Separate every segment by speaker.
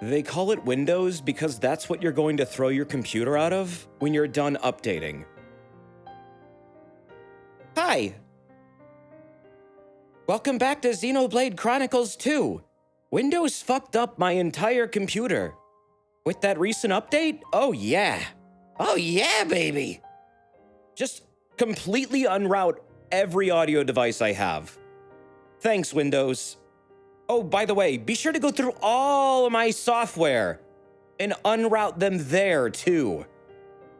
Speaker 1: They call it Windows because that's what you're going to throw your computer out of when you're done updating. Hi! Welcome back to Xenoblade Chronicles 2. Windows fucked up my entire computer. With that recent update? Oh yeah. Oh yeah, baby! Just completely unroute every audio device I have. Thanks, Windows. Oh, by the way, be sure to go through all of my software and unroute them there, too.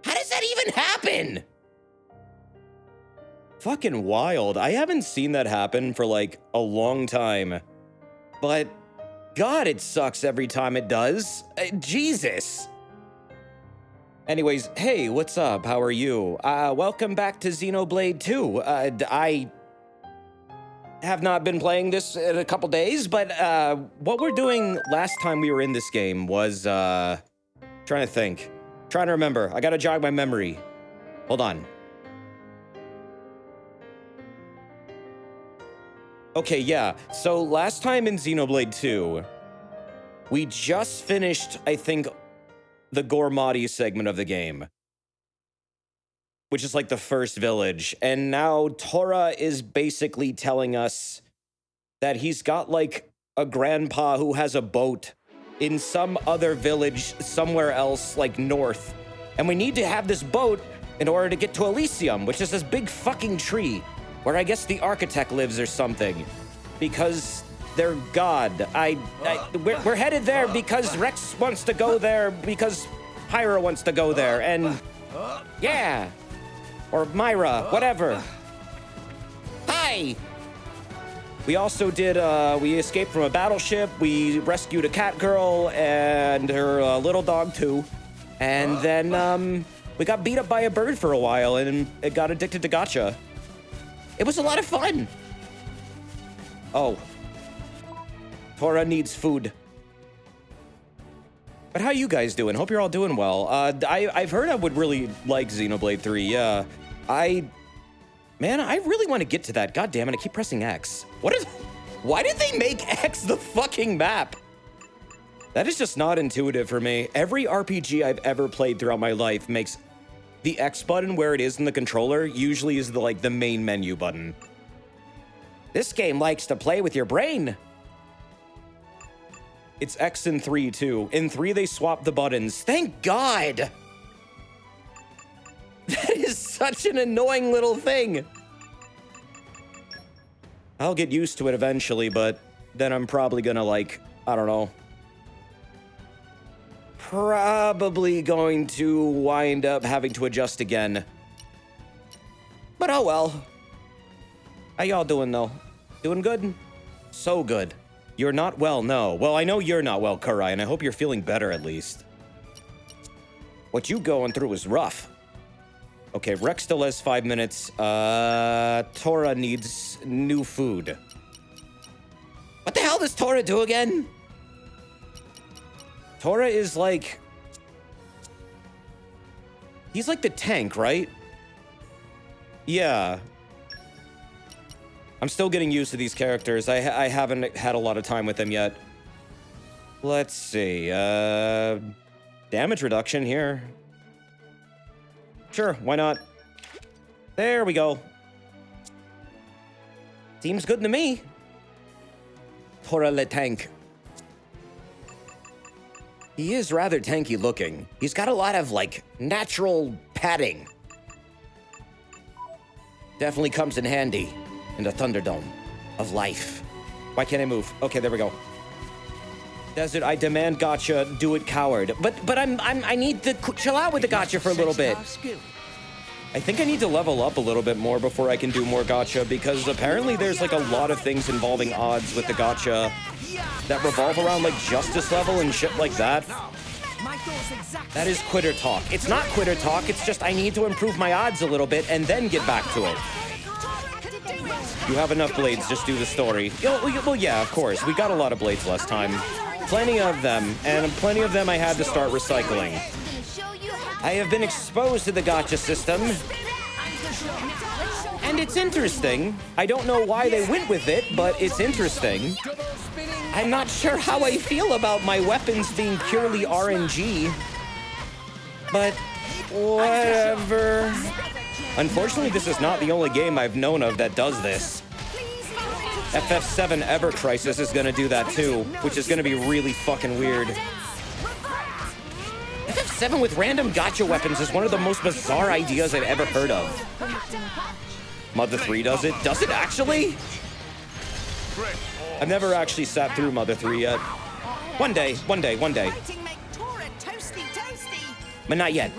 Speaker 1: How does that even happen? Fucking wild. I haven't seen that happen for, like, a long time. But, God, it sucks every time it does. Jesus. Anyways, hey, what's up? How are you? Welcome back to Xenoblade 2. I have not been playing this in a couple days, but what we're doing last time we were in this game was, trying to remember. I gotta jog my memory. Hold on. Okay, yeah, so last time in Xenoblade 2, we just finished, I think, the Gormati segment of the game, which is like the first village. And now Tora is basically telling us that he's got like a grandpa who has a boat in some other village somewhere else, like north. And we need to have this boat in order to get to Elysium, which is this big fucking tree where I guess the architect lives or something, because they're God. We're headed there because Rex wants to go there because Pyra wants to go there, and yeah. Or Myra, whatever. Hi! We also did, we escaped from a battleship, we rescued a cat girl and her little dog too. And then, we got beat up by a bird for a while and it got addicted to gacha. It was a lot of fun. Oh. Tora needs food. But how you guys doing? Hope you're all doing well. I've heard I would really like Xenoblade 3, yeah. Man, I really want to get to that. God damn it, I keep pressing X. Why did they make X the fucking map? That is just not intuitive for me. Every RPG I've ever played throughout my life makes the X button where it is in the controller usually is the main menu button. This game likes to play with your brain. It's X in 3, too. In 3, they swapped the buttons. Thank God! That is such an annoying little thing. I'll get used to it eventually, but then I'm probably gonna, I don't know. Probably going to wind up having to adjust again. But oh well. How y'all doing, though? Doing good? So good. You're not well, no. Well, I know you're not well, Kurai, and I hope you're feeling better at least. What you going through is rough. Okay, Rex still has 5 minutes. Tora needs new food. What the hell does Tora do again? Tora is he's like the tank, right? Yeah. I'm still getting used to these characters. I haven't had a lot of time with them yet. Let's see. Damage reduction here. Sure, why not? There we go. Seems good to me. Tora le tank. He is rather tanky looking. He's got a lot of, natural padding. Definitely comes in handy in the Thunderdome of life. Why can't I move? Okay, there we go. Desert, I demand gacha, do it, coward. But I need to chill out with the gacha for a little bit. I think I need to level up a little bit more before I can do more gacha, because apparently there's a lot of things involving odds with the gacha that revolve around justice level and shit like that. That is quitter talk. It's not quitter talk, it's just I need to improve my odds a little bit and then get back to it. You have enough blades, just do the story. Well, yeah, of course. We got a lot of blades last time. Plenty of them, and plenty of them I had to start recycling. I have been exposed to the gacha system, and it's interesting. I don't know why they went with it, but it's interesting. I'm not sure how I feel about my weapons being purely RNG, but whatever. Unfortunately, this is not the only game I've known of that does this. FF7 Ever Crisis is gonna do that too, which is gonna be really fucking weird. FF7 with random gacha weapons is one of the most bizarre ideas I've ever heard of. Mother 3 does it? Does it actually? I've never actually sat through Mother 3 yet. One day. But not yet.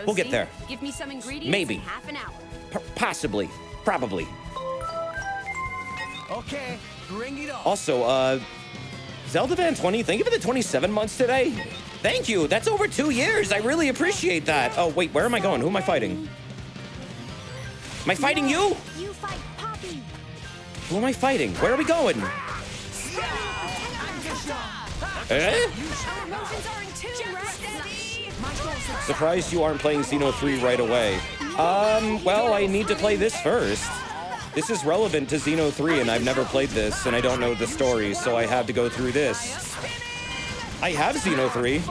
Speaker 1: We'll get there.
Speaker 2: Give me some ingredients.
Speaker 1: Maybe.
Speaker 2: In half an hour.
Speaker 1: Possibly. Probably.
Speaker 3: Okay, bring it on.
Speaker 1: Also, Zelda Van 20, thank you for the 27 months today. Thank you. That's over 2 years. I really appreciate that. Oh, wait, where am I going? Who am I fighting? Am I fighting you?
Speaker 2: You fight Poppy.
Speaker 1: Who am I fighting? Where are we going? Eh? Surprised you aren't playing Xeno 3 right away. Well, I need to play this first. This is relevant to Xeno 3, and I've never played this, and I don't know the story, so I have to go through this. I have Xeno 3.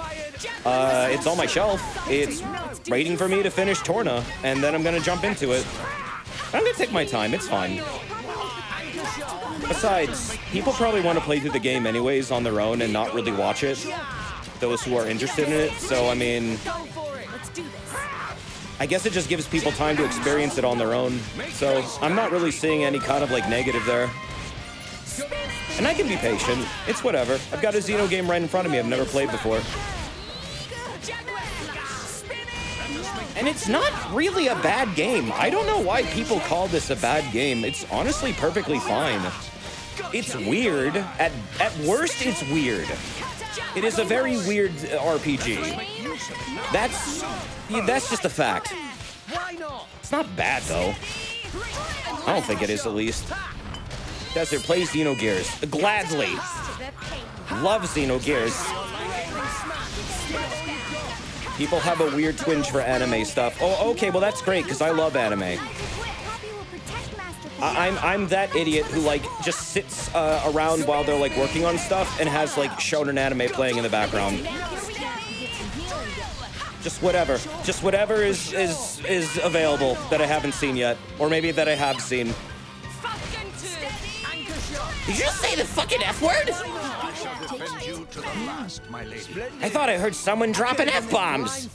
Speaker 1: It's on my shelf. It's waiting for me to finish Torna, and then I'm gonna jump into it. I'm gonna take my time, it's fine. Besides, people probably want to play through the game anyways on their own and not really watch it. Those who are interested in it, so I mean... I guess it just gives people time to experience it on their own. So I'm not really seeing any kind of like negative there. And I can be patient. It's whatever. I've got a Xeno game right in front of me I've never played before. And it's not really a bad game. I don't know why people call this a bad game. It's honestly perfectly fine. It's weird. At worst, it's weird. It is a very weird RPG. That's just a fact. It's not bad, though. I don't think it is, at least. Desert, play Xenogears. Gladly. Love Xenogears. People have a weird twinge for anime stuff. Oh, okay, well, that's great, because I love anime. I'm that idiot who, like, just sits around while they're, like, working on stuff and has, like, shonen anime playing in the background. Just whatever. Just whatever is available that I haven't seen yet. Or maybe that I have seen. Did you just say the fucking F word? I thought I heard someone dropping F-bombs.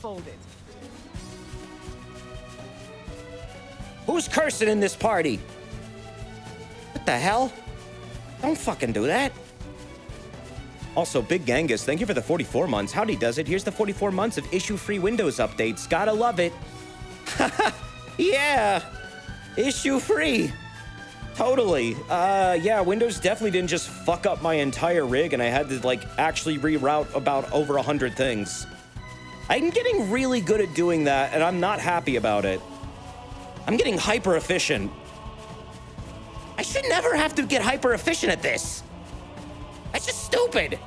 Speaker 1: Who's cursing in this party? What the hell? Don't fucking do that. Also, Big Genghis, thank you for the 44 months. Howdy does it. Here's the 44 months of issue-free Windows updates. Gotta love it. Yeah. Issue-free. Totally. Yeah, Windows definitely didn't just fuck up my entire rig, and I had to, like, actually reroute about over 100 things. I'm getting really good at doing that, and I'm not happy about it. I'm getting hyper-efficient. I should never have to get hyper-efficient at this. That's just stupid.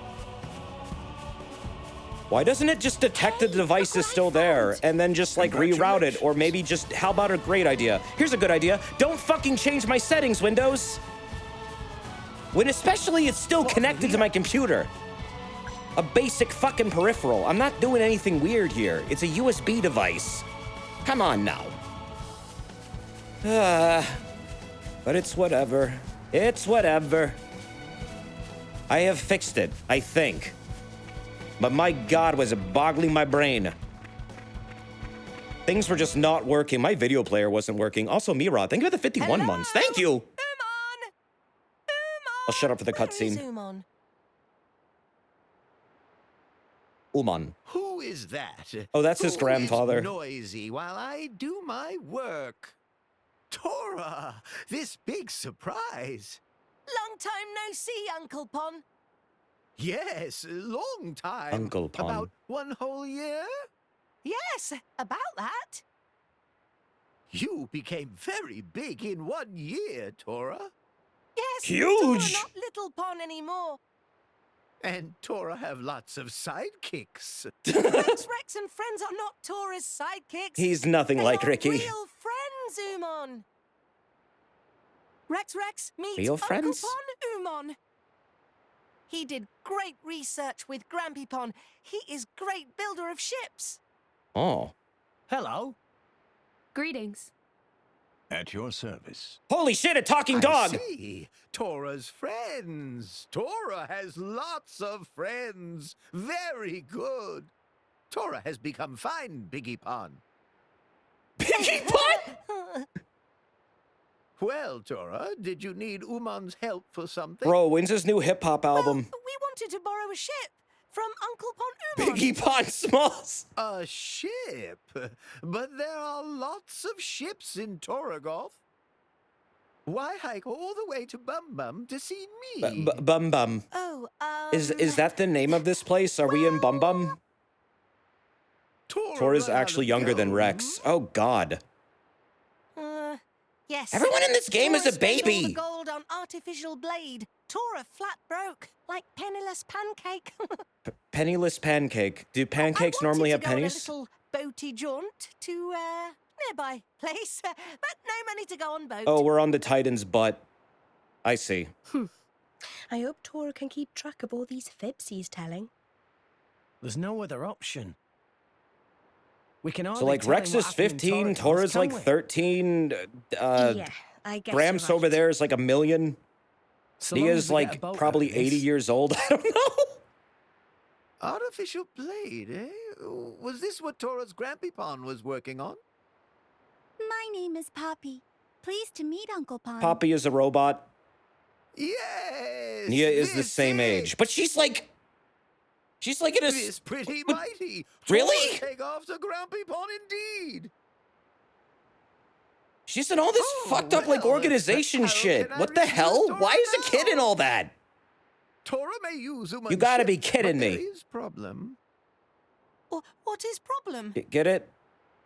Speaker 1: Why doesn't it just detect the device is still there and then just like reroute it? Or maybe just, how about a great idea? Here's a good idea. Don't fucking change my settings, Windows. When especially it's still connected to my computer. A basic fucking peripheral. I'm not doing anything weird here. It's a USB device. Come on now. But it's whatever. It's whatever. I have fixed it, I think. But my God, was it boggling my brain. Things were just not working. My video player wasn't working. Also, Mira, thank you for the 51 months. Thank you.
Speaker 4: Umon!
Speaker 1: I'll shut up for the cutscene. Uman.
Speaker 3: Who is that?
Speaker 1: Oh, that's his
Speaker 3: Who
Speaker 1: grandfather.
Speaker 3: is noisy while I do my work. Tora, this big surprise.
Speaker 4: Long time no see, Uncle Pon.
Speaker 3: Yes, long time.
Speaker 1: Uncle Pon.
Speaker 3: About 1 whole year?
Speaker 4: Yes, about that.
Speaker 3: You became very big in 1 year, Tora.
Speaker 4: Yes,
Speaker 1: Huge.
Speaker 4: Tora, not Little Pon anymore.
Speaker 3: And Tora have lots of sidekicks.
Speaker 4: Rex and friends are not Tora's sidekicks.
Speaker 1: He's nothing
Speaker 4: They
Speaker 1: like
Speaker 4: are
Speaker 1: Ricky.
Speaker 4: real friends, Umon. Rex, meet
Speaker 1: Real
Speaker 4: Uncle
Speaker 1: friends?
Speaker 4: Pon, Umon. He did great research with Grampypon. He is great builder of ships.
Speaker 1: Oh.
Speaker 5: Hello.
Speaker 2: Greetings.
Speaker 3: At your service.
Speaker 1: Holy shit, a talking dog!
Speaker 3: I see. Tora's friends. Tora has lots of friends. Very good. Tora has become fine, Biggie Pon.
Speaker 1: Piggy Pon?
Speaker 3: Well, Tora, did you need Uman's help for something?
Speaker 1: Bro, when's his new hip-hop album?
Speaker 4: We wanted to borrow a ship from Uncle Pon Umon.
Speaker 1: Piggy Pon Smalls!
Speaker 3: A ship? But there are lots of ships in Toragolf. Why hike all the way to Bum Bum to see me?
Speaker 1: Bum Bum.
Speaker 4: Oh,
Speaker 1: Is that the name of this place? Are we in Bum Bum? Tora's actually younger than Rex. Oh, God.
Speaker 4: Yes.
Speaker 1: Everyone in this game is a
Speaker 4: Tora spent all
Speaker 1: baby.
Speaker 4: the gold on artificial blade. Tora flat broke, like penniless pancake.
Speaker 1: Penniless pancake. Do pancakes
Speaker 4: I wanted
Speaker 1: normally
Speaker 4: to
Speaker 1: have
Speaker 4: go on
Speaker 1: pennies?
Speaker 4: a little boaty jaunt to nearby place, but no money to go on boat.
Speaker 1: Oh, we're on the Titan's butt. I see.
Speaker 6: I hope Tora can keep track of all these fibs he's telling.
Speaker 5: There's no other option. We can
Speaker 1: So,
Speaker 5: hardly
Speaker 1: like,
Speaker 5: tell
Speaker 1: Rex
Speaker 5: him what
Speaker 1: is
Speaker 5: happened in
Speaker 1: 15,
Speaker 5: Toragos,
Speaker 1: Tora's
Speaker 5: can
Speaker 1: like
Speaker 5: we?
Speaker 1: 13,
Speaker 6: Yeah, I guess
Speaker 1: Gramps
Speaker 6: you're
Speaker 1: over
Speaker 6: right.
Speaker 1: there is like a million.
Speaker 5: So
Speaker 1: He
Speaker 5: long
Speaker 1: is
Speaker 5: as we get a
Speaker 1: like
Speaker 5: boat
Speaker 1: probably
Speaker 5: out of
Speaker 1: 80
Speaker 5: this.
Speaker 1: years old. I don't know.
Speaker 3: Artificial blade, eh? Was this what Tora's Grampypon was working on?
Speaker 2: My name is Poppy. Pleased to meet Uncle Pon.
Speaker 1: Poppy is a robot.
Speaker 3: Yes!
Speaker 1: Nia is the
Speaker 3: this
Speaker 1: same
Speaker 3: it.
Speaker 1: age, but she's like in a.
Speaker 3: This pretty
Speaker 1: but-
Speaker 3: mighty.
Speaker 1: Really?
Speaker 3: Tora take off to Grampypon indeed.
Speaker 1: She's in all this
Speaker 3: Oh,
Speaker 1: fucked up like
Speaker 3: well,
Speaker 1: organization
Speaker 3: how
Speaker 1: shit.
Speaker 3: can I
Speaker 1: What the
Speaker 3: refuse
Speaker 1: hell?
Speaker 3: Tora
Speaker 1: Why is a kid in
Speaker 3: now?
Speaker 1: all that?
Speaker 3: Tora may use Uman's
Speaker 1: You gotta
Speaker 3: ship,
Speaker 1: be kidding
Speaker 3: but
Speaker 1: me.
Speaker 3: There is problem.
Speaker 4: What is problem?
Speaker 1: Get it?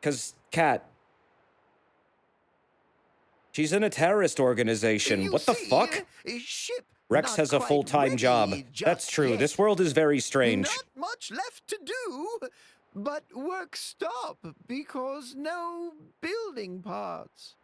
Speaker 1: Cause Cat. She's in a terrorist organization.
Speaker 3: You
Speaker 1: what the
Speaker 3: see,
Speaker 1: fuck?
Speaker 3: A ship
Speaker 1: Rex
Speaker 3: not
Speaker 1: has a
Speaker 3: quite
Speaker 1: full-time
Speaker 3: ready
Speaker 1: job.
Speaker 3: just
Speaker 1: That's true.
Speaker 3: yet.
Speaker 1: This world is very strange.
Speaker 3: Not much left to do, but work stop because no building parts.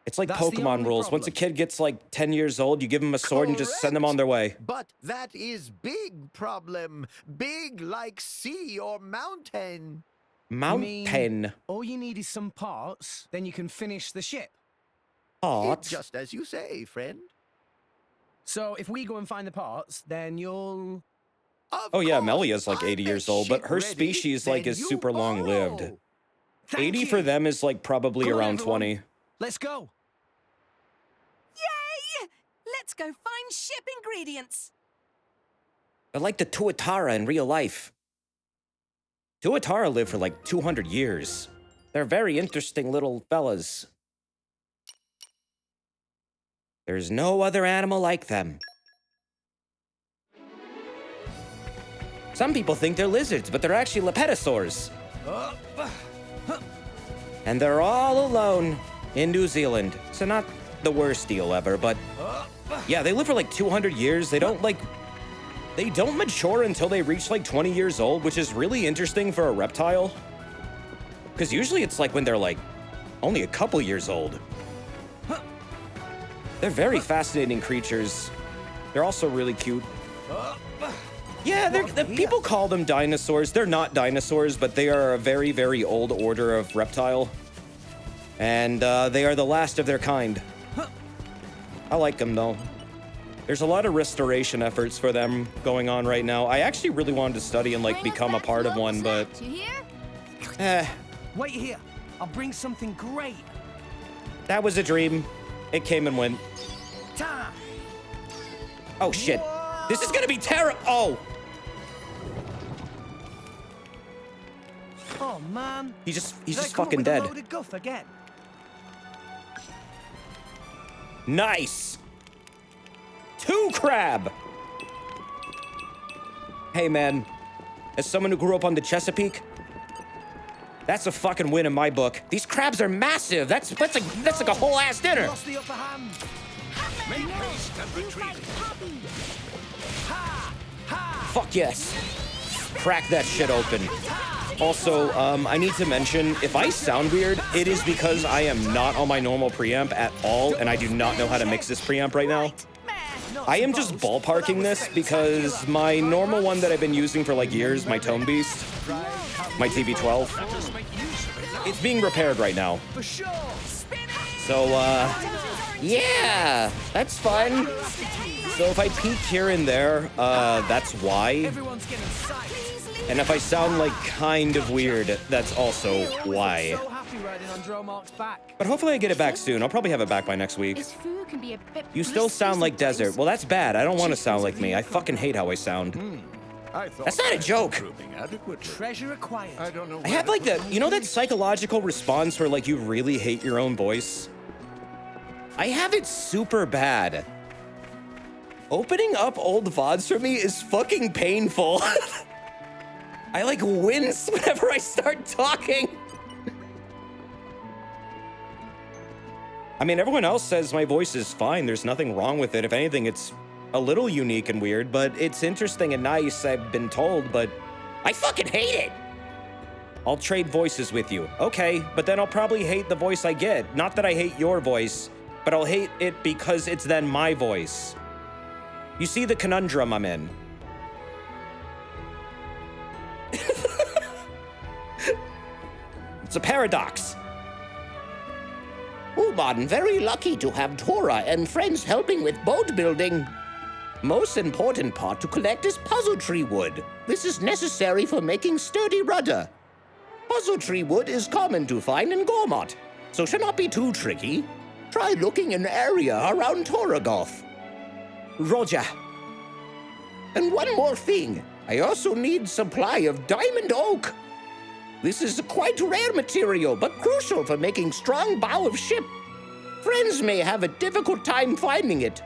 Speaker 1: It's like
Speaker 5: That's the
Speaker 1: Pokemon
Speaker 5: only
Speaker 1: rules. Once a
Speaker 5: problem.
Speaker 1: kid gets like 10 years old, you give them a sword and just send them on their way.
Speaker 3: But that is big problem. Big like sea or mountain.
Speaker 1: Mountain.
Speaker 5: All you need is some parts, then you can finish the ship.
Speaker 1: Parts.
Speaker 3: Just as you say, friend.
Speaker 5: So if we go and find the parts, then you'll...
Speaker 3: Of
Speaker 1: Oh yeah,
Speaker 3: course,
Speaker 1: Melia's like
Speaker 3: I'll
Speaker 1: 80 years
Speaker 3: make
Speaker 1: old, but
Speaker 3: ship
Speaker 1: her
Speaker 3: ready,
Speaker 1: species like
Speaker 3: then
Speaker 1: is
Speaker 3: you
Speaker 1: super long lived.
Speaker 3: borrow.
Speaker 5: Thank
Speaker 1: 80
Speaker 5: you.
Speaker 1: for them is like probably
Speaker 5: Come on,
Speaker 1: around
Speaker 5: everyone.
Speaker 1: 20.
Speaker 5: Let's go.
Speaker 4: Yay! Let's go find ship ingredients.
Speaker 1: They're like the Tuatara in real life. Tuatara live for like 200 years. They're very interesting little fellas. There's no other animal like them. Some people think they're lizards, but they're actually lepetosaurs. And they're all alone in New Zealand. So not the worst deal ever, but yeah, they live for like 200 years. They don't mature until they reach like 20 years old, which is really interesting for a reptile. Because usually it's like when they're like only a couple years old. They're very fascinating creatures. They're also really cute. Yeah, people call them dinosaurs. They're not dinosaurs, but they are a very, very old order of reptile. And they are the last of their kind. I like them, though. There's a lot of restoration efforts for them going on right now. I actually really wanted to study and, like,
Speaker 2: Bring us
Speaker 1: become a
Speaker 2: back
Speaker 1: part
Speaker 2: to
Speaker 1: of one,
Speaker 2: local
Speaker 1: but...
Speaker 2: snacks, you hear?
Speaker 5: Wait here. I'll bring something great.
Speaker 1: That was a dream. It came and went.
Speaker 5: Time.
Speaker 1: Oh, shit. This is gonna be Oh!
Speaker 5: Oh, man.
Speaker 1: He's
Speaker 5: Did I
Speaker 1: just
Speaker 5: come up
Speaker 1: fucking
Speaker 5: with a
Speaker 1: dead.
Speaker 5: loaded guff again?
Speaker 1: Nice! 2 crab! Hey, man. As someone who grew up on the Chesapeake, that's a fucking win in my book. These crabs are massive. That's like a whole ass dinner.
Speaker 5: Lost the upper hand.
Speaker 3: Make haste and
Speaker 2: You
Speaker 3: retreat.
Speaker 2: fight Poppy.
Speaker 5: Ha! Ha!
Speaker 1: Fuck yes. Crack that shit open. Also, I need to mention, if I sound weird, it is because I am not on my normal preamp at all, and I do not know how to mix this preamp right now.
Speaker 4: not
Speaker 1: I am just
Speaker 4: boast, but that
Speaker 1: ballparking
Speaker 4: was
Speaker 1: this because
Speaker 4: spectacular.
Speaker 1: my normal one that I've been using for like years, my Tone Beast, my TV12, it's being repaired right now.
Speaker 4: For sure.
Speaker 1: So, yeah, that's fun. So if I peek here and there, that's why.
Speaker 4: Everyone's getting psyched.
Speaker 1: And if I sound like kind of weird, that's also why.
Speaker 5: So happy riding on Dromark's back.
Speaker 1: But hopefully I get it back soon. I'll probably have it back by next week.
Speaker 2: His food can be a bit
Speaker 1: You still sound like desert. Well, that's bad. I don't want to sound like me. I fucking hate how I sound.
Speaker 3: I thought
Speaker 1: That's not a
Speaker 3: I was
Speaker 1: joke.
Speaker 3: improving adequately.
Speaker 4: Treasure acquired.
Speaker 3: I don't know.
Speaker 1: I have like that, you know that psychological response where like you really hate your own voice? I have it super bad. Opening up old VODs for me is fucking painful. I like wince whenever I start talking. I mean, everyone else says my voice is fine. There's nothing wrong with it. If anything, it's a little unique and weird, but it's interesting and nice, I've been told, but I fucking hate it. I'll trade voices with you. Okay, but then I'll probably hate the voice I get. Not that I hate your voice, but I'll hate it because it's then my voice. You see the conundrum I'm in. It's a paradox.
Speaker 7: Uman very lucky to have Tora and friends helping with boat building. Most important part to collect is puzzle tree wood. This is necessary for making sturdy rudder. Puzzle tree wood is common to find in Gormott, so should not be too tricky. Try looking in area around Toragolf.
Speaker 1: Roger.
Speaker 7: And one more thing, I also need supply of diamond oak. This is a quite rare material, but crucial for making strong bow of ship. Friends may have a difficult time finding it.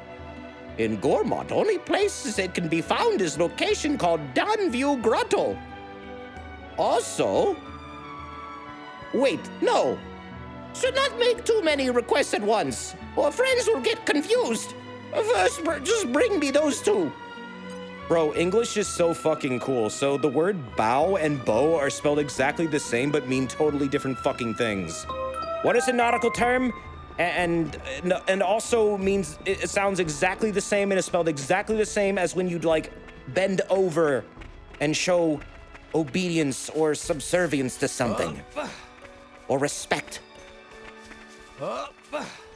Speaker 7: In Gormott, only places it can be found is location called Danview Grotto. Also... Wait, no. Should not make too many requests at once, or friends will get confused. First, just bring me those two.
Speaker 1: Bro, English is so fucking cool. So the word bow and bow are spelled exactly the same, but mean totally different fucking things. What is a nautical term? And also means it sounds exactly the same and is spelled exactly the same as when you'd like bend over and show obedience or subservience to something. Or respect.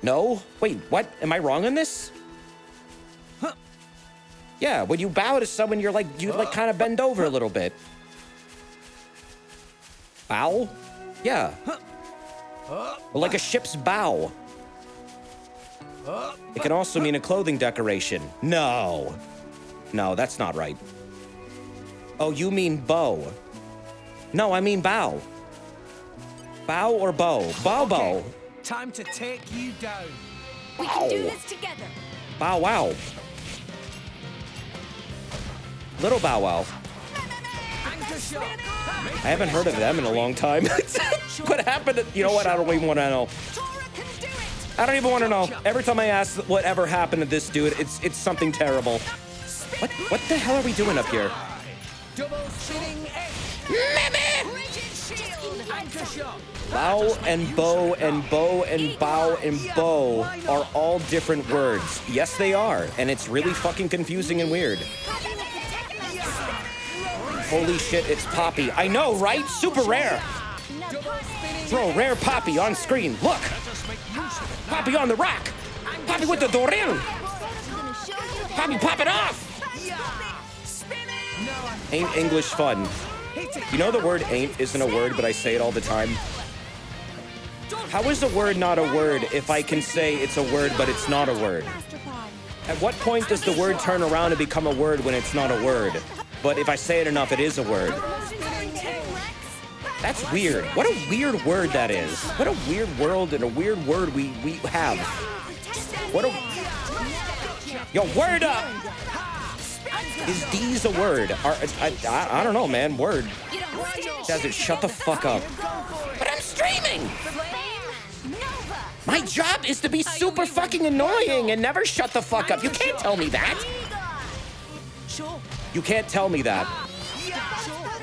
Speaker 1: No? Wait, what? Am I wrong on this? Yeah, when you bow to someone, you kind of bend over a little bit. Bow? Yeah. Or like a ship's bow. It can also mean a clothing decoration. No. No, that's not right. Oh, you mean bow. No, I mean bow. Bow or bow? Bow, bow.
Speaker 4: Time to take you down.
Speaker 2: We can do this together.
Speaker 1: Bow wow. Little Bow Wow.
Speaker 4: Anchor shot.
Speaker 1: I haven't heard of them in a long time. What happened? You know what? I don't even want to know.
Speaker 2: Tora can do it.
Speaker 1: I don't even want to know. Every time I ask whatever happened to this dude, it's something terrible. What the hell are we doing up here?
Speaker 4: Double spinning edge. Rigid shield. Anchor shot.
Speaker 1: Bow and bow and bow and bow and bow are all different words. Yes, they are. And it's really fucking confusing and weird. Holy shit, it's Poppy. I know, right? Super rare. Throw rare Poppy on screen. Look. Poppy on the rack. Poppy with the Doril. Poppy, pop it off. Ain't English fun. You know the word ain't isn't a word, but I say it all the time. How is a word not a word if I can say it's a word, but it's not a word? At what point does the word turn around and become a word when it's not a word? But if I say it enough, it is a word. That's weird. What a weird word that is. What a weird world and a weird word we have. What a... Yo, word up! Is D's a word? I don't know, man. Word. Desert, shut the fuck up. But I'm streaming! My job is to be super fucking annoying and never shut the fuck up. You can't tell me that.
Speaker 4: Sure.
Speaker 1: You can't tell me that.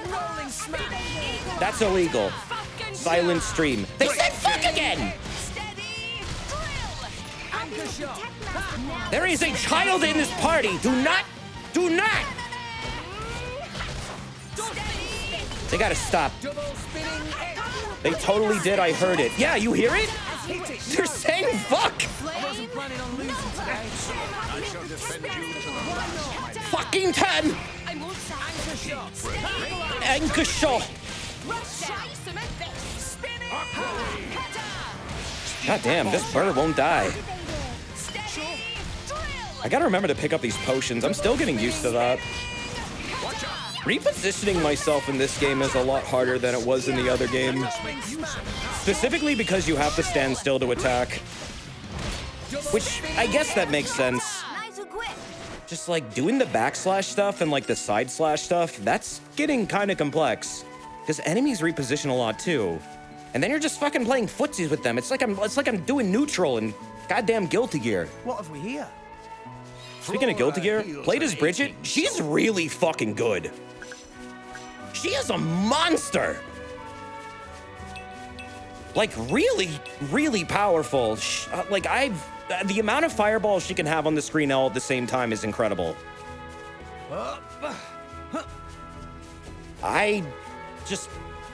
Speaker 4: Rolling smack.
Speaker 1: That's illegal. Silent stream. They said fuck again!
Speaker 4: Anchor
Speaker 1: There is a child in this party. Do not. They gotta stop. They totally did. I heard it. Yeah, you hear it? They're saying fuck. Fucking 10. Anchor shot. God damn, this bird won't die. I gotta remember to pick up these potions. I'm still getting used to that. Repositioning myself in this game is a lot harder than it was in the other game. Specifically because you have to stand still to attack. Which, I guess that makes sense. Just like doing the backslash stuff and like the side slash stuff, that's getting kind of complex. Because enemies reposition a lot too. And then you're just fucking playing footsies with them. It's like I'm doing neutral in goddamn Guilty Gear.
Speaker 5: What have we here?
Speaker 1: Speaking of Guilty Gear, played as Bridget, she's really fucking good. She is a monster. Like really, really powerful. The amount of fireballs she can have on the screen all at the same time is incredible.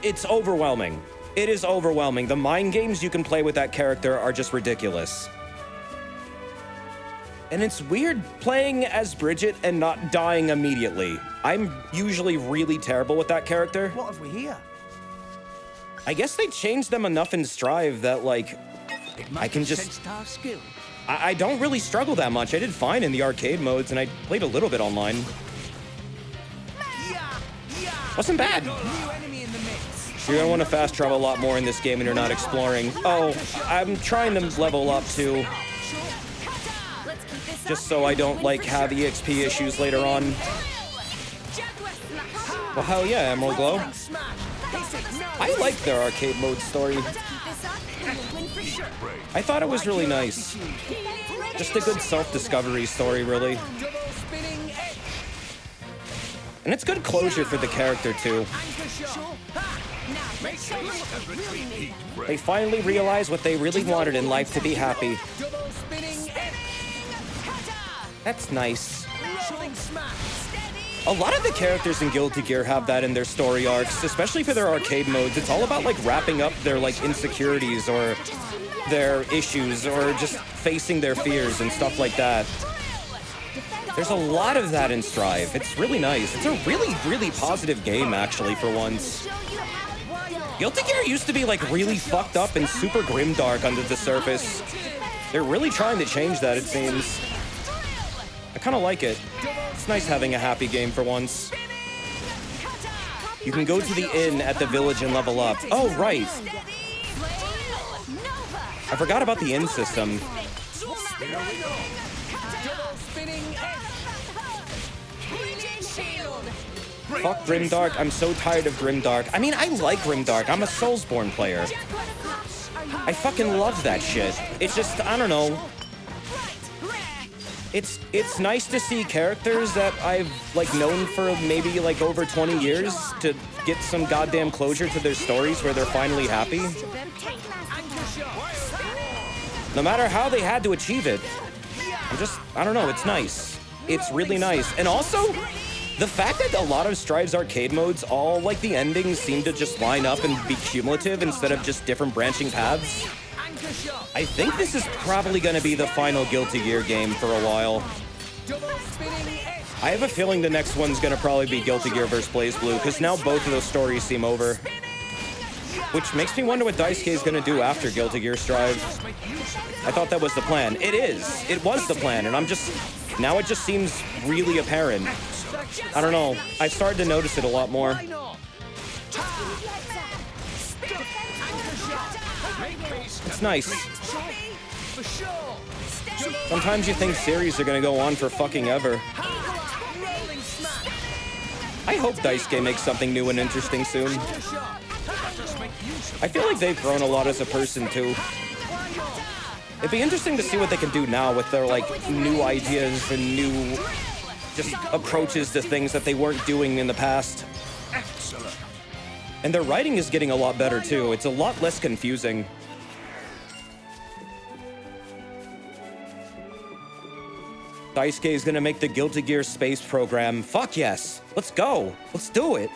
Speaker 1: It's overwhelming. It is overwhelming. The mind games you can play with that character are just ridiculous. And it's weird playing as Bridget and not dying immediately. I'm usually really terrible with that character.
Speaker 5: What have we here?
Speaker 1: I guess they changed them enough in Strive that, like, I can just... I don't really struggle that much. I did fine in the arcade modes, and I played a little bit online. Wasn't bad. You're gonna want to fast travel a lot more in this game and you're not exploring. Oh, I'm trying to level up too. Just so I don't, like, have EXP issues later on. Well, hell yeah, Emerald Glow. I like their arcade mode story. I thought it was really nice. Just a good self-discovery story, really. And it's good closure for the character, too. They finally realize what they really wanted in life, to be happy. That's nice. A lot of the characters in Guilty Gear have that in their story arcs, especially for their arcade modes. It's all about, like, wrapping up their, like, insecurities or their issues or just facing their fears and stuff like that. There's a lot of that in Strive. It's really nice. It's a really, really positive game, actually, for once. Guilty Gear used to be, like, really fucked up and super grimdark under the surface. They're really trying to change that, it seems. I kind of like it. It's nice having a happy game for once. You can go to the inn at the village and level up. Oh, right. I forgot about the inn system. Fuck Grimdark. I'm so tired of Grimdark. I mean, I like Grimdark. I'm a Soulsborne player. I fucking love that shit. It's just, I don't know. It's nice to see characters that I've, like, known for maybe, like, over 20 years to get some goddamn closure to their stories where they're finally happy. No matter how they had to achieve it. I don't know, it's nice. It's really nice. And also, the fact that a lot of Strive's arcade modes, all, like, the endings seem to just line up and be cumulative instead of just different branching paths. I think this is probably going to be the final Guilty Gear game for a while. I have a feeling the next one's going to probably be Guilty Gear vs. BlazBlue, because now both of those stories seem over. Which makes me wonder what Daisuke is going to do after Guilty Gear Strive. I thought that was the plan. It is. It was the plan, and now it just seems really apparent. I don't know. I've started to notice it a lot more. It's nice. Sometimes you think series are gonna go on for fucking ever. I hope Daisuke makes something new and interesting soon. I feel like they've grown a lot as a person too. It'd be interesting to see what they can do now with their, like, new ideas and new just approaches to things that they weren't doing in the past. And their writing is getting a lot better too. It's a lot less confusing. Daisuke is gonna make the Guilty Gear space program. Fuck yes. Let's go. Let's do it.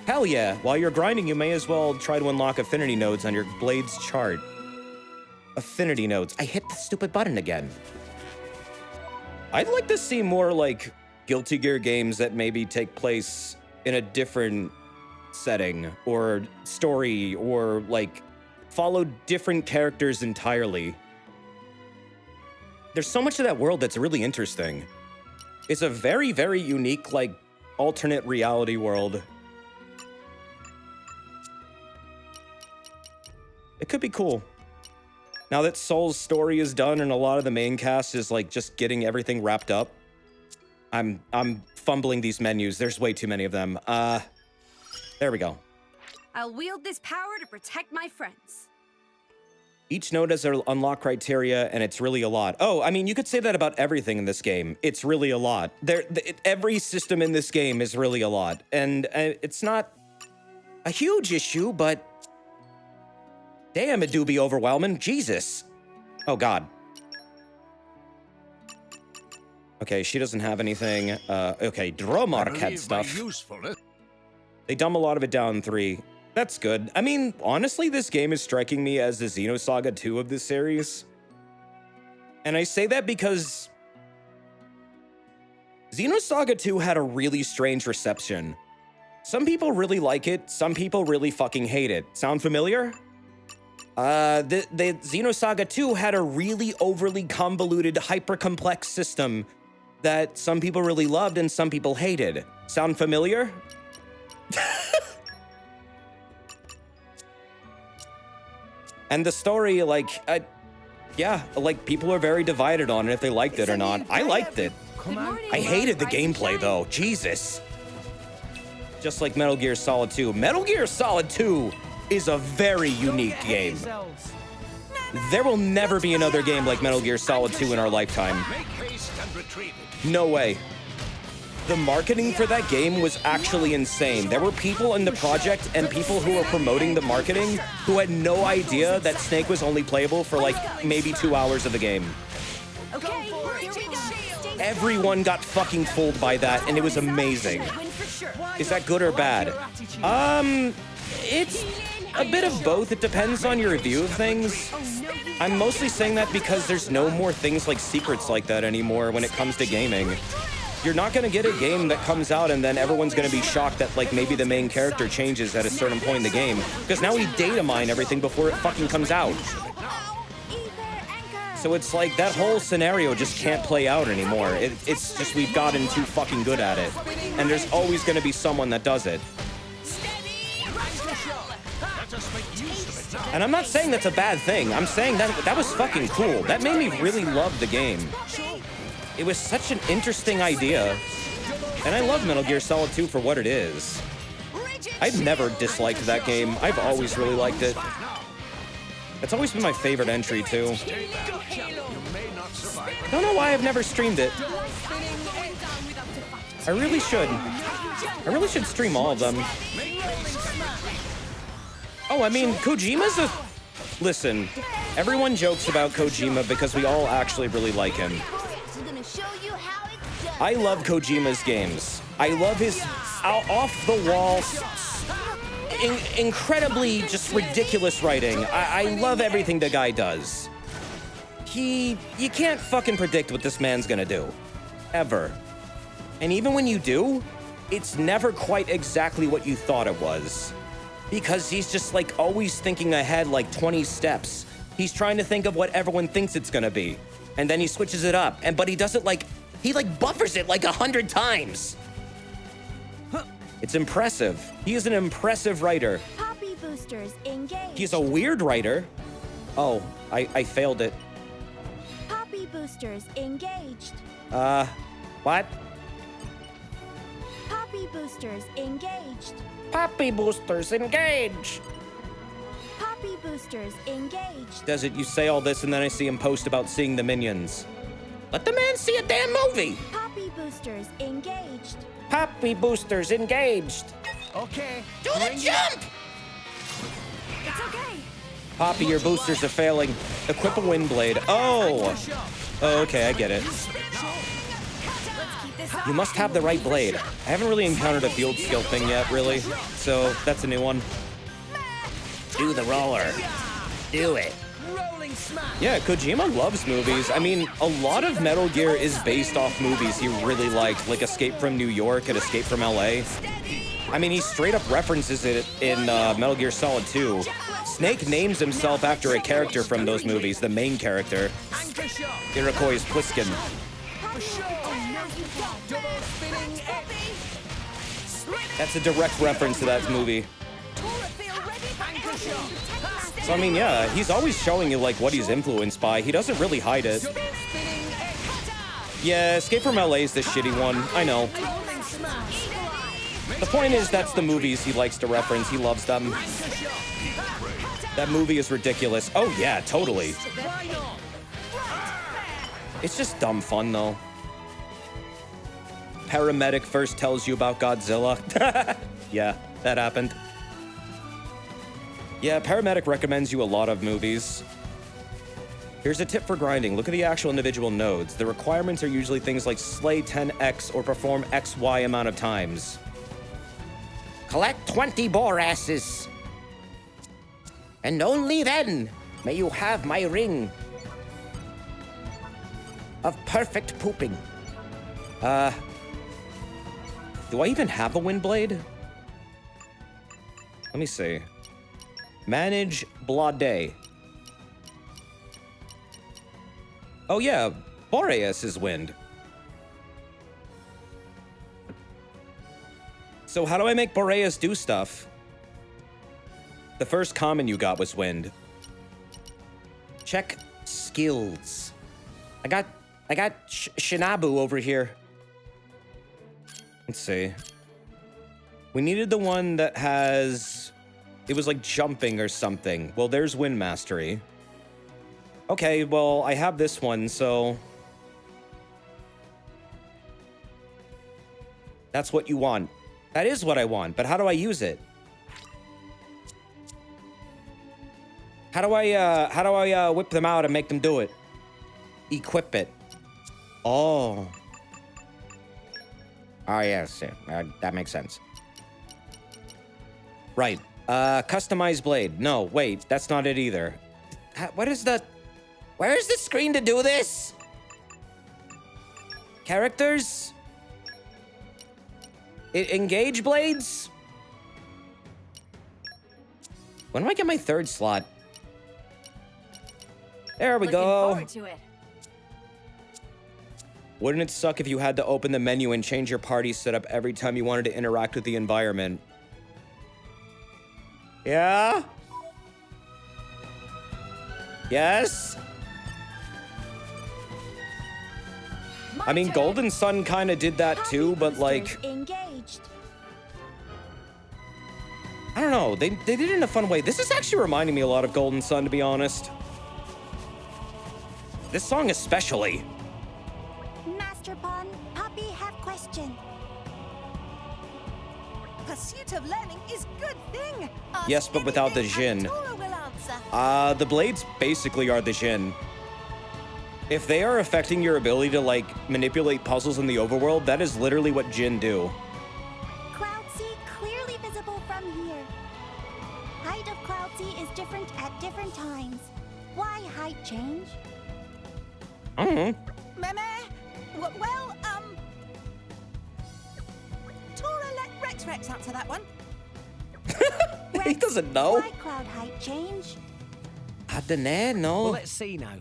Speaker 1: Hell yeah. While you're grinding, you may as well try to unlock affinity nodes on your blade's chart. Affinity nodes. I hit the stupid button again. I'd like to see more like Guilty Gear games that maybe take place in a different setting or story or like follow different characters entirely. There's so much of that world that's really interesting. It's a very, very unique, like, alternate reality world. It could be cool. Now that Soul's story is done and a lot of the main cast is, like, just getting everything wrapped up. I'm fumbling these menus. There's way too many of them. There we go.
Speaker 8: I'll wield this power to protect my friends.
Speaker 1: Each node has their unlock criteria, and it's really a lot. Oh, I mean, you could say that about everything in this game. It's really a lot. Every system in this game is really a lot. And it's not a huge issue, but damn, it do be overwhelming. Jesus. Oh, God. Okay, she doesn't have anything. Okay, Dromark had stuff. They dumb a lot of it down in 3. That's good. I mean, honestly, this game is striking me as the Xenosaga 2 of this series. And I say that because Xenosaga 2 had a really strange reception. Some people really like it, some people really fucking hate it. Sound familiar? The Xenosaga 2 had a really overly convoluted, hyper-complex system that some people really loved and some people hated. Sound familiar? And the story, like, yeah, like, people are very divided on it if they liked it or not. I liked it. I hated the gameplay, though. Jesus. Just like Metal Gear Solid 2. Metal Gear Solid 2 is a very unique game. There will never be another game like Metal Gear Solid 2 in our lifetime. No way. The marketing for that game was actually insane. There were people in the project and people who were promoting the marketing who had no idea that Snake was only playable for like maybe 2 hours of the game.
Speaker 8: Okay, here we go.
Speaker 1: Everyone got fucking fooled by that, and it was amazing. Is that good or bad? It's a bit of both. It depends on your view of things. I'm mostly saying that because there's no more things like secrets like that anymore when it comes to gaming. You're not going to get a game that comes out and then everyone's going to be shocked that, like, maybe the main character changes at a certain point in the game. Because now we data mine everything before it fucking comes out. So it's like that whole scenario just can't play out anymore. It's just we've gotten too fucking good at it. And there's always going to be someone that does it. And I'm not saying that's a bad thing. I'm saying that was fucking cool. That made me really love the game. It was such an interesting idea. And I love Metal Gear Solid 2 for what it is. I've never disliked that game. I've always really liked it. It's always been my favorite entry, too. I don't know why I've never streamed it. I really should. I really should stream all of them. Oh, I mean, Kojima's a... Listen, everyone jokes about Kojima because we all actually really like him. I love Kojima's games. I love his off-the-wall, incredibly just ridiculous writing. I love everything the guy does. You can't fucking predict what this man's gonna do. Ever. And even when you do, it's never quite exactly what you thought it was. Because he's just like always thinking ahead like 20 steps. He's trying to think of what everyone thinks it's gonna be. And then he switches it up. But he does it like, he like buffers it like 100 times. It's impressive. He is an impressive writer.
Speaker 2: Poppy boosters engaged.
Speaker 1: He's a weird writer. Oh, I failed it.
Speaker 2: Poppy boosters engaged.
Speaker 1: What?
Speaker 2: Poppy boosters engaged.
Speaker 1: Poppy boosters engaged.
Speaker 2: Poppy boosters engaged.
Speaker 1: Does it? You say all this and then I see him post about seeing the minions. Let the man see a damn movie.
Speaker 2: Poppy boosters engaged.
Speaker 1: Poppy boosters engaged.
Speaker 5: Okay.
Speaker 1: Do the jump!
Speaker 8: It's okay.
Speaker 1: Poppy, your boosters are failing. Equip a wind blade. Oh. Oh, okay, I get it. You must have the right blade. I haven't really encountered a field skill thing yet, really. So that's a new one.
Speaker 7: Do the roller. Do it.
Speaker 5: Rolling smash.
Speaker 1: Yeah, Kojima loves movies. I mean, a lot of Metal Gear is based off movies he really liked, like Escape from New York and Escape from LA. I mean, he straight up references it in Metal Gear Solid 2. Snake names himself after a character from those movies, the main character,
Speaker 5: Anchor shot.
Speaker 1: Iroquois Pliskin.
Speaker 5: For sure. Double spinning
Speaker 1: That's a direct reference to that movie.
Speaker 5: anchor shot.
Speaker 1: So, I mean, yeah, he's always showing you, like, what he's influenced by. He doesn't really hide it.
Speaker 5: Double spinning
Speaker 1: Yeah, Escape from LA is the shitty one. I know.
Speaker 5: rolling smash.
Speaker 1: The point is, that's the movies he likes to reference. He loves them. That movie is ridiculous. Oh, yeah, totally.
Speaker 5: Why not?
Speaker 1: It's just dumb fun, though. Paramedic first tells you about Godzilla. Yeah, that happened. Yeah, Paramedic recommends you a lot of movies. Here's a tip for grinding. Look at the actual individual nodes. The requirements are usually things like slay 10x or perform XY amount of times.
Speaker 7: Collect 20 boar asses. And only then may you have my ring of perfect pooping.
Speaker 1: Do I even have a wind blade? Let me see. Manage Blade. Oh yeah, Boreas is wind. So how do I make Boreas do stuff? The first common you got was wind. Check skills. I got Shinabu over here. Let's see. We needed the one that has... It was like jumping or something. Well, there's Wind Mastery. Okay, well, I have this one, so... That's what you want. That is what I want, but how do I use it? How do I whip them out and make them do it? Equip it. Oh.
Speaker 7: Oh, yes, that makes sense.
Speaker 1: Right. Customize blade. No, wait, that's not it either. What is the...
Speaker 7: Where's the screen to do this?
Speaker 1: Characters? Engage blades? When do I get my third slot? There we
Speaker 8: Looking
Speaker 1: go.
Speaker 8: forward to it.
Speaker 1: Wouldn't it suck if you had to open the menu and change your party setup every time you wanted to interact with the environment? Yeah? Yes? I mean, Golden Sun kind of did that too, but like...
Speaker 2: Engaged.
Speaker 1: I don't know. They did it in a fun way. This is actually reminding me a lot of Golden Sun, to be honest. This song especially.
Speaker 2: Master Pawn, Poppy have question.
Speaker 4: Pursuit of learning is good thing. Ask
Speaker 1: Yes, but without the
Speaker 4: anything and
Speaker 1: Jin.
Speaker 4: Tora will answer.
Speaker 1: The blades basically are the Jin. If they are affecting your ability to, like, manipulate puzzles in the overworld, that is literally what Jin do.
Speaker 2: Cloud Sea clearly visible from here. Height of Cloud Sea is different at different times. Why height change?
Speaker 1: Mm-hmm.
Speaker 4: Well, Tora, let Rex answer that one.
Speaker 1: He doesn't know.
Speaker 2: Why cloud height change?
Speaker 1: I don't know.
Speaker 5: Well, let's see now.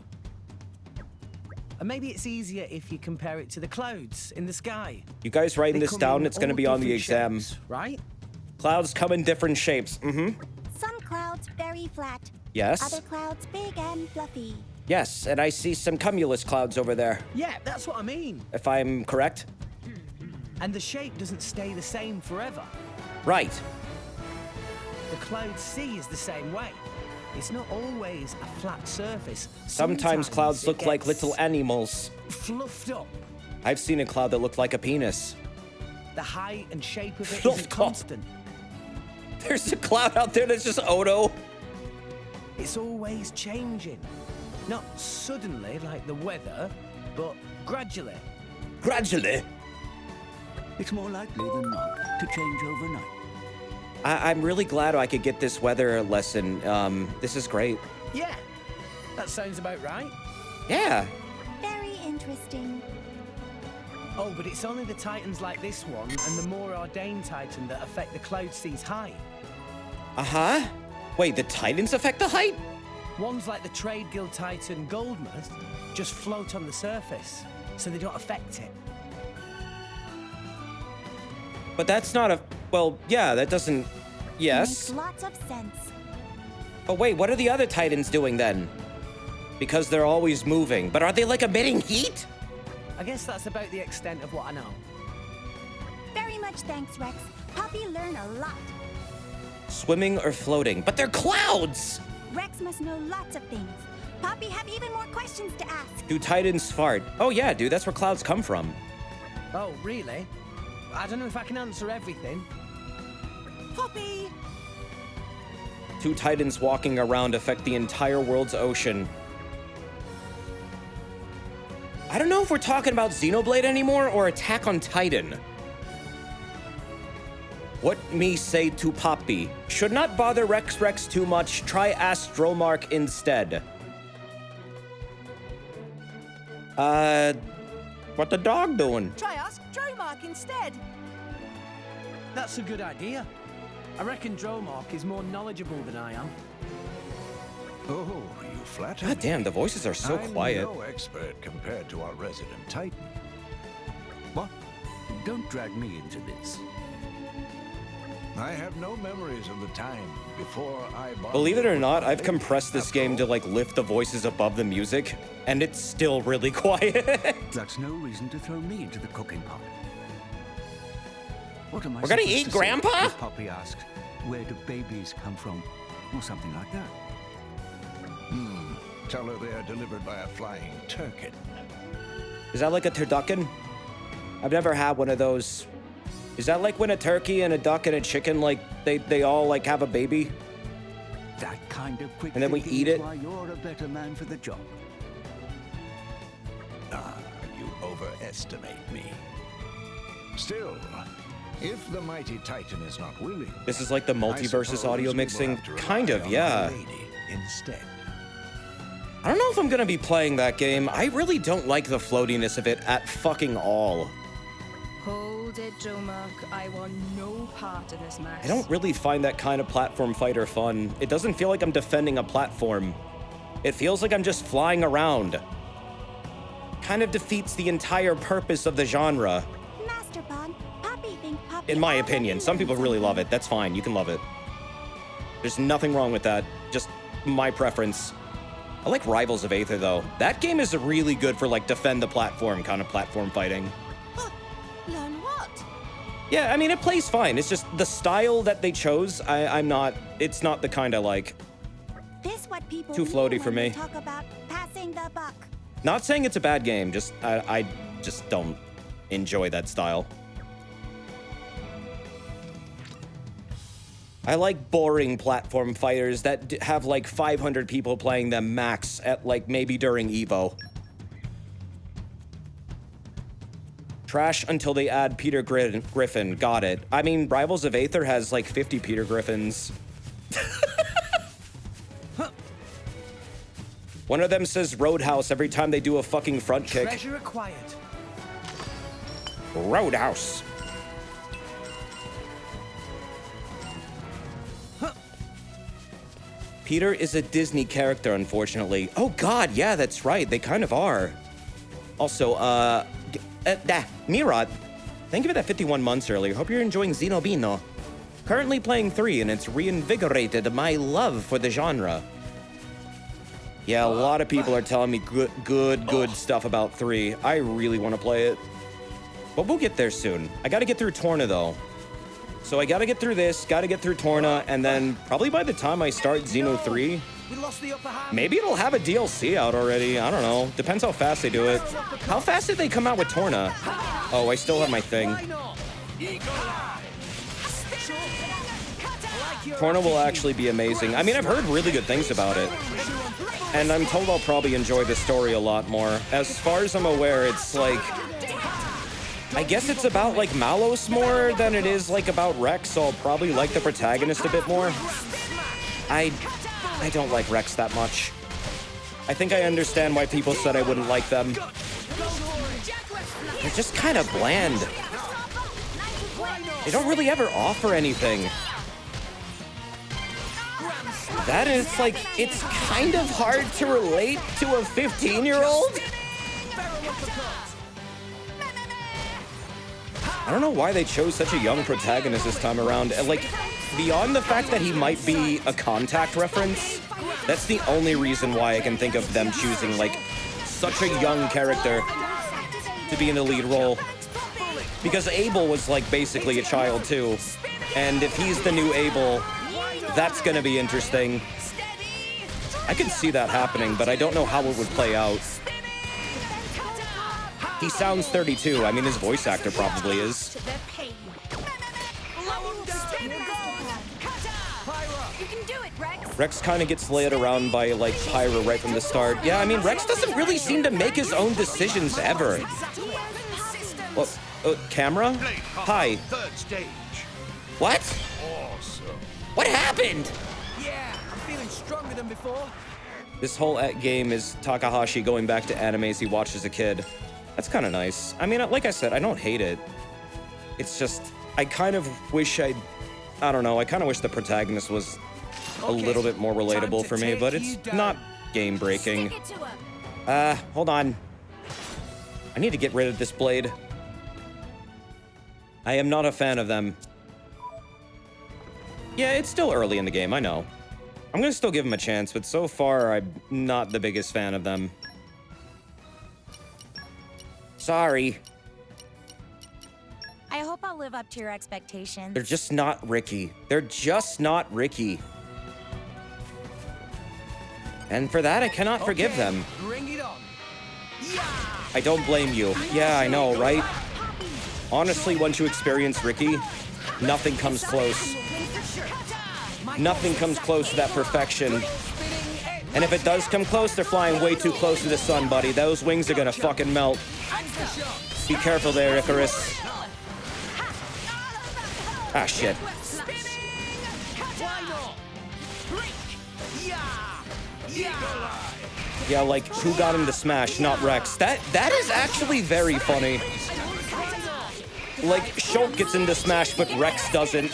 Speaker 5: And maybe it's easier if you compare it to the clouds in the sky.
Speaker 1: You guys writing
Speaker 5: They
Speaker 1: this
Speaker 5: come
Speaker 1: down?
Speaker 5: in
Speaker 1: It's going to
Speaker 5: all
Speaker 1: be on the
Speaker 5: different
Speaker 1: exam.
Speaker 5: shapes, right?
Speaker 1: Clouds come in different shapes. Mm-hmm.
Speaker 2: Some clouds very flat.
Speaker 1: Yes.
Speaker 2: Other clouds big and fluffy.
Speaker 1: Yes, and I see some cumulus clouds over there,
Speaker 5: Yeah, that's what I mean.
Speaker 1: if I'm correct.
Speaker 5: And the shape doesn't stay the same forever.
Speaker 1: Right.
Speaker 5: The cloud sea is the same way. It's not always a flat surface.
Speaker 1: Sometimes clouds
Speaker 5: it
Speaker 1: look like
Speaker 5: gets
Speaker 1: little animals.
Speaker 5: fluffed up.
Speaker 1: I've seen a cloud that looked like a penis.
Speaker 5: The height and shape of it
Speaker 1: Fluffed
Speaker 5: isn't
Speaker 1: up.
Speaker 5: constant.
Speaker 1: There's a cloud out there that's just Odo.
Speaker 5: It's always changing. Not suddenly like the weather, but gradually.
Speaker 1: Gradually.
Speaker 9: It's more likely than not to change overnight.
Speaker 1: I'm really glad I could get this weather lesson. This is great.
Speaker 5: Yeah, that sounds about right.
Speaker 1: Yeah.
Speaker 2: Very interesting.
Speaker 5: Oh, but it's only the titans like this one and the more ordained titan that affect the Cloud Sea's height.
Speaker 1: Uh-huh. Wait, the Titans affect the height?
Speaker 5: Ones like the Trade Guild Titan Goldmouth just float on the surface, so they don't affect it.
Speaker 1: But that's not a... Well, yeah, that doesn't... Yes.
Speaker 2: Makes lots of sense.
Speaker 1: Oh, wait, what are the other Titans doing then? Because they're always moving. But are they, like, emitting heat?
Speaker 5: I guess that's about the extent of what I know.
Speaker 2: Very much thanks, Rex. Poppy learned a lot.
Speaker 1: Swimming or floating? But they're clouds!
Speaker 2: Rex must know lots of things. Poppy have even more questions to ask.
Speaker 1: Do Titans fart? Oh, yeah, dude, that's where clouds come from.
Speaker 5: Oh, really? I don't know if I can answer everything.
Speaker 4: Poppy!
Speaker 1: Two Titans walking around affect the entire world's ocean. I don't know if we're talking about Xenoblade anymore or Attack on Titan. What me say to Poppy? Should not bother Rex too much. Try ask Dromark instead. What the dog doing?
Speaker 4: Try ask Dromark instead.
Speaker 5: That's a good idea. I reckon Dromark is more knowledgeable than I am.
Speaker 3: Oh, you flatter
Speaker 1: God
Speaker 3: me.
Speaker 1: damn, the voices are so
Speaker 3: I'm
Speaker 1: quiet.
Speaker 3: no expert compared to our resident Titan.
Speaker 9: What? Don't drag me into this.
Speaker 3: I have no memories of the time before I...
Speaker 1: Believe it or
Speaker 3: bonded
Speaker 1: not,
Speaker 3: with
Speaker 1: I've
Speaker 3: my
Speaker 1: compressed
Speaker 3: lady.
Speaker 1: this game to like lift the voices above the music, and it's still really quiet.
Speaker 9: That's no reason to throw me into the cooking pot. What am I
Speaker 1: We're gonna
Speaker 9: supposed
Speaker 1: eat
Speaker 9: to say
Speaker 1: Grandpa?
Speaker 9: if Poppy asks, where do babies come from? Or something like that.
Speaker 3: Tell her they are delivered by a flying turkey.
Speaker 1: Is that like a turducken? I've never had one of those. Is that like when a turkey and a duck and a chicken, like, they all, like, have a baby?
Speaker 9: That kind of quick
Speaker 1: And then we
Speaker 9: thinking
Speaker 1: eat
Speaker 9: is
Speaker 1: it?
Speaker 9: why you're a better man for the job.
Speaker 3: You overestimate me. Still, if the mighty Titan is not willing...
Speaker 1: This is like the
Speaker 3: I
Speaker 1: multiverses
Speaker 3: suppose
Speaker 1: audio
Speaker 3: we will
Speaker 1: mixing?
Speaker 3: have to
Speaker 1: Kind
Speaker 3: rely
Speaker 1: of,
Speaker 3: on
Speaker 1: yeah.
Speaker 3: our lady instead.
Speaker 1: I don't know if I'm gonna be playing that game. I really don't like the floatiness of it at fucking all.
Speaker 8: Hold it, Dromark. I want no part of this mess.
Speaker 1: I don't really find that kind of platform fighter fun. It doesn't feel like I'm defending a platform. It feels like I'm just flying around. Kind of defeats the entire purpose of the genre.
Speaker 2: Master Bond, Poppy think Poppy
Speaker 1: In my
Speaker 2: already
Speaker 1: opinion. Some people
Speaker 2: learned
Speaker 1: really love
Speaker 2: something.
Speaker 1: it. That's fine. You can love it. There's nothing wrong with that. Just my preference. I like Rivals of Aether, though. That game is really good for, like, defend the platform kind of platform fighting.
Speaker 4: Huh. Learn what?
Speaker 1: Yeah, I mean, it plays fine. It's just the style that they chose, it's not the kind I like.
Speaker 2: This what people
Speaker 1: Too
Speaker 2: mean
Speaker 1: floaty for
Speaker 2: when they
Speaker 1: me.
Speaker 2: talk about passing the buck.
Speaker 1: Not saying it's a bad game, just, I just don't enjoy that style. I like boring platform fighters that have like 500 people playing them max at like maybe during Evo. Trash until they add Peter Griffin. Got it. I mean, Rivals of Aether has like 50 Peter Griffins. One of them says Roadhouse every time they do a fucking front kick.
Speaker 5: Treasure acquired.
Speaker 1: Roadhouse. Peter is a Disney character, unfortunately. Oh God, yeah, that's right. They kind of are. Also, Nirot, thank you for that 51 months earlier. Hope you're enjoying Xenoblade. Currently playing 3, and it's reinvigorated my love for the genre. Yeah, a lot of people are telling me good stuff about 3. I really want to play it. But we'll get there soon. I gotta get through Torna, though. So I gotta get through this, gotta get through Torna, and then probably by the time I start Xeno 3,
Speaker 5: We lost the upper hand.
Speaker 1: maybe it'll have a DLC out already. I don't know. Depends how fast they do it. How fast did they come out with Torna? Oh, I still have my thing.
Speaker 5: Why not?
Speaker 1: Torna will actually be amazing. I mean, I've heard really good things about it. And I'm told I'll probably enjoy the story a lot more. As far as I'm aware, it's like... I guess it's about like Malos more than it is like about Rex, so I'll probably like the protagonist a bit more. I don't like Rex that much. I think I understand why people said I wouldn't like them. They're just kind of bland. They don't really ever offer anything. That is like, it's kind of hard to relate to a 15-year-old. I don't know why they chose such a young protagonist this time around. And like, beyond the fact that he might be a Contact reference, that's the only reason why I can think of them choosing like such a young character to be in the lead role. Because Abel was like basically a child too. And if he's the new Abel, that's gonna be interesting. I can see that happening, but I don't know how it would play out. He sounds 32. I mean, his voice actor probably is. Rex kind of gets led around by, like, Pyra right from the start. Yeah, I mean, Rex doesn't really seem to make his own decisions ever. Well, camera? Hi.
Speaker 3: Third stage.
Speaker 1: What?
Speaker 3: Awesome.
Speaker 1: What happened?
Speaker 5: Yeah, I'm feeling stronger than before.
Speaker 1: This whole game is Takahashi going back to animes he watched as a kid. That's kind of nice. I mean, like I said, I don't hate it. It's just, I kind of wish I don't know, I kind of wish the protagonist was a little bit more relatable for me, but it's not game-breaking. Hold on. I need to get rid of this blade. I am not a fan of them. Yeah, it's still early in the game, I know. I'm gonna still give them a chance, but so far, I'm not the biggest fan of them. Sorry.
Speaker 2: I hope I'll live up to your expectations.
Speaker 1: They're just not Ricky. They're just not Ricky. And for that, I cannot forgive them.
Speaker 5: Bring it on.
Speaker 1: I don't blame you. Yeah, I know, right? Honestly, once you experience Ricky, nothing comes close. Nothing comes close to that perfection. And if it does come close, they're flying way too close to the sun, buddy. Those wings are gonna fucking melt. Be careful there, Icarus. Ah, shit. Yeah, like, who got him to smash, not Rex? That is actually very funny. Like, Shulk gets into smash, but Rex doesn't.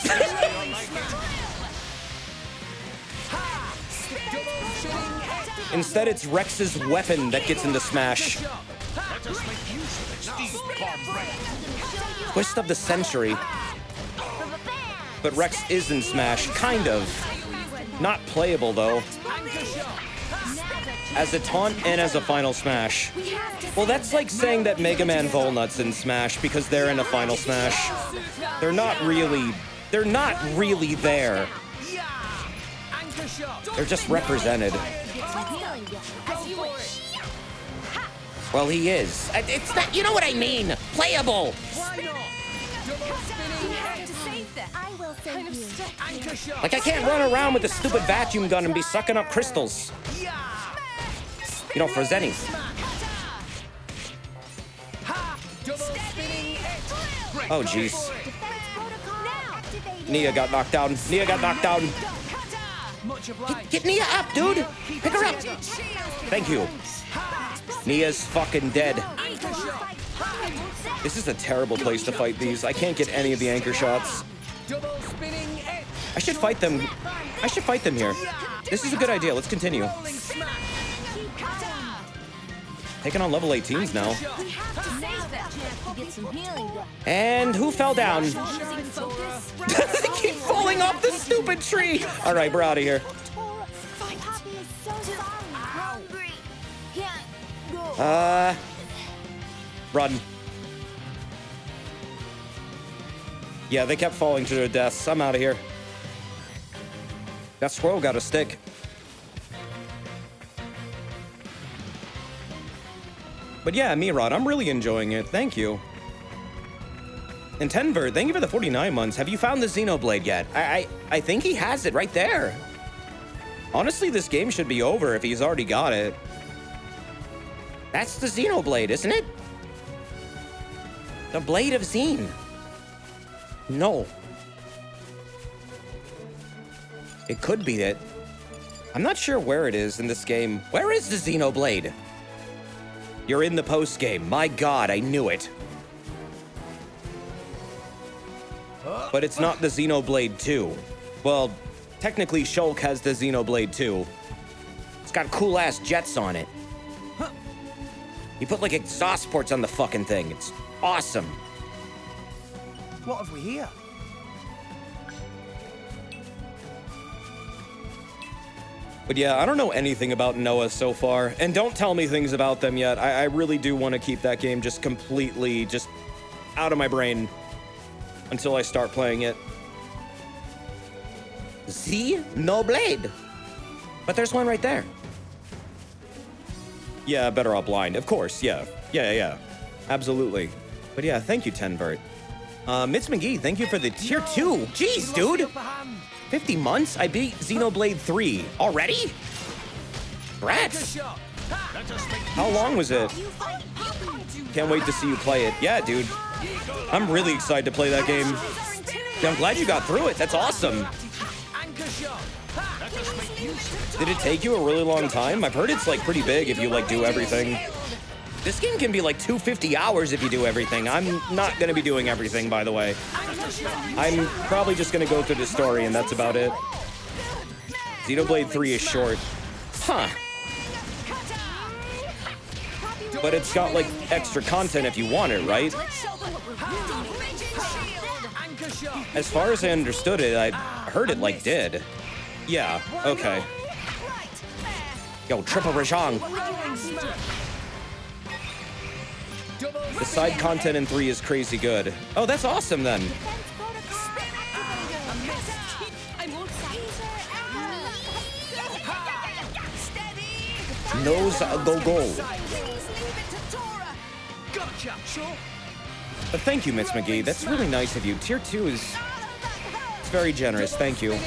Speaker 1: Instead, it's Rex's weapon that gets into smash. Twist of the century. But Rex is in smash, kind of. Not playable, though. As a taunt and as a final smash. Well, that's like saying that Mega Man Volnut's in smash because they're in a final smash. They're not really there. They're just represented. Well, he is. It's not, you know what I mean? Playable.
Speaker 2: I will save you.
Speaker 1: Like, I can't run around with a stupid vacuum gun and be sucking up crystals. You know, for Zenny. Oh, jeez. Nia got knocked down. Nia got knocked down. Get Nia up, dude. Pick her up. Thank you. Nia's fucking dead. This is a terrible place to fight these. I can't get any of the anchor shots. I should fight them. I should fight them here. This is a good idea. Let's continue. Taking on level 18s now. And who fell down? They keep falling off the stupid tree. All right, we're out of here. Run. Yeah, they kept falling to their deaths. I'm out of here. That squirrel got a stick. But yeah, Mirod, I'm really enjoying it. Thank you. And Tenver, thank you for the 49 months. Have you found the Xenoblade yet? I think he has it right there. Honestly, this game should be over if he's already got it. That's the Xenoblade, isn't it? The Blade of Xene. No. It could be it. I'm not sure where it is in this game. Where is the Xenoblade? You're in the post game. My God, I knew it. But it's not the Xenoblade 2. Well, technically Shulk has the Xenoblade 2. It's got cool-ass jets on it. You put like exhaust ports on the fucking thing. It's awesome.
Speaker 5: What have we here?
Speaker 1: But yeah, I don't know anything about Noah so far. And don't tell me things about them yet. I really do want to keep that game just completely just out of my brain until I start playing it.
Speaker 7: Xenoblade.
Speaker 1: But there's one right there. Yeah, better off blind. Of course, yeah. Yeah. Absolutely. But yeah, thank you, Tenvert. Mitz McGee, thank you for the tier 2. Jeez, dude. 50 months? I beat Xenoblade 3. Already? Rats. How long was it? Can't wait to see you play it. Yeah, dude. I'm really excited to play that game. I'm glad you got through it. That's awesome. Did it take you a really long time? I've heard it's like pretty big if you like do everything. This game can be like 250 hours if you do everything. I'm not gonna be doing everything, by the way. I'm probably just gonna go through the story and that's about it. Xenoblade 3 is short. Huh. But it's got like extra content if you want it, right? As far as I understood it, I heard it like did. Yeah, okay. Yo, triple Rajang. The side content in 3 is crazy good. Oh, that's awesome then. Nose go. But thank you, Mitz McGee. That's really nice of you. Tier 2 is... It's very generous. Thank you.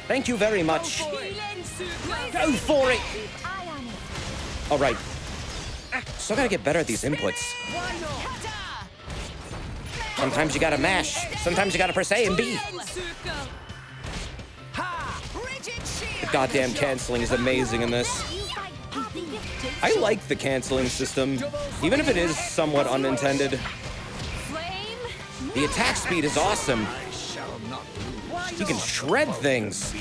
Speaker 1: Thank you very much. Go for it! All right. Still gotta get better at these inputs. Sometimes you gotta mash. Sometimes you gotta press A and B. The goddamn canceling is amazing in this. I like the canceling system, even if it is somewhat unintended. The attack speed is awesome. You can shred things.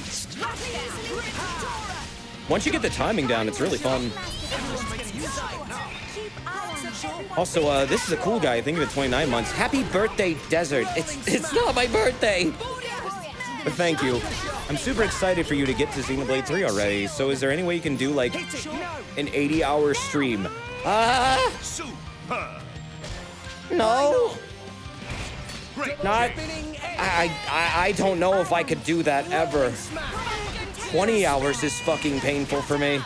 Speaker 1: Once you get the timing down, it's really fun. Also, this is a cool guy. I think of it 29 months. Happy birthday, Desert. It's not my birthday. But thank you. I'm super excited for you to get to Xenoblade 3 already. So is there any way you can do like an 80-hour stream? No. Not. I don't know if I could do that ever. 20 hours is fucking painful for me.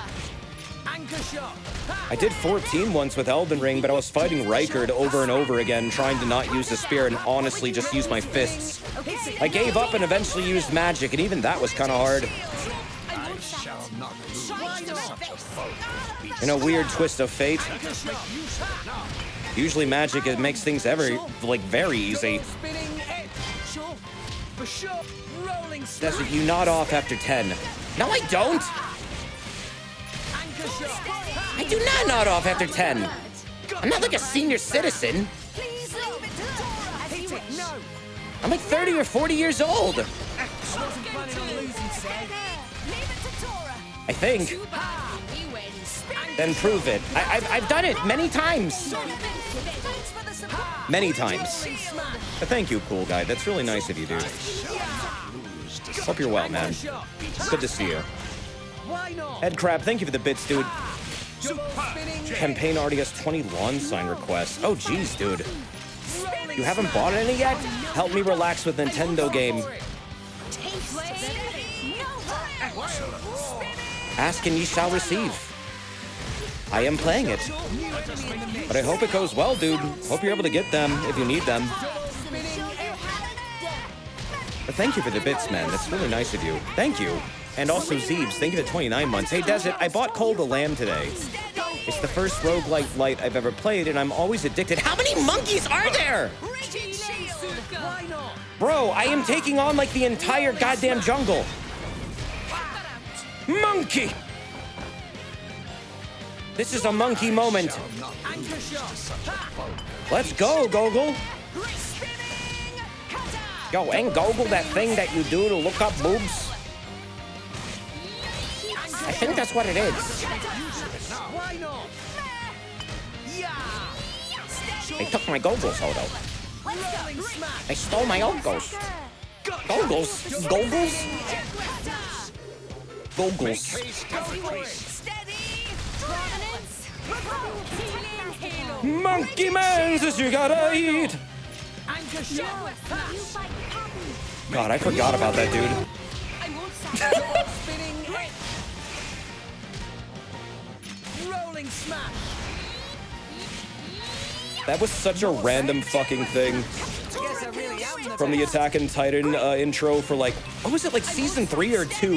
Speaker 1: I did 14 once with Elden Ring, but I was fighting Rykard over and over again, trying to not use the spear and honestly just use my fists. I gave up and eventually used magic, and even that was kind of hard. In a weird twist of fate. Usually magic, it makes things very easy. Desert, you nod off after 10. No, I don't! I do not nod off after 10. I'm not like a senior citizen. I'm like 30 or 40 years old. I think. Then prove it. I've done it many times. Many times. But thank you, cool guy. That's really nice of you, dude. Hope you're well, man. It's good to see you. Ed Crab, thank you for the bits, dude. Campaign already has 20 lawn sign requests. Oh, geez, dude. You haven't bought any yet? Help me relax with Nintendo game. Ask and ye shall receive. I am playing it. But I hope it goes well, dude. Hope you're able to get them if you need them. But thank you for the bits, man. That's really nice of you. Thank you. And also Zeebs, thank you for 29 months. Hey, Desert, I bought Cold the Lamb today. It's the first roguelite light I've ever played, and I'm always addicted. How many monkeys are there?
Speaker 5: Why not?
Speaker 1: Bro, I am taking on like the entire goddamn jungle. Monkey! This is a monkey moment.
Speaker 5: Anchor shot.
Speaker 1: Let's go, Gogol. Yo, ain't Gogol that thing that you do to look up boobs? I think that's what it is.
Speaker 5: Why not? Yeah.
Speaker 1: They took my Gogos, Odo.
Speaker 5: Rolling smash.
Speaker 1: They stole my Ogos. Gogos? Gogos? Gogos. Monkey man says you gotta eat.
Speaker 5: Anchor shot.
Speaker 1: God, I forgot about that dude.
Speaker 5: Spinning hit. Rolling smash.
Speaker 1: That was such a random fucking thing
Speaker 5: Guess I really am the
Speaker 1: from the Attack on Titan intro for like, what was it, like season 3 or 2?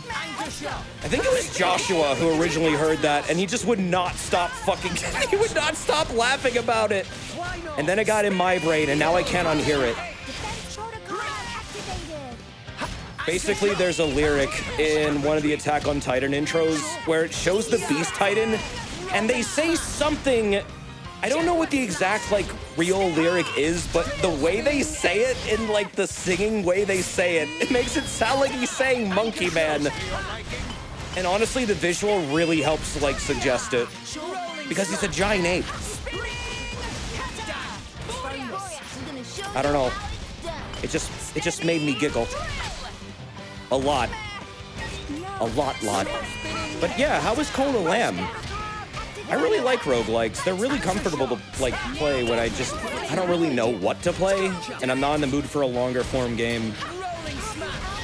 Speaker 5: Anchor shot.
Speaker 1: I think it was Joshua who originally heard that, and he just would not stop fucking, he would not stop laughing about it.
Speaker 5: Why not?
Speaker 1: And then it got in my brain, and now I can't unhear it.
Speaker 2: Defense protocol activated.
Speaker 1: Basically, there's a lyric in one of the Attack on Titan intros where it shows the Beast Titan, and they say something, I don't know what the exact, like, real lyric is, but the way they say it, in, like, the singing way they say it, it makes it sound like he's saying Monkey Man. And honestly, the visual really helps, like, suggest it. Because he's a giant ape. I don't know. It just made me giggle. A lot. Lot. But yeah, how is Cola Lamb? I really like roguelikes. They're really comfortable to like play when I don't really know what to play, and I'm not in the mood for a longer form game.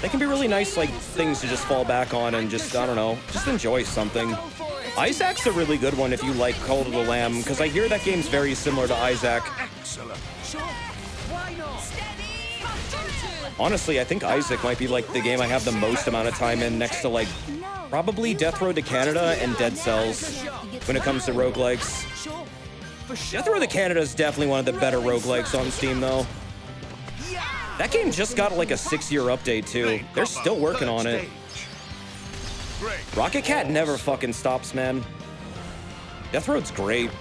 Speaker 1: They can be really nice, like, things to just fall back on and just, I don't know, just enjoy something. Isaac's a really good one if you like Call to the Lamb, because I hear that game's very similar to Isaac. Honestly, I think Isaac might be like the game I have the most amount of time in, next to like probably Death Road to Canada and Dead Cells when it comes to roguelikes. Death Road to Canada is definitely one of the better roguelikes on Steam though. That game just got like a 6-year update too. They're still working on it. Rocket Cat never fucking stops, man. Death Road's great.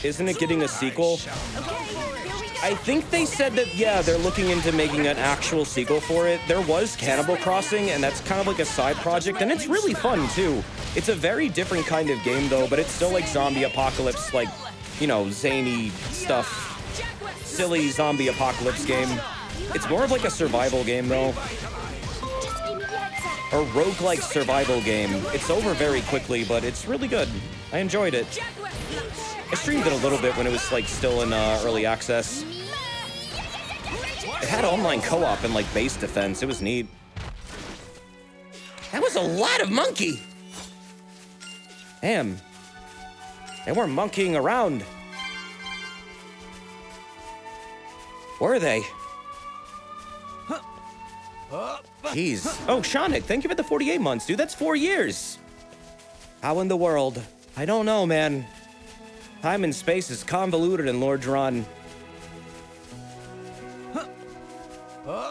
Speaker 1: Isn't it getting a sequel? I think they said that, yeah, they're looking into making an actual sequel for it. There was Cannibal Crossing, and that's kind of like a side project, and it's really fun, too. It's a very different kind of game, though, but it's still like zombie apocalypse, like, you know, zany stuff. Silly zombie apocalypse game. It's more of like a survival game, though. A roguelike survival game. It's over very quickly, but it's really good. I enjoyed it. I streamed it a little bit when it was like still in early access. It had online co-op and like base defense. It was neat. That was a lot of monkey. Damn. They weren't monkeying around. Were they? Jeez. Oh, Shonic, thank you for the 48 months, dude. That's 4 years. How in the world? I don't know, man. Time and space is convoluted in Lord Dron.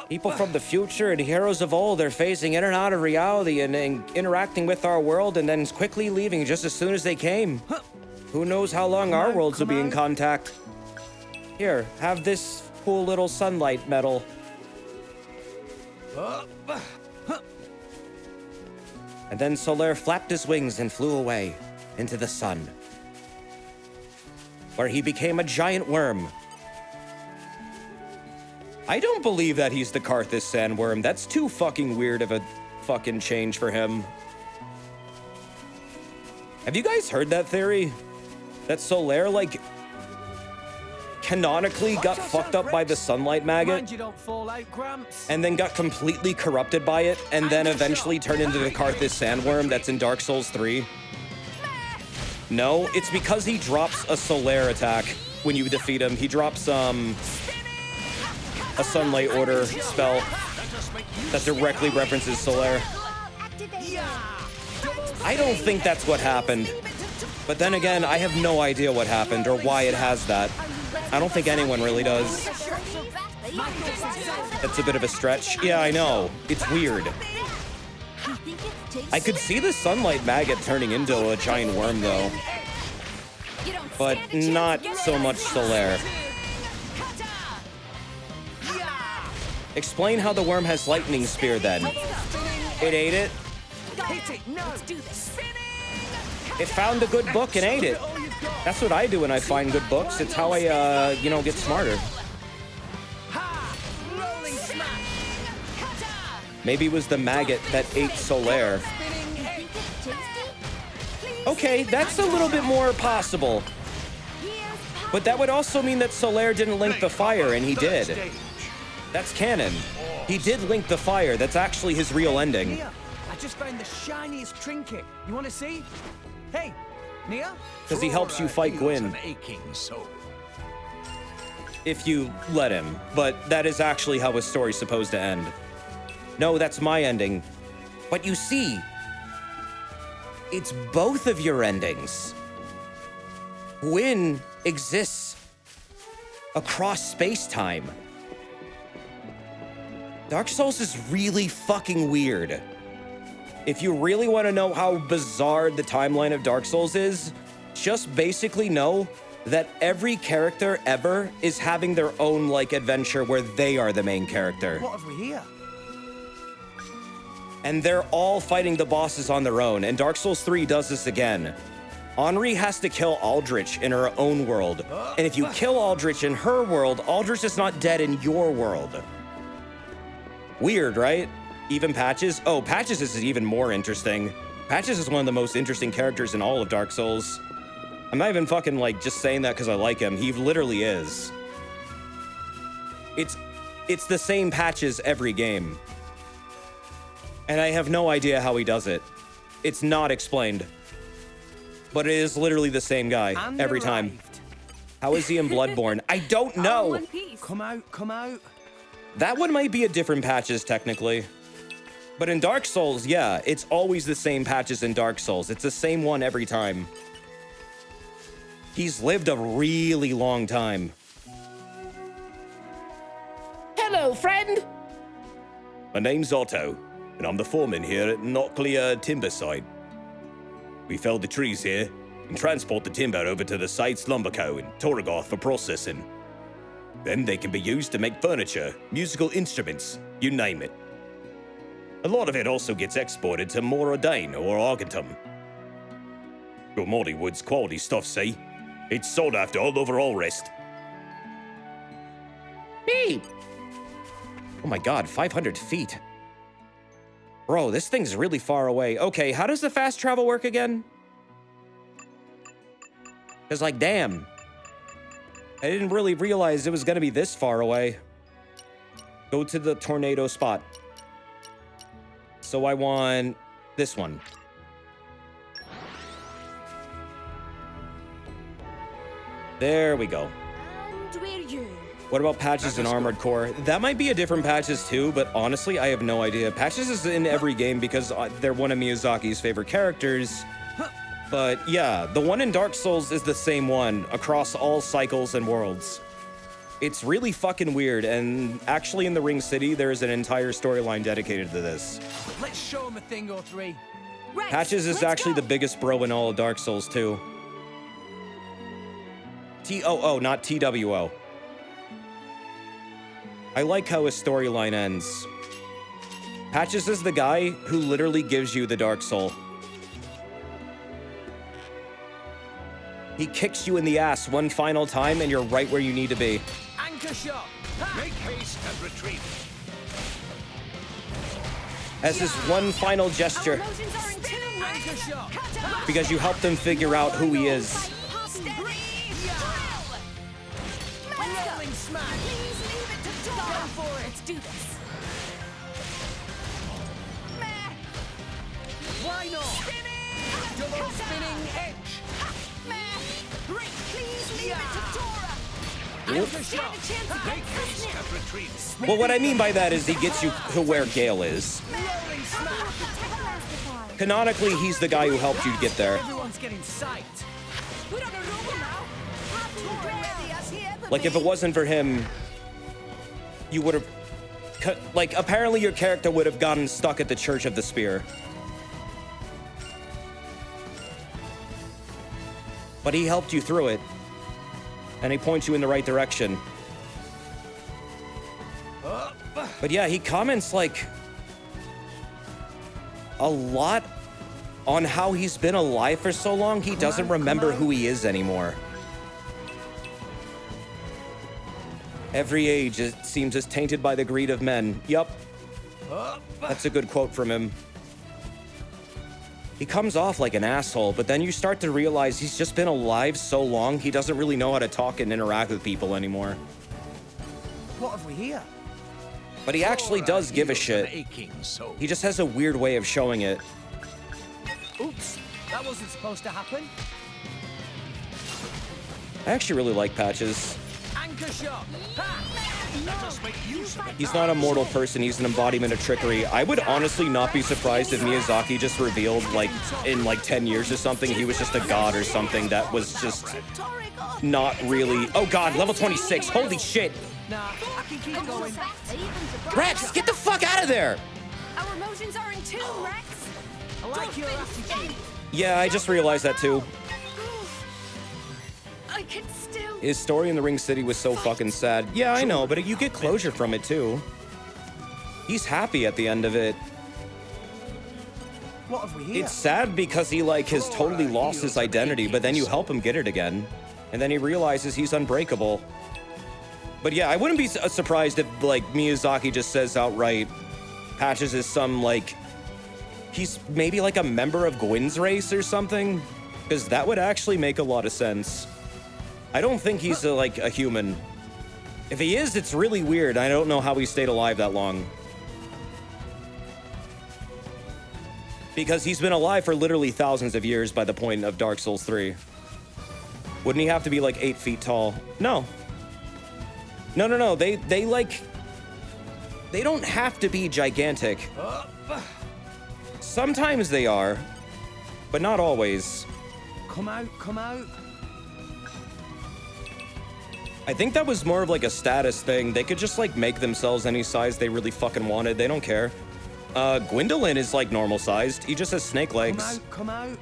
Speaker 1: People from the future and heroes of old are phasing in and out of reality and interacting with our world and then quickly leaving just as soon as they came. Who knows how long our worlds will be in contact. Here, have this cool little sunlight medal. And then Solaire flapped his wings and flew away into the sun, where he became a giant worm. I don't believe that he's the Karthus sandworm. That's too fucking weird of a fucking change for him. Have you guys heard that theory? That Solaire, like, canonically got fucked up by the sunlight maggot and then got completely corrupted by it and then eventually turned into the Karthus sandworm that's in Dark Souls 3? No, it's because he drops a Solaire attack when you defeat him. He drops a Sunlight Order spell. that directly references Solaire. I don't think that's what happened. But then again, I have no idea what happened or why it has that. I don't think anyone really does. That's a bit of a stretch. Yeah, I know. It's weird. I could see the sunlight maggot turning into a giant worm, though. But not so much Solaire. Explain how the worm has lightning spear, then. It ate it. It found a good book and ate it. That's what I do when I find good books. It's how I, you know, get smarter. Maybe it was the maggot that ate Solaire. Okay, that's a little bit more possible. But that would also mean that Solaire didn't link the fire, and he did. That's canon. He did link the fire. That's actually his real ending.
Speaker 5: Nia, I just found the shiniest trinket. You want to see? Hey, Nia?
Speaker 1: Because he helps you fight Gwyn. If you let him. But that is actually how his story's supposed to end. No, that's my ending. But you see, it's both of your endings. Gwyn exists across space-time. Dark Souls is really fucking weird. If you really want to know how bizarre the timeline of Dark Souls is, just basically know that every character ever is having their own, like, adventure where they are the main character.
Speaker 5: What have we here?
Speaker 1: And they're all fighting the bosses on their own, and Dark Souls 3 does this again. Henri has to kill Aldrich in her own world. And if you kill Aldrich in her world, Aldrich is not dead in your world. Weird, right? Even Patches? Oh, Patches is even more interesting. Patches is one of the most interesting characters in all of Dark Souls. I'm not even fucking, like, just saying that because I like him. He literally is. It's the same Patches every game. And I have no idea how he does it. It's not explained. But it is literally the same guy every time. How is he in Bloodborne? I don't know.
Speaker 5: Come out, come out.
Speaker 1: That one might be a different Patches, technically. But in Dark Souls, yeah, it's always the same Patches in Dark Souls. It's the same one every time. He's lived a really long time.
Speaker 7: Hello, friend.
Speaker 10: My name's Otto, and I'm the foreman here at Knockley Timberside. We fell the trees here and transport the timber over to the site's lumber co. in Torregoth for processing. Then they can be used to make furniture, musical instruments, you name it. A lot of it also gets exported to Moradane or Argentum. Gormody Wood's quality stuff, see? It's sought after all over all rest.
Speaker 7: Beep.
Speaker 1: Oh my god, 500 feet. Bro, this thing's really far away. Okay, how does the fast travel work again? Because, like, damn. I didn't really realize it was going to be this far away. Go to the tornado spot. So I want this one. There we go.
Speaker 8: And we're you.
Speaker 1: What about Patches and Armored Core? That might be a different Patches too, but honestly, I have no idea. Patches is in every game because they're one of Miyazaki's favorite characters. But yeah, the one in Dark Souls is the same one across all cycles and worlds. It's really fucking weird, and actually in the Ring City, there is an entire storyline dedicated to this.
Speaker 5: Let's show him a thing or three.
Speaker 8: Right,
Speaker 1: Patches is actually the biggest bro in all of Dark Souls too. T-O-O, not T-W-O. I like how his storyline ends. Patches is the guy who literally gives you the Dark Soul. He kicks you in the ass one final time and you're right where you need to be.
Speaker 5: Anchor shot.
Speaker 3: Make haste and retreat.
Speaker 1: As his one final gesture.
Speaker 5: Anchor shot.
Speaker 1: Because you helped him figure out who he is.
Speaker 5: Rolling smash.
Speaker 8: Go for it. Let's do this.
Speaker 5: Why not? Double spinning edge.
Speaker 4: Please leave it to Dora.
Speaker 1: Well, what I mean by that is he gets you to where Gale is. Canonically, he's the guy who helped you get there.
Speaker 5: Everyone's getting psyched.
Speaker 1: Like, if it wasn't for him, you would have... Like, apparently your character would have gotten stuck at the Church of the Spear. But he helped you through it. And he points you in the right direction. But yeah, he comments, like, a lot on how he's been alive for so long, he doesn't remember who he is anymore. Every age, it seems, is tainted by the greed of men. Yup. That's a good quote from him. He comes off like an asshole, but then you start to realize he's just been alive so long, he doesn't really know how to talk and interact with people anymore.
Speaker 5: What have we here?
Speaker 1: But he actually does give a shit. He just has a weird way of showing it.
Speaker 5: Oops, that wasn't supposed to happen.
Speaker 1: I actually really like Patches.
Speaker 5: Anchor shot.
Speaker 1: He's not a mortal person, he's an embodiment of trickery. I would honestly not be surprised if Miyazaki just revealed, like, in like 10 years or something, he was just a god or something that was just not really... Oh god, level 26, holy shit!
Speaker 5: Nah, I can keep going.
Speaker 1: Rex, get the fuck out of there!
Speaker 8: Our emotions are in tune, Rex.
Speaker 5: I like your attitude.
Speaker 1: Yeah, I just realized that too.
Speaker 8: I can still.
Speaker 1: His story in the Ring City was so fucking sad. Yeah, I know, but you get closure from it too. He's happy at the end of it.
Speaker 5: What have we here?
Speaker 1: It's sad because he, like, has totally lost his identity, but then you help him get it again. And then he realizes he's unbreakable. But yeah, I wouldn't be surprised if, like, Miyazaki just says outright, Patches is some, like, he's maybe like a member of Gwyn's race or something, because that would actually make a lot of sense. I don't think he's like a human. If he is, it's really weird. I don't know how he stayed alive that long. Because he's been alive for literally thousands of years by the point of Dark Souls 3. Wouldn't he have to be like 8 feet tall? No. No. They don't have to be gigantic. Sometimes they are, but not always.
Speaker 5: Come out, come out.
Speaker 1: I think that was more of like a status thing. They could just like make themselves any size they really fucking wanted. They don't care. Gwendolyn is like normal sized. He just has snake legs.
Speaker 5: Come out.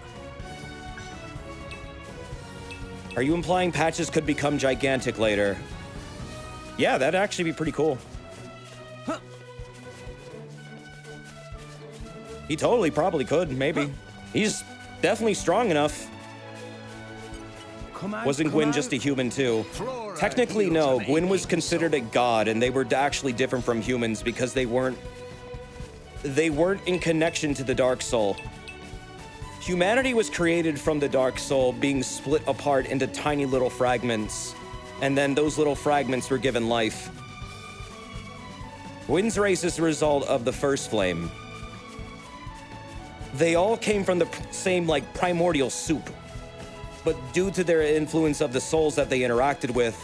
Speaker 1: Are you implying Patches could become gigantic later? Yeah, that'd actually be pretty cool.
Speaker 5: Huh.
Speaker 1: He totally probably could, maybe. He's definitely strong enough. Wasn't Gwyn just a human too? Technically, no. Gwyn was considered a god, and they were actually different from humans because they weren't in connection to the Dark Soul. Humanity was created from the Dark Soul being split apart into tiny little fragments, and then those little fragments were given life. Gwyn's race is the result of the first flame. They all came from the same, like, primordial soup. But due to their influence of the souls that they interacted with,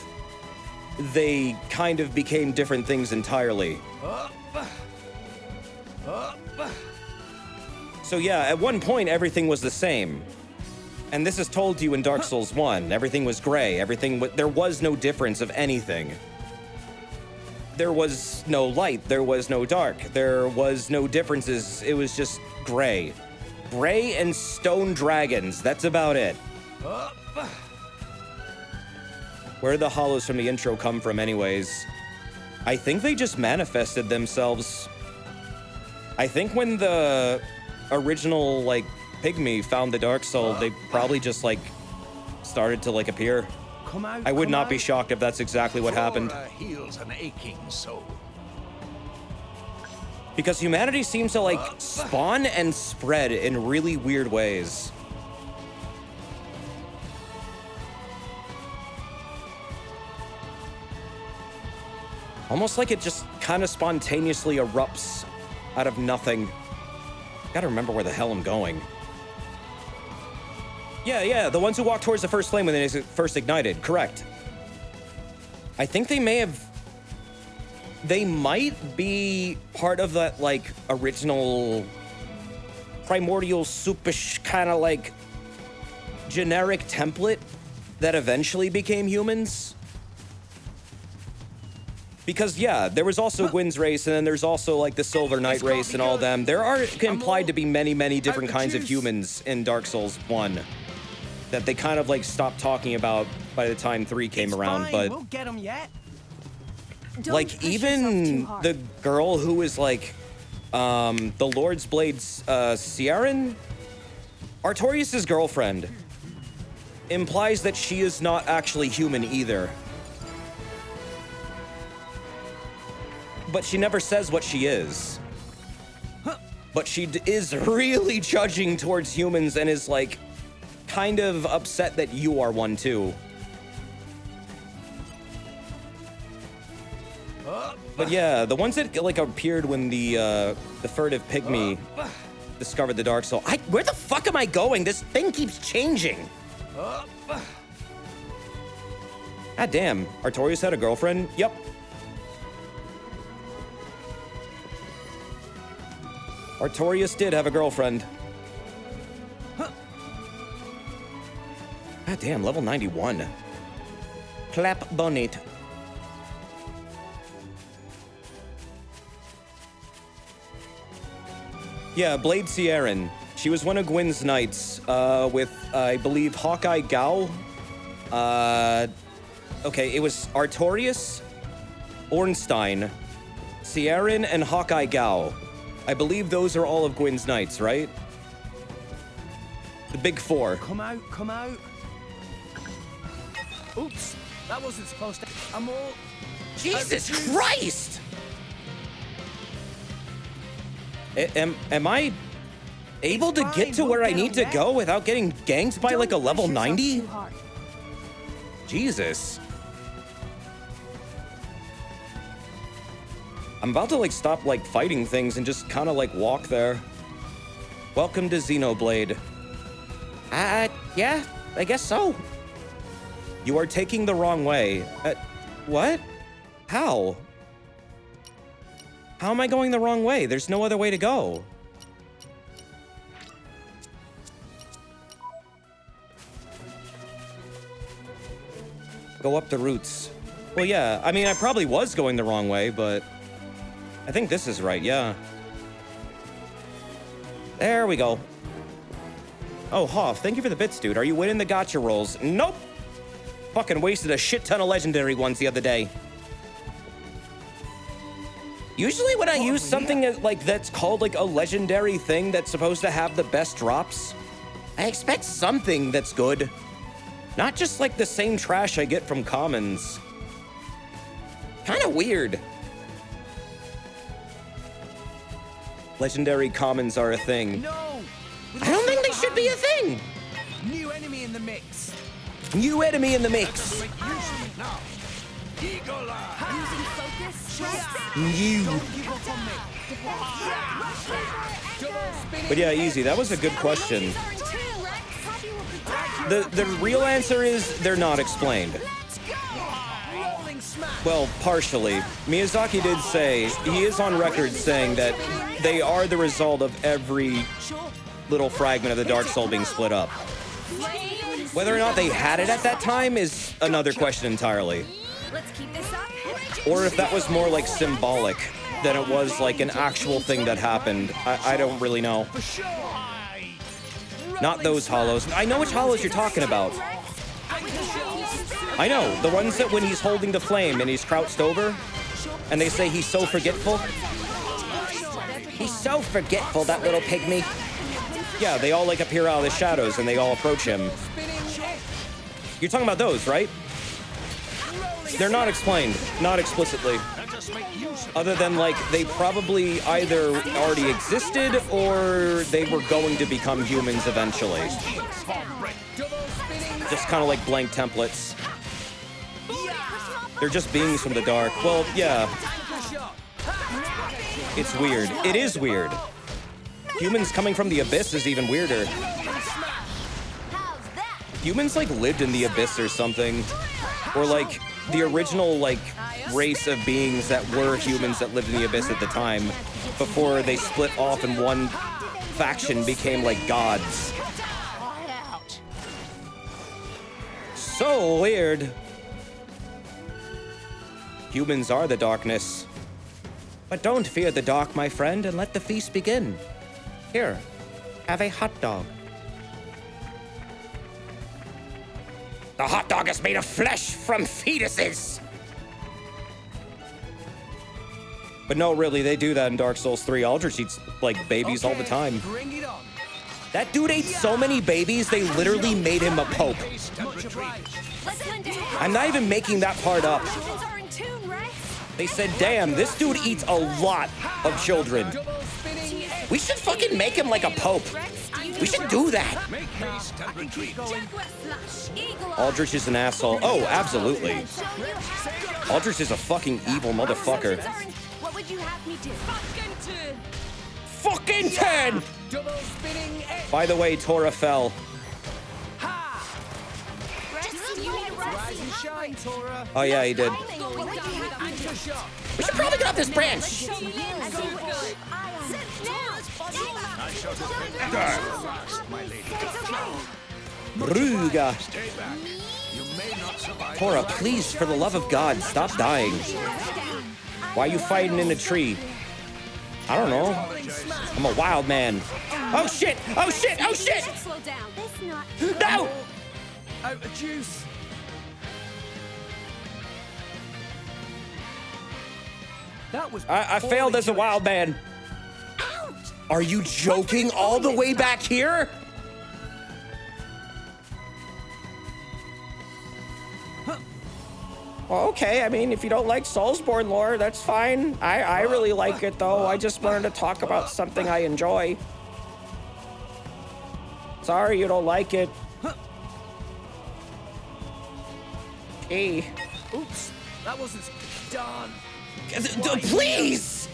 Speaker 1: they kind of became different things entirely. So yeah, at one point, everything was the same. And this is told to you in Dark Souls 1. Everything was gray. There was no difference of anything. There was no light. There was no dark. There was no differences. It was just gray. Gray and stone dragons. That's about it. Where did the hollows from the intro come from anyways? I think they just manifested themselves. I think when the original, like, pygmy found the Dark Soul, they probably just, like, started to, like, appear. I would not be shocked if that's exactly what happened.
Speaker 3: Heals an aching soul.
Speaker 1: Because humanity seems to, like, spawn and spread in really weird ways. Almost like it just kind of spontaneously erupts out of nothing. Gotta remember where the hell I'm going. Yeah, the ones who walked towards the first flame when they first ignited, correct. I think they might be part of that, like, original primordial soupish kind of, like, generic template that eventually became humans. Because, yeah, there was also Gwyn's race, and then there's also, like, the Silver Knight race and all them. There are implied to be many, many different kinds of humans in Dark Souls 1 that they kind of, like, stopped talking about by the time 3 came around,
Speaker 5: Fine,
Speaker 1: but...
Speaker 5: we'll get 'em yet.
Speaker 4: Don't
Speaker 1: like,
Speaker 4: push
Speaker 1: even
Speaker 4: yourself too hard.
Speaker 1: the girl who was, like, the Lord's Blade's, Ciaran? Artorias' girlfriend implies that she is not actually human either. But she never says what she is. But she is really judging towards humans and is, like, kind of upset that you are one too. But yeah, the ones that, like, appeared when the furtive pygmy discovered the Dark Soul. Where the fuck am I going? This thing keeps changing. God damn, Artorias had a girlfriend? Yep. Artorias did have a girlfriend. God damn, level 91. Clap bonnet. Yeah, Blade Ciaran. She was one of Gwyn's knights, with, I believe, Hawkeye Gao. Okay, it was Artorias, Ornstein, Ciaran, and Hawkeye Gao. I believe those are all of Gwyn's knights, right? The big four.
Speaker 5: Come out, come out. Oops, that wasn't supposed to. I'm all.
Speaker 1: Jesus Christ! Am I able to get to where I need to go without getting ganked by like a level 90? Jesus. I'm about to like stop like fighting things and just kind of like walk there. Welcome to Xenoblade. Yeah, I guess so. You are taking the wrong way. What? How? How am I going the wrong way? There's no other way to go. Go up the roots. Well, yeah, I mean, I probably was going the wrong way, but I think this is right, yeah. There we go. Oh, Hoff, thank you for the bits, dude. Are you winning the gacha rolls? Nope. Fucking wasted a shit ton of legendary ones the other day. Usually when I use something like that's called like a legendary thing that's supposed to have the best drops, I expect something that's good. Not just like the same trash I get from commons. Kind of weird. Legendary commons are a thing.
Speaker 5: No!
Speaker 1: I don't think they should be a thing.
Speaker 5: New enemy in the mix.
Speaker 1: New enemy in the mix.
Speaker 2: Using focus.
Speaker 1: New.
Speaker 5: Don't give up on me.
Speaker 1: But yeah, easy. That was a good question. The real answer is they're not explained. Well, partially. Miyazaki did say, he is on record saying that they are the result of every little fragment of the Dark Soul being split up. Whether or not they had it at that time is another question entirely.
Speaker 8: Let's keep this up.
Speaker 1: Or if that was more like symbolic than it was like an actual thing that happened. I don't really know. Not those hollows. I know which hollows you're talking about. I know, the ones that when he's holding the flame and he's crouched over, and they say he's so forgetful. He's so forgetful, that little pygmy. Yeah, they all like appear out of the shadows and they all approach him. You're talking about those, right? They're not explained, not explicitly. Other than like, they probably either already existed or they were going to become humans eventually. Just kind of like blank templates. They're just beings from the dark. Well, yeah. It's weird. It is weird. Humans coming from the abyss is even weirder. Humans like lived in the abyss or something. Or like the original, like, race of beings that were humans that lived in the Abyss at the time, before they split off and one faction became, like, gods. So weird. Humans are the darkness. But don't fear the dark, my friend, and let the feast begin. Here, have a hot dog.
Speaker 7: The hot dog is made of flesh from fetuses.
Speaker 1: But no, really, they do that in Dark Souls 3. Aldrich eats, like, babies all the time.
Speaker 5: Bring it on.
Speaker 1: That dude ate so many babies, they literally made him a pope. I'm not even making that part up. They said, damn, this dude eats a lot of children. We should fucking make him like a pope. We should do that. Aldrich is an asshole. Oh, absolutely. Aldrich is a fucking evil motherfucker.
Speaker 4: What would you have me do?
Speaker 1: Fucking 10! By the way, Tora fell.
Speaker 5: Rise and shine, Tora.
Speaker 1: Oh yeah, he did.
Speaker 7: We should probably get off this branch.
Speaker 1: Ruga. Tora, please, for the love of God, stop dying. Why are you fighting in a tree? I don't know. I'm a wild man. Oh shit! Oh shit! Oh shit! No!
Speaker 5: Out of juice. That was.
Speaker 1: I failed as a wild man. Are you joking? All the way back here? Well, okay, I mean, if you don't like Soulsborne lore, that's fine. I really like it, though. I just wanted to talk about something I enjoy. Sorry you don't like it. Hey.
Speaker 5: Oops, that wasn't done.
Speaker 1: Please!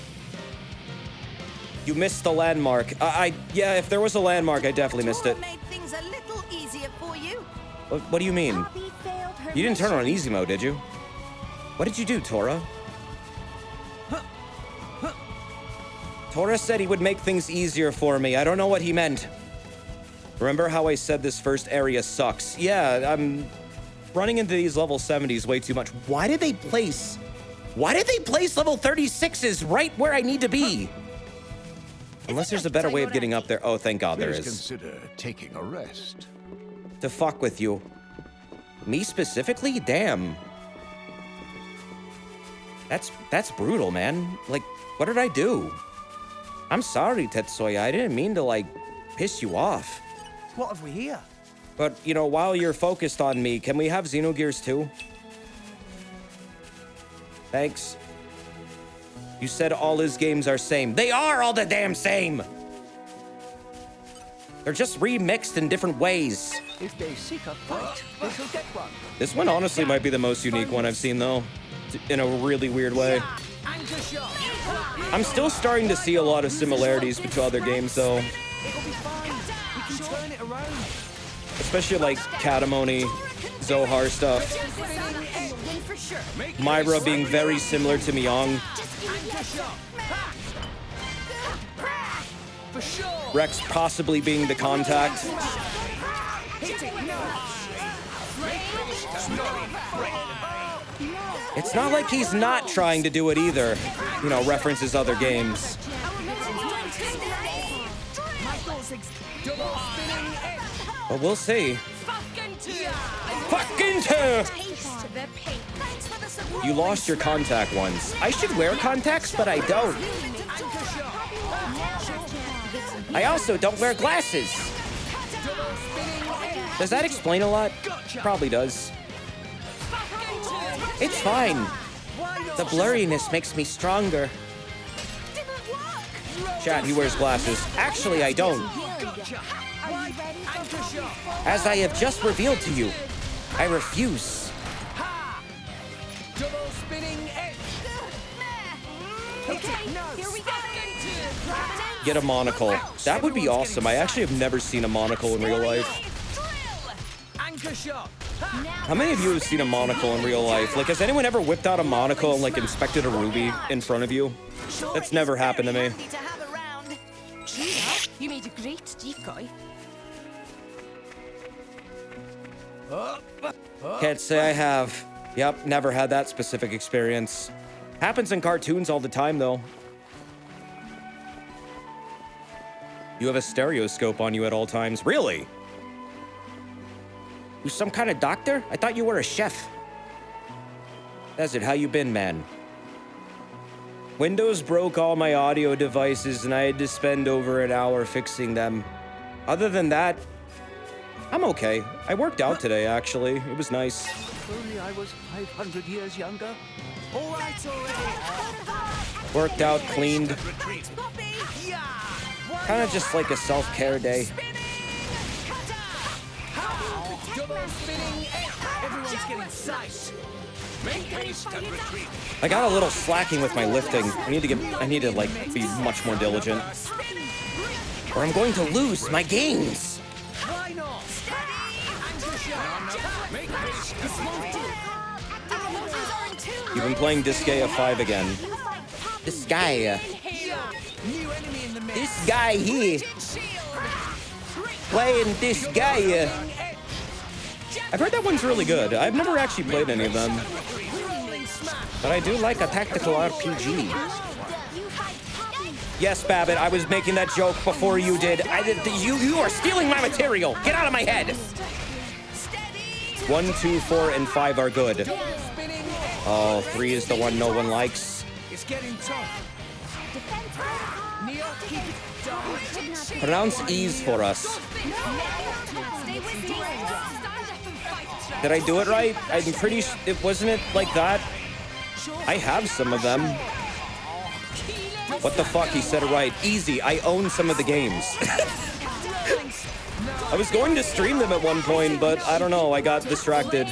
Speaker 1: You missed the landmark. Yeah, if there was a landmark, I definitely missed it.
Speaker 4: Made things a little easier for you.
Speaker 1: What do you mean?
Speaker 2: Poppy failed her
Speaker 1: You didn't turn on
Speaker 2: mission.
Speaker 1: easy mode, did you? What did you do, Tora? Tora said he would make things easier for me. I don't know what he meant. Remember how I said this first area sucks? Yeah, I'm running into these level 70s way too much. Why did they place level 36s right where I need to be? Unless there's a better way of getting up there. Oh, thank God there
Speaker 3: Please
Speaker 1: is.
Speaker 3: consider taking a rest.
Speaker 1: To fuck with you. Me specifically? Damn. That's brutal, man. Like, what did I do? I'm sorry, Tetsuya. I didn't mean to, like, piss you off.
Speaker 5: What have we here?
Speaker 1: But, you know, while you're focused on me, can we have Xenogears too? Thanks. You said all his games are same. They are all the damn same! They're just remixed in different ways.
Speaker 9: If they seek a fight, they shall get one.
Speaker 1: This one honestly might be the most unique one I've seen, though. In a really weird way.
Speaker 5: Anchor shot.
Speaker 1: I'm still starting to see a lot of similarities between other games, though.
Speaker 5: It'll be fine. We can turn it around.
Speaker 1: Especially like Katamoni, Zohar stuff. Myra being very similar to Myong.
Speaker 5: Anchor shot. For sure.
Speaker 1: Rex possibly being the contact.
Speaker 5: Hit it now.
Speaker 1: It's not like he's not trying to do it either. You know, references other games. But we'll see. Fucking two! You lost your contact once. I should wear contacts, but I don't. I also don't wear glasses. Does that explain a lot? Probably does. It's fine. The blurriness makes me stronger. Chat, he wears glasses. Actually, I don't. As I have just revealed to you, I refuse.
Speaker 5: Double spinning edge.
Speaker 4: Okay, here we go.
Speaker 1: Get a monocle. That would be awesome. I actually have never seen a monocle in real life.
Speaker 5: Anchor shot.
Speaker 1: How many of you have seen a monocle in real life? Like, has anyone ever whipped out a monocle and, like, inspected a ruby in front of you? That's never happened to me.
Speaker 8: You made a great decoy.
Speaker 1: Can't say I have. Yep, never had that specific experience. Happens in cartoons all the time, though. You have a stereoscope on you at all times. Really? You some kind of doctor? I thought you were a chef. That's it. How you been, man? Windows broke all my audio devices and I had to spend over an hour fixing them. Other than that, I'm okay. I worked out today, actually. It was nice.
Speaker 9: If only I was 500 years younger.
Speaker 5: All right already.
Speaker 1: Worked out, cleaned. Kind of just like a self-care day.
Speaker 5: Everyone's getting sight.
Speaker 1: I got a little slacking with my lifting. I need to like be much more diligent. Or I'm going to lose my games.
Speaker 5: Why not?
Speaker 1: You've been playing Disgaea 5 again. Disgaea.
Speaker 5: New enemy in the mix.
Speaker 1: This guy here. Playing Disgaea. I've heard that one's really good. I've never actually played any of them. But I do like a tactical RPG. Yes, Babbitt, I was making that joke before you did. You are stealing my material. Get out of my head. 1, 2, 4, and 5 are good. Oh, 3 is the one no one likes.
Speaker 5: It's getting tough. Neo, keep it down.
Speaker 1: Pronounce ease for us. Did I do it right? I'm pretty sure it wasn't it like that. I have some of them. What the fuck? He said it right. Easy. I own some of the games. I was going to stream them at one point, but I don't know. I got distracted.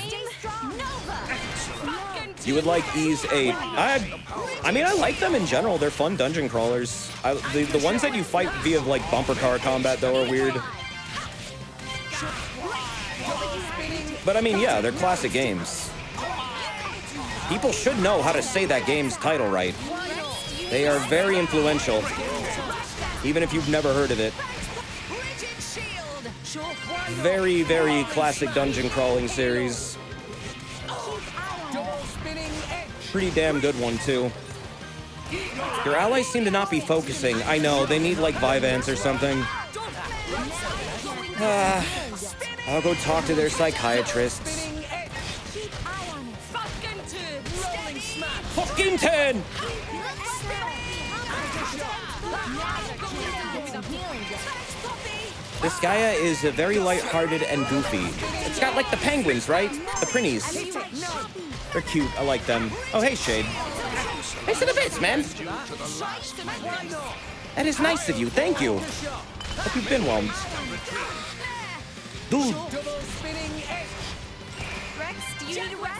Speaker 1: You would like Ease 8. I mean, I like them in general. They're fun dungeon crawlers. The ones that you fight via, like, bumper car combat, though, are weird. But, I mean, yeah, they're classic games. People should know how to say that game's title right. They are very influential, even if you've never heard of it. Very, very classic dungeon crawling series. Pretty damn good one, too. Your allies seem to not be focusing. I know, they need, like, Vyvanse or something. I'll go talk to their psychiatrists. Fucking 10! This Gaia is very lighthearted and goofy. It's got like the penguins, right? The prinnies. They're cute. I like them. Oh, hey, Shade. Thanks to the bits, man. That is nice of you. Thank you. Hope you've been well. Dude.
Speaker 2: Rex, do you need a rest?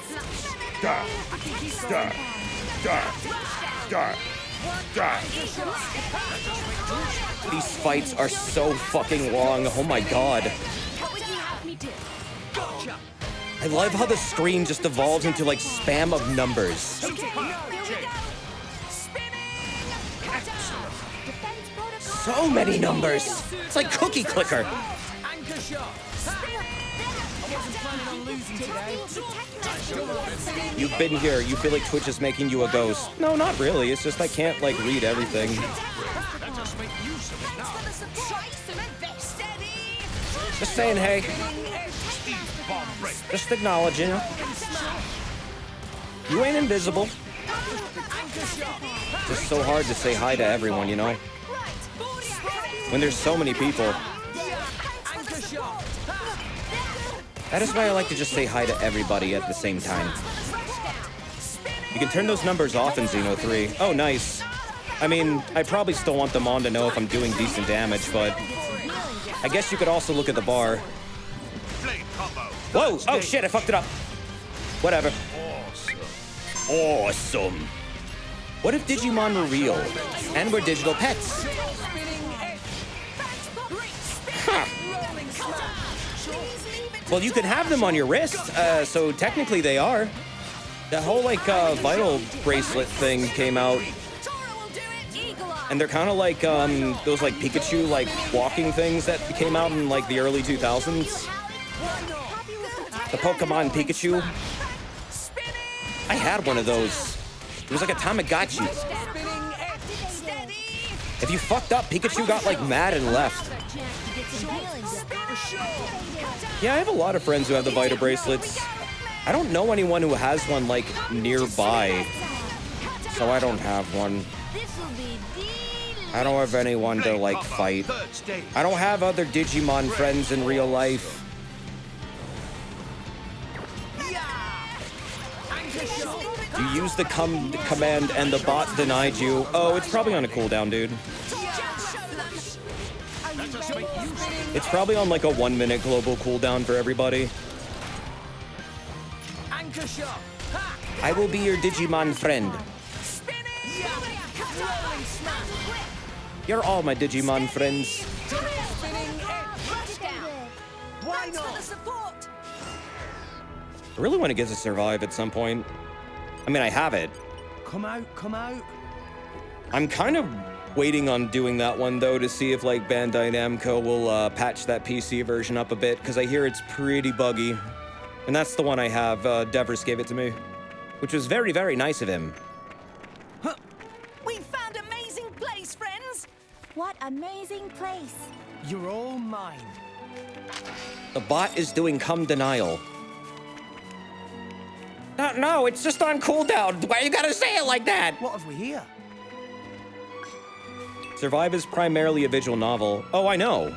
Speaker 1: These fights are so fucking long. Oh my god. I love how the screen just evolves into like spam of numbers. So many numbers. It's like cookie clicker. You've been here. You feel like Twitch is making you a ghost. No, not really. It's just I can't like read everything. Just saying hey. Just acknowledging you. You ain't invisible. It's just so hard to say hi to everyone, you know? When there's so many people. That is why I like to just say hi to everybody at the same time. You can turn those numbers off in Xeno 3. Oh, nice. I mean, I probably still want them on to know if I'm doing decent damage, but I guess you could also look at the bar. Whoa! Oh shit, I fucked it up. Whatever. Awesome. What if Digimon were real and were digital pets? Huh. Well, you can have them on your wrist, so technically they are. That whole, like, vital bracelet thing came out. And they're kind of like, those, like, Pikachu, like, walking things that came out in, like, the early 2000s. The Pokemon Pikachu. I had one of those. It was like a Tamagotchi. If you fucked up, Pikachu got, like, mad and left. Yeah, I have a lot of friends who have the Vita bracelets. I don't know anyone who has one, like, nearby. So I don't have one. I don't have anyone to, like, fight. I don't have other Digimon friends in real life. You used the command and the bot denied you. Oh, it's probably on a cooldown, dude. It's probably on like a 1 minute global cooldown for everybody. I will be your Digimon friend. You're all my Digimon friends.
Speaker 4: Why not?
Speaker 1: I really want to get to survive at some point. I mean, I have it.
Speaker 5: Come out, come out.
Speaker 1: I'm kind of waiting on doing that one, though, to see if, like, Bandai Namco will patch that PC version up a bit, because I hear it's pretty buggy. And that's the one I have. Devers gave it to me, which was very, very nice of him.
Speaker 4: Huh. We found amazing place, friends.
Speaker 2: What amazing place.
Speaker 5: You're all mine.
Speaker 1: The bot is doing cum denial. No, it's just on cooldown. Why you gotta say it like that?
Speaker 5: What have we here?
Speaker 1: Survive is primarily a visual novel. Oh, I know.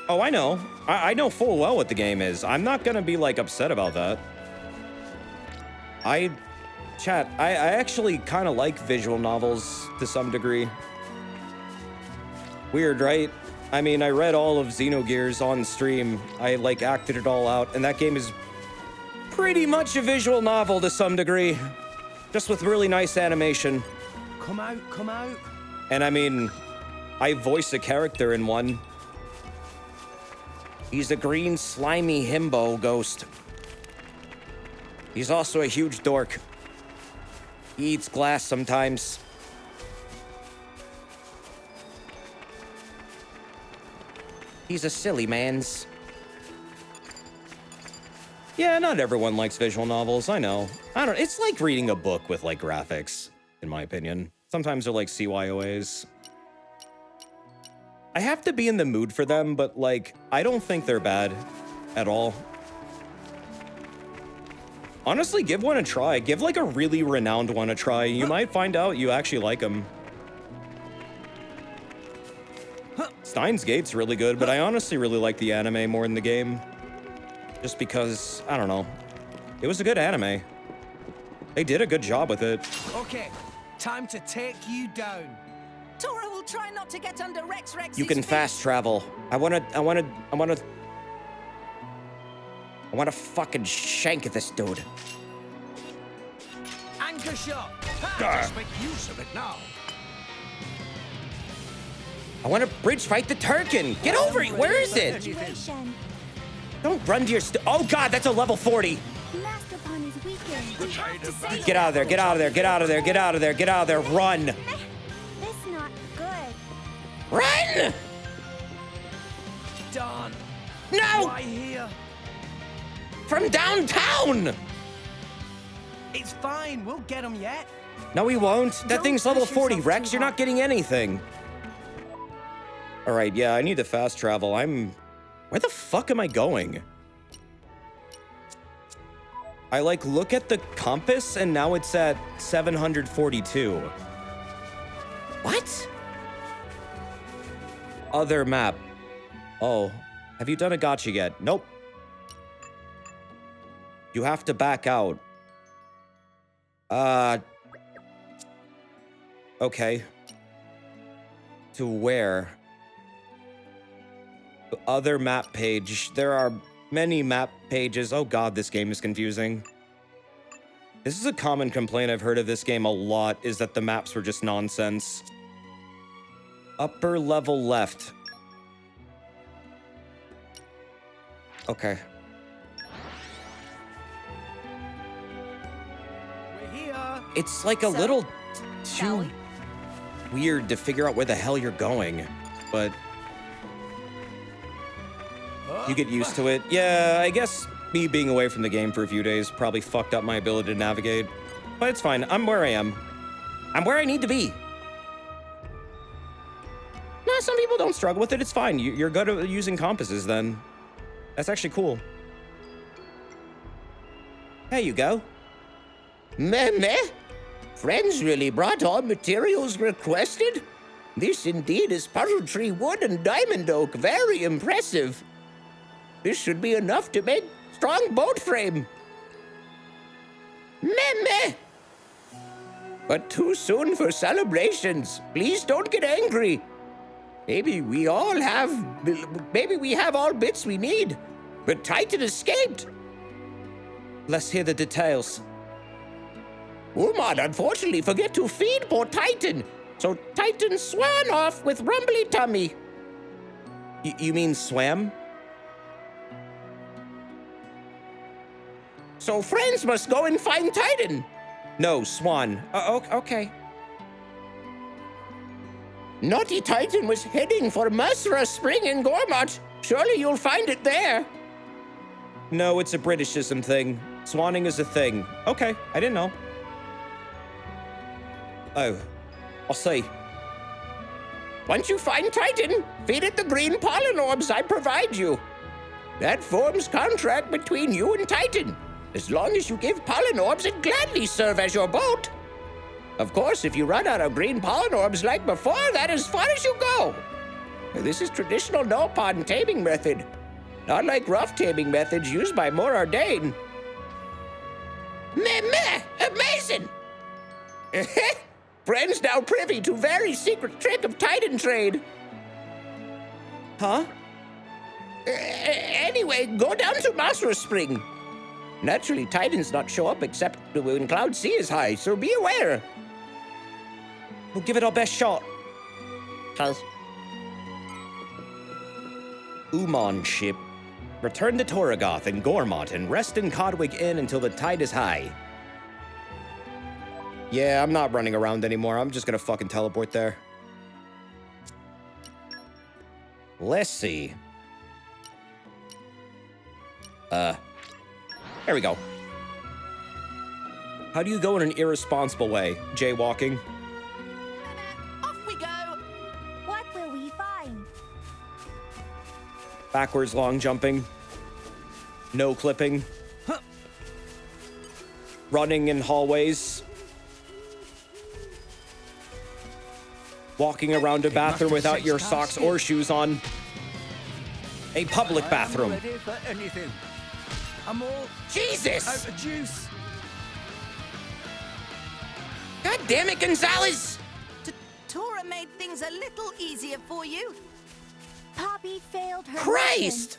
Speaker 1: Oh, I know. I know full well what the game is. I'm not gonna be, like, upset about that. I actually kind of like visual novels to some degree. Weird, right? I mean, I read all of Xenogears on stream. I, like, acted it all out, and that game is pretty much a visual novel to some degree. Just with really nice animation.
Speaker 5: Come out, come out.
Speaker 1: And I mean, I voice a character in one. He's a green, slimy himbo ghost. He's also a huge dork. He eats glass sometimes. He's a silly man's. Yeah, not everyone likes visual novels, I know. It's like reading a book with, like, graphics, in my opinion. Sometimes they're like CYOAs. I have to be in the mood for them, but, like, I don't think they're bad at all. Honestly, give one a try. Give, like, a really renowned one a try. You might find out you actually like them. Steins Gate's really good, but I honestly really like the anime more than the game. Just because, I don't know. It was a good anime. They did a good job with it.
Speaker 5: Okay, time to take you down.
Speaker 4: Tora will try not to get under Rex's
Speaker 1: You can
Speaker 4: feet.
Speaker 1: fast travel. I wanna fucking shank this dude.
Speaker 5: Anchor shot.
Speaker 3: Just make use of it now.
Speaker 1: I wanna bridge fight the Turkin. Get over it. Where is it?
Speaker 2: Situation.
Speaker 1: Don't run to your oh god, that's a level 40.
Speaker 2: Mastopon is weakened.
Speaker 1: Get out of there, get out of there, get out of there, get out of there, get out of there, run!
Speaker 2: This not good.
Speaker 1: Run!
Speaker 5: Darn.
Speaker 1: No!
Speaker 5: Why here?
Speaker 1: From downtown!
Speaker 5: It's fine, we'll get him yet.
Speaker 1: No, we won't. That
Speaker 5: Don't
Speaker 1: thing's level
Speaker 5: push
Speaker 1: 40,
Speaker 5: yourself
Speaker 1: Rex.
Speaker 5: too
Speaker 1: You're not
Speaker 5: hard.
Speaker 1: getting anything. Alright, yeah, I need to fast travel. Where the fuck am I going? I, like, look at the compass, and now it's at 742. What? Other map. Oh. Have you done a gacha yet? Nope. You have to back out. Okay. To where? Other map page. There are many map pages. Oh god, this game is confusing. This is a common complaint I've heard of this game a lot, is that the maps were just nonsense. Upper level left. Okay. It's like a
Speaker 4: So,
Speaker 1: little
Speaker 4: shall
Speaker 1: too weird to figure out where the hell you're going, but you get used to it. Yeah, I guess me being away from the game for a few days probably fucked up my ability to navigate, but it's fine. I'm where I am. I'm where I need to be. No, some people don't struggle with it. It's fine. You're good at using compasses then. That's actually cool. There you go.
Speaker 7: Meh meh. Friends really brought all materials requested? This indeed is puzzle tree wood and diamond oak. Very impressive. This should be enough to make strong boat frame. Meh meh. But too soon for celebrations. Please don't get angry. Maybe we have all bits we need. But Titan escaped.
Speaker 1: Let's hear the details.
Speaker 7: Uman unfortunately forget to feed poor Titan, so Titan swam off with rumbly tummy.
Speaker 1: You mean swam?
Speaker 7: So friends must go and find Titan.
Speaker 1: No, swan. Okay.
Speaker 7: Naughty Titan was heading for Masra Spring in Gormott. Surely you'll find it there.
Speaker 1: No, it's a Britishism thing. Swanning is a thing. Okay, I didn't know. Oh, I'll see.
Speaker 7: Once you find Titan, feed it the green pollen orbs I provide you. That forms contract between you and Titan. As long as you give pollen orbs, it gladly serve as your boat. Of course, if you run out of green pollen orbs like before, that is as far as you go. This is traditional no-pond taming method, not like rough taming methods used by more Ordain. Meh meh, amazing! Friends now privy to very secret trick of Titan trade.
Speaker 1: Huh?
Speaker 7: Anyway, go down to Masra Spring. Naturally, Titans not show up except when Cloud Sea is high, so be aware.
Speaker 1: We'll give it our best shot. Uman ship. Return to Torrigoth and Gormott and rest in Codwig Inn until the tide is high. Yeah, I'm not running around anymore. I'm just gonna fucking teleport there. Let's see. There we go. How do you go in an irresponsible way? Jaywalking?
Speaker 4: Off we go!
Speaker 2: What will we find?
Speaker 1: Backwards long jumping? No clipping? Running in hallways? Walking around a bathroom without your socks or shoes on? A public bathroom.
Speaker 9: Ready for anything.
Speaker 5: I'm all
Speaker 7: Jesus!
Speaker 5: out of juice.
Speaker 7: God damn it, Gonzalez!
Speaker 4: Tora made things a little easier for you.
Speaker 2: Poppy failed her
Speaker 7: Christ!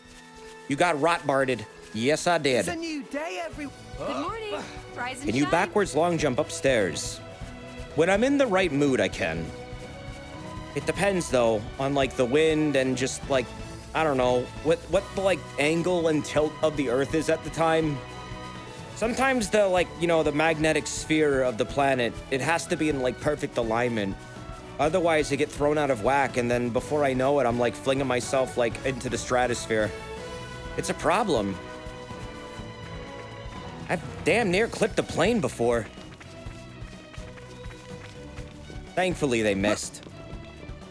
Speaker 1: You got rot-barded. Yes, I did.
Speaker 5: It's a new day,
Speaker 8: Good morning. Rise and
Speaker 1: Can you
Speaker 8: shine.
Speaker 1: backwards long jump upstairs? When I'm in the right mood, I can. It depends, though, on, like, the wind and just, like, I don't know, what the, like, angle and tilt of the Earth is at the time. Sometimes the, like, you know, the magnetic sphere of the planet, it has to be in, like, perfect alignment. Otherwise, I get thrown out of whack, and then before I know it, I'm, like, flinging myself, like, into the stratosphere. It's a problem. I've damn near clipped a plane before. Thankfully, they missed.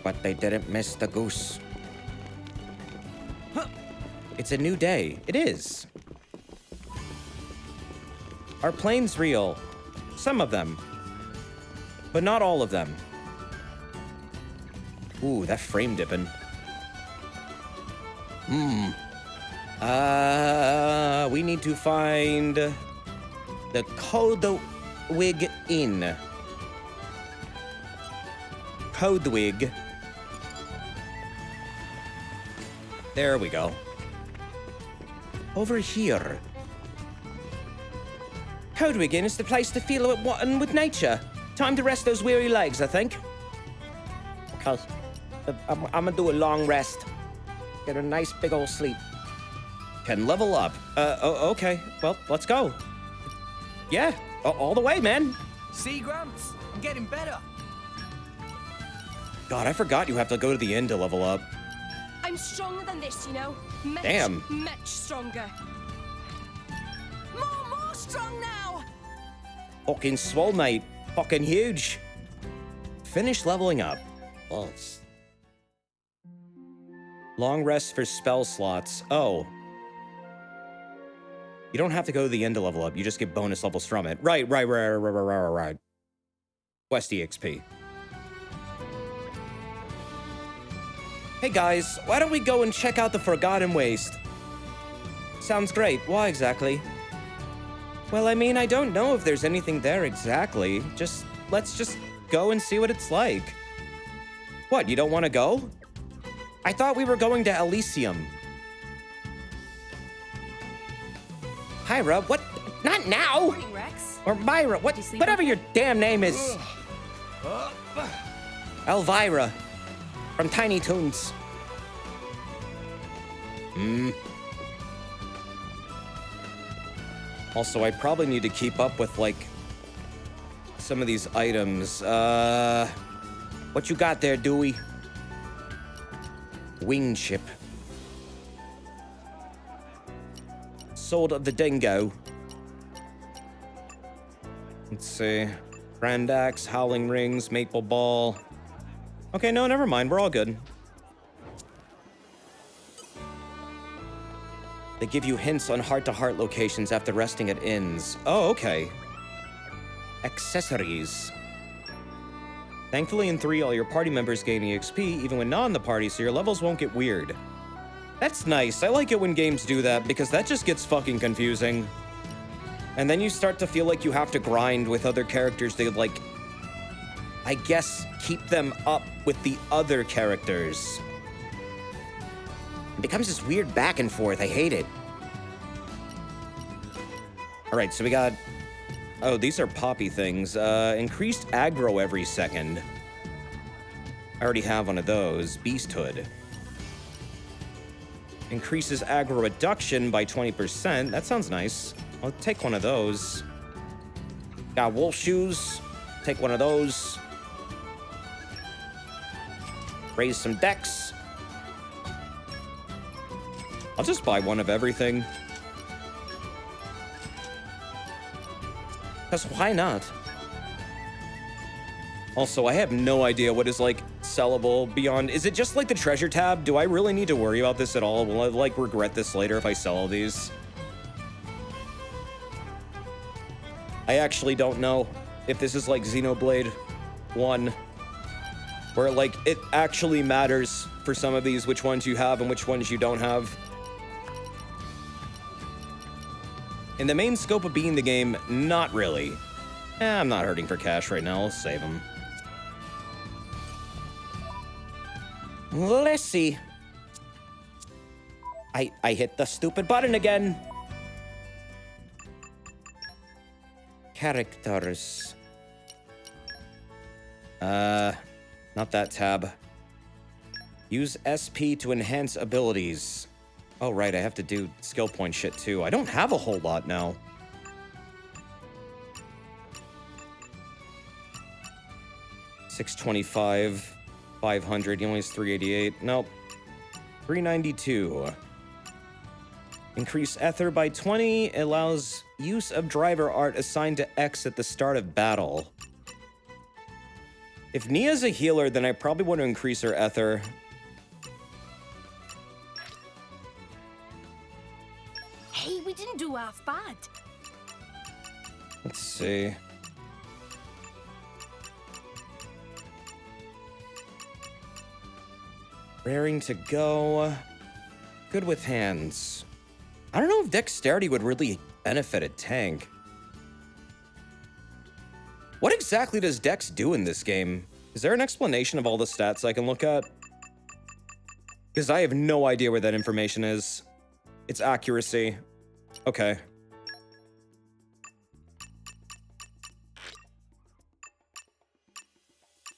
Speaker 1: But they didn't miss the goose. It's a new day. It is. Are planes real? Some of them. But not all of them. Ooh, that frame dipping. We need to find the Codwig Inn. Codwig. There we go. Over here. Codwig Inn is the place to feel at one with nature. Time to rest those weary legs, I think. Okay. I'm gonna do a long rest. Get a nice big old sleep. Can level up. Okay. Well, let's go. Yeah, all the way, man.
Speaker 5: See, Gramps? I'm getting better.
Speaker 1: God, I forgot you have to go to the end to level up.
Speaker 8: I'm stronger than this, you know. Much,
Speaker 1: Damn.
Speaker 8: much stronger.
Speaker 4: More strong now!
Speaker 1: Fucking Swole Knight. Fucking huge. Finish leveling up. Oh. Long rest for spell slots. Oh. You don't have to go to the end to level up. You just get bonus levels from it. Right. Quest EXP. Hey guys, why don't we go and check out the Forgotten Waste? Sounds great. Why exactly? Well, I mean, I don't know if there's anything there exactly. Let's just go and see what it's like. What, you don't want to go? I thought we were going to Elysium. Hyra, what? Not now!
Speaker 8: Morning, Rex.
Speaker 1: Or Myra, what?
Speaker 8: Did you sleep
Speaker 1: Whatever
Speaker 8: okay?
Speaker 1: your damn name is. Elvira. From Tiny Toons. Also, I probably need to keep up with, like, some of these items. What you got there, Dewey? Wing chip. Sword of the Dingo. Let's see. Grand Axe, Howling Rings, Maple Ball. Okay, no, never mind. We're all good. They give you hints on heart-to-heart locations after resting at inns. Oh, okay. Accessories. Thankfully, in 3, all your party members gain EXP, even when not in the party, so your levels won't get weird. That's nice. I like it when games do that, because that just gets fucking confusing. And then you start to feel like you have to grind with other characters to, like, I guess, keep them up with the other characters. It becomes this weird back and forth. I hate it. All right, so we got... Oh, these are poppy things. Increased aggro every second. I already have one of those. Beasthood. Increases aggro reduction by 20%. That sounds nice. I'll take one of those. Got wolf shoes. Take one of those. Raise some dex. I'll just buy one of everything. Because why not? Also, I have no idea what is, like, sellable beyond... Is it just, like, the treasure tab? Do I really need to worry about this at all? Will I, like, regret this later if I sell all these? I actually don't know if this is, like, Xenoblade 1. Where, like, it actually matters for some of these which ones you have and which ones you don't have. In the main scope of being the game, not really. I'm not hurting for cash right now. I'll save them. Let's see. I hit the stupid button again. Characters. Not that tab. Use SP to enhance abilities. Oh, right, I have to do skill point shit, too. I don't have a whole lot now. $625, 500, he only has 388. Nope. 392. Increase Ether by 20, allows use of driver art assigned to X at the start of battle. If Nia's a healer, then I probably want to increase her Ether.
Speaker 8: Hey, we didn't do half bad.
Speaker 1: Let's see. Raring to go. Good with hands. I don't know if dexterity would really benefit a tank. What exactly does Dex do in this game? Is there an explanation of all the stats I can look at? Because I have no idea where that information is. It's accuracy. Okay.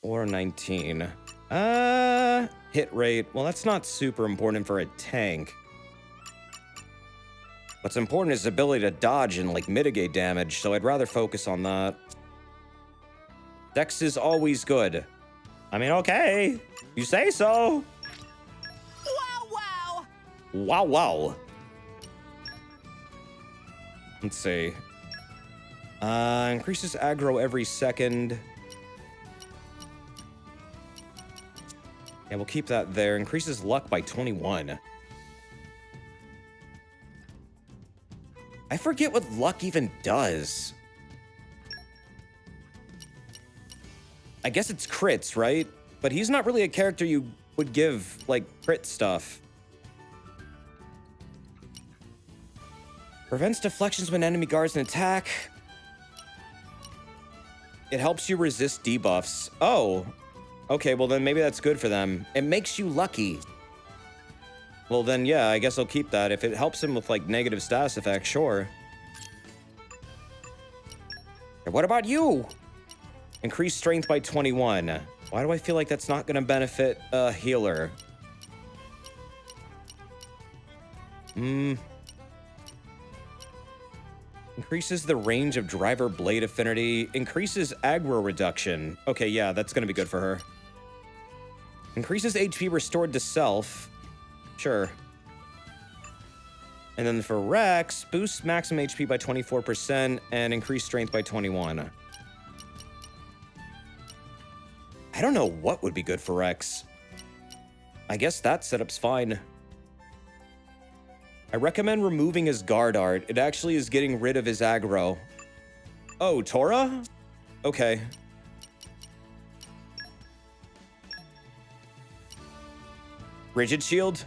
Speaker 1: Or 19. Hit rate. Well, that's not super important for a tank. What's important is ability to dodge and, like, mitigate damage, so I'd rather focus on that. Dex is always good. I mean, okay. You say so.
Speaker 4: Wow, wow!
Speaker 1: Wow, wow. Let's see. Increases aggro every second. Yeah, we'll keep that there. Increases luck by 21. I forget what luck even does. I guess it's crits, right? But he's not really a character you would give, like, crit stuff. Prevents deflections when enemy guards an attack. It helps you resist debuffs. Oh. Okay, well then maybe that's good for them. It makes you lucky. Well then, yeah, I guess I'll keep that. If it helps him with, like, negative status effects, sure. And what about you? Increase strength by 21. Why do I feel like that's not gonna benefit a healer? Increases the range of driver blade affinity. Increases aggro reduction. Okay, yeah, that's gonna be good for her. Increases HP restored to self. Sure. And then for Rex, boosts maximum HP by 24% and increase strength by 21. I don't know what would be good for Rex. I guess that setup's fine. I recommend removing his guard art. It actually is getting rid of his aggro. Oh, Tora? Okay. Rigid shield?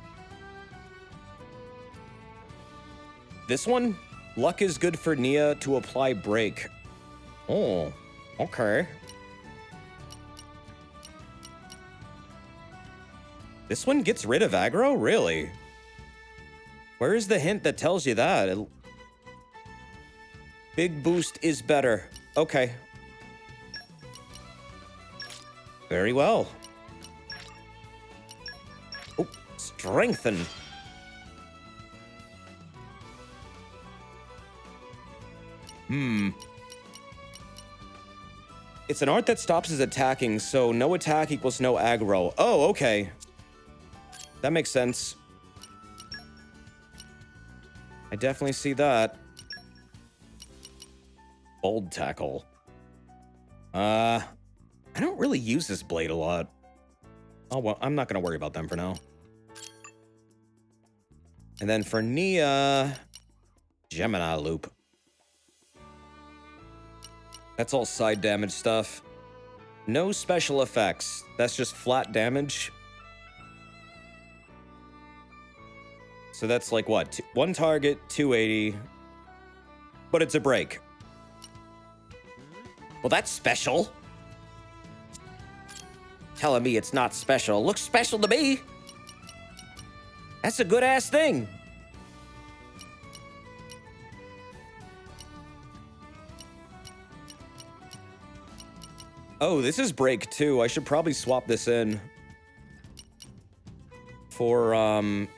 Speaker 1: This one? Luck is good for Nia to apply break. Oh, okay. This one gets rid of aggro? Really? Where is the hint that tells you that? Big boost is better. Okay. Very well. Oh, strengthen. It's an art that stops his attacking, so no attack equals no aggro. Oh, okay. That makes sense. I definitely see that. Bold tackle. I don't really use this blade a lot. Oh, well, I'm not gonna worry about them for now. And then for Nia, Gemini loop. That's all side damage stuff. No special effects. That's just flat damage. So that's like what? One target, 280. But it's a break. Well, that's special. Telling me it's not special. Looks special to me. That's a good-ass thing. Oh, this is break too. I should probably swap this in. For,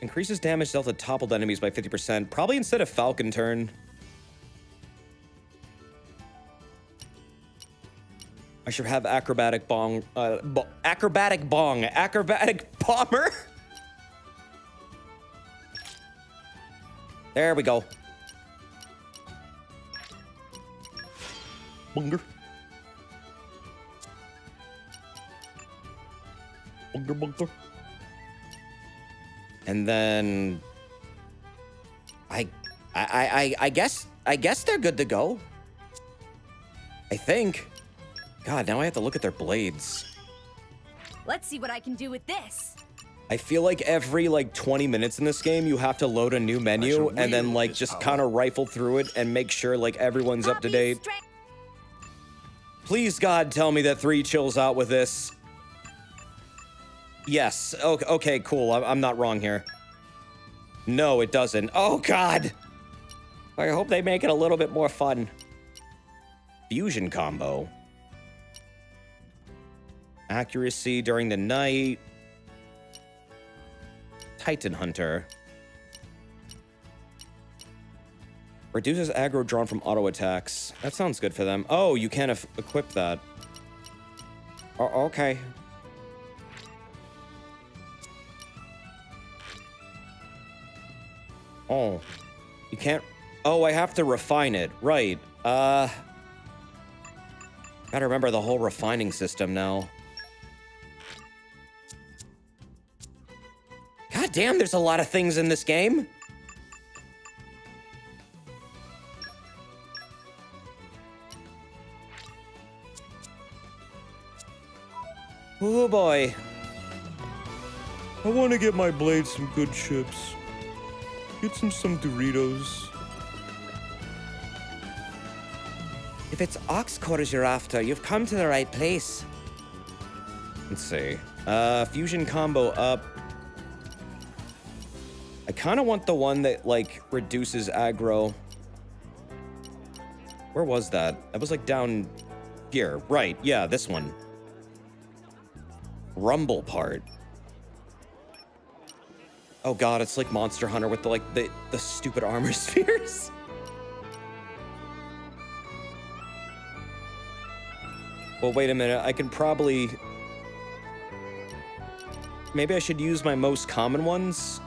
Speaker 1: increases damage dealt to toppled enemies by 50%. Probably instead of Falcon turn. I should have acrobatic bomber. There we go. Bunger. Bunger, bunger. And then I guess they're good to go. I think. God, now I have to look at their blades.
Speaker 8: Let's see what I can do with this.
Speaker 1: I feel like every, 20 minutes in this game, you have to load a new menu and then, just kind of rifle through it and make sure, everyone's up to date. Please, God, tell me that 3 chills out with this. Yes. Okay, cool. I'm not wrong here. No, it doesn't. Oh, God. I hope they make it a little bit more fun. Fusion combo. Accuracy during the night. Titan Hunter. Reduces aggro drawn from auto attacks. That sounds good for them. Oh, you can't equip that. Oh, okay. Oh, you can't... Oh, I have to refine it. Right. Gotta remember the whole refining system now. God damn, there's a lot of things in this game. Oh boy.
Speaker 10: I want to get my blade some good chips. Get some Doritos.
Speaker 1: If it's ox cores you're after, you've come to the right place. Let's see. Fusion combo up. I kind of want the one that, like, reduces aggro. Where was that? That was, like, down here. Right, yeah, this one. Rumble part. Oh god, it's like Monster Hunter with the stupid armor spheres. Well, wait a minute. I can probably... Maybe I should use my most common ones.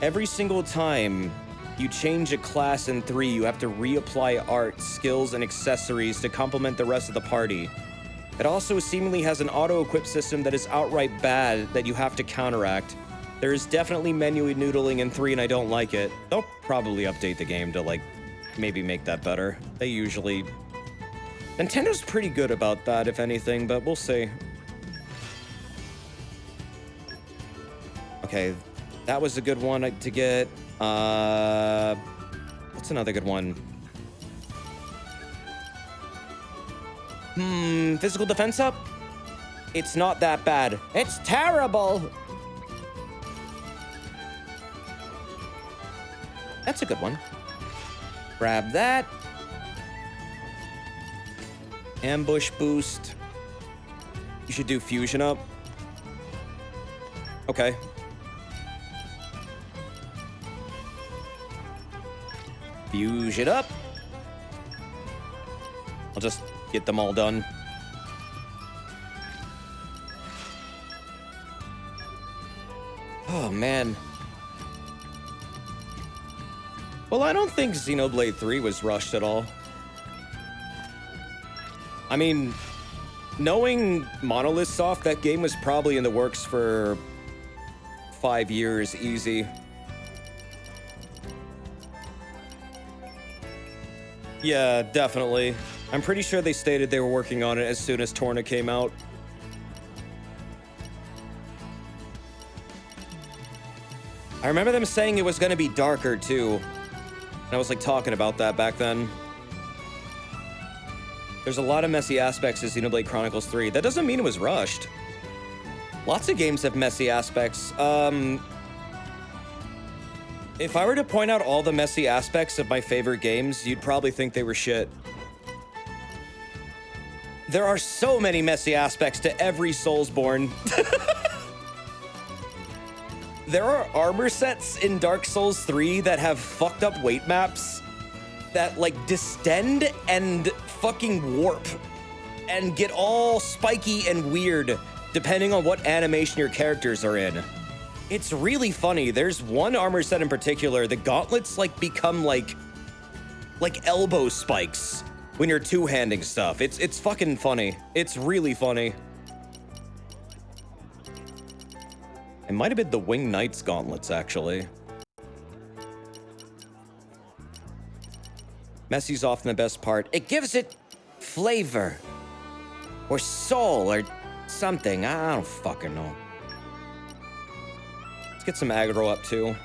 Speaker 1: Every single time you change a class in 3, you have to reapply art, skills, and accessories to complement the rest of the party. It also seemingly has an auto-equip system that is outright bad that you have to counteract. There is definitely menu noodling in 3, and I don't like it. They'll probably update the game to, like, maybe make that better. They usually... Nintendo's pretty good about that, if anything, but we'll see. Okay, that was a good one to get. What's another good one? Physical defense up? It's not that bad. It's terrible! That's a good one. Grab that. Ambush boost. You should do fusion up. Okay. Fusion up. I'll just get them all done. Oh, man. Well, I don't think Xenoblade 3 was rushed at all. I mean, knowing Monolith Soft, that game was probably in the works for 5 years, easy. Yeah, definitely. I'm pretty sure they stated they were working on it as soon as Torna came out. I remember them saying it was going to be darker, too. And I was, like, talking about that back then. There's a lot of messy aspects to Xenoblade Chronicles 3. That doesn't mean it was rushed. Lots of games have messy aspects. If I were to point out all the messy aspects of my favorite games, you'd probably think they were shit. There are so many messy aspects to every Soulsborne. There are armor sets in Dark Souls 3 that have fucked up weight maps that, like, distend and fucking warp and get all spiky and weird depending on what animation your characters are in. It's really funny. There's one armor set in particular, the gauntlets, like, become like elbow spikes when you're two-handing stuff. It's fucking funny. It's really funny. It might have been the Winged Knight's gauntlets, actually. Messy's often the best part. It gives it flavor. Or soul, or something. I don't fucking know. Let's get some aggro up, too.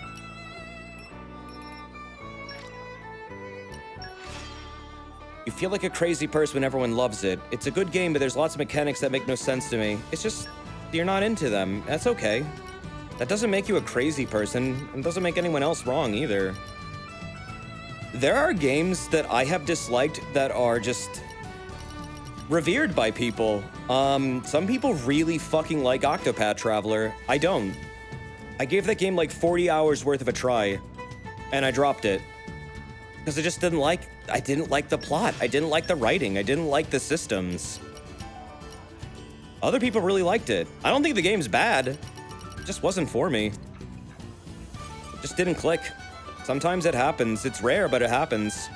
Speaker 1: You feel like a crazy person when everyone loves it. It's a good game, but there's lots of mechanics that make no sense to me. It's just, you're not into them. That's okay. That doesn't make you a crazy person, and doesn't make anyone else wrong, either. There are games that I have disliked that are just revered by people. Some people really fucking like Octopath Traveler. I don't. I gave that game like 40 hours worth of a try, and I dropped it. because I just didn't like the plot. I didn't like the writing. I didn't like the systems. Other people really liked it. I don't think the game's bad. It just wasn't for me. It just didn't click. Sometimes it happens. It's rare, but it happens.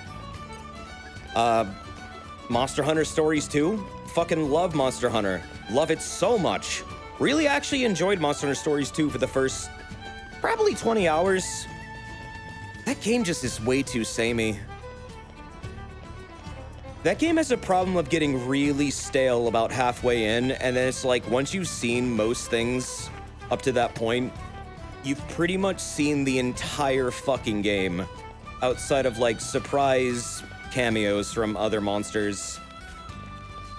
Speaker 1: Monster Hunter Stories 2. Fucking love Monster Hunter. Love it so much. Really actually enjoyed Monster Hunter Stories 2 for the first probably 20 hours. That game just is way too samey. That game has a problem of getting really stale about halfway in, and then it's like once you've seen most things up to that point, you've pretty much seen the entire fucking game outside of like surprise cameos from other monsters.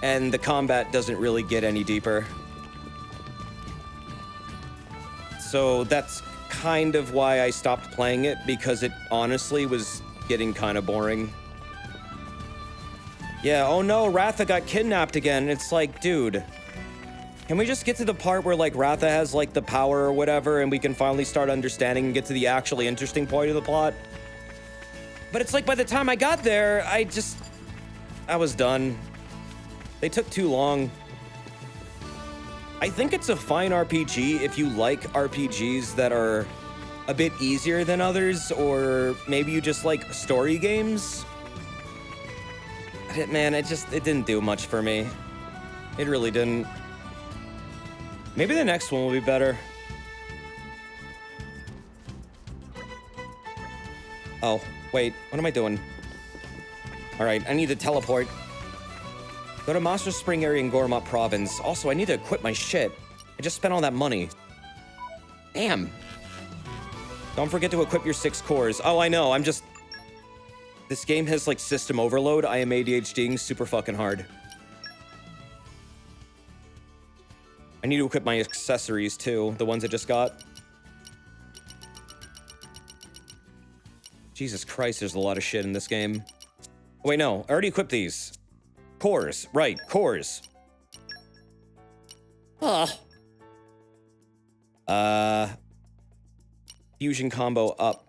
Speaker 1: And the combat doesn't really get any deeper. So that's kind of why I stopped playing it, because it honestly was getting kind of boring. Yeah, oh no, Ratha got kidnapped again. It's like, dude, can we just get to the part where like Ratha has like the power or whatever and we can finally start understanding and get to the actually interesting point of the plot? But it's like by the time I got there, I was done. They took too long. I think it's a fine RPG if you like RPGs that are a bit easier than others, or maybe you just like story games. Man, it didn't do much for me. It really didn't. Maybe the next one will be better. Oh, wait, what am I doing? All right, I need to teleport. Go to Monster Spring area in Gormat province. Also, I need to equip my shit. I just spent all that money. Damn. Don't forget to equip your 6 cores. Oh, I know, this game has like system overload. I am ADHDing super fucking hard. I need to equip my accessories too, the ones I just got. Jesus Christ, there's a lot of shit in this game. Oh, wait, no, I already equipped these. Cores, right, cores. Fusion combo up.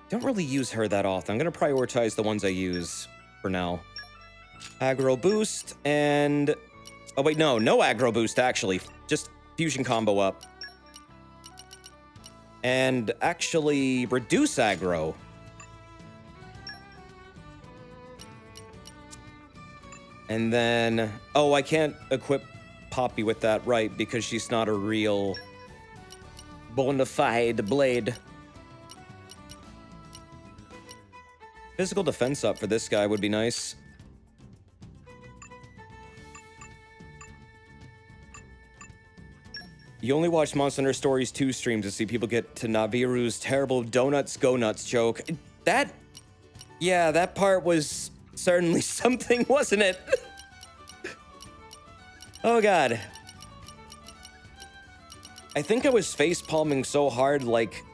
Speaker 1: Don't really use her that often. I'm gonna prioritize the ones I use for now. Aggro boost and... Oh wait, no aggro boost actually. Just fusion combo up. And actually reduce aggro. And then... Oh, I can't equip Poppy with that, right, because she's not a real bona fide blade. Physical defense up for this guy would be nice. You only watch Monster Hunter Stories 2 streams to see people get to Naviru's terrible donuts go nuts joke. Yeah, that part was certainly something, wasn't it? Oh god. I think I was face palming so hard, like...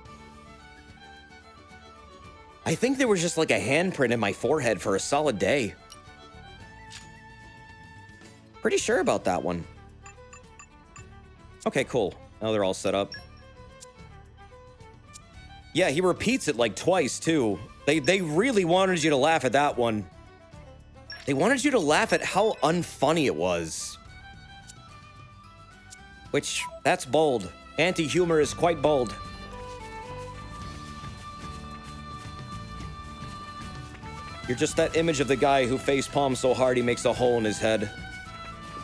Speaker 1: I think there was just like a handprint in my forehead for a solid day. Pretty sure about that one. Okay, cool. Now they're all set up. Yeah, he repeats it like twice too. They really wanted you to laugh at that one. They wanted you to laugh at how unfunny it was. Which, that's bold. Anti-humor is quite bold. You're just that image of the guy who face palms so hard he makes a hole in his head.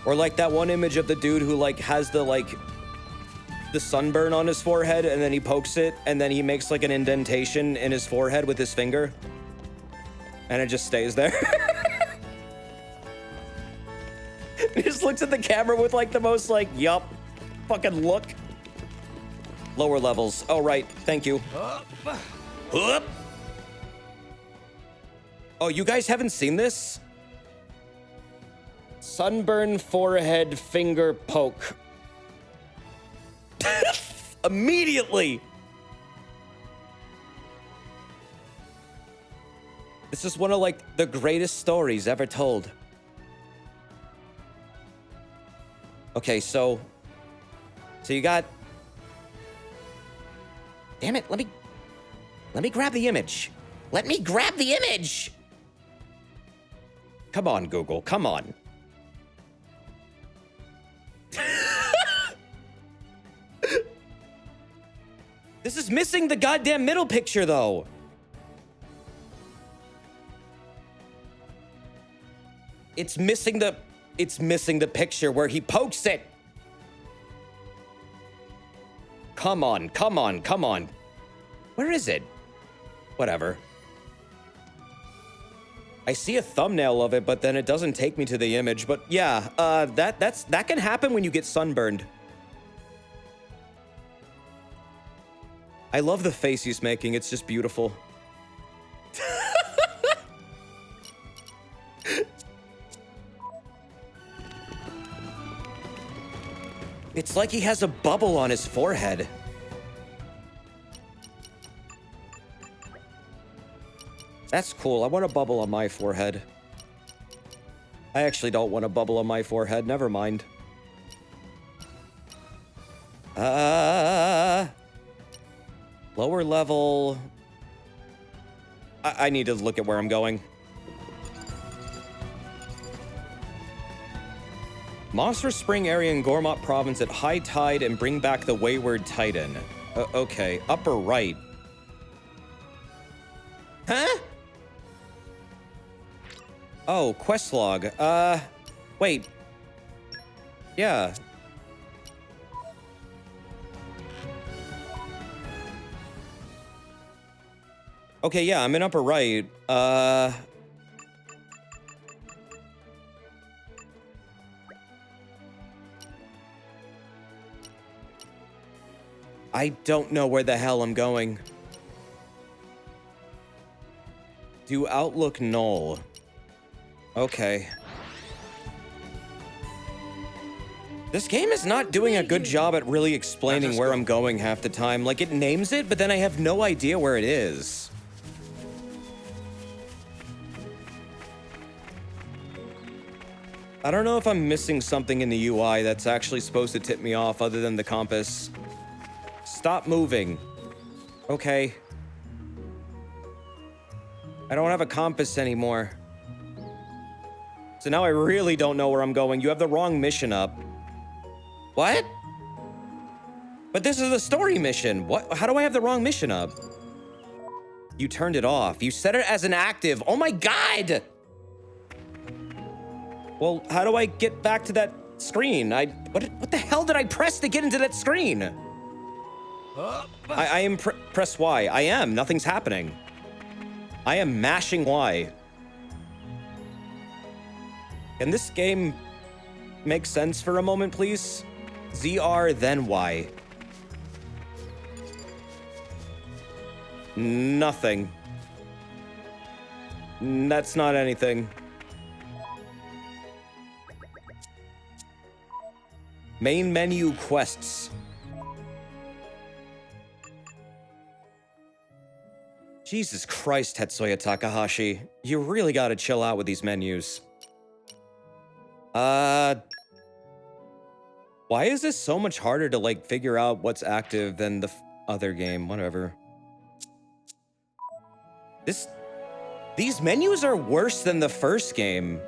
Speaker 1: Or like that one image of the dude who like has the sunburn on his forehead and then he pokes it and then he makes like an indentation in his forehead with his finger. And it just stays there. He just looks at the camera with like the most like, yup, fucking look. Lower levels. Oh, right. Thank you. Up. Oh, you guys haven't seen this? Sunburn forehead finger poke. Immediately. This is one of like the greatest stories ever told. Okay, so you got Damn it, let me grab the image. Let me grab the image! Come on, Google, come on. This is missing the goddamn middle picture, though. It's missing the picture where he pokes it. Come on, come on, come on. Where is it? Whatever. I see a thumbnail of it, but then it doesn't take me to the image. But yeah, that can happen when you get sunburned. I love the face he's making. It's just beautiful. It's like he has a bubble on his forehead. That's cool. I want a bubble on my forehead. I actually don't want a bubble on my forehead. Never mind. Lower level. I need to look at where I'm going. Monster Spring area in Gormott Province at high tide and bring back the Wayward Titan. Okay, upper right. Huh? Oh, quest log. Wait. Yeah. Okay, yeah, I'm in upper right. I don't know where the hell I'm going. Do Outlook null. Okay. This game is not doing a good job at really explaining where I'm going half the time. Like, it names it, but then I have no idea where it is. I don't know if I'm missing something in the UI that's actually supposed to tip me off other than the compass. Stop moving. Okay. I don't have a compass anymore. So now I really don't know where I'm going. You have the wrong mission up. What? But this is a story mission. What? How do I have the wrong mission up? You turned it off. You set it as an active. Oh my God! Well, how do I get back to that screen? What the hell did I press to get into that screen? I am press Y. I am. Nothing's happening. I am mashing Y. Can this game make sense for a moment, please? ZR, then Y. Nothing. That's not anything. Main menu quests. Jesus Christ, Tetsuya Takahashi. You really gotta chill out with these menus. Why is this so much harder to, like, figure out what's active than the other game? Whatever. These menus are worse than the first game.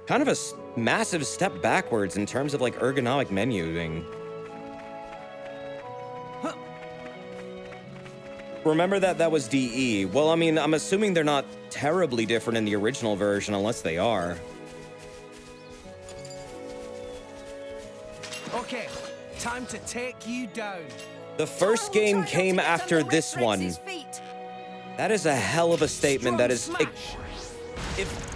Speaker 1: Kind of a massive step backwards in terms of, like, ergonomic menuing. Remember that was DE. Well, I mean, I'm assuming they're not terribly different in the original version, unless they are.
Speaker 5: Okay, time to take you down.
Speaker 1: The first game came after this one. That is a hell of a statement. That is...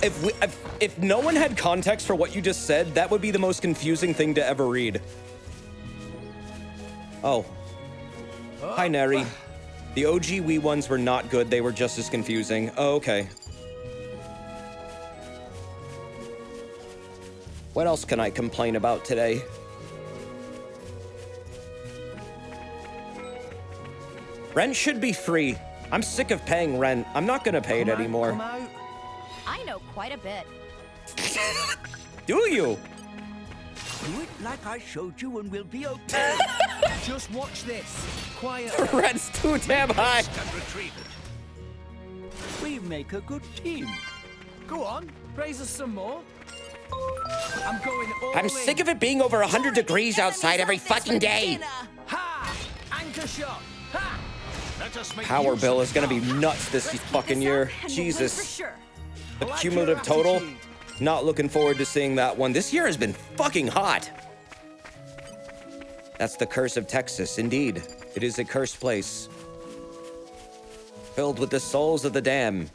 Speaker 1: If no one had context for what you just said, that would be the most confusing thing to ever read. Oh. Hi, Neri. The OG Wii ones were not good. They were just as confusing. Oh, okay. What else can I complain about today? Rent should be free. I'm sick of paying rent. I'm not gonna pay it anymore.
Speaker 2: I know quite a bit.
Speaker 1: Do you?
Speaker 9: Do it like I showed you and we'll be okay.
Speaker 5: Just watch this. Quiet.
Speaker 1: The red's too damn high.
Speaker 3: And retrieve it.
Speaker 9: We make a good team.
Speaker 5: Go on, raise us some more. I'm going all
Speaker 7: I'm
Speaker 5: in.
Speaker 7: sick of it being over 100 degrees outside every fucking day.
Speaker 5: Ha! Anchor shot. Ha!
Speaker 3: Let us make
Speaker 1: Power
Speaker 3: use
Speaker 1: bill
Speaker 3: of
Speaker 1: is gonna be nuts this fucking year. Jesus.
Speaker 8: Sure.
Speaker 1: The
Speaker 5: I like
Speaker 1: cumulative
Speaker 5: your
Speaker 1: total.
Speaker 5: attitude.
Speaker 1: Not looking forward to seeing that one. This year has been fucking hot. That's the curse of Texas, indeed. It is a cursed place. Filled with the souls of the damned.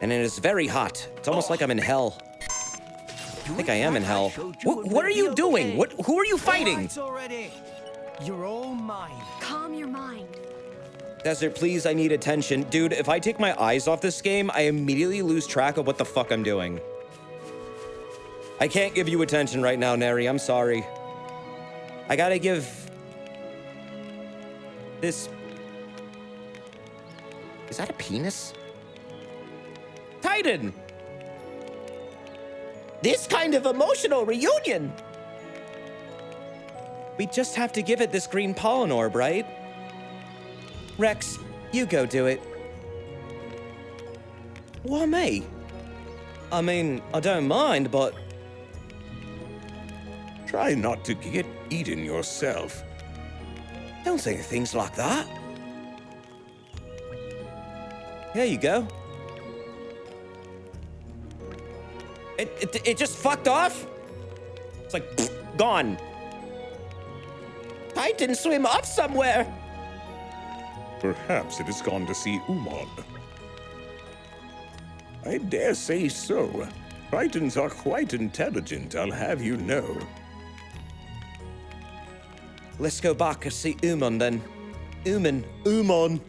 Speaker 1: And it is very hot. It's almost like I'm in hell. I think I am in hell. What are you doing? Who are you fighting?
Speaker 5: All right already. You're all mine.
Speaker 8: Calm your mind.
Speaker 1: Desert, please, I need attention. Dude, if I take my eyes off this game, I immediately lose track of what the fuck I'm doing. I can't give you attention right now, Neri. I'm sorry. I gotta give... this...
Speaker 7: Is that a penis?
Speaker 1: Titan!
Speaker 7: This kind of emotional reunion.
Speaker 1: We just have to give it this green pollen orb, right? Rex, you go do it. Why me? I mean, I don't mind, but...
Speaker 10: Try not to get eaten yourself.
Speaker 1: Don't say things like that. There you go. It just fucked off? It's like, pfft, gone.
Speaker 7: Titan swim off somewhere.
Speaker 10: Perhaps it has gone to see Umon. I dare say so. Titans are quite intelligent, I'll have you know.
Speaker 1: Let's go back and see Umon then. Umon.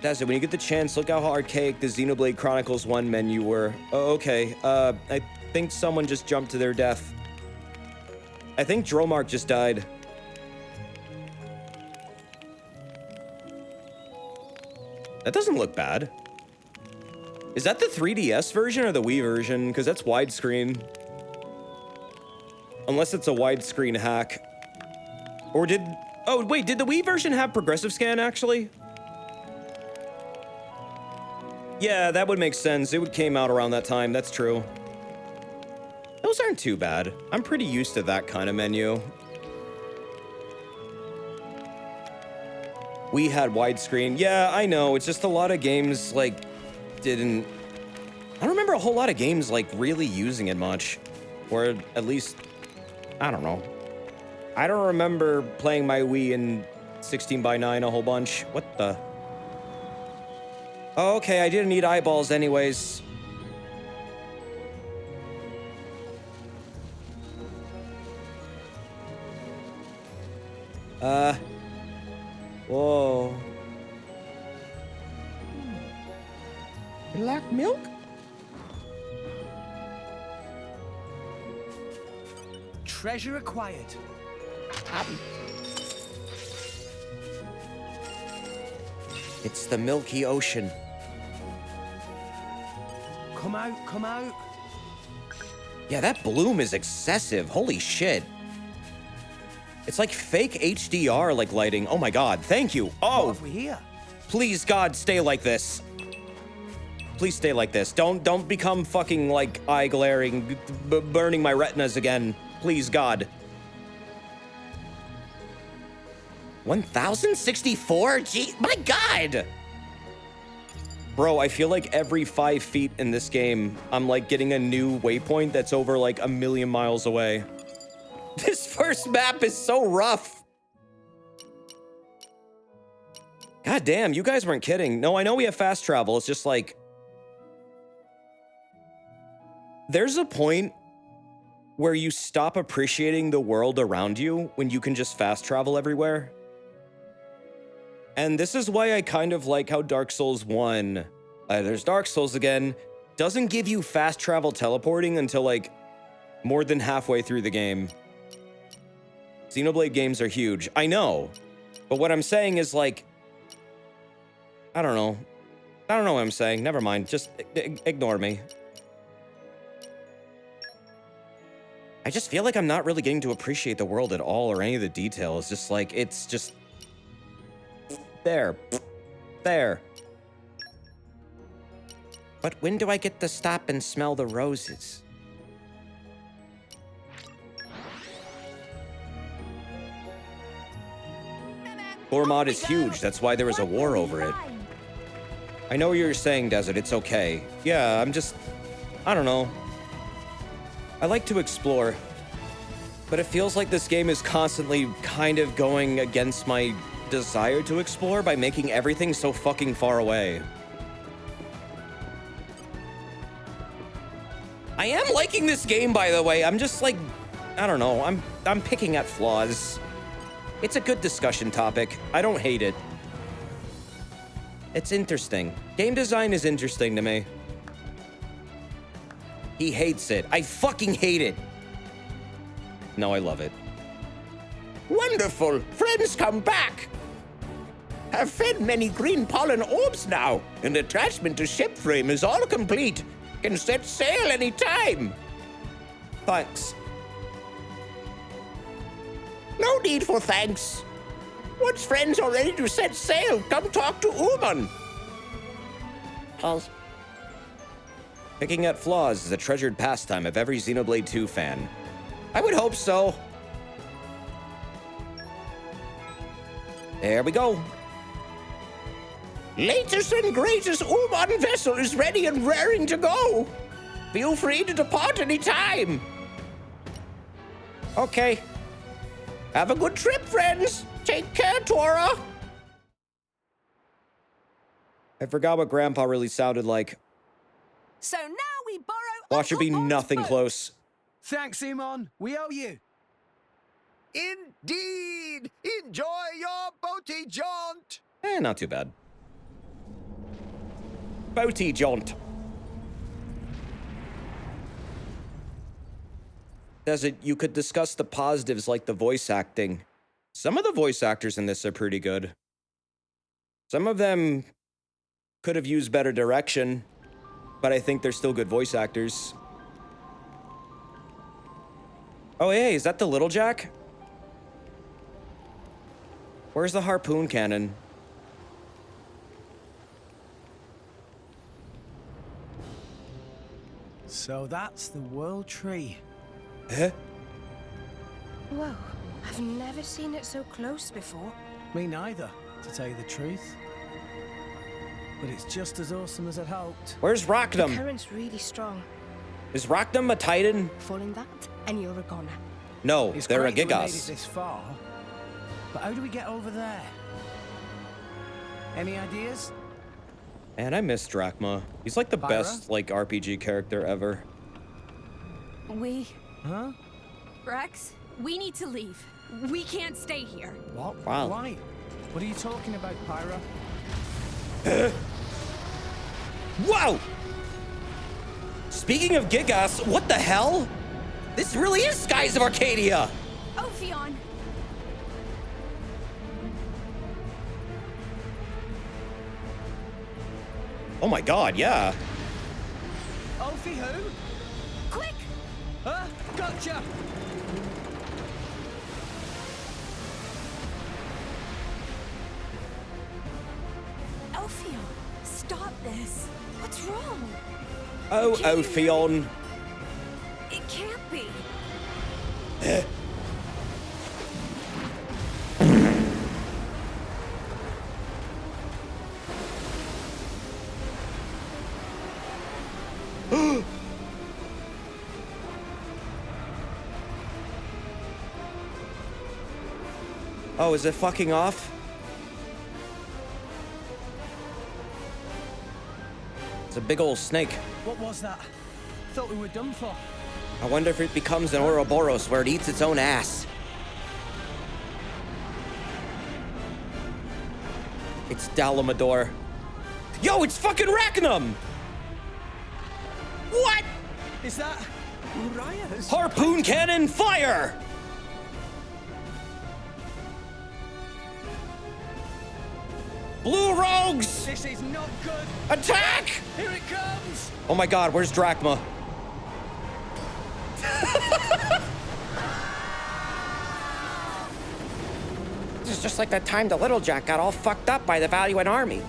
Speaker 1: Desert, when you get the chance, look how archaic the Xenoblade Chronicles 1 menu were. Oh, okay. I think someone just jumped to their death. I think Dromark just died. That doesn't look bad. Is that the 3DS version or the Wii version? Because that's widescreen. Unless it's a widescreen hack. Or did... Oh, wait, did the Wii version have progressive scan, actually? Yeah, that would make sense. It came out around that time. That's true. Those aren't too bad. I'm pretty used to that kind of menu. We had widescreen. Yeah, I know. It's just a lot of games, like, didn't... I don't remember a whole lot of games, like, really using it much. Or at least, I don't know. I don't remember playing my Wii in 16:9 a whole bunch. What the... Oh, okay, I didn't need eyeballs anyways. Whoa.
Speaker 7: Black milk?
Speaker 5: Treasure acquired.
Speaker 1: It's the Milky Ocean.
Speaker 5: Come out, come out.
Speaker 1: Yeah, that bloom is excessive. Holy shit. It's like fake HDR like lighting. Oh my god, thank you.
Speaker 5: What
Speaker 1: Oh,
Speaker 5: have we here?
Speaker 1: please God, stay like this. Please stay like this. Don't become fucking like eye glaring, burning my retinas again. Please God.
Speaker 7: 1064? Gee, my God!
Speaker 1: Bro, I feel like every 5 feet in this game, I'm like getting a new waypoint that's over like 1,000,000 miles away. This first map is so rough. God damn, you guys weren't kidding. No, I know we have fast travel. It's just like... There's a point where you stop appreciating the world around you when you can just fast travel everywhere. And this is why I kind of like how Dark Souls 1, there's Dark Souls again, doesn't give you fast travel teleporting until like more than halfway through the game. Xenoblade games are huge. I know. But what I'm saying is like, I don't know. I don't know what I'm saying. Never mind. Just ignore me. I just feel like I'm not really getting to appreciate the world at all or any of the details. Just like, it's just... There. There. But when do I get to stop and smell the roses? Gormod is huge. That's why there was a war over it. I know what you're saying, Desert. It's okay. Yeah, I'm just... I don't know. I like to explore. But it feels like this game is constantly kind of going against my desire to explore by making everything so fucking far away. I am liking this game, by the way. I'm just like... I don't know. I'm picking at flaws. It's a good discussion topic. I don't hate it. It's interesting. Game design is interesting to me. He hates it. I fucking hate it. No, I love it.
Speaker 7: Wonderful! Friends come back! Have fed many green pollen orbs now, and attachment to ship frame is all complete. Can set sail any time.
Speaker 1: Thanks.
Speaker 7: No need for thanks. Once friends are ready to set sail, come talk to Uman.
Speaker 1: Picking at flaws is a treasured pastime of every Xenoblade 2 fan. I would hope so. There we go.
Speaker 7: Latest and greatest Uman vessel is ready and raring to go. Feel free to depart any time.
Speaker 1: Okay.
Speaker 7: Have a good trip, friends. Take care, Tora.
Speaker 1: I forgot what Grandpa really sounded like.
Speaker 4: So now we borrow
Speaker 1: Watch it be
Speaker 4: Uncle Bond's
Speaker 1: nothing
Speaker 4: boat.
Speaker 1: close.
Speaker 5: Thanks, Simon. We owe you.
Speaker 3: Indeed! Enjoy your boaty jaunt!
Speaker 1: Not too bad. Boaty jaunt. Desert, you could discuss the positives like the voice acting. Some of the voice actors in this are pretty good. Some of them could have used better direction, but I think they're still good voice actors. Oh, hey, is that the Little Jack? Where's the harpoon cannon?
Speaker 5: So that's the world tree.
Speaker 1: Huh?
Speaker 6: Whoa, I've never seen it so close before.
Speaker 5: Me neither, to tell you the truth. But it's just as awesome as I'd hoped.
Speaker 1: Where's
Speaker 6: The
Speaker 1: Rockdom?
Speaker 6: current's really strong.
Speaker 1: Is Rockdom a Titan?
Speaker 6: Fall in that, and you're a goner.
Speaker 1: No,
Speaker 5: It's
Speaker 1: they're a
Speaker 5: great that we made it
Speaker 1: Gigas.
Speaker 5: this far, but how do we get over there? Any ideas?
Speaker 1: And I miss Drachma. He's like the
Speaker 5: Pyra?
Speaker 1: best like RPG character ever.
Speaker 8: We...
Speaker 5: Huh?
Speaker 8: Rex, we need to leave. We can't stay here.
Speaker 5: What?
Speaker 1: Wow.
Speaker 5: Why? What are you talking about, Pyra?
Speaker 1: Wow! Speaking of Gigas, what the hell? This really is Skies of Arcadia!
Speaker 8: Ophion!
Speaker 1: Oh my god, yeah.
Speaker 5: Ophi who?
Speaker 8: Quick!
Speaker 5: Huh? Gotcha!
Speaker 8: Ophion, stop this. What's wrong?
Speaker 1: Oh, Ophion.
Speaker 8: It can't be.
Speaker 1: Oh, is it fucking off? It's a big old snake.
Speaker 5: What was that? Thought we were done for.
Speaker 1: I wonder if it becomes an Ouroboros where it eats its own ass. It's Dalamador. Yo, it's fucking Rachnum! What?
Speaker 5: Is that Uriah's?
Speaker 1: Harpoon cannon, fire! Blue roll rogues!
Speaker 5: This is not good.
Speaker 1: Attack!
Speaker 5: Here it comes.
Speaker 1: Oh my god, where's Drachma?
Speaker 7: This is just like that time the little Jack got all fucked up by the Valiant army.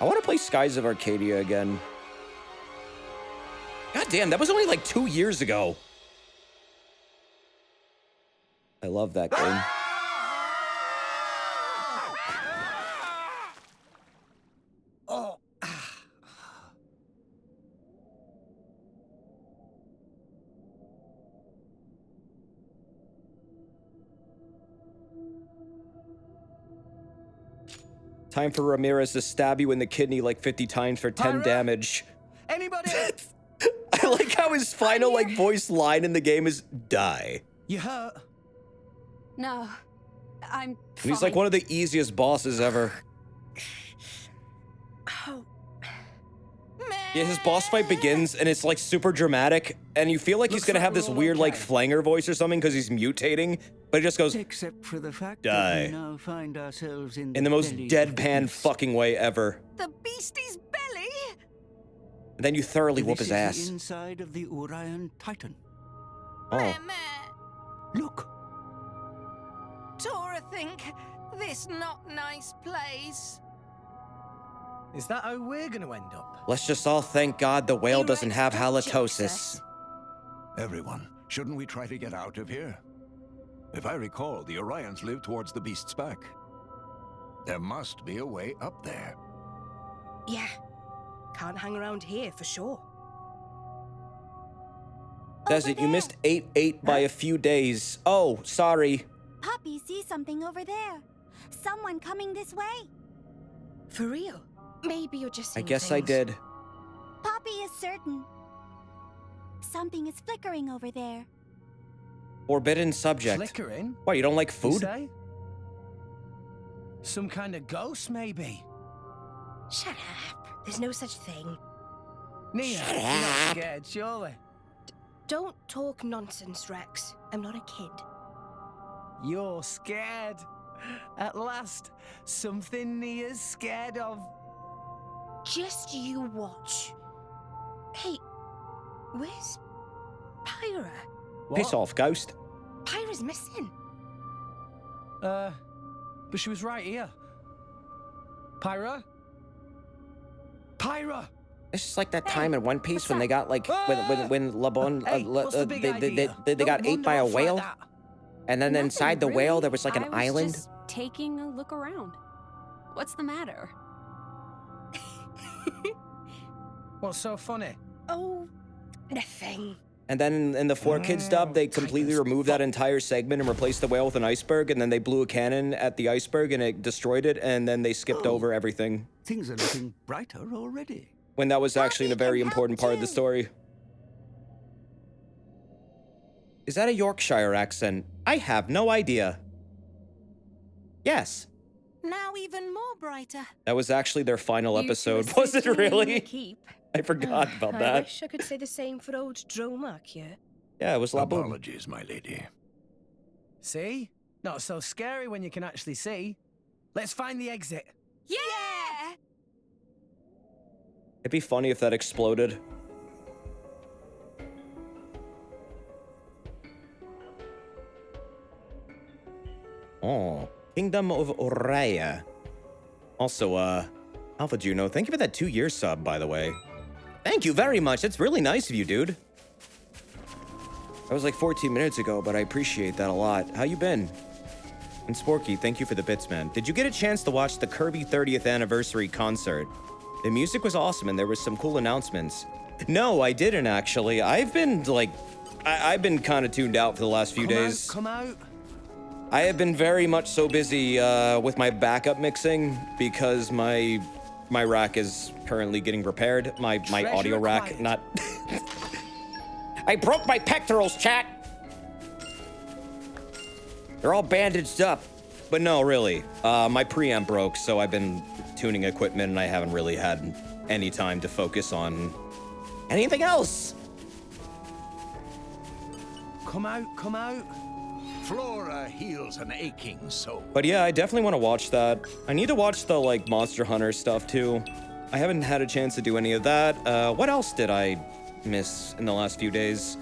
Speaker 1: I want to play Skies of Arcadia again. God damn, that was only like 2 years ago. I love that game.
Speaker 5: Oh.
Speaker 1: Time for Ramirez to stab you in the kidney like 50 times for 10
Speaker 5: Pyra?
Speaker 1: damage.
Speaker 5: Anybody?
Speaker 1: I like how his final like voice line in the game is die.
Speaker 5: You hurt?
Speaker 8: No, I'm
Speaker 1: And
Speaker 8: fine.
Speaker 1: he's like one of the easiest bosses ever.
Speaker 6: Oh,
Speaker 1: Yeah, his boss fight begins and it's like super dramatic, and you feel like he's
Speaker 5: Looks
Speaker 1: gonna
Speaker 5: like
Speaker 1: have
Speaker 5: we're
Speaker 1: this
Speaker 5: all
Speaker 1: weird like
Speaker 5: okay.
Speaker 1: flanger voice or something because he's mutating, but he just goes
Speaker 9: Except for the fact
Speaker 1: Die.
Speaker 9: that we now find ourselves in
Speaker 1: in the most
Speaker 9: belly of the
Speaker 1: deadpan
Speaker 9: beast.
Speaker 1: fucking way ever.
Speaker 4: The beastie's belly?
Speaker 1: And then you thoroughly whoop
Speaker 9: This
Speaker 1: his
Speaker 9: is
Speaker 1: ass.
Speaker 9: the inside of the Orion Titan.
Speaker 1: Oh.
Speaker 4: Meh.
Speaker 9: Look,
Speaker 4: Tora think this not nice place.
Speaker 5: Is that how we're going to end up?
Speaker 1: Let's just all thank God the whale doesn't have halitosis.
Speaker 11: Everyone, shouldn't we try to get out of here? If I recall, the Orions live towards the beast's back. There must be a way up there.
Speaker 6: yeah. Can't hang around here for sure.
Speaker 1: Desert, you missed 8-8 by a few days. Oh, sorry.
Speaker 2: Poppy sees something over there. Someone coming this way.
Speaker 6: For real? Maybe you're just
Speaker 1: I
Speaker 6: seeing
Speaker 1: guess I
Speaker 6: things.
Speaker 1: did.
Speaker 2: Poppy is certain. Something is flickering over there.
Speaker 1: Forbidden subject.
Speaker 5: Flickering?
Speaker 1: What, you don't like
Speaker 5: You
Speaker 1: food?
Speaker 5: say? Some kind of ghost, maybe?
Speaker 6: Shut up. There's no such thing.
Speaker 5: Nia,
Speaker 1: Shut
Speaker 5: you're not
Speaker 1: up.
Speaker 5: scared, surely?
Speaker 6: Don't talk nonsense, Rex. I'm not a kid.
Speaker 5: You're scared. At last, something Nia's scared of.
Speaker 6: Just you watch. Hey, where's Pyra?
Speaker 1: Piss off, ghost.
Speaker 6: Pyra's missing.
Speaker 5: But she was right here. Pyra? Pyra!
Speaker 1: It's just like that time in One Piece when they got like when LeBron
Speaker 5: Hey, what's the big idea?
Speaker 1: they got
Speaker 5: Don't
Speaker 1: ate by a
Speaker 5: wander off
Speaker 1: whale,
Speaker 5: like that.
Speaker 1: and then
Speaker 8: Nothing
Speaker 1: inside the whale
Speaker 8: really.
Speaker 1: there was like an
Speaker 8: I was
Speaker 1: island.
Speaker 8: Just taking a look around. What's the matter?
Speaker 5: What's so funny?
Speaker 6: Oh, nothing.
Speaker 1: And then in the 4Kids dub, they completely removed that entire segment and replaced the whale with an iceberg, and then they blew a cannon at the iceberg and it destroyed it, and then they skipped over everything
Speaker 9: things are looking brighter already.
Speaker 1: when that was actually a
Speaker 2: Poppy
Speaker 1: very
Speaker 2: can help
Speaker 1: important part of the
Speaker 2: too.
Speaker 1: story. Is that a Yorkshire accent? I have no idea. Yes,
Speaker 4: Now even more brighter.
Speaker 1: that was actually their final
Speaker 6: You two
Speaker 1: episode.
Speaker 6: are
Speaker 1: Was it
Speaker 6: sitting in the
Speaker 1: really?
Speaker 6: keep.
Speaker 1: I forgot about
Speaker 6: I
Speaker 1: that.
Speaker 6: wish I could say the same for old Dromark here.
Speaker 1: Yeah, it was La Boom.
Speaker 11: Apologies, my lady.
Speaker 5: See? Not so scary when you can actually see. Let's find the exit.
Speaker 4: Yeah!
Speaker 1: It'd be funny if that exploded. Oh, Kingdom of Oraya. Also, Alpha Juno, thank you for that 2-year sub, by the way. Thank you very much. That's really nice of you, dude. That was like 14 minutes ago, but I appreciate that a lot. How you been? And Sporky, thank you for the bits, man. Did you get a chance to watch the Kirby 30th anniversary concert? The music was awesome, and there was some cool announcements. No, I didn't actually. I've been like, I've been kind of tuned out for the last few days.
Speaker 5: Come out.
Speaker 1: I have been very much so busy with my backup mixing because my rack is currently getting repaired. My audio rack,
Speaker 5: acquired.
Speaker 1: not. I broke my pectorals, chat. They're all bandaged up, but no, really. My preamp broke, so I've been tuning equipment, and I haven't really had any time to focus on anything else.
Speaker 5: Come out, come out.
Speaker 11: Flora heals an aching soul.
Speaker 1: But yeah, I definitely want to watch that. I need to watch the, like, Monster Hunter stuff, too. I haven't had a chance to do any of that. What else did I miss in the last few days?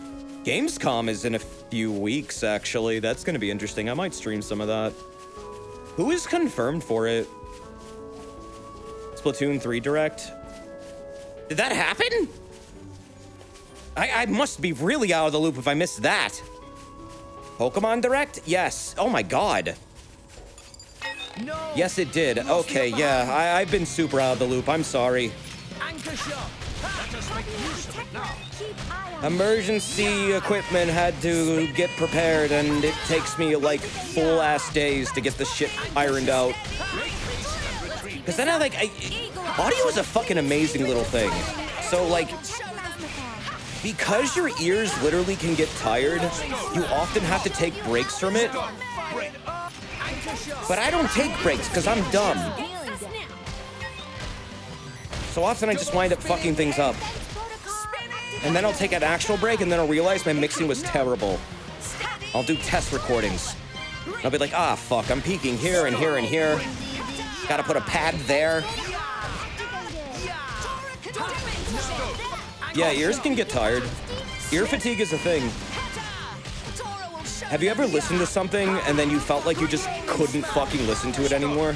Speaker 1: Gamescom is in a few weeks, actually. That's going to be interesting. I might stream some of that. Who is confirmed for it? Splatoon 3 Direct? Did that happen? I must be really out of the loop if I missed that. Pokemon Direct? Yes. Oh my god.
Speaker 5: No.
Speaker 1: Yes, it did. Okay, yeah, I've been super out of the loop. I'm sorry.
Speaker 5: Anchor shot. Let us make use of it now.
Speaker 1: Emergency equipment had to get prepared, and it takes me like full-ass days to get the shit ironed out. Because then audio is a fucking amazing little thing. So, like, because your ears literally can get tired, you often have to take breaks from it. But I don't take breaks because I'm dumb. So often I just wind up fucking things up. And then I'll take an actual break, and then I'll realize my mixing was terrible. I'll do test recordings. I'll be like, ah, fuck, I'm peaking here and here and here. Gotta put a pad there. Yeah, ears can get tired. Ear fatigue is a thing. Have you ever listened to something and then you felt like you just couldn't fucking listen to it anymore?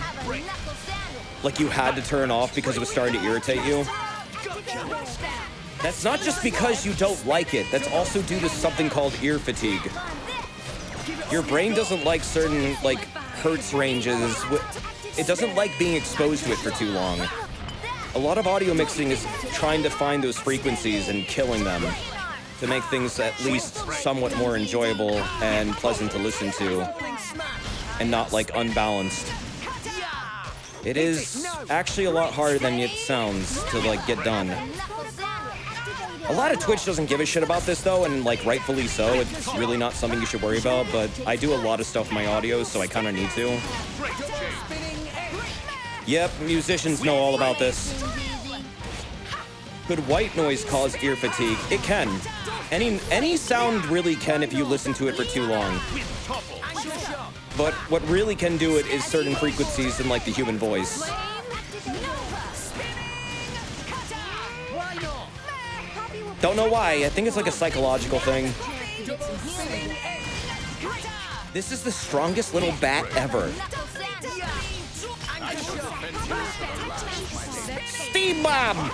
Speaker 1: Like you had to turn off because it was starting to irritate you? That's not just because you don't like it. That's also due to something called ear fatigue. Your brain doesn't like certain, like, hertz ranges. It doesn't like being exposed to it for too long. A lot of audio mixing is trying to find those frequencies and killing them to make things at least somewhat more enjoyable and pleasant to listen to and not, like, unbalanced. It is actually a lot harder than it sounds to, like, get done. A lot of Twitch doesn't give a shit about this, though, and, like, rightfully so. It's really not something you should worry about, but I do a lot of stuff with my audio, so I kind of need to. Yep, musicians know all about this. Could white noise cause ear fatigue? It can. Any sound really can if you listen to it for too long. But what really can do it is certain frequencies in, like, the human voice. Don't know why. I think it's like a psychological thing. This is the strongest little bat ever. Steam bomb!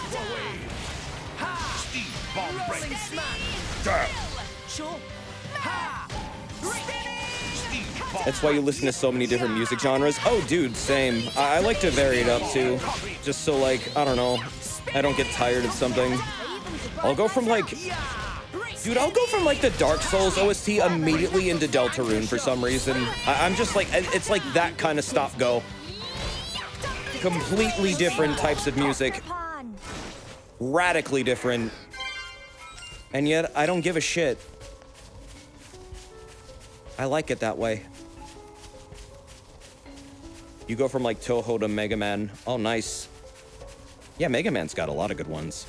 Speaker 1: That's why you listen to so many different music genres. Oh, dude, same. I like to vary it up, too. Just so, like, I don't know, I don't get tired of something. I'll go from, like... Dude, I'll go from, like, the Dark Souls OST immediately into Deltarune for some reason. I'm just, like, it's like that kind of stop-go. Completely different types of music. Radically different. And yet, I don't give a shit. I like it that way. You go from, like, Toho to Mega Man. Oh, nice. Yeah, Mega Man's got a lot of good ones.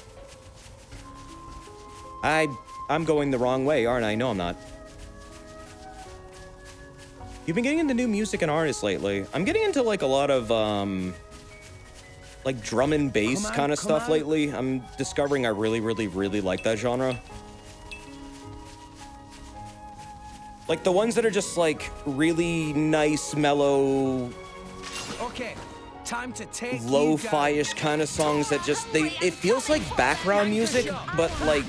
Speaker 1: I'm going the wrong way, aren't I? No, I'm not. You've been getting into new music and artists lately. I'm getting into, like, a lot of, like, drum and bass kind of stuff lately. I'm discovering I really, really, really like that genre. Like, the ones that are just, like, really nice, mellow...
Speaker 5: Okay, time to take
Speaker 1: lo-fi-ish kind of songs that just, it feels like background music, but, like,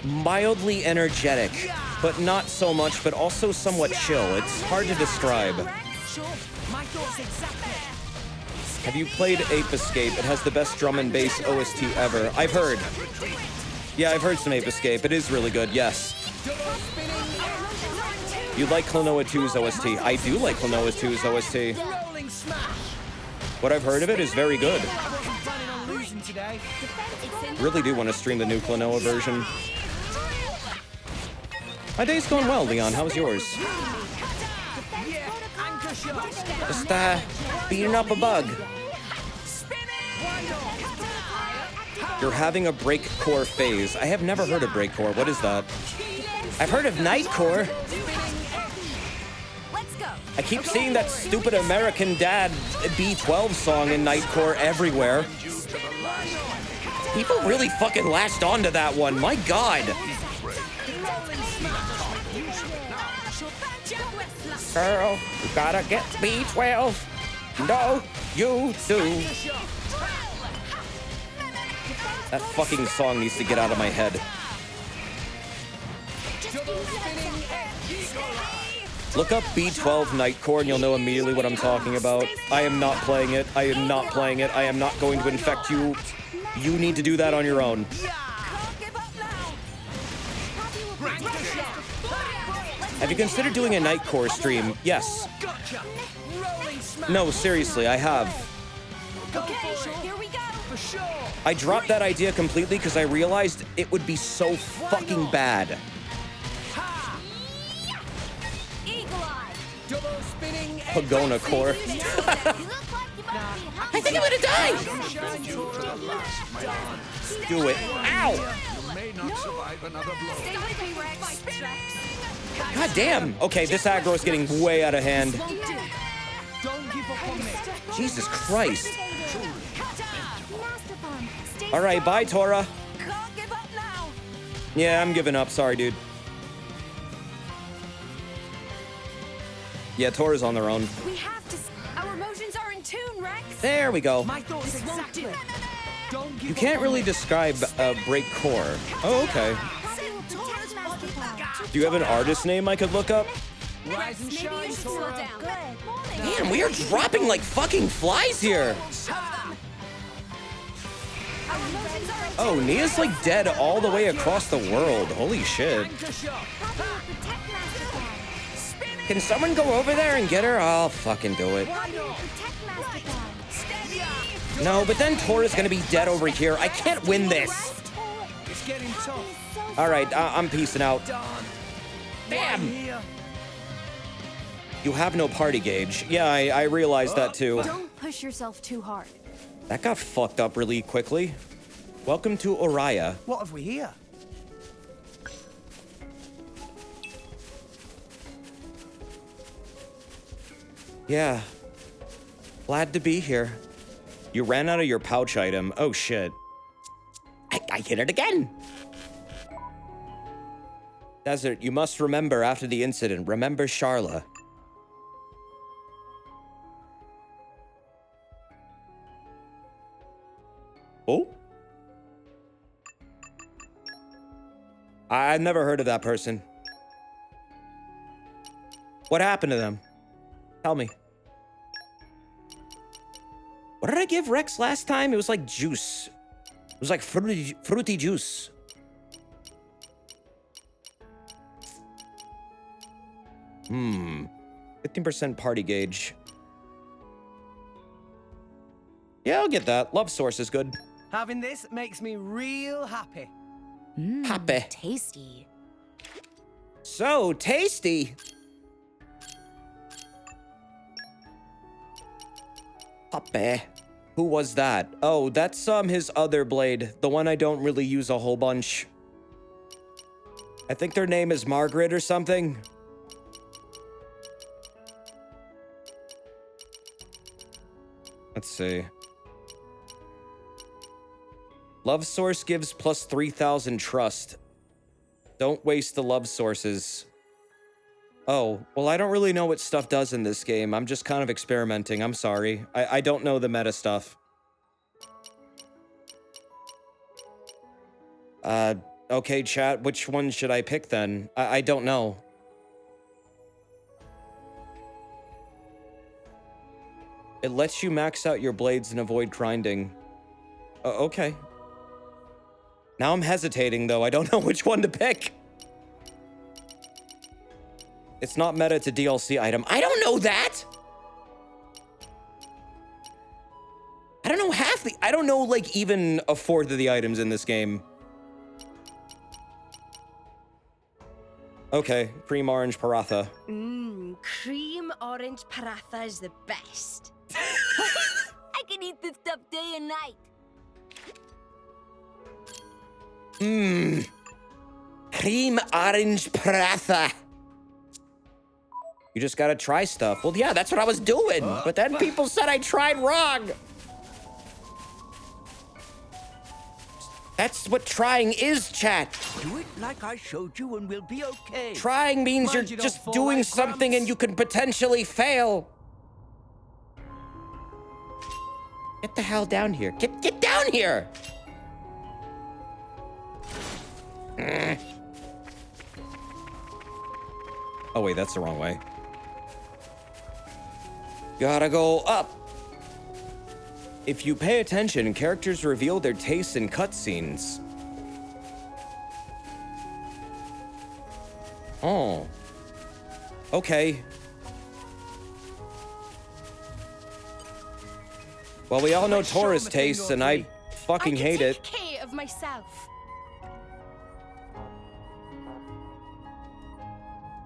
Speaker 1: mildly energetic, but not so much, but also somewhat chill. It's hard to describe. Have you played Ape Escape? It has the best drum and bass OST ever. I've heard. Yeah, I've heard some Ape Escape. It is really good, yes. You like Klonoa 2's OST? I do like Klonoa 2's OST. What I've heard of it is very good. Really do want to stream the new Klonoa version. My day's going well, Leon. How's yours? Just, beating up a bug. You're having a breakcore phase. I have never heard of breakcore. What is that? I've heard of nightcore. I keep seeing that stupid American Dad B12 song in Nightcore everywhere. People really fucking latched onto that one. My God. Girl, you gotta get B12. No, you do. That fucking song needs to get out of my head. Look up B12 Nightcore and you'll know immediately what I'm talking about. I am not playing it. I am not playing it. I am not going to infect you. You need to do that on your own. Have you considered doing a Nightcore stream? Yes. No, seriously, I have. I dropped that idea completely because I realized it would be so fucking bad. Pogona core. I think I'm gonna die! Do it. Ow!
Speaker 11: You may not survive another blow.
Speaker 1: God damn. Okay, this aggro is getting way out of hand. Jesus Christ. All right, bye, Tora. Yeah, I'm giving up. Sorry, dude. Yeah, Tora's on their own.
Speaker 8: We have to. Our emotions are in tune, Rex.
Speaker 1: There we go.
Speaker 5: My thoughts exactly.
Speaker 1: You can't really describe break core. Oh, okay. Do you have an artist name I could look up?
Speaker 5: Rise and shine, Tora.
Speaker 1: Damn, we are dropping like fucking flies here. Oh, Nia's like dead all the way across the world. Holy shit. Can someone go over there and get her? I'll fucking do it. No, but then Tora's gonna be dead over here. I can't win this.
Speaker 5: It's getting tough.
Speaker 1: All right, I'm peacing out. Damn. You have no party gauge. Yeah, I realized that too.
Speaker 8: Don't push yourself too hard.
Speaker 1: That got fucked up really quickly. Welcome to Oriya.
Speaker 5: What have we here?
Speaker 1: Yeah. Glad to be here. You ran out of your pouch item. Oh, shit. I hit it again. Desert, you must remember after the incident. Remember Sharla. Oh? I've never heard of that person. What happened to them? Tell me. What did I give Rex last time? It was like juice. It was like fruity juice. Hmm. 15% party gauge. Yeah, I'll get that. Love source is good.
Speaker 5: Having this makes me real happy.
Speaker 1: Happy.
Speaker 8: Tasty.
Speaker 1: So tasty. Happy. Who was that? Oh, that's his other blade. The one I don't really use a whole bunch. I think their name is Margaret or something. Let's see. Love source gives plus 3,000 trust. Don't waste the love sources. Oh, well, I don't really know what stuff does in this game. I'm just kind of experimenting. I'm sorry. I don't know the meta stuff. Okay, chat. Which one should I pick then? I don't know. It lets you max out your blades and avoid grinding. Okay. Now I'm hesitating, though. I don't know which one to pick. It's not meta, it's a DLC item. I don't know that! I don't know half the... I don't know, like, even a fourth of the items in this game. Okay, cream orange paratha.
Speaker 6: Cream orange paratha is the best.
Speaker 2: I can eat this stuff day and night.
Speaker 1: Cream orange paratha. You just gotta try stuff. Well, yeah, that's what I was doing. But then people said I tried wrong. That's what trying is, chat.
Speaker 9: Do it like I showed you and we'll be okay.
Speaker 1: Trying means you're
Speaker 5: Mind you don't
Speaker 1: just
Speaker 5: fall
Speaker 1: doing
Speaker 5: like
Speaker 1: something
Speaker 5: crumbs.
Speaker 1: and you can potentially fail. Get the hell down here. Get down here. Oh, wait, that's the wrong way. Gotta go up. If you pay attention, characters reveal their tastes in cutscenes. Oh. Okay. Well, we all know Tora's tastes, and I fucking hate it.
Speaker 8: Care of myself.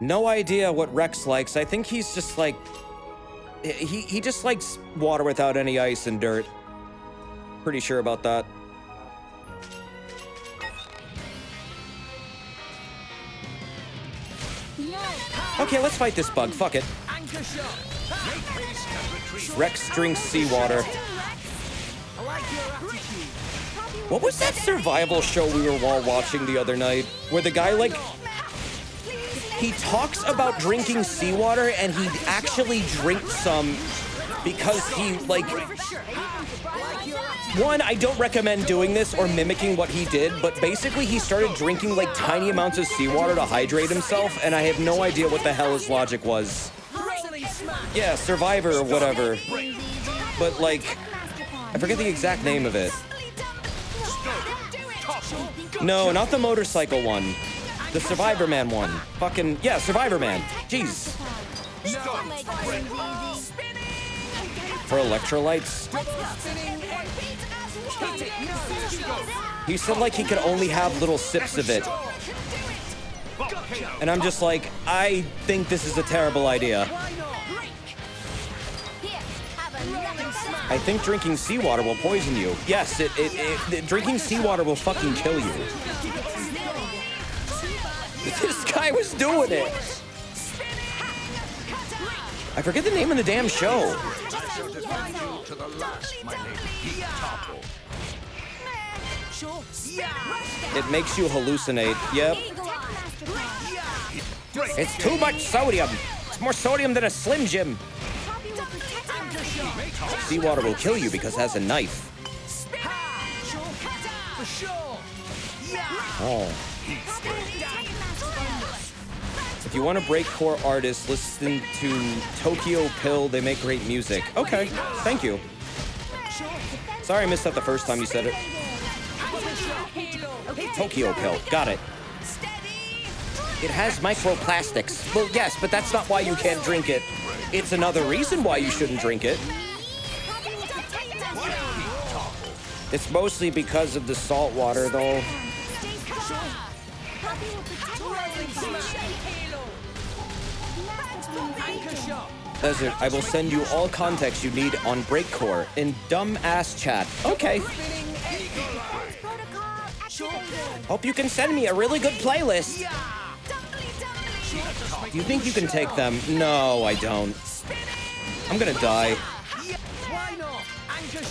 Speaker 1: No idea what Rex likes. I think he's just like... He just likes water without any ice and dirt. Pretty sure about that. Okay, let's fight this bug. Fuck it. Rex drinks seawater. What was that survival show we were all watching the other night? Where the guy, like... He talks about drinking seawater, and he actually drinks some because he, like... One, I don't recommend doing this or mimicking what he did, but basically he started drinking, like, tiny amounts of seawater to hydrate himself, and I have no idea what the hell his logic was. Yeah, Survivor or whatever. But, like, I forget the exact name of it. No, not the motorcycle one. The Survivor Man one. Fucking, yeah, Survivor Man. Jeez. For electrolytes? He said, like, he could only have little sips of it. And I'm just like, I think this is a terrible idea. I think drinking seawater will poison you. Yes, drinking seawater will fucking kill you. This guy was doing it. I forget the name of the damn show. It makes you hallucinate. Yep. It's too much sodium. It's more sodium than a Slim Jim. Seawater will kill you because it has a knife. Oh. If you want to break core artists, listen to Tokyo Pill. They make great music. Okay, thank you. Sorry I missed that the first time you said it. Tokyo Pill, got it. It has microplastics. Well, yes, but that's not why you can't drink it. It's another reason why you shouldn't drink it. It's mostly because of the salt water, though. Desert, I will send you all context you need on Breakcore in dumbass chat. Okay. Hope you can send me a really good playlist. Do you think you can take them? No, I don't. I'm gonna die.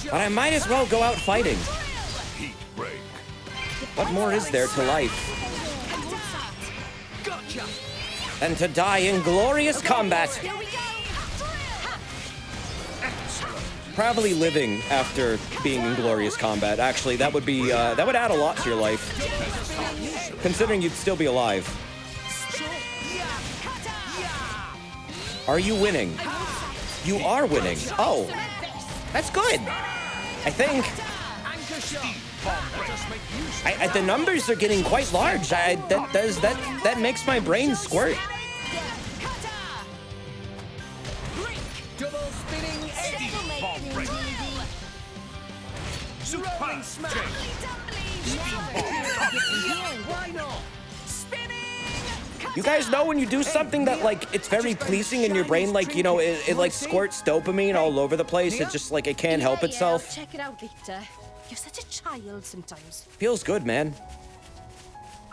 Speaker 1: But I might as well go out fighting. What more is there to life than to die in glorious combat? Probably living after being in glorious combat. Actually, that would be that would add a lot to your life, considering you'd still be alive. Are you winning? You are winning. Oh, that's good. I think. The numbers are getting quite large. That makes my brain squirt. You guys know when you do something that, like, it's very pleasing in your brain, like, you know, it like squirts dopamine all over the place. It just, like, it can't help itself.
Speaker 8: I'll check it out later. You're such a child sometimes.
Speaker 1: Feels good, man.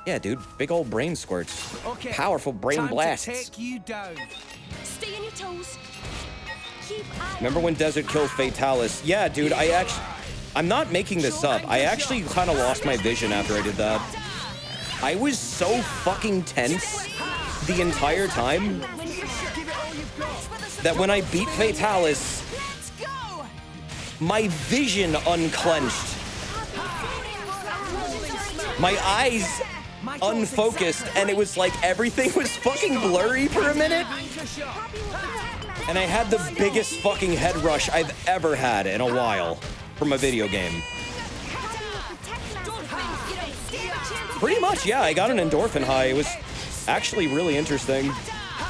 Speaker 1: Yeah, dude, big old brain squirts.
Speaker 5: Okay,
Speaker 1: powerful brain
Speaker 5: time
Speaker 1: blasts.
Speaker 5: to take you down.
Speaker 8: Stay
Speaker 2: close. Keep eye
Speaker 1: Remember when Desert killed Fatalis? Yeah, dude, I'm not making this up. I actually kind of lost my vision after I did that. I was so fucking tense the entire time that when I beat Fatalis, my vision unclenched. My eyes unfocused, and it was like everything was fucking blurry for a minute. And I had the biggest fucking head rush I've ever had in a while from a video game. Pretty much, yeah, I got an endorphin high. It was actually really interesting.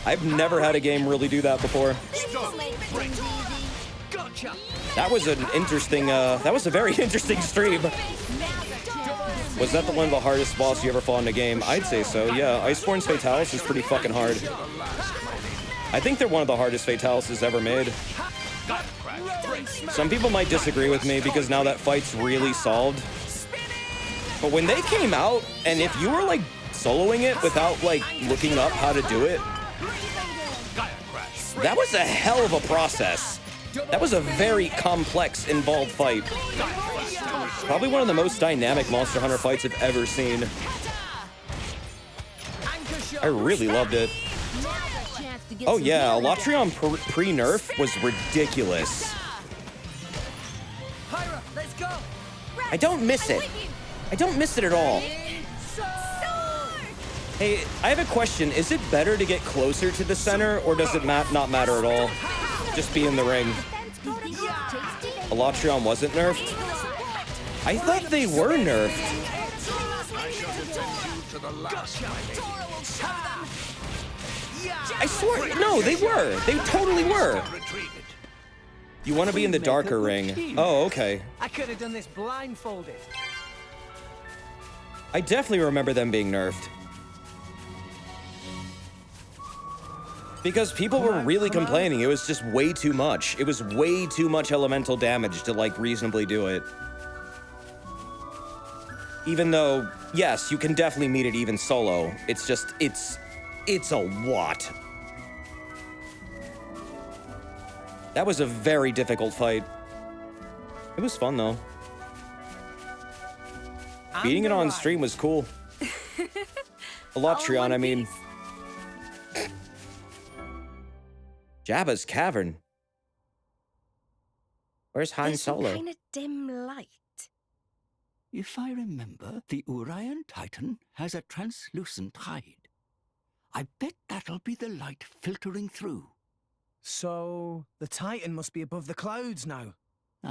Speaker 1: I've never had a game really do that before. That was an interesting, that was a very interesting stream. Was that one of the hardest boss you ever fought in a game? I'd say so, yeah. Iceborne's Fatalis is pretty fucking hard. I think they're one of the hardest Fatalises ever made. Some people might disagree with me because now that fight's really solved. But when they came out, and if you were like soloing it without like looking up how to do it, that was a hell of a process. That was a very complex, involved fight. Probably one of the most dynamic Monster Hunter fights I've ever seen. I really loved it. Oh yeah, Elatrion pre-nerf was ridiculous. I don't miss it. I don't miss it at all. Hey, I have a question. Is it better to get closer to the center, or does it not matter at all? Just be in the ring. Elatrion wasn't nerfed? I thought they were nerfed. I swear, no, they were. They totally were. You want to be in the darker ring. Oh, okay.
Speaker 5: I could have done this blindfolded.
Speaker 1: I definitely remember them being nerfed. Because people were really complaining. It was just way too much. It was way too much elemental damage to, like, reasonably do it. Even though, yes, you can definitely meet it even solo. It's just, it's a lot. That was a very difficult fight. It was fun, though. Beating it on stream was cool. Elatrion, I mean. Jabba's Cavern. Where's Han Solo?
Speaker 6: Kind of dim light.
Speaker 9: If I remember, the Urian Titan has a translucent hide. I bet that'll be the light filtering through.
Speaker 5: So, the Titan must be above the clouds now.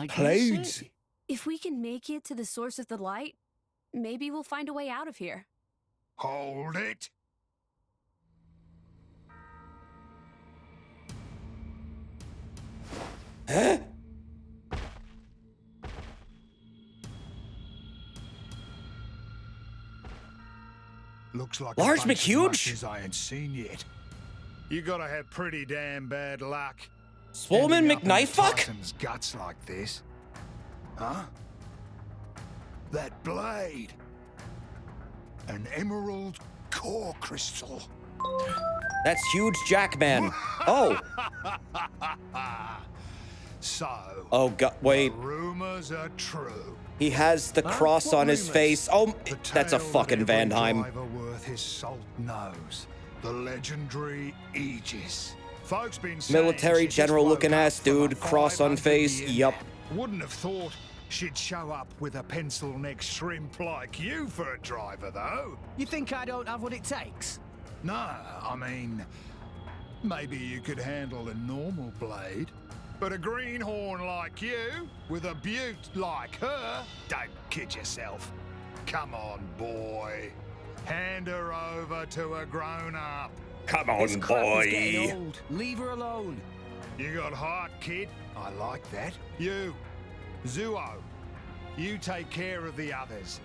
Speaker 1: Clouds?
Speaker 8: If we can make it to the source of the light, maybe we'll find a way out of here.
Speaker 11: Hold it!
Speaker 1: Huh?
Speaker 11: Looks like
Speaker 1: Large
Speaker 11: a bunch of
Speaker 1: McHuge?
Speaker 11: mushes I ain't seen yet. You gotta have pretty damn bad luck.
Speaker 1: Swollen
Speaker 11: ending up in a
Speaker 1: McKnifefuck?
Speaker 11: Titan's guts like this. Huh? That blade. An emerald core crystal.
Speaker 1: That's huge Jackman. Oh.
Speaker 11: So.
Speaker 1: Oh, God, wait.
Speaker 11: The rumors are true.
Speaker 1: He has the cross on his face. Oh, that's a fucking Vandheim.
Speaker 11: Worth his salt knows. The legendary Aegis. Folks been
Speaker 1: Military
Speaker 11: saying she
Speaker 1: general
Speaker 11: just
Speaker 1: looking
Speaker 11: woke
Speaker 1: ass
Speaker 11: up from a
Speaker 1: dude, cross on
Speaker 11: 500
Speaker 1: face.
Speaker 11: year
Speaker 1: Yup.
Speaker 11: nap. Wouldn't have thought she'd show up with a pencil-neck shrimp like you for a driver, though.
Speaker 5: You think I don't have what it takes?
Speaker 11: No, I mean, maybe you could handle a normal blade. But a greenhorn like you, with a beaut like her, don't kid yourself. Come on, boy. Hand her over to a grown-up.
Speaker 10: Come on,
Speaker 5: This crap is
Speaker 10: boy.
Speaker 5: getting old. Leave her alone.
Speaker 11: You got heart, kid. I like that. You, Zuo, you take care of the others.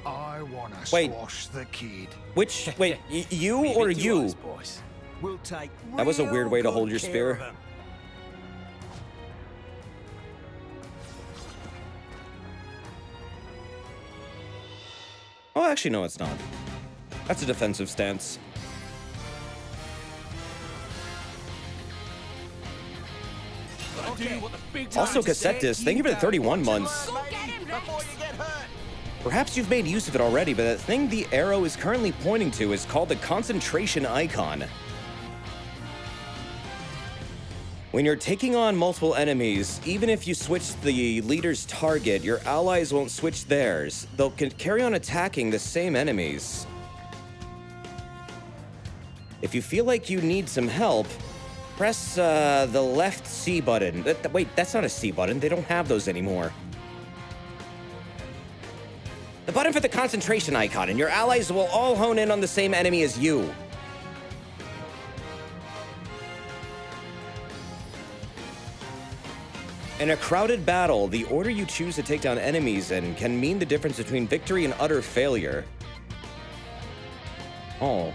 Speaker 11: I want to
Speaker 1: Wait.
Speaker 11: squash the kid.
Speaker 1: Which, wait, you or you?
Speaker 5: Boys. We'll take
Speaker 1: That was a weird way to hold your
Speaker 5: real
Speaker 1: spear.
Speaker 5: care of 'em.
Speaker 1: Oh, actually, no, it's not. That's a defensive stance. Also, cassette disc, thank you for the 31 months. Perhaps you've made use of it already, but the thing the arrow is currently pointing to is called the concentration icon. When you're taking on multiple enemies, even if you switch the leader's target, your allies won't switch theirs. They'll carry on attacking the same enemies. If you feel like you need some help, press the left C button. Wait, that's not a C button. They don't have those anymore. The button for the concentration icon, and your allies will all hone in on the same enemy as you. In a crowded battle, the order you choose to take down enemies in can mean the difference between victory and utter failure. Oh.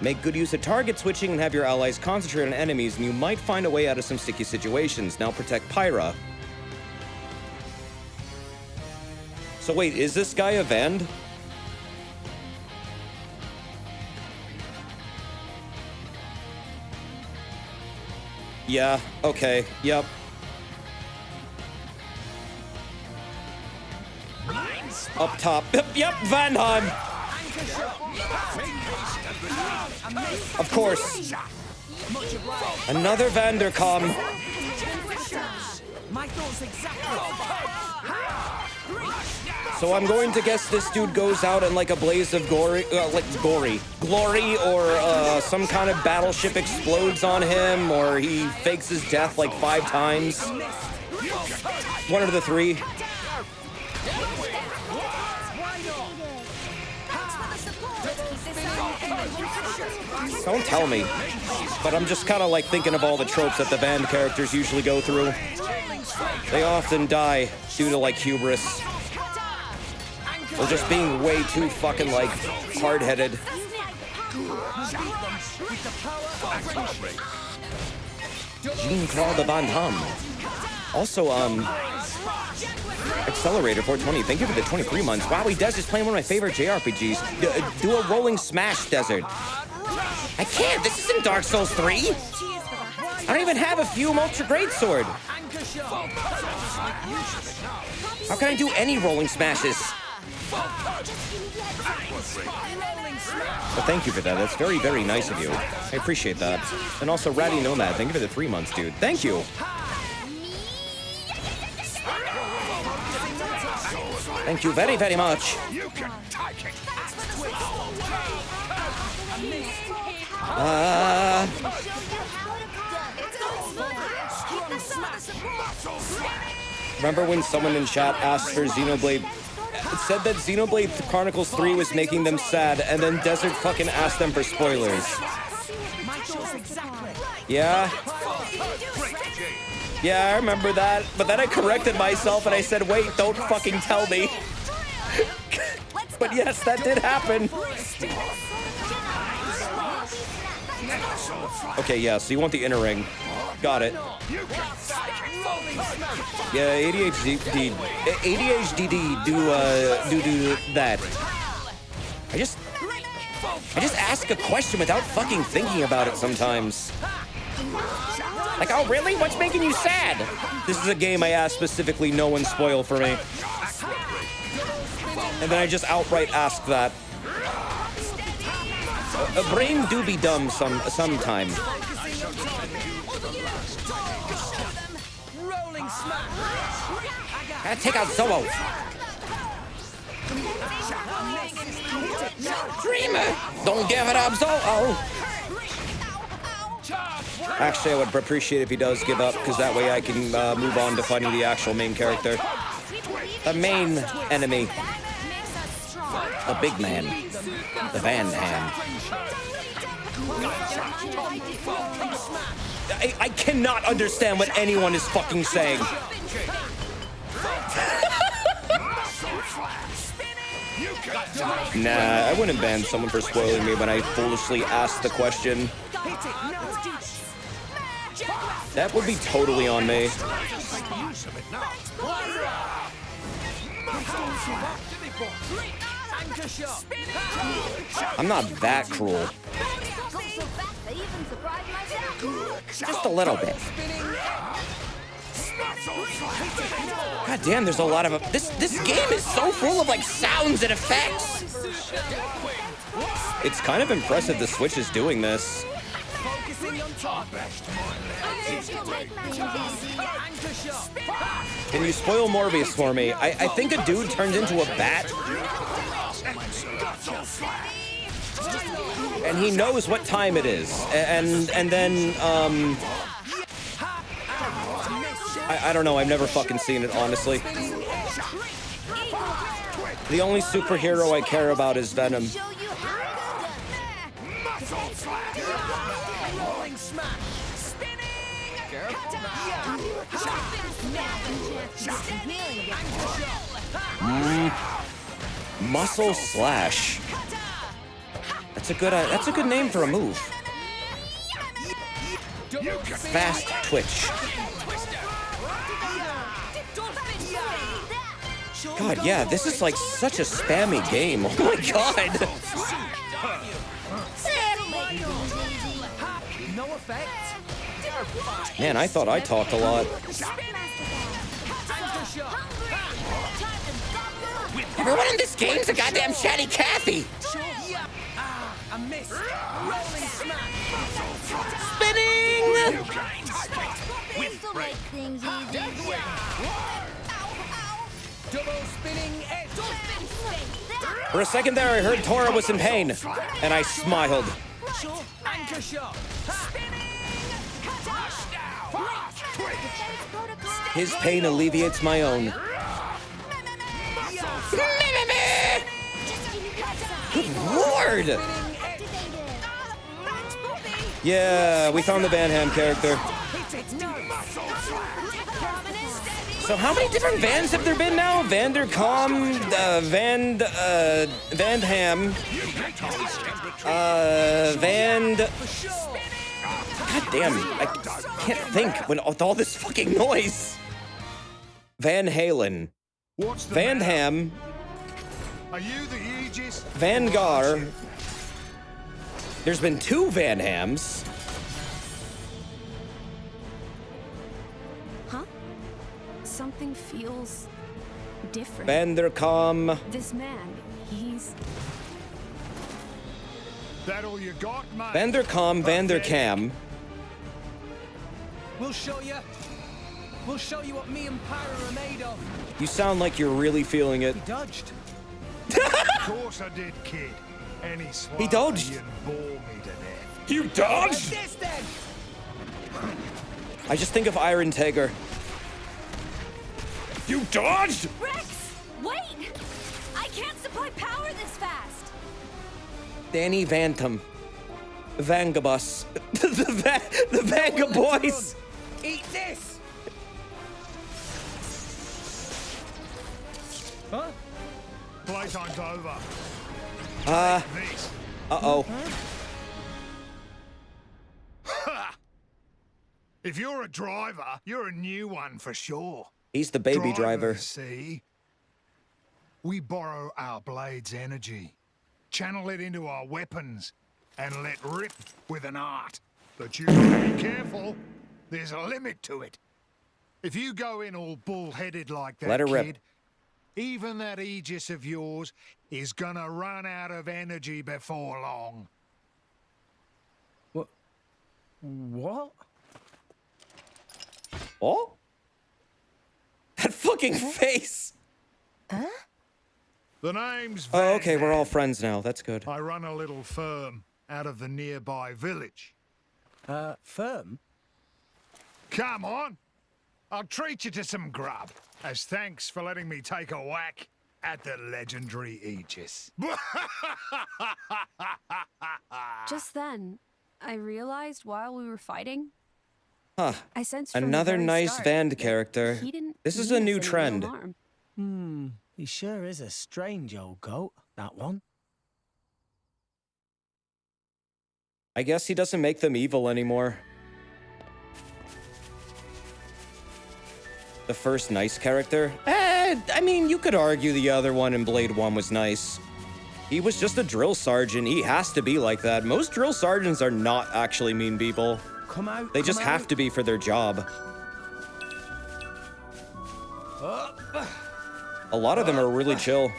Speaker 1: Make good use of target switching and have your allies concentrate on enemies, and you might find a way out of some sticky situations. Now protect Pyra. So wait, is this guy a Vand? Yeah, okay, yep. Up top. Yep, Vandheim! Of course. Another Vandercom. So I'm going to guess this dude goes out in like a blaze of glory, or some kind of battleship explodes on him, or he fakes his death like 5 times. One of the 3. Don't tell me. But I'm just kind of like thinking of all the tropes that the Vand characters usually go through. They often die due to like hubris. Or just being way too fucking like hard-headed. Jean-Claude Van Damme. Also, Accelerator 420, thank you for the 23 months. Wow, Des is playing one of my favorite JRPGs. Do a rolling smash, Desert. I can't, this isn't Dark Souls 3. I don't even have a Fume Ultra Greatsword. How can I do any rolling smashes? Well, thank you for that. That's very, very nice of you. I appreciate that. And also, Ratty Nomad, thank you for the 3 months, dude. Thank you. Thank you very, very much. Remember when someone in chat asked for Xenoblade? It said that Xenoblade Chronicles 3 was making them sad, and then Desert fucking asked them for spoilers. Yeah? Yeah, I remember that. But then I corrected myself and I said, wait, don't fucking tell me. But yes, that did happen. Okay, yeah, so you want the inner ring. Got it. Yeah, ADHD do that. I just ask a question without fucking thinking about it sometimes. Like, oh really? What's making you sad? This is a game I asked specifically no one spoil for me. And then I just outright ask that. A brain do be dumb sometime. Gotta take out Zolo. Dreamer, don't give it up, Zolo. Actually, I would appreciate if he does give up, because that way I can move on to finding the actual main character. The main enemy. The big man. The Van Hand. I cannot understand what anyone is fucking saying. Nah, I wouldn't ban someone for spoiling me when I foolishly asked the question. That would be totally on me. I'm not that cruel.
Speaker 2: I even surprised myself.
Speaker 1: Just a little bit. God damn, there's a lot of this game is so full of like sounds and effects. It's kind of impressive the Switch is doing this. Can you spoil Morbius for me? I think a dude turns into a bat. And he knows what time it is. And then I don't know, I've never fucking seen it, honestly. The only superhero I care about is Venom. Muscle Slash. That's a good name for a move. Fast Twitch. God, yeah, this is like such a spammy game. Oh my god. Man, I thought I talked a lot. Everyone in this game's a goddamn chatty Cathy. Spinning! For a second there, I heard Tora was in pain, and I smiled. His pain alleviates my own. Good lord! Yeah, we found the Van Ham character. So how many different Vans have there been now? Vandercom, Van Ham, God damn, I can't think with all this fucking noise. Van Halen, Van Ham,
Speaker 11: Are you the Aegis?
Speaker 1: Vanguard. There's been 2 Van Hams.
Speaker 8: Huh? Something feels different.
Speaker 1: Vandercom.
Speaker 8: This man, he's...
Speaker 11: That all you got, mate?
Speaker 1: Vandercom, Vandercam.
Speaker 5: We'll show you. We'll show you what me and Pyro are made of.
Speaker 1: You sound like you're really feeling it.
Speaker 5: He dodged.
Speaker 11: Of course I did, kid. Any swallow
Speaker 1: He dodged.
Speaker 11: you'd bore me to death.
Speaker 1: You dodged?
Speaker 5: This then.
Speaker 1: I just think of Iron Tiger. You dodged?
Speaker 8: Rex! Wait! I can't supply power this fast!
Speaker 1: Danny Vantum. Vangabus. the Vanga Boys.
Speaker 5: Eat this. Huh?
Speaker 11: Playtime's over. This.
Speaker 1: Uh-oh.
Speaker 11: If you're a driver, you're a new one for sure.
Speaker 1: He's the baby driver.
Speaker 11: Drivers, see? We borrow our blade's energy, channel it into our weapons, and let rip with an art. But you gotta be careful. There's a limit to it. If you go in all bull-headed like that,
Speaker 1: Let her rip.
Speaker 11: kid, even that Aegis of yours is gonna run out of energy before long.
Speaker 5: What?
Speaker 1: Oh? That fucking face.
Speaker 11: The name's
Speaker 1: Oh,
Speaker 11: Van
Speaker 1: okay, we're all
Speaker 11: Dam.
Speaker 1: friends now. That's good.
Speaker 11: I run a little firm out of the nearby village.
Speaker 5: Firm?
Speaker 11: Come on. I'll treat you to some grub as thanks for letting me take a whack at the legendary Aegis.
Speaker 8: Just then, I realized while we were fighting,
Speaker 1: Huh.
Speaker 8: I sensed from the
Speaker 1: Another
Speaker 8: very
Speaker 1: nice
Speaker 8: start
Speaker 1: Van
Speaker 8: that
Speaker 1: character.
Speaker 8: he didn't
Speaker 1: This is
Speaker 8: mean
Speaker 1: a
Speaker 8: us
Speaker 1: new
Speaker 8: any real
Speaker 1: trend.
Speaker 8: harm.
Speaker 5: He sure is a strange old goat, that one.
Speaker 1: I guess he doesn't make them evil anymore. The first nice character? I mean, you could argue the other one in Blade 1 was nice. He was just a drill sergeant. He has to be like that. Most drill sergeants are not actually mean people.
Speaker 5: come out.
Speaker 1: They just have to be for their job. A lot of them are really chill.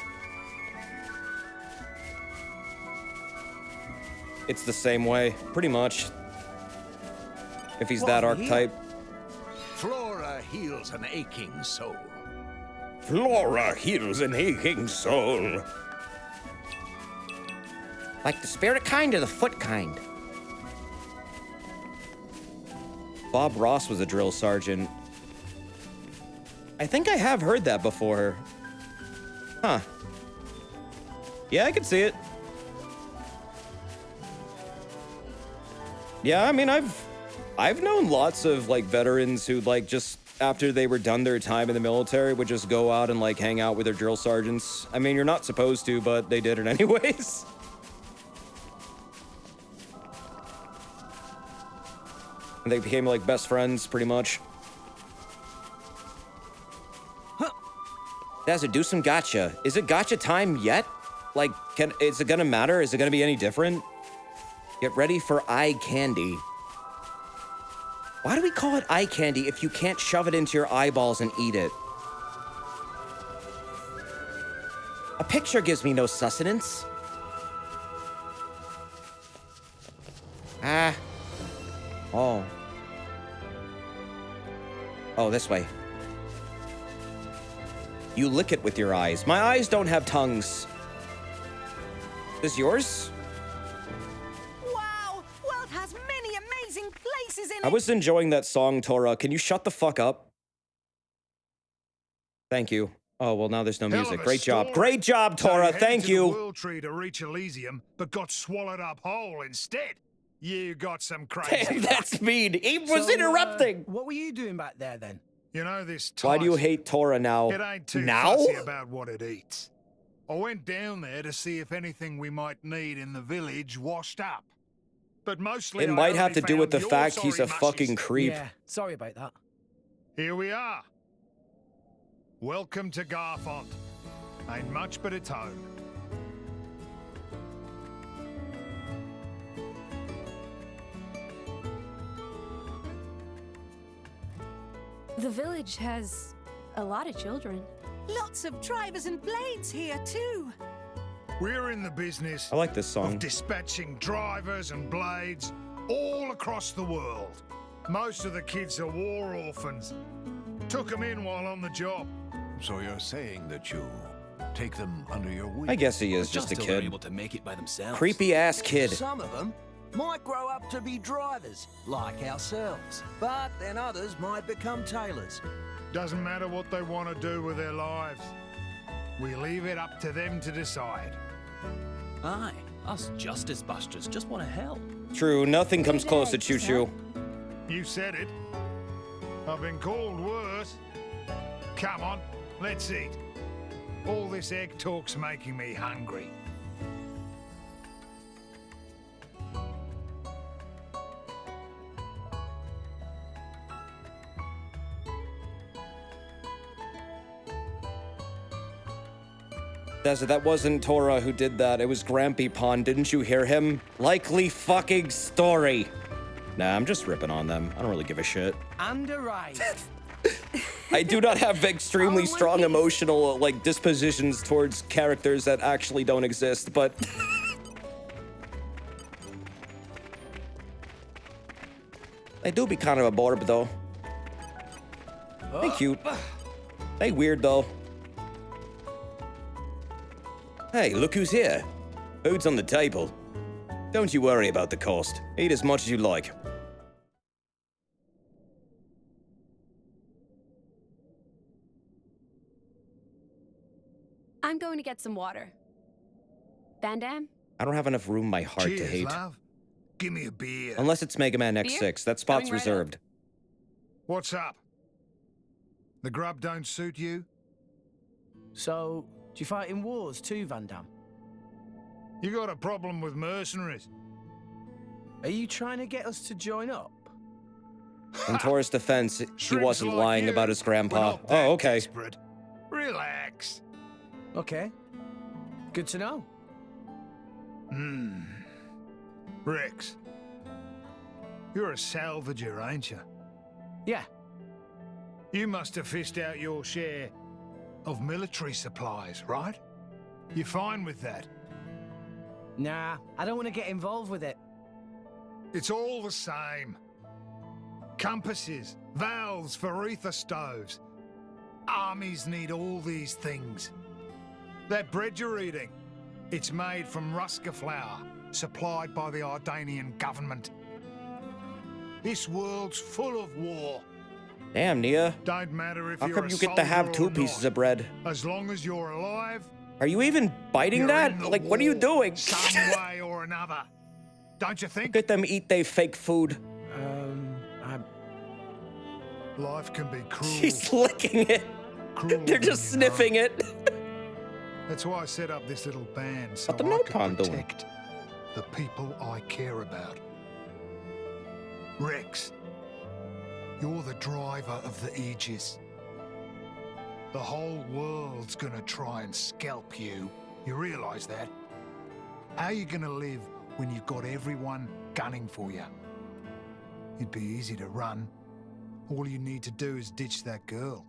Speaker 1: It's the same way, pretty much. If he's that archetype.
Speaker 3: Flora heals an aching soul.
Speaker 10: Flora heals an aching soul.
Speaker 7: Like the spirit kind or the foot kind?
Speaker 1: Bob Ross was a drill sergeant. I think I have heard that before. Huh. Yeah, I can see it. Yeah, I mean, I've known lots of like veterans who like just after they were done their time in the military would just go out and like hang out with their drill sergeants. I mean, you're not supposed to, but they did it anyways. And they became like best friends pretty much.
Speaker 7: Desert, do some gotcha. Is it gotcha time yet? Like, is it gonna matter? Is it gonna be any different? Get ready for eye candy. Why do we call it eye candy if you can't shove it into your eyeballs and eat it? A picture gives me no sustenance. Ah. Oh. Oh, this way. You lick it with your eyes. My eyes don't have tongues. Is yours?
Speaker 4: Wow! World has many amazing places in
Speaker 1: I
Speaker 4: it.
Speaker 1: was enjoying that song, Tora. Can you shut the fuck up? Thank you. Oh, well, now there's no
Speaker 11: Hell
Speaker 1: music.
Speaker 11: of a
Speaker 1: Great job.
Speaker 11: story.
Speaker 1: Great job,
Speaker 11: So
Speaker 1: Tora.
Speaker 11: headed
Speaker 1: Thank
Speaker 11: to the
Speaker 1: you.
Speaker 11: World Tree to reach Elysium, but got swallowed up whole instead. You got some crazy.
Speaker 7: Damn, that's mean. He was
Speaker 5: So,
Speaker 7: interrupting.
Speaker 5: What were you doing back there then?
Speaker 11: You know this.
Speaker 1: Why do you
Speaker 11: Tyson,
Speaker 1: hate Tora now?
Speaker 11: It ain't too
Speaker 1: Now?
Speaker 11: fussy about what it eats. I went down there to see if anything we might need in the village washed up. But mostly
Speaker 1: It
Speaker 11: I
Speaker 1: might have
Speaker 11: only
Speaker 1: to do with
Speaker 11: found
Speaker 1: the
Speaker 11: your
Speaker 1: fact he's a
Speaker 11: sorry
Speaker 1: fucking
Speaker 11: mushies.
Speaker 1: creep.
Speaker 5: Yeah, sorry about that.
Speaker 11: Here we are. Welcome to Garfont. Ain't much but a tone.
Speaker 8: The village has a lot of children.
Speaker 4: Lots of drivers and blades here, too.
Speaker 11: We're in the business
Speaker 1: I like this song.
Speaker 11: of dispatching drivers and blades all across the world. Most of the kids are war orphans. Took them in while on the job.
Speaker 3: So you're saying that you take them under your wing?
Speaker 1: I guess he is just a kid.
Speaker 12: able to make it by themselves.
Speaker 1: Creepy ass kid.
Speaker 12: Some of them might grow up to be drivers, like ourselves. But then others might become tailors.
Speaker 11: Doesn't matter what they want to do with their lives. We leave it up to them to decide.
Speaker 12: Aye, us justice busters just want to help.
Speaker 1: True, nothing comes close to Choo Choo.
Speaker 11: You said it. I've been called worse. Come on, let's eat. All this egg talk's making me hungry.
Speaker 1: Desert, that wasn't Tora who did that. It was Grampy Pond. Didn't you hear him? Likely fucking story. Nah, I'm just ripping on them. I don't really give a shit.
Speaker 5: And a ride.
Speaker 1: I do not have extremely strong emotional like dispositions towards characters that actually don't exist, but they do be kind of a borb though. They cute. They weird though.
Speaker 10: Hey, look who's here. Food's on the table. Don't you worry about the cost. Eat as much as you like.
Speaker 8: I'm going to get some water. Van Damme?
Speaker 1: I don't have enough room in my heart
Speaker 11: Cheers,
Speaker 1: to hate.
Speaker 11: love. Give me a beer.
Speaker 1: Unless it's Mega Man
Speaker 8: Beer?
Speaker 1: X6. That spot's
Speaker 8: Coming right up.
Speaker 1: reserved.
Speaker 11: What's up? The grub don't suit you?
Speaker 5: So, do you fight in wars too, Van Damme?
Speaker 11: You got a problem with mercenaries?
Speaker 5: Are you trying to get us to join up?
Speaker 1: In Tora's defense, he
Speaker 11: Shrimps
Speaker 1: wasn't
Speaker 11: like
Speaker 1: lying
Speaker 11: you,
Speaker 1: about his
Speaker 11: we're
Speaker 1: grandpa.
Speaker 11: not that
Speaker 1: Oh, okay.
Speaker 11: desperate. Relax.
Speaker 5: Okay. Good to know.
Speaker 11: Rex. You're a salvager, ain't you?
Speaker 5: Yeah.
Speaker 11: You must have fished out your share of military supplies, right? You fine with that?
Speaker 5: Nah, I don't want to get involved with it.
Speaker 11: It's all the same. Compasses, valves for ether stoves. Armies need all these things. That bread you're eating, it's made from Ruska flour, supplied by the Ardanian government. This world's full of war.
Speaker 1: Damn, Nia.
Speaker 11: Don't matter if
Speaker 1: How
Speaker 11: you're
Speaker 1: come
Speaker 11: a
Speaker 1: you get to have
Speaker 11: soldier
Speaker 1: 2
Speaker 11: or
Speaker 1: pieces
Speaker 11: not.
Speaker 1: of bread?
Speaker 11: As long as you're alive,
Speaker 1: Are you even biting
Speaker 11: you're
Speaker 1: that?
Speaker 11: in the
Speaker 1: Like, what are you
Speaker 11: war,
Speaker 1: doing?
Speaker 11: some way or another. Don't you think?
Speaker 1: Look at them eat they fake food.
Speaker 11: Life can be cruel.
Speaker 1: She's licking it.
Speaker 11: Cruel
Speaker 1: They're just
Speaker 11: when you know.
Speaker 1: sniffing it.
Speaker 11: That's why I set up this little band, so
Speaker 1: What the
Speaker 11: I
Speaker 1: note
Speaker 11: could
Speaker 1: palm doing?
Speaker 11: protect the people I care about. Rex, you're the driver of the Aegis. The whole world's gonna try and scalp you. You realize that? How you gonna live when you've got everyone gunning for you? It'd be easy to run. All you need to do is ditch that girl.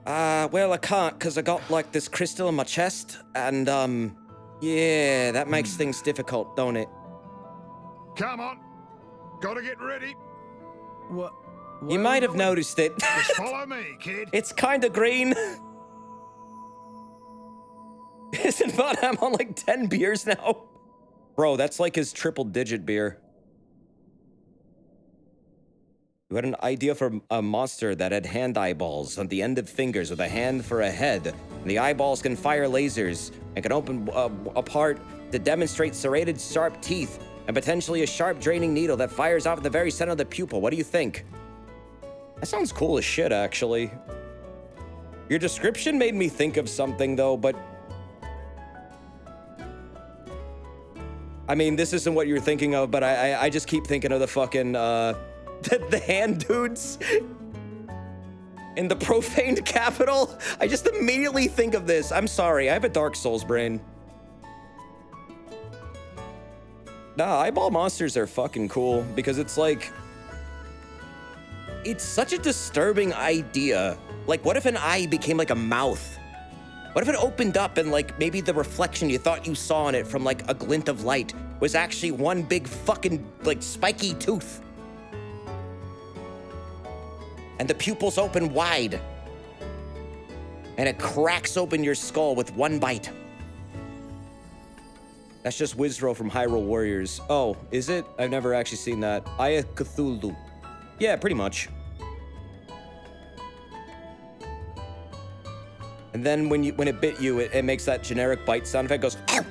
Speaker 1: Well, I can't, because I got, like, this crystal in my chest, and, yeah, that makes things difficult, don't it?
Speaker 11: Come on, gotta get ready.
Speaker 5: What?
Speaker 1: You might have noticed it.
Speaker 11: Just follow me, kid.
Speaker 1: It's kinda green. Isn't Von Ham on, like, 10 beers now? Bro, that's like his triple-digit beer. You had an idea for a monster that had hand eyeballs on the end of fingers with a hand for a head. And the eyeballs can fire lasers and can open apart to demonstrate serrated, sharp teeth and potentially a sharp draining needle that fires off at the very center of the pupil. What do you think? That sounds cool as shit, actually. Your description made me think of something, though, but... I mean, this isn't what you're thinking of, but I just keep thinking of the fucking, the hand dudes in the profaned capital. I just immediately think of this. I'm sorry, I have a Dark Souls brain. Nah, eyeball monsters are fucking cool because it's like... It's such a disturbing idea. Like, what if an eye became like a mouth? What if it opened up and, like, maybe the reflection you thought you saw in it from, like, a glint of light was actually one big fucking, like, spiky tooth? And the pupils open wide. And it cracks open your skull with one bite. That's just Wizdro from Hyrule Warriors. Oh, is it? I've never actually seen that. Aya Cthulhu. Yeah, pretty much. And then when it bit you, it makes that generic bite sound effect. It goes, ow!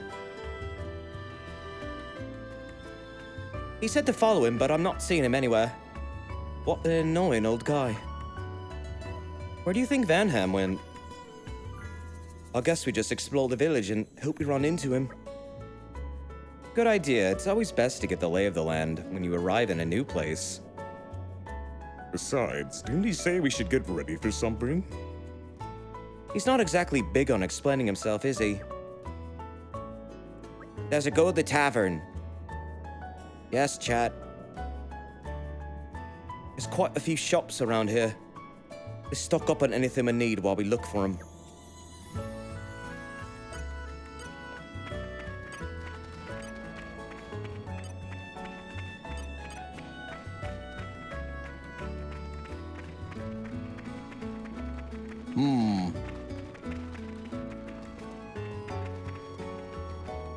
Speaker 1: He said to follow him, but I'm not seeing him anywhere. What an annoying old guy. Where do you think Van Ham went? I guess we just explore the village and hope we run into him. Good idea. It's always best to get the lay of the land when you arrive in a new place.
Speaker 10: Besides, didn't he say we should get ready for something?
Speaker 1: He's not exactly big on explaining himself, is he? Does it go to the tavern? Yes, chat. There's quite a few shops around here. Let's stock up on anything we need while we look for them.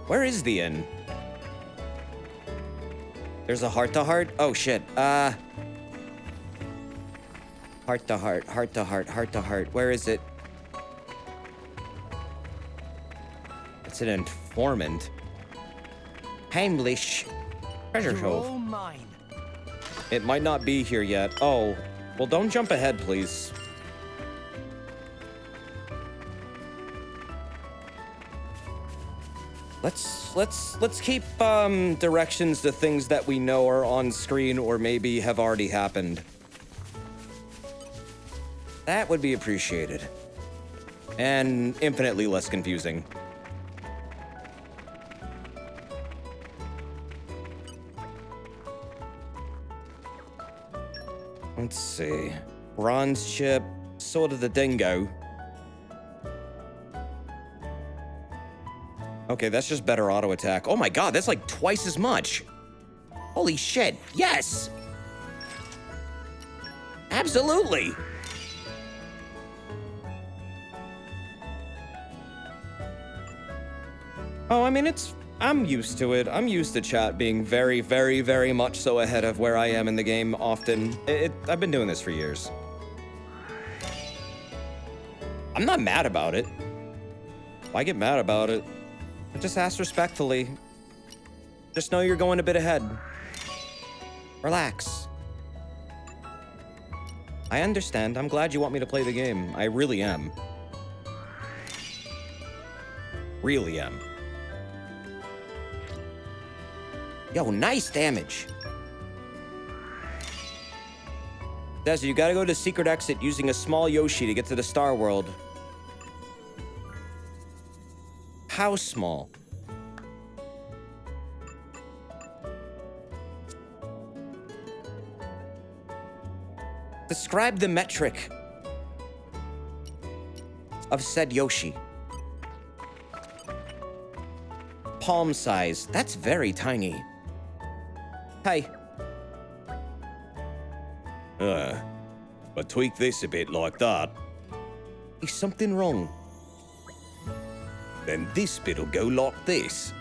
Speaker 1: Where is the inn? There's a heart-to-heart? Oh, shit. Heart-to-heart, heart-to-heart, heart-to-heart. Where is it? It's an informant. Heimlich. Treasure
Speaker 5: You're
Speaker 1: trove.
Speaker 5: all mine.
Speaker 1: It might not be here yet. Oh, well, don't jump ahead, please. Let's keep directions to things that we know are on screen or maybe have already happened. That would be appreciated. And infinitely less confusing. Let's see. Bronze chip, Sword of the Dingo. Okay, that's just better auto attack. Oh my god, that's like twice as much. Holy shit, yes! Absolutely! Oh, I mean, I'm used to it. I'm used to chat being very, very, very much so ahead of where I am in the game often. I've been doing this for years. I'm not mad about it. Why get mad about it? I just ask respectfully. Just know you're going a bit ahead. Relax. I understand. I'm glad you want me to play the game. I really am. Really am. Yo, nice damage. Desert, you gotta go to secret exit using a small Yoshi to get to the Star World. How small? Describe the metric of said Yoshi. Palm size. That's very tiny. Hey.
Speaker 10: I tweak this a bit like that.
Speaker 1: Is something wrong?
Speaker 10: Then this bit'll go like this.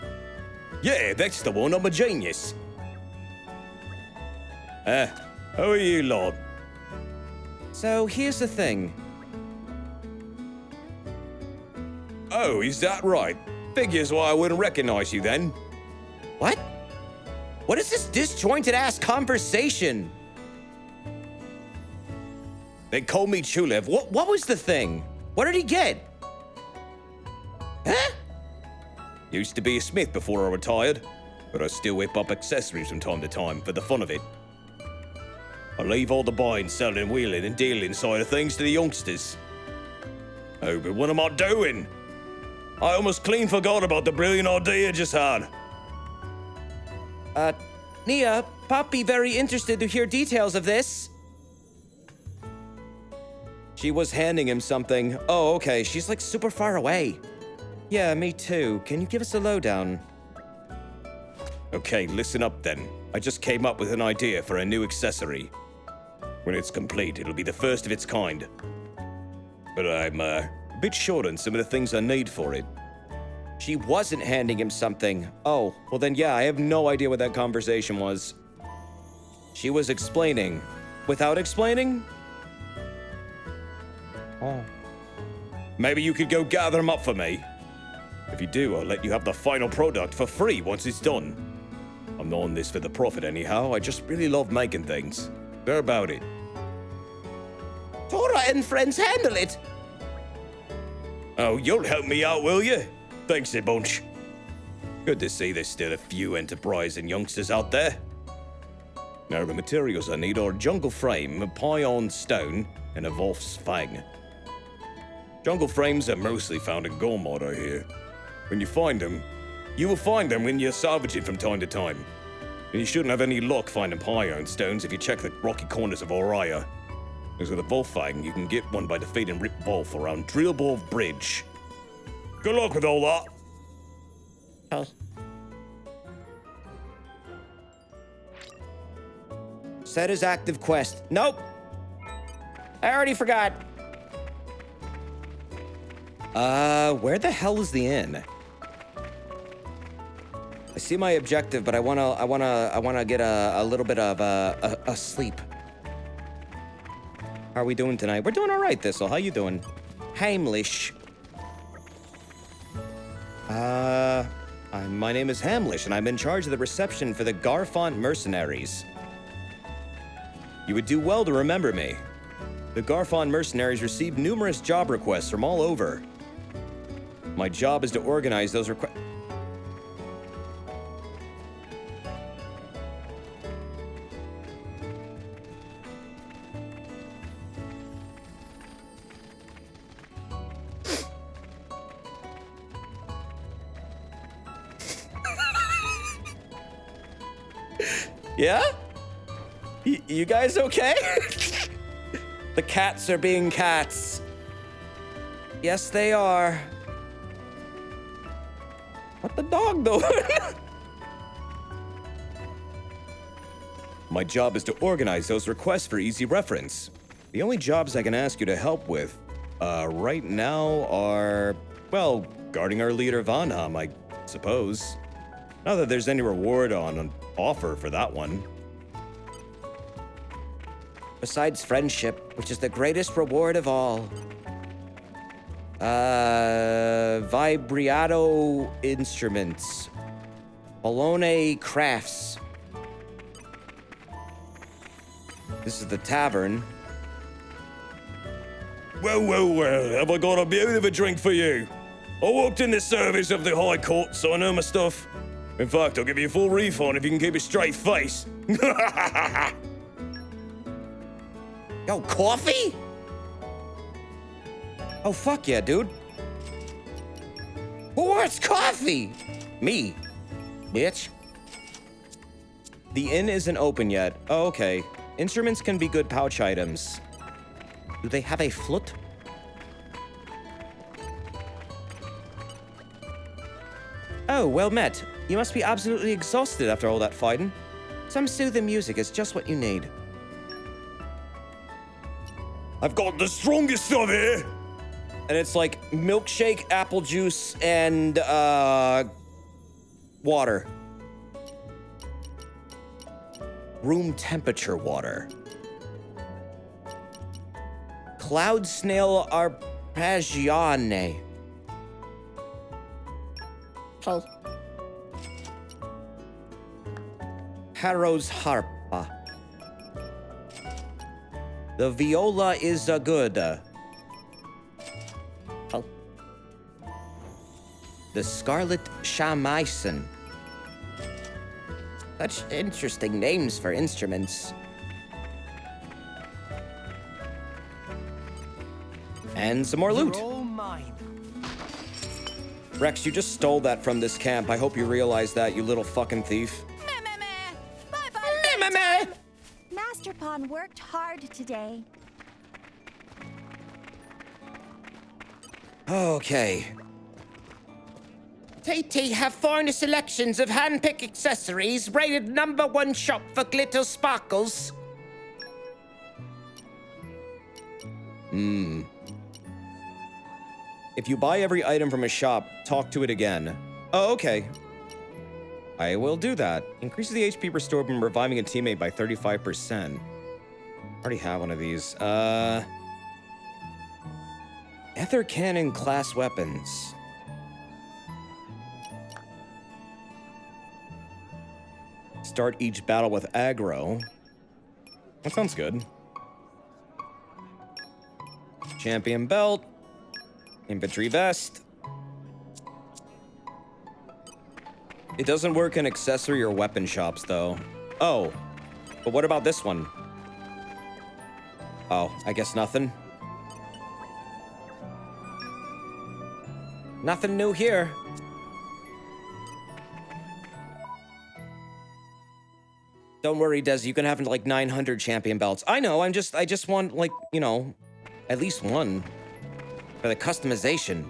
Speaker 10: Yeah, that's the one. I'm a genius. How are you, lord?
Speaker 1: So here's the thing.
Speaker 10: Oh, is that right? Figures why I wouldn't recognize you then.
Speaker 1: What? What is this disjointed-ass conversation?
Speaker 10: They call me Chulev.
Speaker 1: What was the thing? What did he get? Huh?
Speaker 10: Used to be a smith before I retired, but I still whip up accessories from time to time for the fun of it. I leave all the buying, selling, wheeling, and dealing side of things to the youngsters. Oh, but what am I doing? I almost clean forgot about the brilliant idea I just had.
Speaker 1: Nia, Pop be very interested to hear details of this. She was handing him something. Oh, okay, she's like super far away. Yeah, me too. Can you give us a lowdown?
Speaker 10: Okay, listen up then. I just came up with an idea for a new accessory. When it's complete, it'll be the first of its kind. But I'm a bit short on some of the things I need for it.
Speaker 1: She wasn't handing him something. Oh, well then yeah, I have no idea what that conversation was. She was explaining. Without explaining? Oh.
Speaker 10: Maybe you could go gather them up for me. If you do, I'll let you have the final product for free once it's done. I'm not on this for the profit anyhow, I just really love making things. They're about it.
Speaker 7: Tora and friends handle it.
Speaker 10: Oh, you'll help me out, will you? Thanks a bunch. Good to see there's still a few enterprising youngsters out there. Now, the materials I need are a jungle frame, a pion stone, and a wolf's fang. Jungle frames are mostly found in Gormod, I hear. When you find them, you will find them when you're salvaging from time to time. And you shouldn't have any luck finding pion stones if you check the rocky corners of Oriah. As with a wolf fang, you can get one by defeating Rip Wolf around Drillball Bridge. Good luck with all that.
Speaker 7: Oh.
Speaker 1: Set as active quest. Nope. I already forgot. Where the hell is the inn? I see my objective, but I wanna get a little bit of a sleep. How are we doing tonight? We're doing all right, Thistle. How you doing? Heimlich. My name is Hamlish, and I'm in charge of the reception for the Garfont Mercenaries. You would do well to remember me. The Garfont Mercenaries receive numerous job requests from all over. My job is to organize those requests. Yeah? You guys okay? The cats are being cats. Yes, they are. What the dog doing?
Speaker 10: My job is to organize those requests for easy reference. The only jobs I can ask you to help with, right now are, well, guarding our leader Vanham, I suppose. Not that there's any reward on offer for that one.
Speaker 1: Besides friendship, which is the greatest reward of all. Vibrato instruments. Bologna crafts. This is the tavern.
Speaker 10: Well, well, well, have I got a bit of a drink for you? I worked in the service of the High Court, so I know my stuff. In fact, I'll give you a full refund if you can keep a straight face.
Speaker 1: Yo, coffee? Oh, fuck yeah, dude. Who wants coffee? Me, bitch. The inn isn't open yet. Oh, okay. Instruments can be good pouch items. Do they have a flute? Oh, well met. You must be absolutely exhausted after all that fighting. Some soothing music is just what you need.
Speaker 10: I've got the strongest stuff here.
Speaker 1: And it's like milkshake, apple juice, and water. Room temperature water. Cloud snail arpeggione.
Speaker 7: Oh.
Speaker 1: Harrow's harpa. The viola is a good.
Speaker 7: Oh.
Speaker 1: The scarlet shamisen.
Speaker 7: Such interesting names for instruments.
Speaker 1: And some more loot.
Speaker 5: They're all mine.
Speaker 1: Rex, you just stole that from this camp. I hope you realize that, you little fucking thief.
Speaker 2: Bye-bye. Master Pawn worked hard today.
Speaker 1: Okay.
Speaker 7: TT have found selections of hand-picked accessories rated #1 shop for glitter sparkles.
Speaker 1: If you buy every item from a shop, talk to it again. Oh, okay. I will do that. Increases the HP restored when reviving a teammate by 35%. Already have one of these. Ether Cannon class weapons. Start each battle with aggro. That sounds good. Champion belt. Infantry vest. It doesn't work in accessory or weapon shops, though. Oh, but what about this one? Oh, I guess nothing. Nothing new here. Don't worry, Des, you can have like 900 champion belts. I know, I just want, like, you know, at least one for the customization.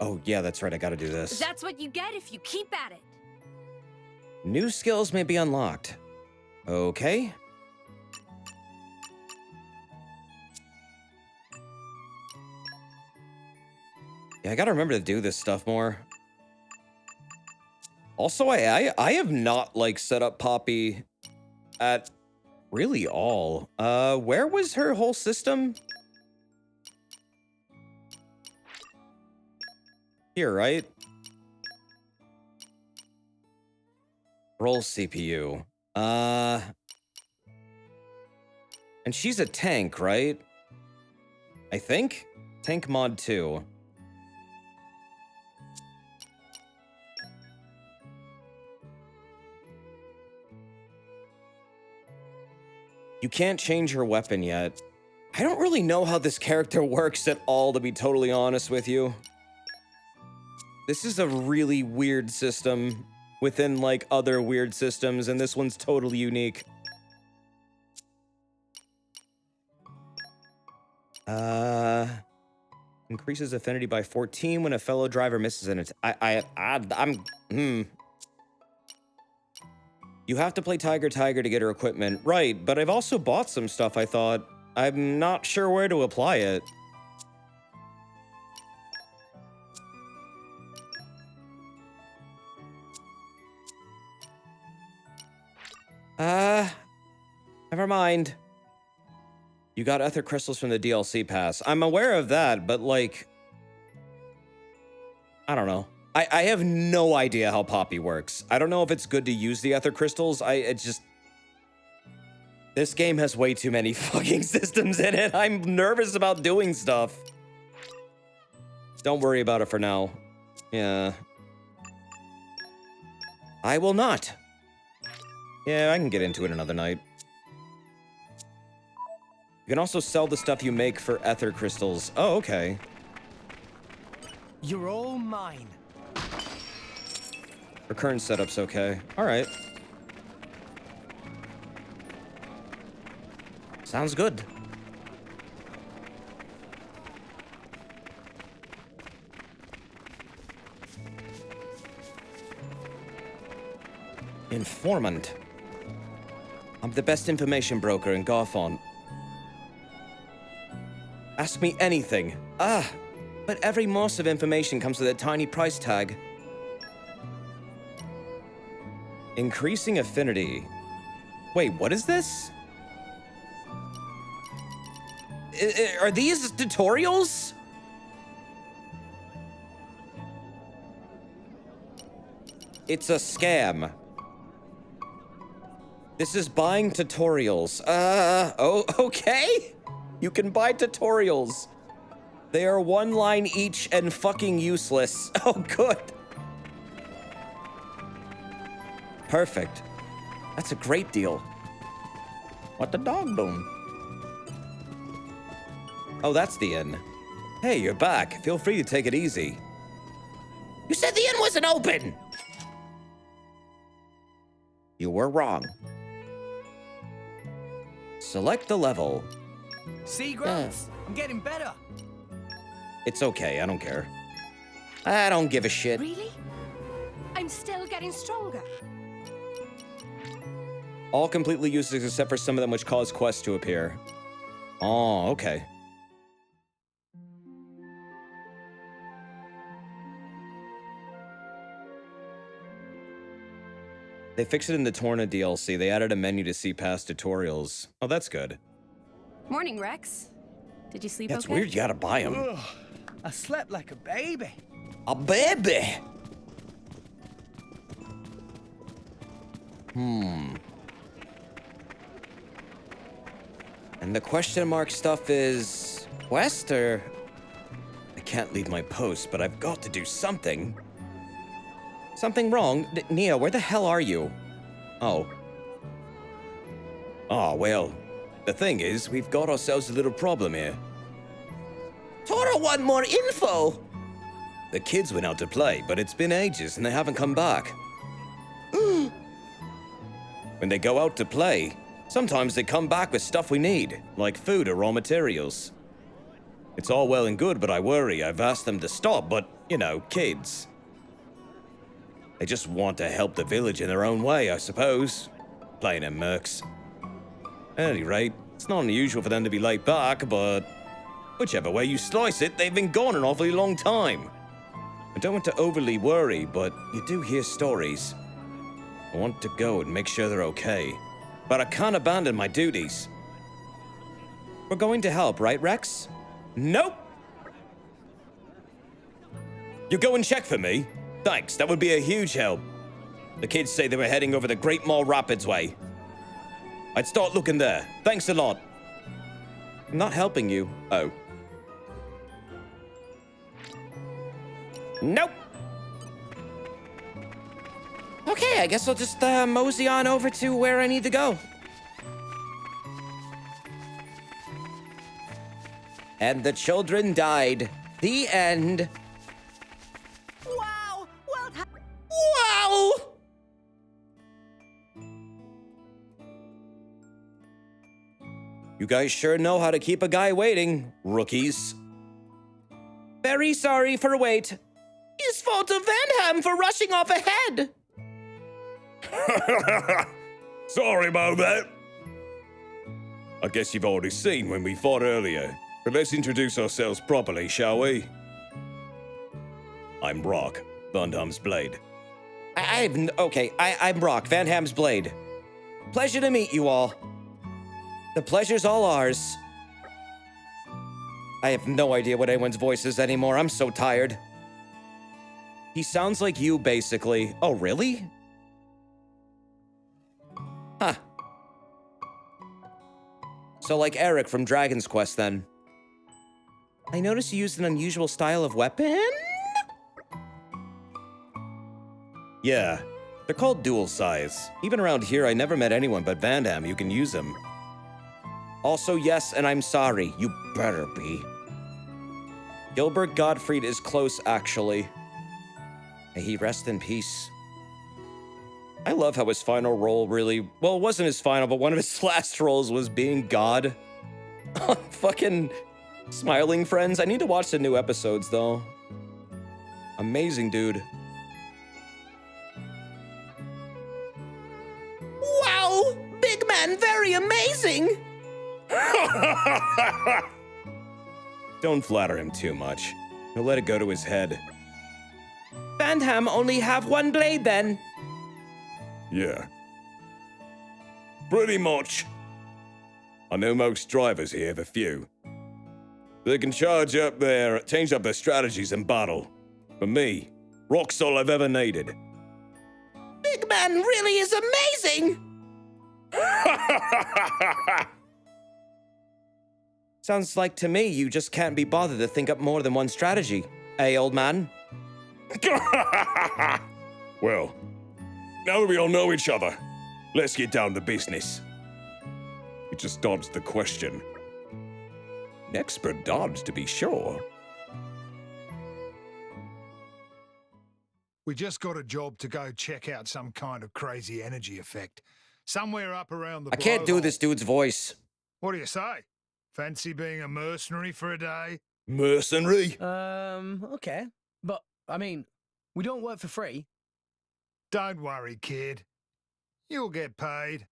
Speaker 1: Oh, yeah, that's right, I gotta do this.
Speaker 8: That's what you get if you keep at it.
Speaker 1: New skills may be unlocked. Okay. Yeah, I gotta remember to do this stuff more. Also, I have not, like, set up Poppy at really all. Where was her whole system? Here, right? Roll CPU. And she's a tank, right? I think? Tank mod 2. You can't change her weapon yet. I don't really know how this character works at all, to be totally honest with you. This is a really weird system within, like, other weird systems, and this one's totally unique. Increases affinity by 14 when a fellow driver misses an attack. You have to play Tiger to get her equipment. Right, but I've also bought some stuff, I thought. I'm not sure where to apply it. Never mind. You got ether crystals from the DLC pass. I'm aware of that, but like, I don't know. I have no idea how Poppy works. I don't know if it's good to use the ether crystals. This game has way too many fucking systems in it. I'm nervous about doing stuff. Don't worry about it for now. Yeah. I will not. Yeah, I can get into it another night. You can also sell the stuff you make for ether crystals. Oh, okay.
Speaker 5: You're all mine.
Speaker 1: Her current setup's okay. All right. Sounds good. Informant. I'm the best information broker in Garthon. Ask me anything. But every morsel of information comes with a tiny price tag. Increasing affinity. Wait, what is this? Are these tutorials? It's a scam. This is buying tutorials. Oh, okay. You can buy tutorials. They are 1 line each and fucking useless. Oh, good. Perfect. That's a great deal. What the dog doing? Oh, that's the inn. Hey, you're back. Feel free to take it easy.
Speaker 7: You said the inn wasn't open!
Speaker 1: You were wrong. Select the level.
Speaker 5: See, Grumps? I'm getting better.
Speaker 1: It's okay, I don't care. I don't give a shit.
Speaker 8: Really? I'm still getting stronger.
Speaker 1: All completely useless except for some of them which cause quests to appear. Oh, okay. They fixed it in the Torna DLC. They added a menu to see past tutorials. Oh, that's good.
Speaker 8: Morning, Rex. Did you sleep
Speaker 1: Yeah, it's
Speaker 8: okay?
Speaker 1: weird you gotta buy them.
Speaker 5: Ugh, I slept like a baby.
Speaker 1: A baby! And the question mark stuff is... quest, or... I can't leave my post, but I've got to do something. Something wrong? Nia, where the hell are you? Oh. Oh, well. The thing is, we've got ourselves a little problem here.
Speaker 7: Tora want more info!
Speaker 1: The kids went out to play, but it's been ages and they haven't come back. When they go out to play, sometimes they come back with stuff we need, like food or raw materials. It's all well and good, but I worry. I've asked them to stop, but, you know, kids. They just want to help the village in their own way, I suppose. Playing them mercs. At any rate, it's not unusual for them to be late back, but... whichever way you slice it, they've been gone an awfully long time. I don't want to overly worry, but you do hear stories. I want to go and make sure they're okay. But I can't abandon my duties. We're going to help, right, Rex? Nope! You go and check for me? Thanks, that would be a huge help. The kids say they were heading over the Great Mall Rapids way. I'd start looking there. Thanks a lot. I'm not helping you. Oh. Nope. Okay, I guess I'll just mosey on over to where I need to go. And the children died. The end.
Speaker 5: Wow!
Speaker 1: You guys sure know how to keep a guy waiting, rookies. Very sorry for wait. His fault of Van for rushing off ahead.
Speaker 10: Sorry about that. I guess you've already seen when we fought earlier, but let's introduce ourselves properly, shall we? I'm Brock, Van blade.
Speaker 1: I'm Brock, Van Ham's blade. Pleasure to meet you all. The pleasure's all ours. I have no idea what anyone's voice is anymore. I'm so tired. He sounds like you, basically. Oh, really? Huh. So like Eric from Dragon's Quest, then. I noticed you used an unusual style of weapon? Yeah, they're called dual size. Even around here, I never met anyone but Van Ham who can use them. Also, yes, and I'm sorry. You better be. Gilbert Gottfried is close, actually. May he rest in peace. I love how his final role really... Well, it wasn't his final, but one of his last roles was being God. Fucking Smiling Friends. I need to watch the new episodes, though. Amazing, dude. Wow! Big man, very amazing! Don't flatter him too much. He'll let it go to his head. Van Ham only have one blade, then.
Speaker 10: Yeah. Pretty much. I know most drivers here have a few. They can change up their strategies in battle. For me, rock's all I've ever needed.
Speaker 7: Big man really is amazing!
Speaker 1: Sounds like to me you just can't be bothered to think up more than one strategy. Hey, old man?
Speaker 10: Well, now that we all know each other, let's get down to business. You just dodged the question. An expert dodge, to be sure.
Speaker 11: We just got a job to go check out some kind of crazy energy effect. Somewhere up around the
Speaker 1: I can't do this dude's voice.
Speaker 11: What do you say? Fancy being a mercenary for a day?
Speaker 10: Mercenary?
Speaker 5: Okay. But, I mean, we don't work for free.
Speaker 11: Don't worry, kid. You'll get paid.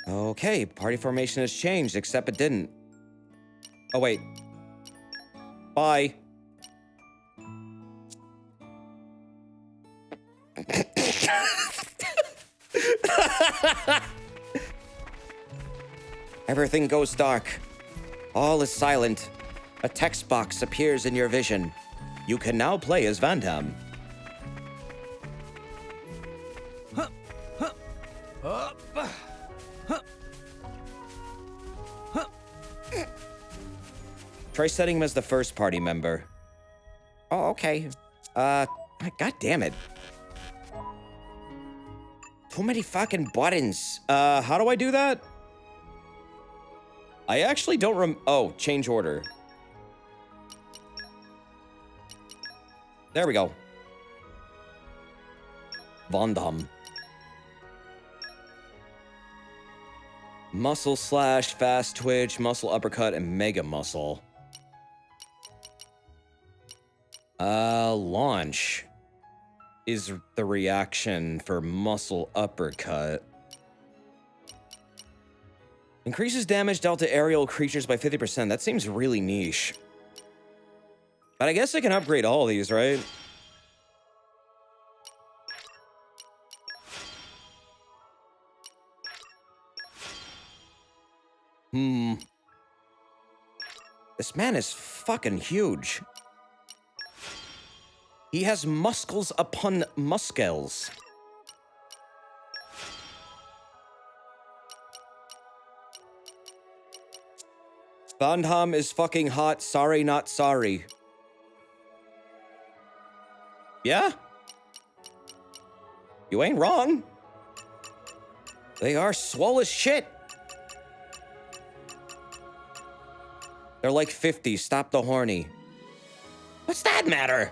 Speaker 1: Okay, party formation has changed, except it didn't. Oh, wait. Bye. Everything goes dark. All is silent. A text box appears in your vision. You can now play as Van Ham. Try setting him as the first party member. Oh, okay. God damn it. Too many fucking buttons. How do I do that? I actually don't oh, change order. There we go. Van Damme. Muscle slash, fast twitch, muscle uppercut, and mega muscle. Launch is the reaction for muscle uppercut. Increases damage dealt to aerial creatures by 50%. That seems really niche. But I guess I can upgrade all these, right? This man is fucking huge. He has muscles upon muscles. Van Damme is fucking hot. Sorry, not sorry. Yeah? You ain't wrong. They are swole as shit. They're like 50. Stop the horny.
Speaker 7: What's that matter?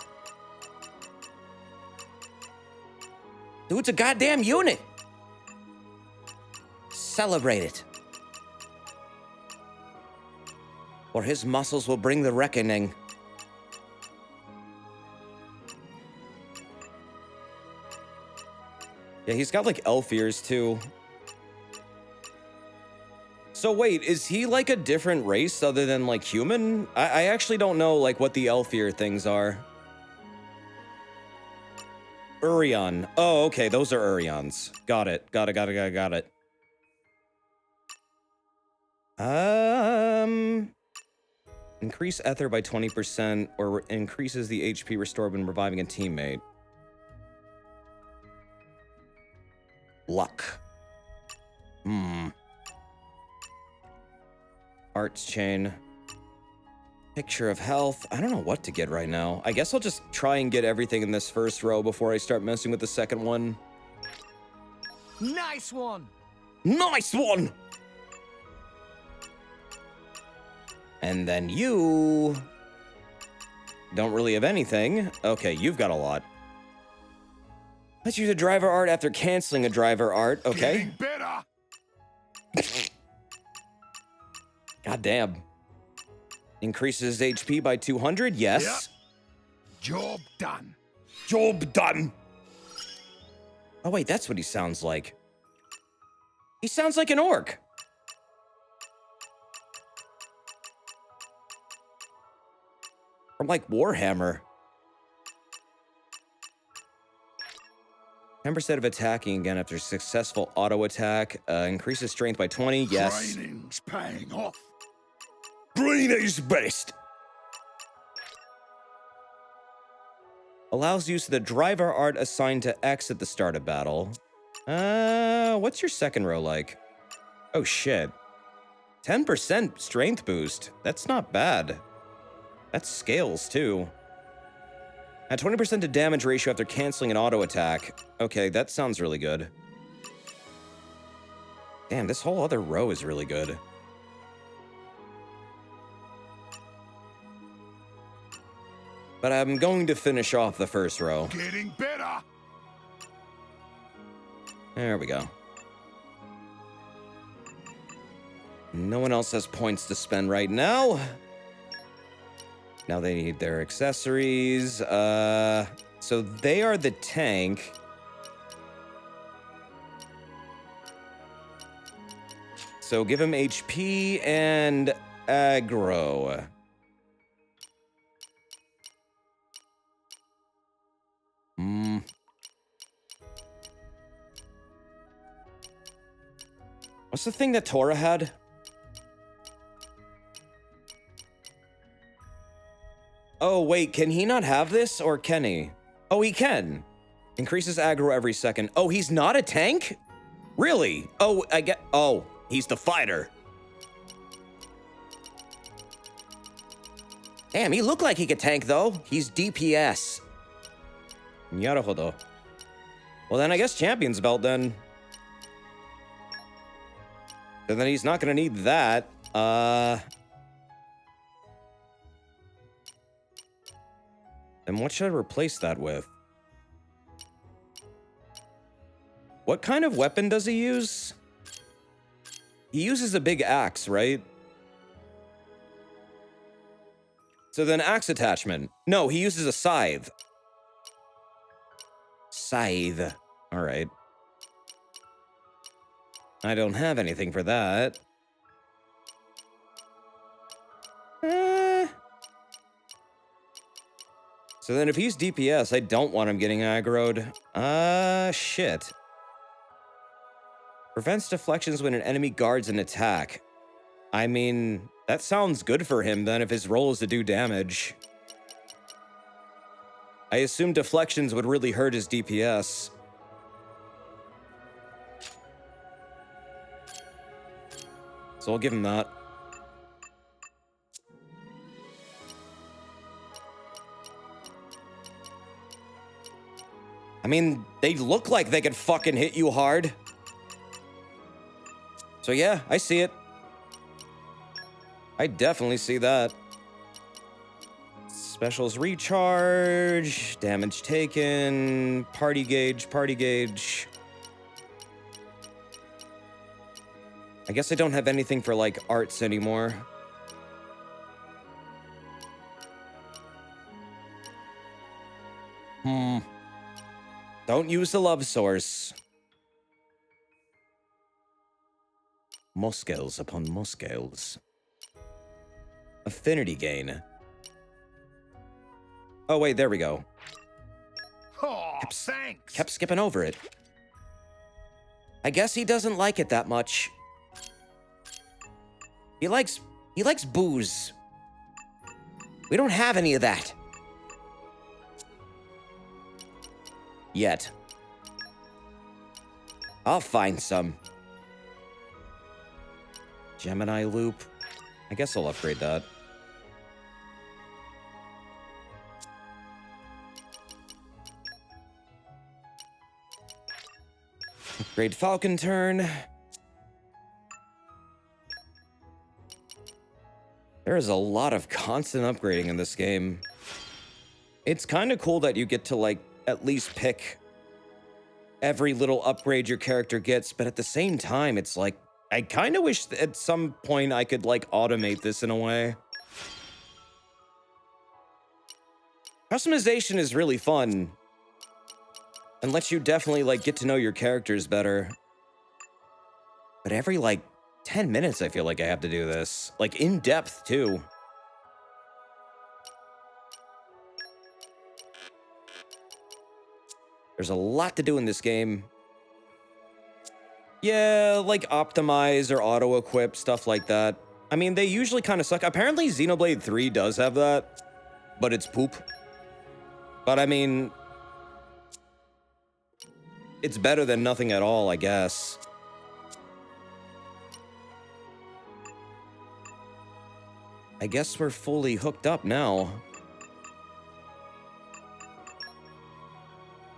Speaker 7: Dude's a goddamn unit. Celebrate it. Or his muscles will bring the reckoning.
Speaker 1: Yeah, he's got like elf ears too. So wait, is he like a different race other than like human? I actually don't know like what the elf ear things are. Urion. Oh, okay, those are Urions. Got it. Got it. Increase ether by 20% or increases the HP restored when reviving a teammate. Luck. Arts chain. Picture of health. I don't know what to get right now. I guess I'll just try and get everything in this first row before I start messing with the second one.
Speaker 5: Nice one!
Speaker 1: Nice one! And then you don't really have anything. Okay, you've got a lot. Let's use a driver art after canceling a driver art. Okay.
Speaker 11: Getting better.
Speaker 1: God damn. Increases HP by 200. Yes.
Speaker 11: Yep. Job done.
Speaker 1: Job done. Oh wait, that's what he sounds like. He sounds like an orc. From like Warhammer. 10% of attacking again after successful auto attack. Increases strength by 20. Yes.
Speaker 11: Training's paying off.
Speaker 10: Green is best.
Speaker 1: Allows use of the driver art assigned to X at the start of battle. What's your second row like? Oh shit. 10% strength boost. That's not bad. That's scales too. At 20% to damage ratio after canceling an auto attack. Okay, that sounds really good. Damn, this whole other row is really good. But I'm going to finish off the first row.
Speaker 11: Getting better.
Speaker 1: There we go. No one else has points to spend right now. Now they need their accessories. So they are the tank. So give him HP and aggro. What's the thing that Tora had? Oh, wait, can he not have this, or can he? Oh, he can. Increases aggro every second. Oh, he's not a tank? Really? Oh, I get... Oh, he's the fighter. Damn, he looked like he could tank, though. He's DPS. Naruhodo. Well, then I guess Champion's Belt, then. And then he's not gonna need that. Then what should I replace that with? What kind of weapon does he use? He uses a big axe, right? So then axe attachment. No, he uses a scythe. Scythe. All right. I don't have anything for that. So then if he's DPS, I don't want him getting aggroed. Shit. Prevents deflections when an enemy guards an attack. I mean, that sounds good for him then if his role is to do damage. I assume deflections would really hurt his DPS. So I'll give him that. I mean, they look like they could fucking hit you hard. So yeah, I see it. I definitely see that. Specials recharge, damage taken, party gauge, party gauge. I guess I don't have anything for, like, arts anymore. Don't use the love source. Muscles upon muscles. Affinity gain. Oh, wait, there we go.
Speaker 11: Oh, thanks.
Speaker 1: Kept skipping over it. I guess he doesn't like it that much. He likes booze. We don't have any of that. Yet. I'll find some. Gemini loop. I guess I'll upgrade that. Upgrade Falcon turn. There is a lot of constant upgrading in this game. It's kind of cool that you get to, like, at least pick every little upgrade your character gets, but at the same time, it's like, I kind of wish at some point I could, like, automate this in a way. Customization is really fun and lets you definitely, like, get to know your characters better. But every, like, 10 minutes, I feel like I have to do this. Like, in depth, too. There's a lot to do in this game. Yeah, like optimize or auto-equip, stuff like that. I mean, they usually kind of suck. Apparently, Xenoblade 3 does have that, but it's poop. But I mean, it's better than nothing at all, I guess. I guess we're fully hooked up now.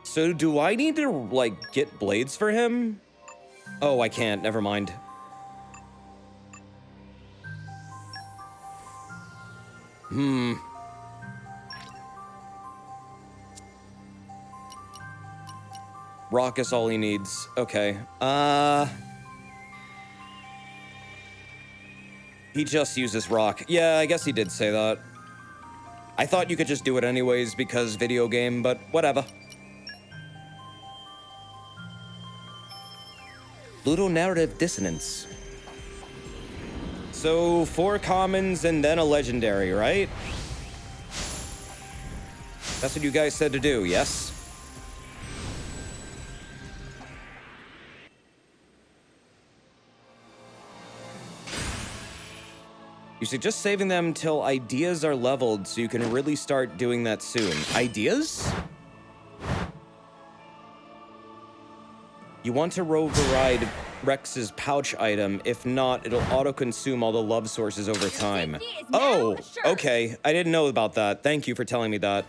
Speaker 1: So do I need to, like, get blades for him? Oh, I can't. Never mind. Rock is all he needs. Okay. He just uses rock. Yeah, I guess he did say that. I thought you could just do it anyways because video game, but whatever. Ludonarrative dissonance. So 4 commons and then a legendary, right? That's what you guys said to do, yes? You suggest saving them till ideas are leveled so you can really start doing that soon. Ideas? You want to override Rex's pouch item. If not, it'll auto-consume all the love sources over time. Oh, okay. I didn't know about that. Thank you for telling me that.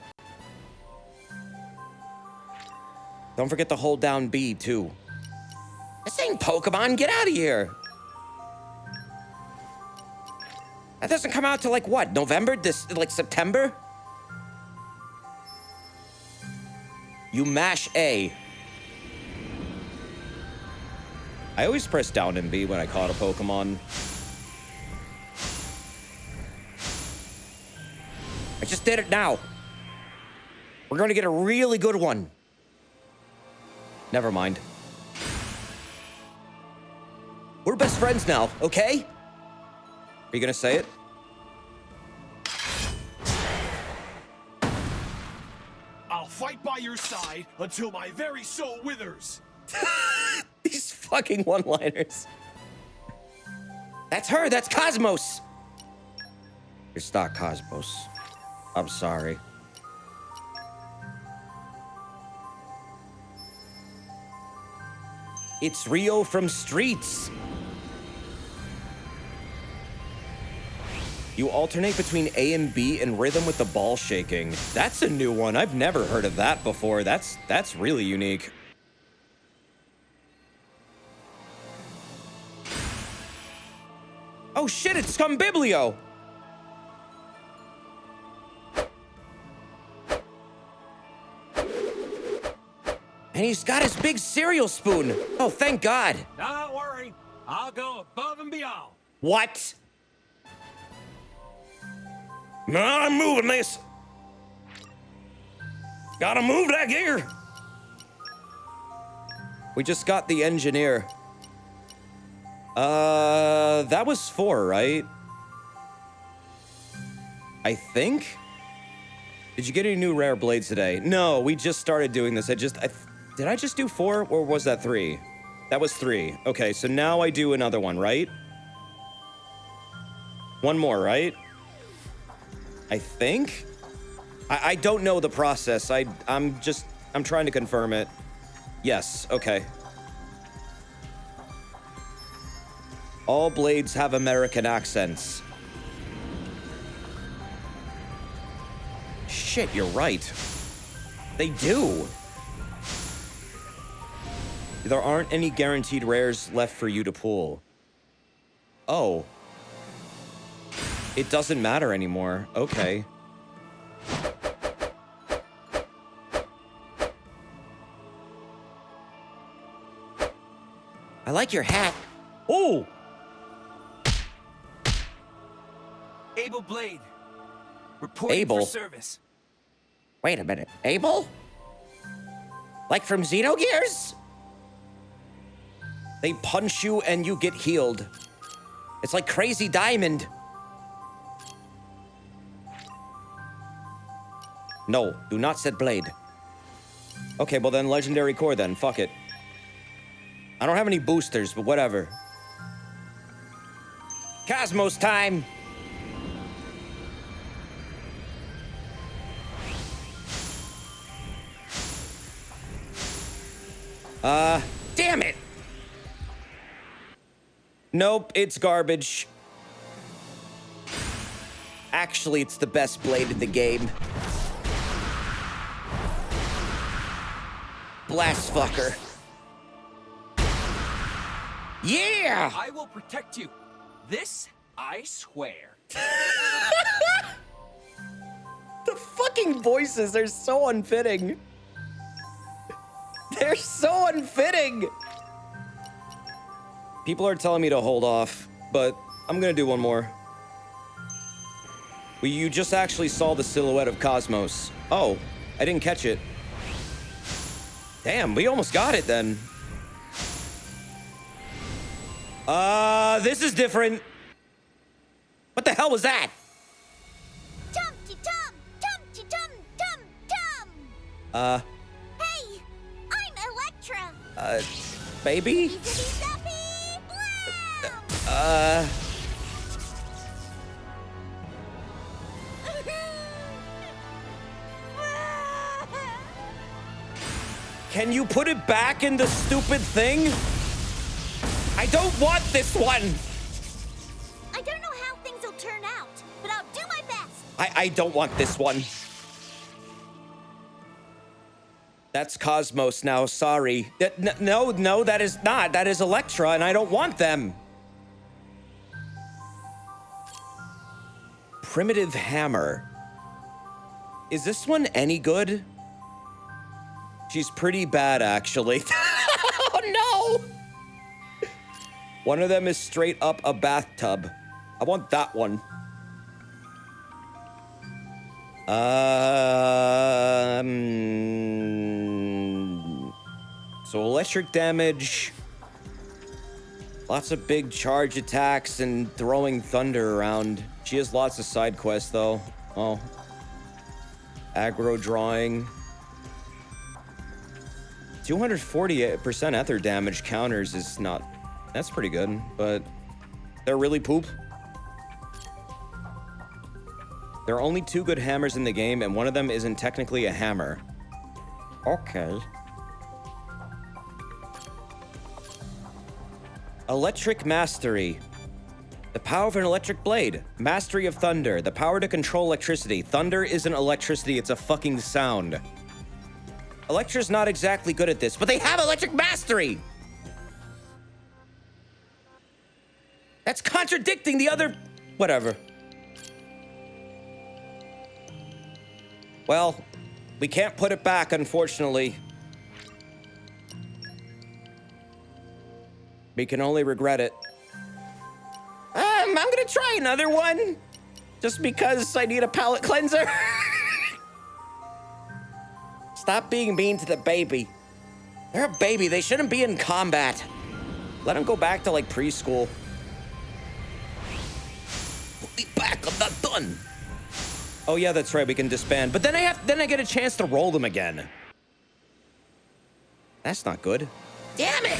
Speaker 1: Don't forget to hold down B, too. This ain't Pokemon. Get out of here. That doesn't come out till, like, what? November? Like, September? You mash A. I always press down and B when I caught a Pokemon. I just did it now. We're going to get a really good one. Never mind. We're best friends now, okay? Are you going to say it?
Speaker 13: I'll fight by your side until my very soul withers.
Speaker 1: These fucking one-liners. That's her. That's Cosmos. It's not Cosmos. I'm sorry. It's Rio from Streets. You alternate between A and B in rhythm with the ball shaking. That's a new one. I've never heard of that before. That's really unique. Oh shit, it's Scumbiblio! And he's got his big cereal spoon. Oh, thank God.
Speaker 12: Don't worry. I'll go above and beyond.
Speaker 1: What?
Speaker 10: No, I'm moving this. Gotta move that gear.
Speaker 1: We just got the engineer. That was 4, right? I think? Did you get any new rare blades today? No, we just started doing this. Did I just do 4 or was that 3? That was 3. Okay, so now I do another one, right? One more, right? I think? I don't know the process. I'm trying to confirm it. Yes, okay. All blades have American accents. Shit, you're right. They do. There aren't any guaranteed rares left for you to pull. Oh. It doesn't matter anymore. Okay. I like your hat. Oh!
Speaker 12: Able Blade. Reporting
Speaker 1: Abel?
Speaker 12: for service.
Speaker 7: Wait a minute. Abel? Like from Xenogears?
Speaker 1: They punch you and you get healed. It's like Crazy Diamond. No, do not set blade. Okay, well then Legendary Core then. Fuck it. I don't have any boosters, but whatever. Cosmos time! Damn it! Nope, it's garbage. Actually, it's the best blade in the game. Blast fucker. Yeah!
Speaker 12: I will protect you. This, I swear.
Speaker 1: The fucking voices are so unfitting. They're so unfitting. People are telling me to hold off, but I'm gonna do one more. Well, you just actually saw the silhouette of Cosmos. Oh, I didn't catch it. Damn, we almost got it then. This is different. What the hell was that?
Speaker 2: Tum-ti-tum, tum-ti-tum, tum-tum. Hey, I'm Electra.
Speaker 1: Baby?
Speaker 2: Zippy-zappy, blam!
Speaker 1: Can you put it back in the stupid thing? I don't want this one!
Speaker 2: I don't know how things will turn out, but I'll do my best.
Speaker 1: I don't want this one. That's Cosmos now, sorry. No, that is not. That is Electra, and I don't want them. Primitive Hammer. Is this one any good? She's pretty bad, actually. Oh, no! One of them is straight up a bathtub. I want that one. So electric damage. Lots of big charge attacks and throwing thunder around. She has lots of side quests, though. Oh. Aggro drawing. 240% ether damage counters is not... That's pretty good, but they're really poop. There are only 2 good hammers in the game, and one of them isn't technically a hammer. Okay. Electric Mastery. The power of an electric blade. Mastery of thunder. The power to control electricity. Thunder isn't electricity, it's a fucking sound. Electra's not exactly good at this, but they have electric mastery! That's contradicting the other... Whatever. Well, we can't put it back, unfortunately. We can only regret it. I'm gonna try another one. Just because I need a palate cleanser. Stop being mean to the baby. They're a baby. They shouldn't be in combat. Let them go back to, like, preschool. Put me back. I'm not done. Oh, yeah, that's right. We can disband. But then I get a chance to roll them again. That's not good. Damn it!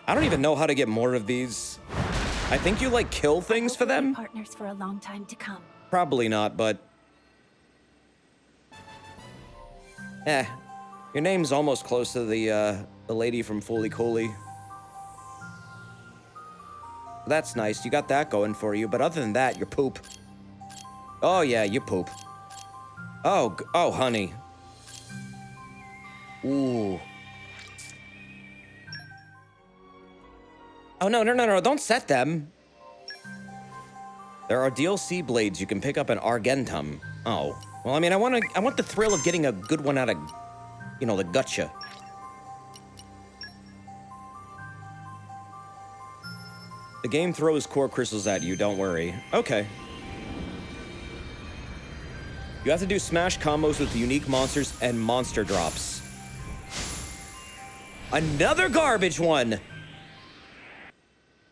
Speaker 1: I don't even know how to get more of these. I think you, like, kill things for them?
Speaker 2: Partners for a long time to come.
Speaker 1: Probably not, but... Your name's almost close to the lady from Fooly Cooly. That's nice. You got that going for you, but other than that, you're poop. Oh, yeah, you poop. Oh, honey. Ooh. Oh, no, don't set them. There are DLC blades you can pick up in Argentum. Oh. Well, I mean, I want the thrill of getting a good one out of, you know, the gotcha. The game throws core crystals at you, don't worry. Okay. You have to do smash combos with unique monsters and monster drops. Another garbage one!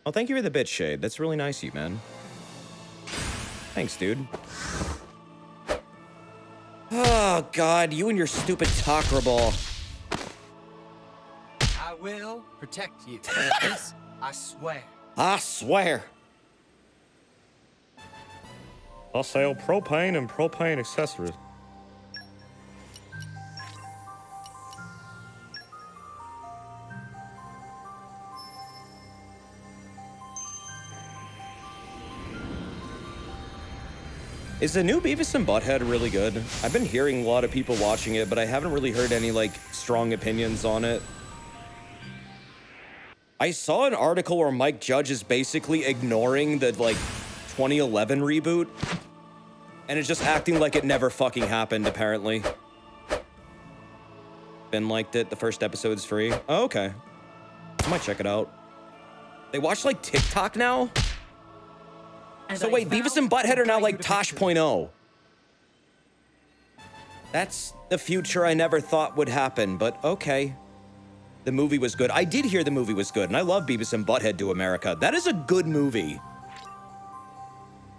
Speaker 1: Oh, thank you for the bit, Shade. That's really nice of you, man. Thanks, dude. Oh, God, you and your stupid Takra ball.
Speaker 12: I will protect you. This, I swear.
Speaker 1: I swear. I'll sell propane and propane accessories. Is the new Beavis and Butthead really good? I've been hearing a lot of people watching it, but I haven't really heard any, like, strong opinions on it. I saw an article where Mike Judge is basically ignoring the, like, 2011 reboot, and is just acting like it never fucking happened, apparently. Ben liked it. The first episode's free. Oh, okay. I might check it out. They watch, like, TikTok now? So wait, Beavis and Butthead are now like Tosh.0. That's the future I never thought would happen, but okay. The movie was good. I did hear the movie was good, and I love Beavis and Butthead Do America. That is a good movie.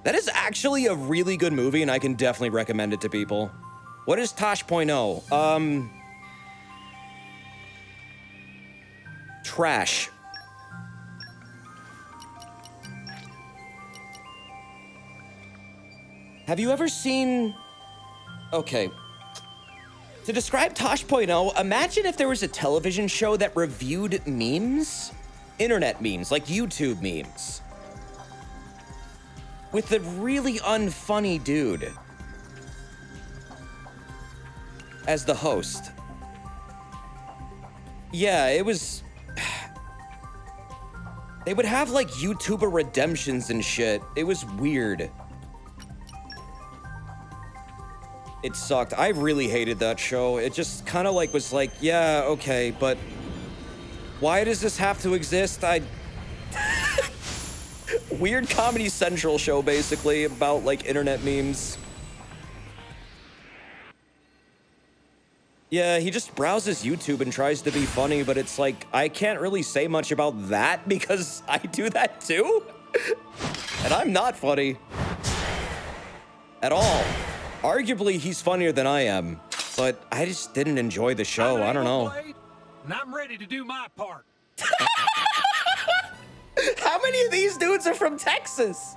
Speaker 1: That is actually a really good movie, and I can definitely recommend it to people. What is Tosh.0? Trash. Have you ever seen... Okay. To describe Tosh.0, imagine if there was a television show that reviewed memes? Internet memes, like YouTube memes. With a really unfunny dude as the host. Yeah, it was... They would have, like, YouTuber redemptions and shit. It was weird. It sucked. I really hated that show. It just kind of like was like, yeah, okay, but why does this have to exist? Weird Comedy Central show, basically, about, like, internet memes. Yeah, he just browses YouTube and tries to be funny, but it's like, I can't really say much about that because I do that too. And I'm not funny. At all. Arguably, he's funnier than I am, but I just didn't enjoy the show. I don't know.
Speaker 13: And I'm ready to do my part.
Speaker 1: How many of these dudes are from Texas?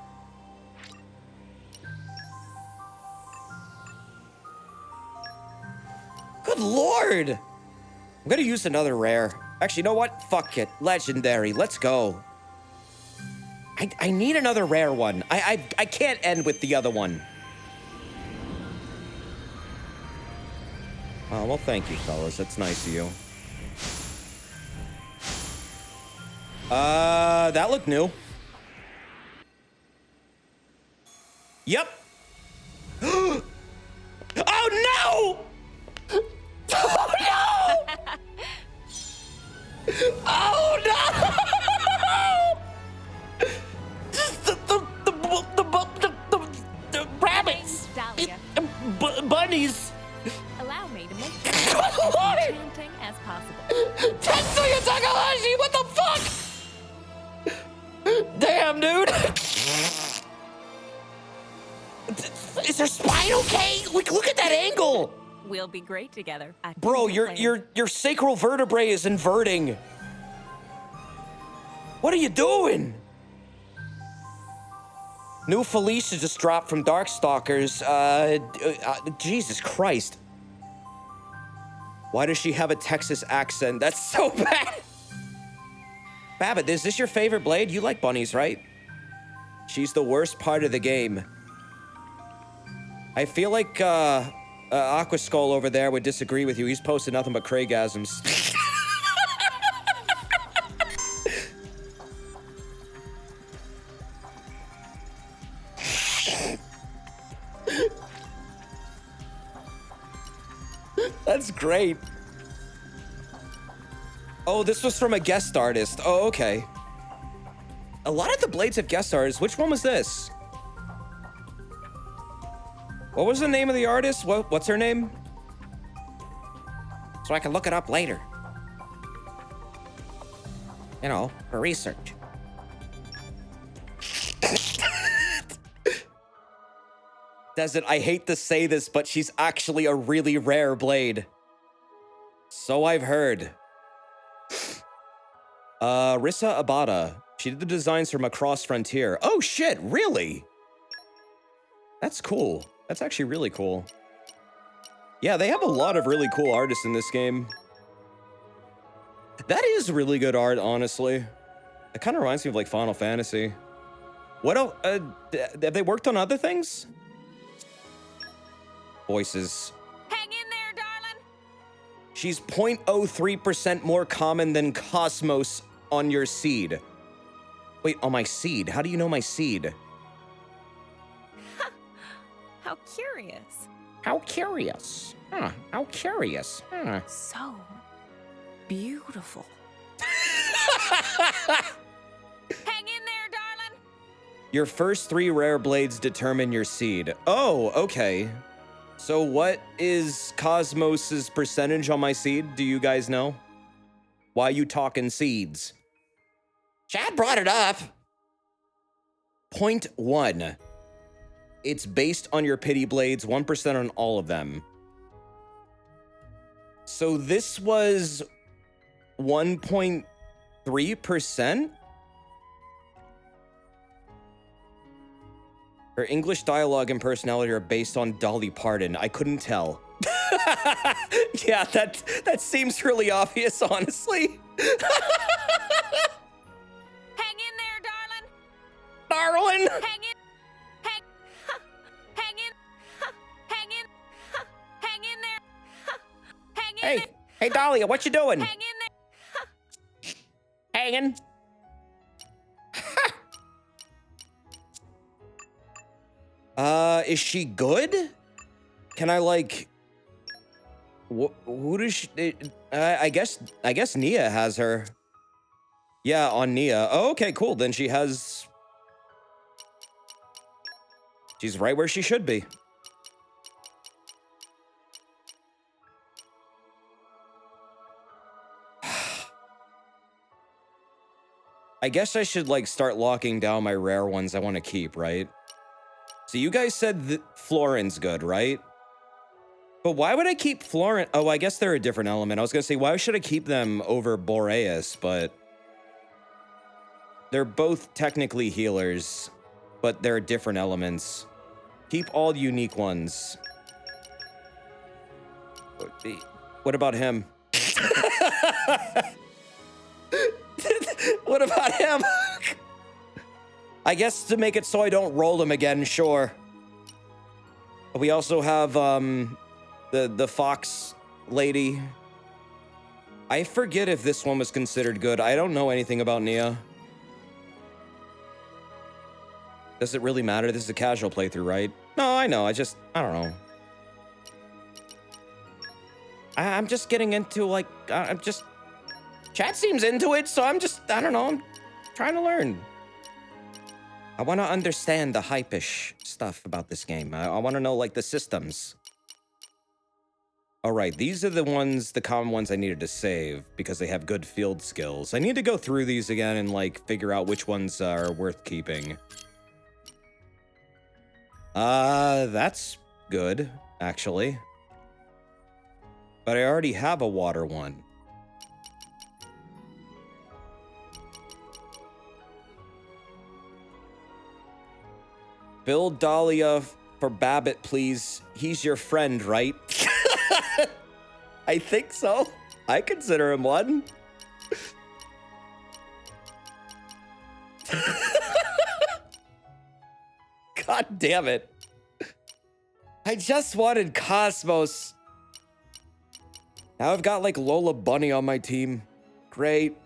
Speaker 1: Good lord. I'm gonna use another rare. Actually, you know what? Fuck it. Legendary. Let's go. I need another rare one. I can't end with the other one. Oh, well, thank you, fellas. That's nice of you. That looked new. Yep. Oh, no! Oh, no! bunnies!
Speaker 14: Allow me to make this as enchanting as possible.
Speaker 1: Tetsuya Takahashi, what the fuck? Damn, dude. Is there spine okay? Look at that angle.
Speaker 14: We'll be great together.
Speaker 1: Bro, your sacral vertebrae is inverting. What are you doing? New Felicia just dropped from Darkstalkers. Jesus Christ. Why does she have a Texas accent? That's so bad. Babbitt, is this your favorite blade? You like bunnies, right? She's the worst part of the game. I feel like, Aquaskull over there would disagree with you. He's posted nothing but Craigasms. That's great. Oh, this was from a guest artist. Oh, okay. A lot of the blades have guest artists. Which one was this? What was the name of the artist? What's her name?
Speaker 7: So I can look it up later. You know, for research.
Speaker 1: Desert, I hate to say this, but she's actually a really rare blade. So I've heard. Rissa Abada. She did the designs from Across Frontier. Oh shit, really? That's cool. That's actually really cool. Yeah, they have a lot of really cool artists in this game. That is really good art, honestly. It kind of reminds me of like Final Fantasy. What else? Have they worked on other things? Voices.
Speaker 14: Hang in there, darling.
Speaker 1: She's 0.03% more common than Cosmos on your seed. Wait, on my seed? How do you know my seed?
Speaker 14: How curious.
Speaker 7: How curious. Huh, how curious. Huh.
Speaker 14: So beautiful. Hang in there, darling.
Speaker 1: Your first 3 rare blades determine your seed. Oh, okay. So what is Cosmos's percentage on my seed? Do you guys know? Why you talking seeds?
Speaker 7: Chad brought it up.
Speaker 1: 0.1. It's based on your pity blades, 1% on all of them. So this was 1.3%? Her English dialogue and personality are based on Dolly Parton. I couldn't tell. Yeah, that seems really obvious, honestly.
Speaker 14: Hang in there, darling.
Speaker 1: Darling.
Speaker 14: Hang in. Hang in. Hang in. Hang in there. Hang in there.
Speaker 1: Hey, Dahlia, what you doing?
Speaker 14: Hang in there.
Speaker 1: Hanging. Is she good? Can I like? Who does she? I guess Nia has her. Yeah, on Nia. Oh, okay, cool. Then she has. She's right where she should be. I guess I should like start locking down my rare ones I want to keep, right? So you guys said that Florin's good, right? But why would I keep Florin? Oh, I guess they're a different element. I was gonna say, why should I keep them over Boreas? But they're both technically healers, but they're different elements. Keep all unique ones. What about him? What about him? I guess to make it so I don't roll him again, sure. We also have the fox lady. I forget if this one was considered good. I don't know anything about Nia. Does it really matter? This is a casual playthrough, right? No, I know. I don't know. I'm just getting into like, chat seems into it, so I don't know. I'm trying to learn. I want to understand the hype-ish stuff about this game. I want to know, like, the systems. All right, these are the ones, the common ones I needed to save because they have good field skills. I need to go through these again and like figure out which ones are worth keeping. That's good, actually. But I already have a water one. Build Dahlia for Babbitt, please. He's your friend, right? I think so. I consider him one. God damn it. I just wanted Cosmos. Now I've got like Lola Bunny on my team. Great.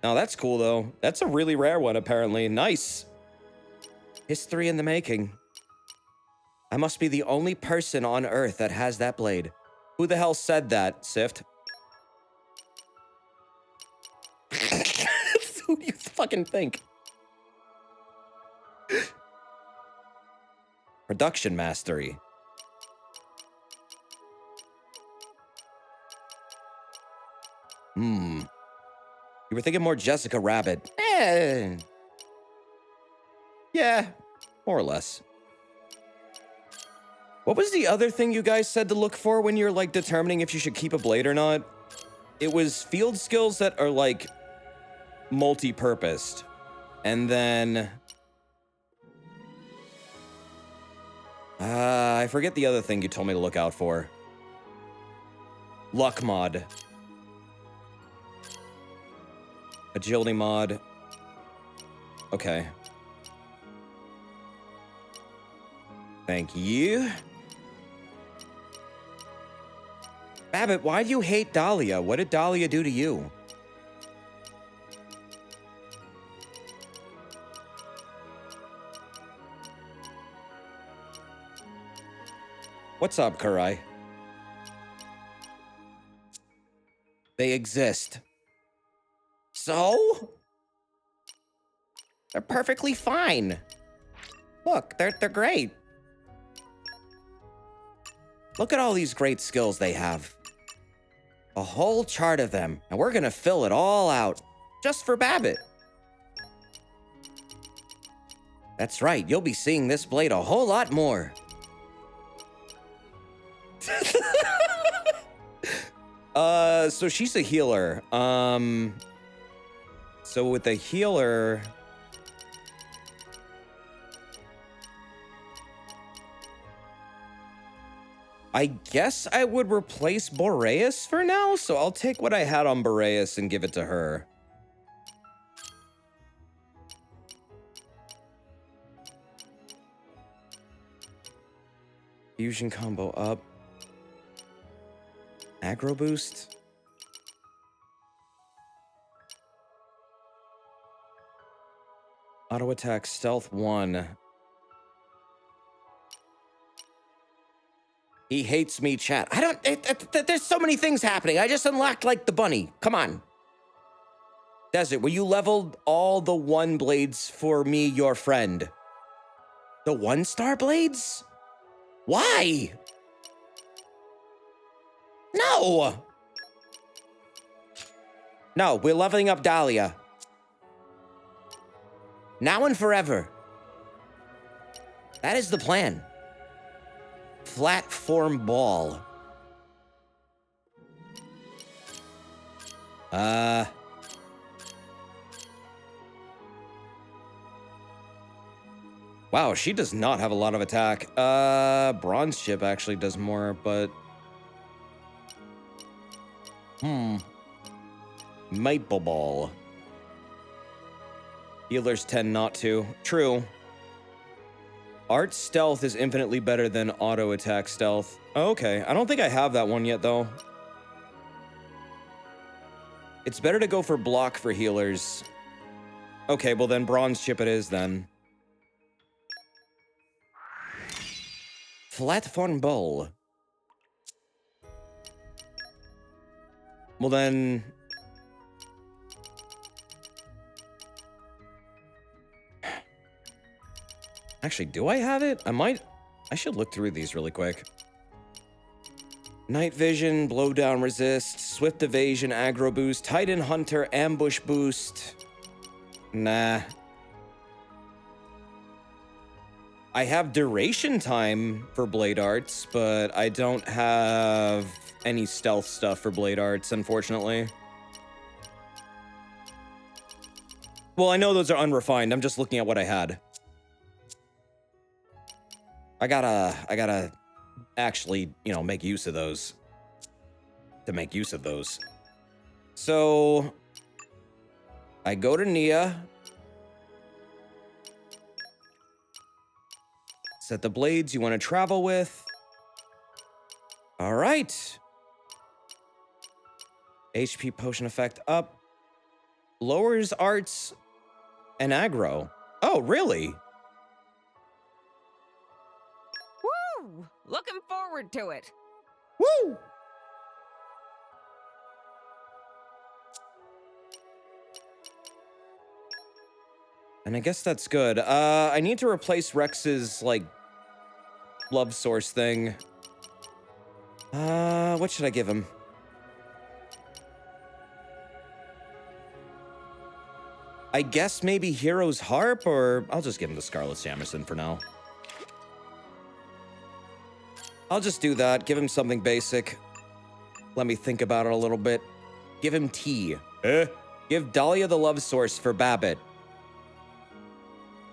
Speaker 1: Now that's cool though. That's a really rare one apparently. Nice. History in the making. I must be the only person on Earth that has that blade. Who the hell said that, Sift? Who do you fucking think? Production mastery. You were thinking more Jessica Rabbit. Yeah, more or less. What was the other thing you guys said to look for when you're like determining if you should keep a blade or not? It was field skills that are like multi-purposed. And then I forget the other thing you told me to look out for. Luck mod. Agility mod. Okay. Thank you. Babbitt, why do you hate Dahlia? What did Dahlia do to you? What's up, Kurai? They exist. So? They're perfectly fine. Look, they're great. Look at all these great skills they have. A whole chart of them, and we're gonna fill it all out, just for Babbitt. That's right, you'll be seeing this blade a whole lot more. So she's a healer. So with the healer... I guess I would replace Boreas for now, so I'll take what I had on Boreas and give it to her. Fusion combo up. Aggro boost. Auto attack stealth 1. He hates me, chat. I don't... there's so many things happening. I just unlocked, like, the bunny. Come on. Desert, will you level all the 1 blades for me, your friend? The 1-star blades? Why? No! No, we're leveling up Dahlia. Now and forever. That is the plan. Platform ball. Wow, she does not have a lot of attack. Bronze Chip actually does more, but... Maple Ball. Healers tend not to. True. Art Stealth is infinitely better than Auto Attack Stealth. Oh, okay, I don't think I have that one yet, though. It's better to go for block for healers. Okay, well then Bronze Chip it is, then. Platform Bowl. Well then... Actually, do I have it? I should look through these really quick. Night vision, blow down resist, swift evasion, aggro boost, Titan Hunter, ambush boost. Nah. I have duration time for blade arts, but I don't have any stealth stuff for blade arts, unfortunately. Well, I know those are unrefined. I'm just looking at what I had. I gotta actually, you know, make use of those. To make use of those. So I go to Nia. Set the blades you want to travel with. All right. HP potion effect up. Lowers arts and aggro. Oh, really?
Speaker 14: Woo! Looking forward to it.
Speaker 1: Woo! And I guess that's good. I need to replace Rex's, like, love source thing. What should I give him? I guess maybe Hero's Harp, or I'll just give him the Scarlet Samurai for now. I'll just do that. Give him something basic. Let me think about it a little bit. Give him tea. Give Dahlia the love source for Babbitt.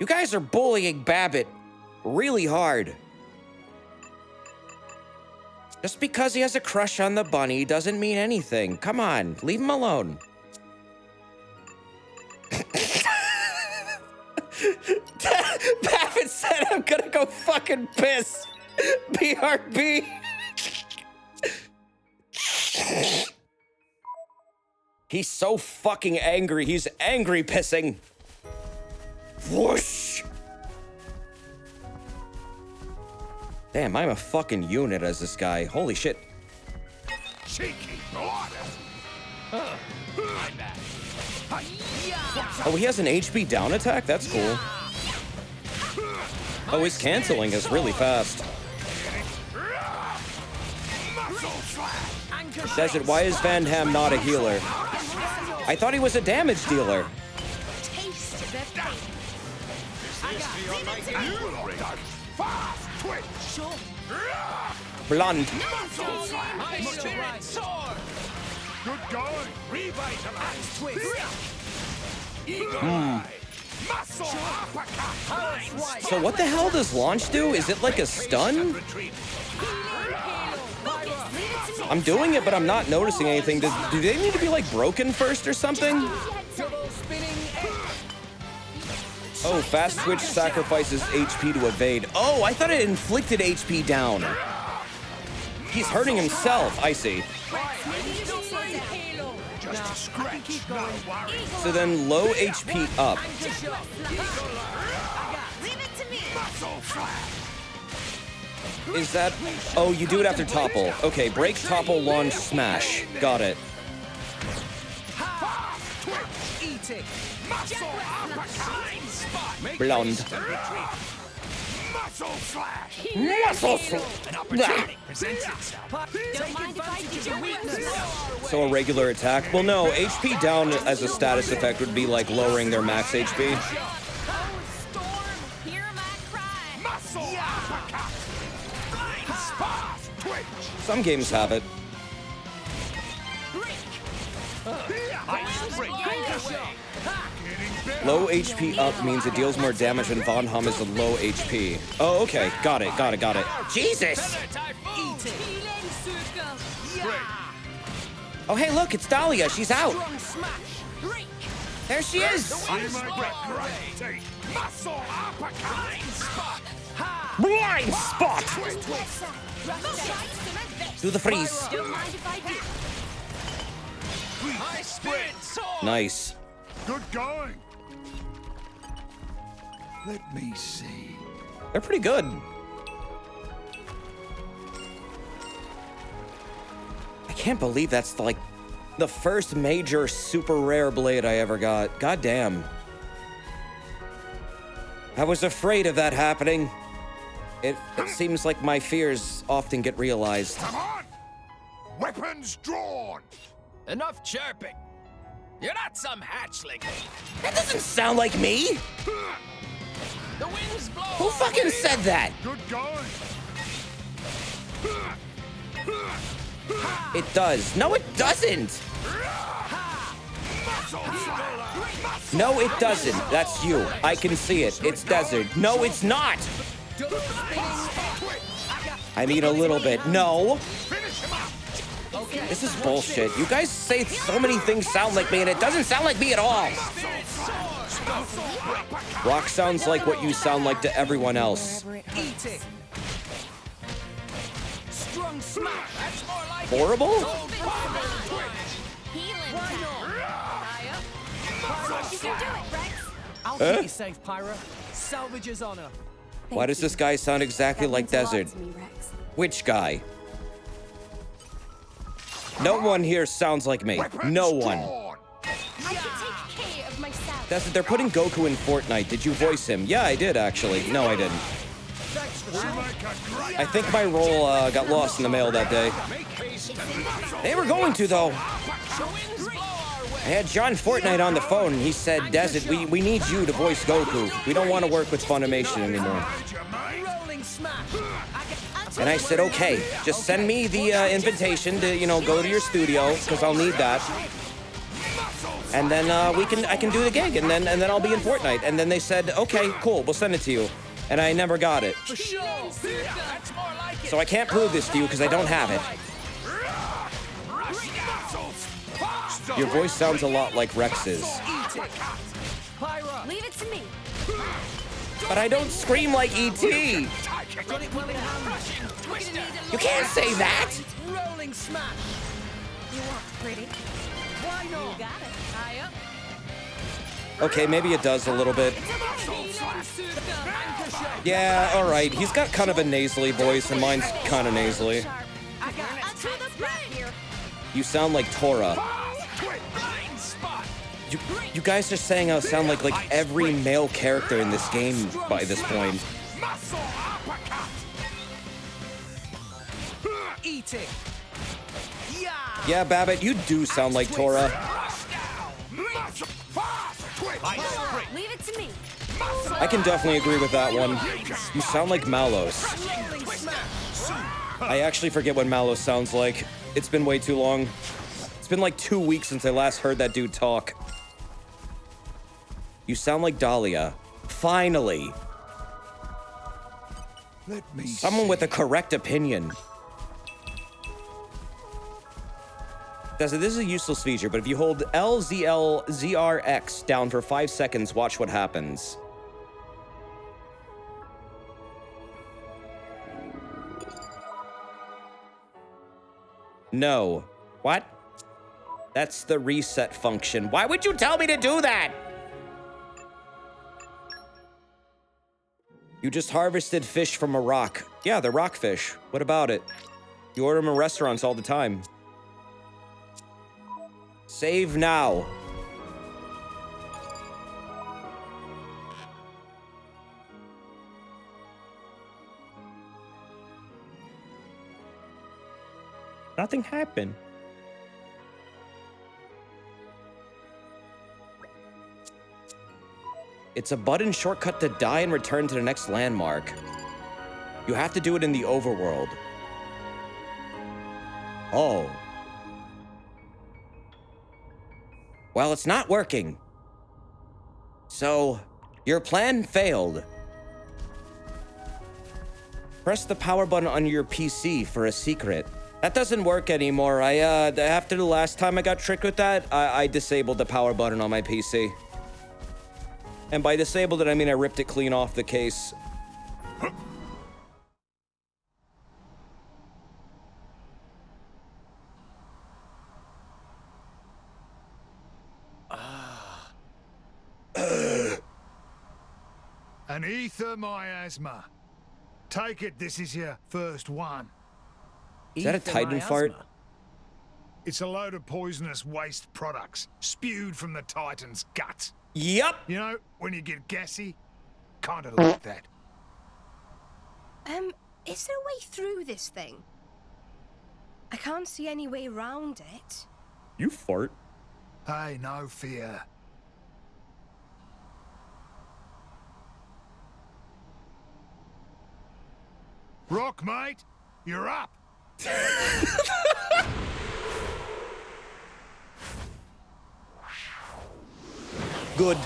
Speaker 1: You guys are bullying Babbitt really hard. Just because he has a crush on the bunny doesn't mean anything. Come on, leave him alone. Babbitt said I'm gonna go fucking piss. BRB. He's so fucking angry. He's angry pissing. Whoosh! Damn, I'm a fucking unit as this guy. Holy shit.
Speaker 11: Cheeky blood.
Speaker 1: Oh, he has an HP down attack? That's cool. Oh, his canceling is really fast. Desert, why is Van Ham not a healer? I thought he was a damage dealer. Blonde.
Speaker 11: Good going. Revitalize.
Speaker 1: So what the hell does launch do? Is it like a stun? I'm doing it, but I'm not noticing anything. Do they need to be like broken first or something? Oh, fast switch sacrifices HP to evade. Oh, I thought it inflicted HP down. He's hurting himself. I see.
Speaker 11: Just a scratch. No worries.
Speaker 1: So then low HP up. Is that... Oh, you do it after topple. Okay, break, topple, launch, smash. Got it. Blonde.
Speaker 11: Muscle slash.
Speaker 1: Muscle slash.
Speaker 11: An opportunity presents itself.
Speaker 1: So a regular attack? Well, no, HP down as a status effect would be like lowering their max HP. Some games have it. Low HP up means it deals more damage when Von Hum is a low HP. Oh, okay. Got it, got it, got it. Jesus! Oh, hey, look, it's Dahlia. She's out. There she is. Blind spot. Do the freeze. Nice.
Speaker 11: Good going. Let me see.
Speaker 1: They're pretty good. I can't believe that's like the first major super rare blade I ever got. God damn. I was afraid of that happening. It seems like my fears often get realized.
Speaker 11: Come on. Weapons drawn!
Speaker 12: Enough chirping. You're not some hatchling.
Speaker 1: That doesn't sound like me.
Speaker 12: The wind's blowing.
Speaker 1: Who fucking said that?
Speaker 11: Good going.
Speaker 1: It does. No, it doesn't. No, it doesn't. That's you. I can see it. It's desert. No, it's not. I mean, a little bit. No. This is bullshit. You guys say so many things sound like me, and it doesn't sound like me at all. Rock sounds like what you sound like to everyone else.
Speaker 5: Eat it. Strong smack. That's more like
Speaker 1: Horrible?
Speaker 2: You can do it, Rex.
Speaker 5: I'll keep you safe, Pyro. Salvage's honor.
Speaker 1: Why does this guy sound exactly like Desert? Which guy? No one here sounds like me. No one.
Speaker 2: I can take care of myself.
Speaker 1: Desert, they're putting Goku in Fortnite. Did you voice him? Yeah, I did, actually. No, I didn't. I think my role got lost in the mail that day. They were going to, though. I had John Fortnite on the phone, and he said, Desert, we need you to voice Goku. We don't want to work with Funimation anymore. And I said, okay, just send me the invitation to, go to your studio, because I'll need that. And then I can do the gig, and then I'll be in Fortnite. And then they said, okay, cool, we'll send it to you. And I never got it. So I can't prove this to you because I don't have it. Your voice sounds a lot like Rex's.
Speaker 2: Leave it to me.
Speaker 1: But I don't scream like E.T. You can't say that.
Speaker 4: Rolling smash.
Speaker 2: You want pretty?
Speaker 4: Why not?
Speaker 2: Got it.
Speaker 4: High up.
Speaker 1: Okay, maybe it does a little bit. Yeah, all right. He's got kind of a nasally voice, and mine's kind of nasally. You sound like Tora. You guys are saying I sound like every male character in this game by this point.
Speaker 5: Eat it.
Speaker 1: Yeah, Babbitt, you do sound like Tora.
Speaker 2: Leave it to me.
Speaker 1: I can definitely agree with that one. You sound like Malos. I actually forget what Malos sounds like. It's been way too long. It's been like 2 weeks since I last heard that dude talk. You sound like Dahlia. Finally. Someone with a correct opinion. This is a useless feature, but if you hold LZLZRX down for 5 seconds, watch what happens. No. What? That's the reset function. Why would you tell me to do that? You just harvested fish from a rock. Yeah, they're rockfish. What about it? You order them in restaurants all the time. Save now. Nothing happened. It's a button shortcut to die and return to the next landmark. You have to do it in the overworld. Oh. Well, it's not working. So, your plan failed. Press the power button on your PC for a secret. That doesn't work anymore. After the last time I got tricked with that, I disabled the power button on my PC. And by disabled it, I mean I ripped it clean off the case.
Speaker 11: An ether miasma. Take it this is your first one.
Speaker 1: Is that a Titan fart?
Speaker 11: It's a load of poisonous waste products spewed from the Titan's gut.
Speaker 1: Yep.
Speaker 11: You know, when you get gassy, kind of like that.
Speaker 6: Is there a way through this thing? I can't see any way round it.
Speaker 1: You fart.
Speaker 11: Hey, no fear. Rock, mate, you're up.
Speaker 1: Good.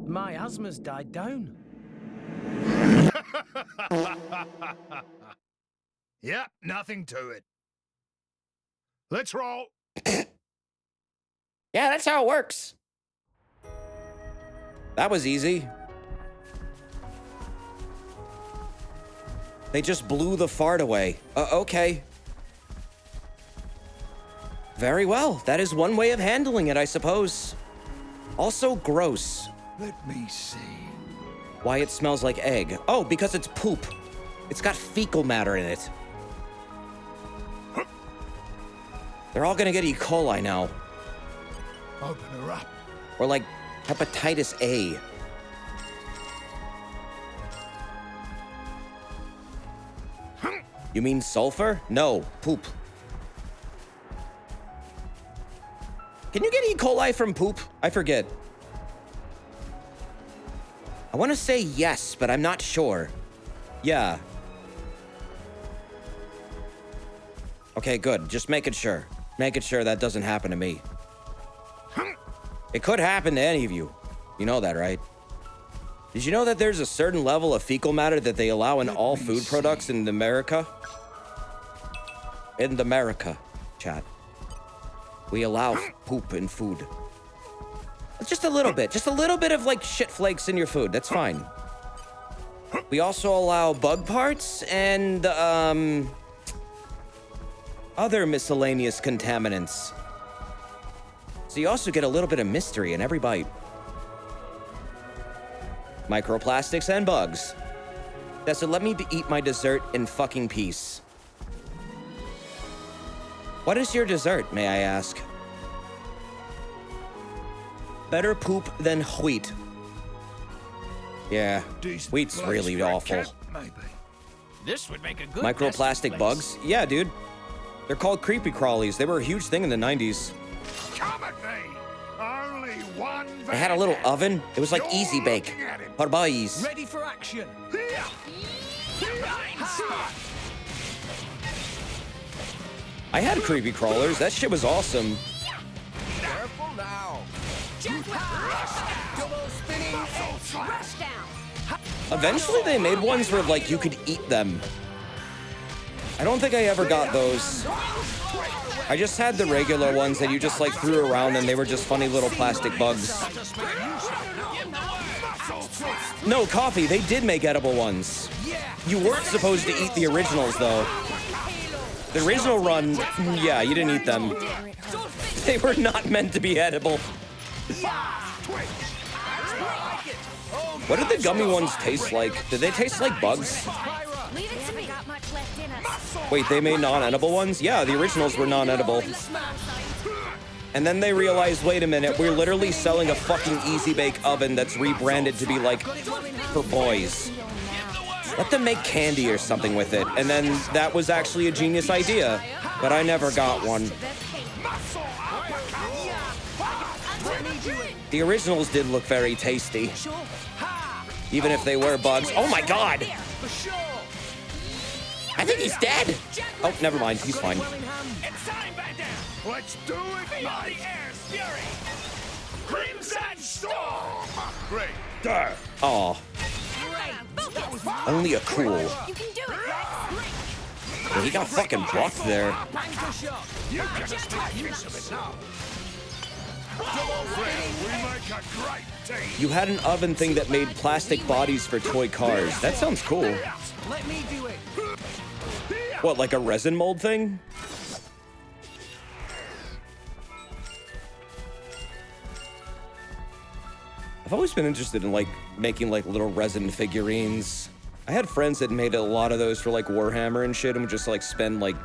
Speaker 5: My asthma's died down.
Speaker 11: Yep, nothing to it. Let's roll.
Speaker 7: Yeah, that's how it works.
Speaker 1: That was easy. They just blew the fart away. Okay. Very well. That is one way of handling it, I suppose. Also gross.
Speaker 11: Let me see.
Speaker 1: Why it smells like egg. Oh, because it's poop. It's got fecal matter in it. They're all gonna get E. coli now.
Speaker 11: Open her up.
Speaker 1: Or like hepatitis A. You mean sulfur? No, poop. Can you get E. coli from poop? I forget. I want to say yes, but I'm not sure. Yeah. Okay, good. Just making sure. Making sure that doesn't happen to me. It could happen to any of you. You know that, right? Did you know that there's a certain level of fecal matter that they allow in all food products in America? In America, chat. We allow poop in food. Just a little bit. Just a little bit of, like, shit flakes in your food. That's fine. We also allow bug parts and, other miscellaneous contaminants. So you also get a little bit of mystery in every bite. Microplastics and bugs. That's it. Let me eat my dessert in fucking peace. What is your dessert, may I ask? Better poop than wheat. Yeah, wheat's really awful.
Speaker 13: This would make a good
Speaker 1: Microplastic bugs? Yeah, dude. They're called creepy crawlies. They were a huge thing in the 90s.
Speaker 11: Come at me. Only one.
Speaker 1: They had a little oven. It was like Easy Bake. For boys.
Speaker 5: Ready for action.
Speaker 1: I had creepy crawlers. That shit was awesome.
Speaker 12: Careful now.
Speaker 4: Double spinning edge. Rush down.
Speaker 1: Eventually they made ones where like you could eat them. I don't think I ever got those. I just had the regular ones that you just like threw around and they were just funny little plastic bugs. No, coffee, they did make edible ones. You weren't supposed to eat the originals though. The original run, yeah, you didn't eat them. They were not meant to be edible. What did the gummy ones taste like? Did they taste like bugs? Wait, they made non-edible ones? Yeah, the originals were non-edible. And then they realized, wait a minute, we're literally selling a fucking Easy Bake oven that's rebranded to be like, for boys. Let them make candy or something with it. And then that was actually a genius idea, but I never got one. The originals did look very tasty. Even if they were bugs. Oh my god! I think he's dead! Oh, never mind, he's fine.
Speaker 11: Let's do it, mate! Crimson Storm! Great.
Speaker 1: Aw. Only a cool.
Speaker 2: You can do it, Rex.
Speaker 1: Well, he got fucking blocked there.
Speaker 11: You can just make use of it now.
Speaker 1: You had an oven thing that made plastic bodies for toy cars. That sounds cool.
Speaker 5: Let me do it.
Speaker 1: What, like a resin mold thing? I've always been interested in like making like little resin figurines. I had friends that made a lot of those for like Warhammer and shit and would just like spend like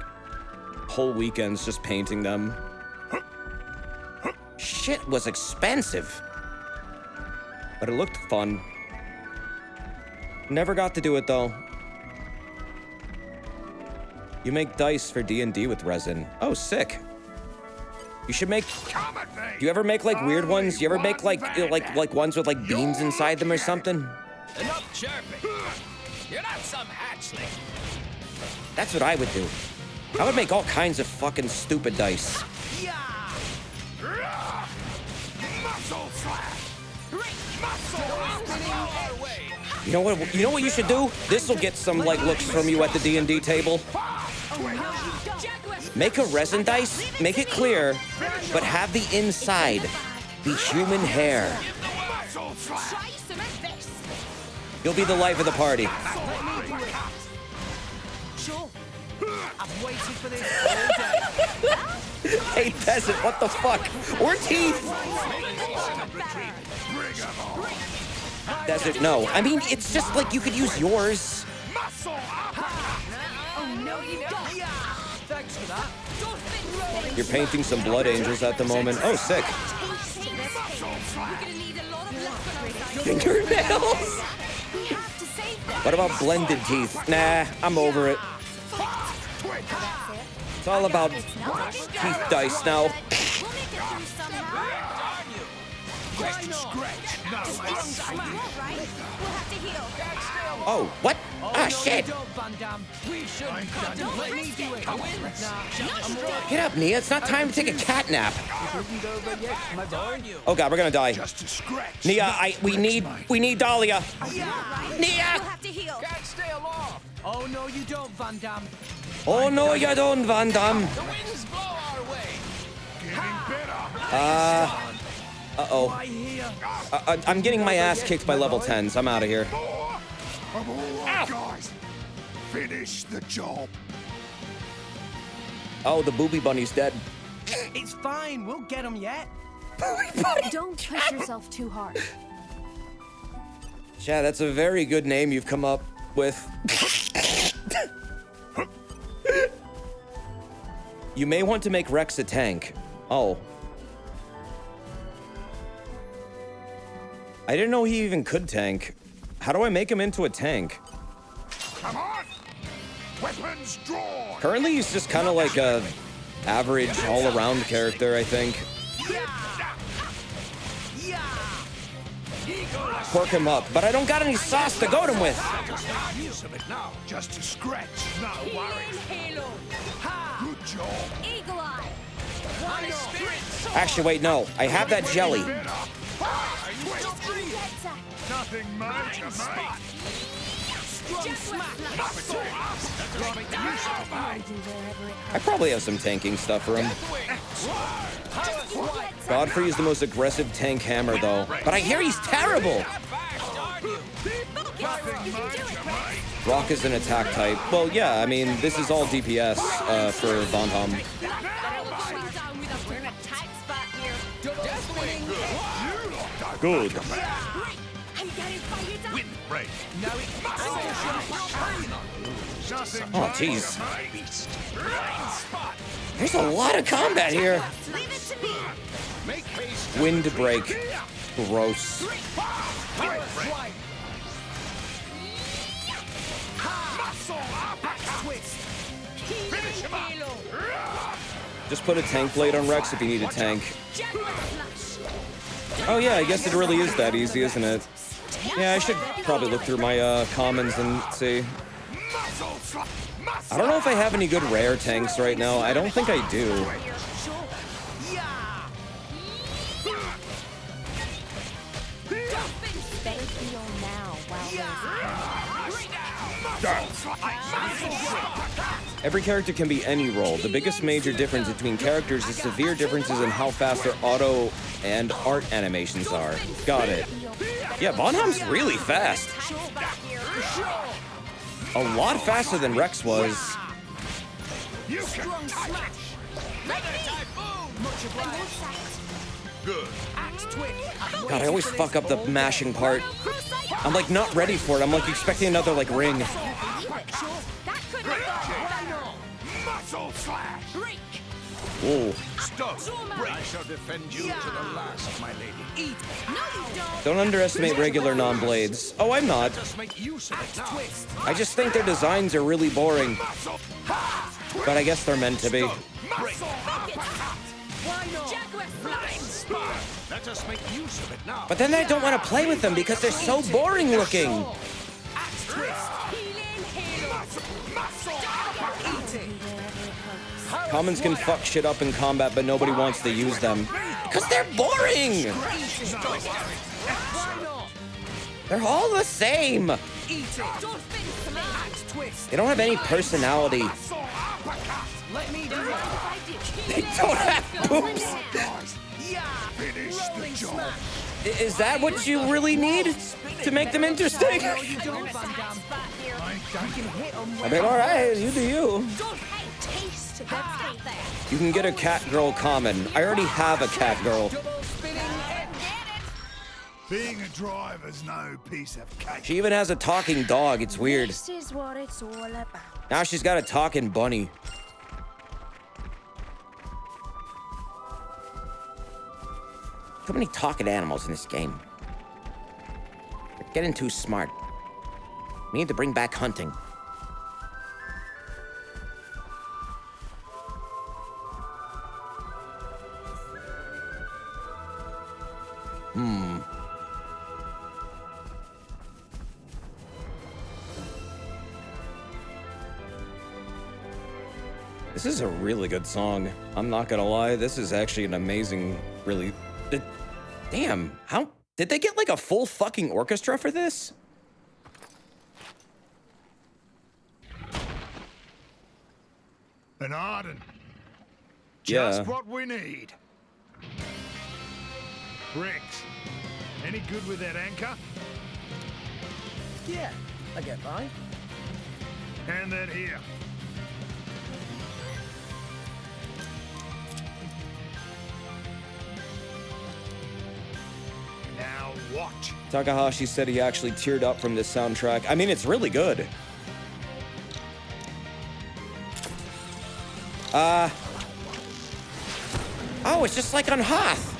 Speaker 1: whole weekends just painting them. Shit was expensive. But it looked fun. Never got to do it though. You make dice for D&D with resin. Oh, sick. You should make. Do you ever make like weird ones? You ever make like ones with like beans inside them or something?
Speaker 12: Enough chirping. You're not some hatchling.
Speaker 1: That's what I would do. I would make all kinds of fucking stupid dice.
Speaker 11: Muscle slash.
Speaker 1: You know what? You know what you should do? This will get some like looks from you at the D&D table. Make a resin dice. Make it clear, but have the inside be human hair. You'll be the life of the party.
Speaker 5: Sure. I've waited for this all day.
Speaker 1: Hey, peasant, what the fuck? Or teeth? Desert, no. I mean, it's just like you could use yours.
Speaker 5: Thanks for that.
Speaker 1: You're painting some blood angels at the moment. Oh, sick. Fingernails? What about blended teeth? Nah, I'm over it. It's all about teeth dice now. Oh, what? Ah, shit. Get up, Nia. It's not time to take a cat nap. Oh god, we're gonna die. Nia, we need Dahlia. Nia!
Speaker 5: Oh no, you don't, Van Damme.
Speaker 1: Oh no, you don't, Van Damme. Uh-oh. I'm getting my ass kicked by level 10s. I'm out of here.
Speaker 11: Guys, finish the job.
Speaker 1: Oh, the booby bunny's dead.
Speaker 5: It's fine. We'll get him yet.
Speaker 8: Don't push yourself too hard.
Speaker 1: Yeah, that's a very good name you've come up with. You may want to make Rex a tank. Oh. I didn't know he even could tank. How do I make him into a tank?
Speaker 11: Come on! Weapons drawn!
Speaker 1: Currently, he's just kind of like a average all-around character, I think. Pork him up, but I don't got any sauce to goat him with.
Speaker 11: Use of it now, just to scratch. No worries. Good job.
Speaker 14: Eagle Eye.
Speaker 1: Actually, wait, no. I have that jelly.
Speaker 11: Nothing major, mate.
Speaker 1: I probably have some tanking stuff for him. Godfrey is the most aggressive tank hammer, though. But I hear he's terrible. Rock is an attack type. Well, yeah, I mean, this is all DPS for Von Hom. Good. Oh, jeez. There's a lot of combat here. Wind break. Gross. Just put a tank blade on Rex if you need a tank. Oh yeah, I guess it really is that easy, isn't it? Yeah, I should probably look through my commons and see. I don't know if I have any good rare tanks right now. I don't think I do. Every character can be any role. The biggest major difference between characters is severe differences in how fast their auto and art animations are. Got it. Yeah, Von Hom's really fast. A lot faster than Rex was. God, I always fuck up the mashing part. I'm like not ready for it. I'm like expecting another like ring. Whoa.
Speaker 3: I shall defend you to the last, my lady.
Speaker 4: Eat. No, you don't.
Speaker 1: Don't underestimate regular non-blades. Oh, I'm not.
Speaker 3: Just make use of it now.
Speaker 4: Twist.
Speaker 1: I just think their designs are really boring. But I guess they're meant to be.
Speaker 4: Why not?
Speaker 3: Let us make use of it now.
Speaker 1: But then I don't want to play with them because they're so boring looking.
Speaker 4: Axe twist. Healing halo. Eat it.
Speaker 1: Commons can fuck shit up in combat, but nobody wants to use them. Because they're boring!
Speaker 4: Why not?
Speaker 1: They're all the same!
Speaker 4: Eat it. Axe twist.
Speaker 1: They don't have any personality.
Speaker 4: Let me do it.
Speaker 1: They don't have boobs!
Speaker 4: Yeah. Rolling smash.
Speaker 1: Is that what you really need to make them interesting?
Speaker 4: No, you don't, Van Damme. You can hit 'em
Speaker 1: I mean, alright, you do you.
Speaker 2: Taste the taste.
Speaker 1: You can get a cat girl common. I already have a cat girl.
Speaker 4: double spinning head.
Speaker 11: Being a driver's no piece of cake.
Speaker 1: She even has a talking dog. It's weird.
Speaker 6: This is what it's all about.
Speaker 1: Now she's got a talking bunny. Too many talking animals in this game. They're getting too smart. We need to bring back hunting. This is a really good song. I'm not gonna lie, this is actually an amazing, really... Damn, how... Did they get like a full fucking orchestra for this?
Speaker 11: An Arden.
Speaker 1: Yeah.
Speaker 11: Just what we need. Rex, any good with that anchor?
Speaker 5: Yeah, I get by.
Speaker 11: Hand that here. Now watch.
Speaker 1: Takahashi said he actually teared up from this soundtrack. I mean, it's really good. Oh, it's just like on Hoth.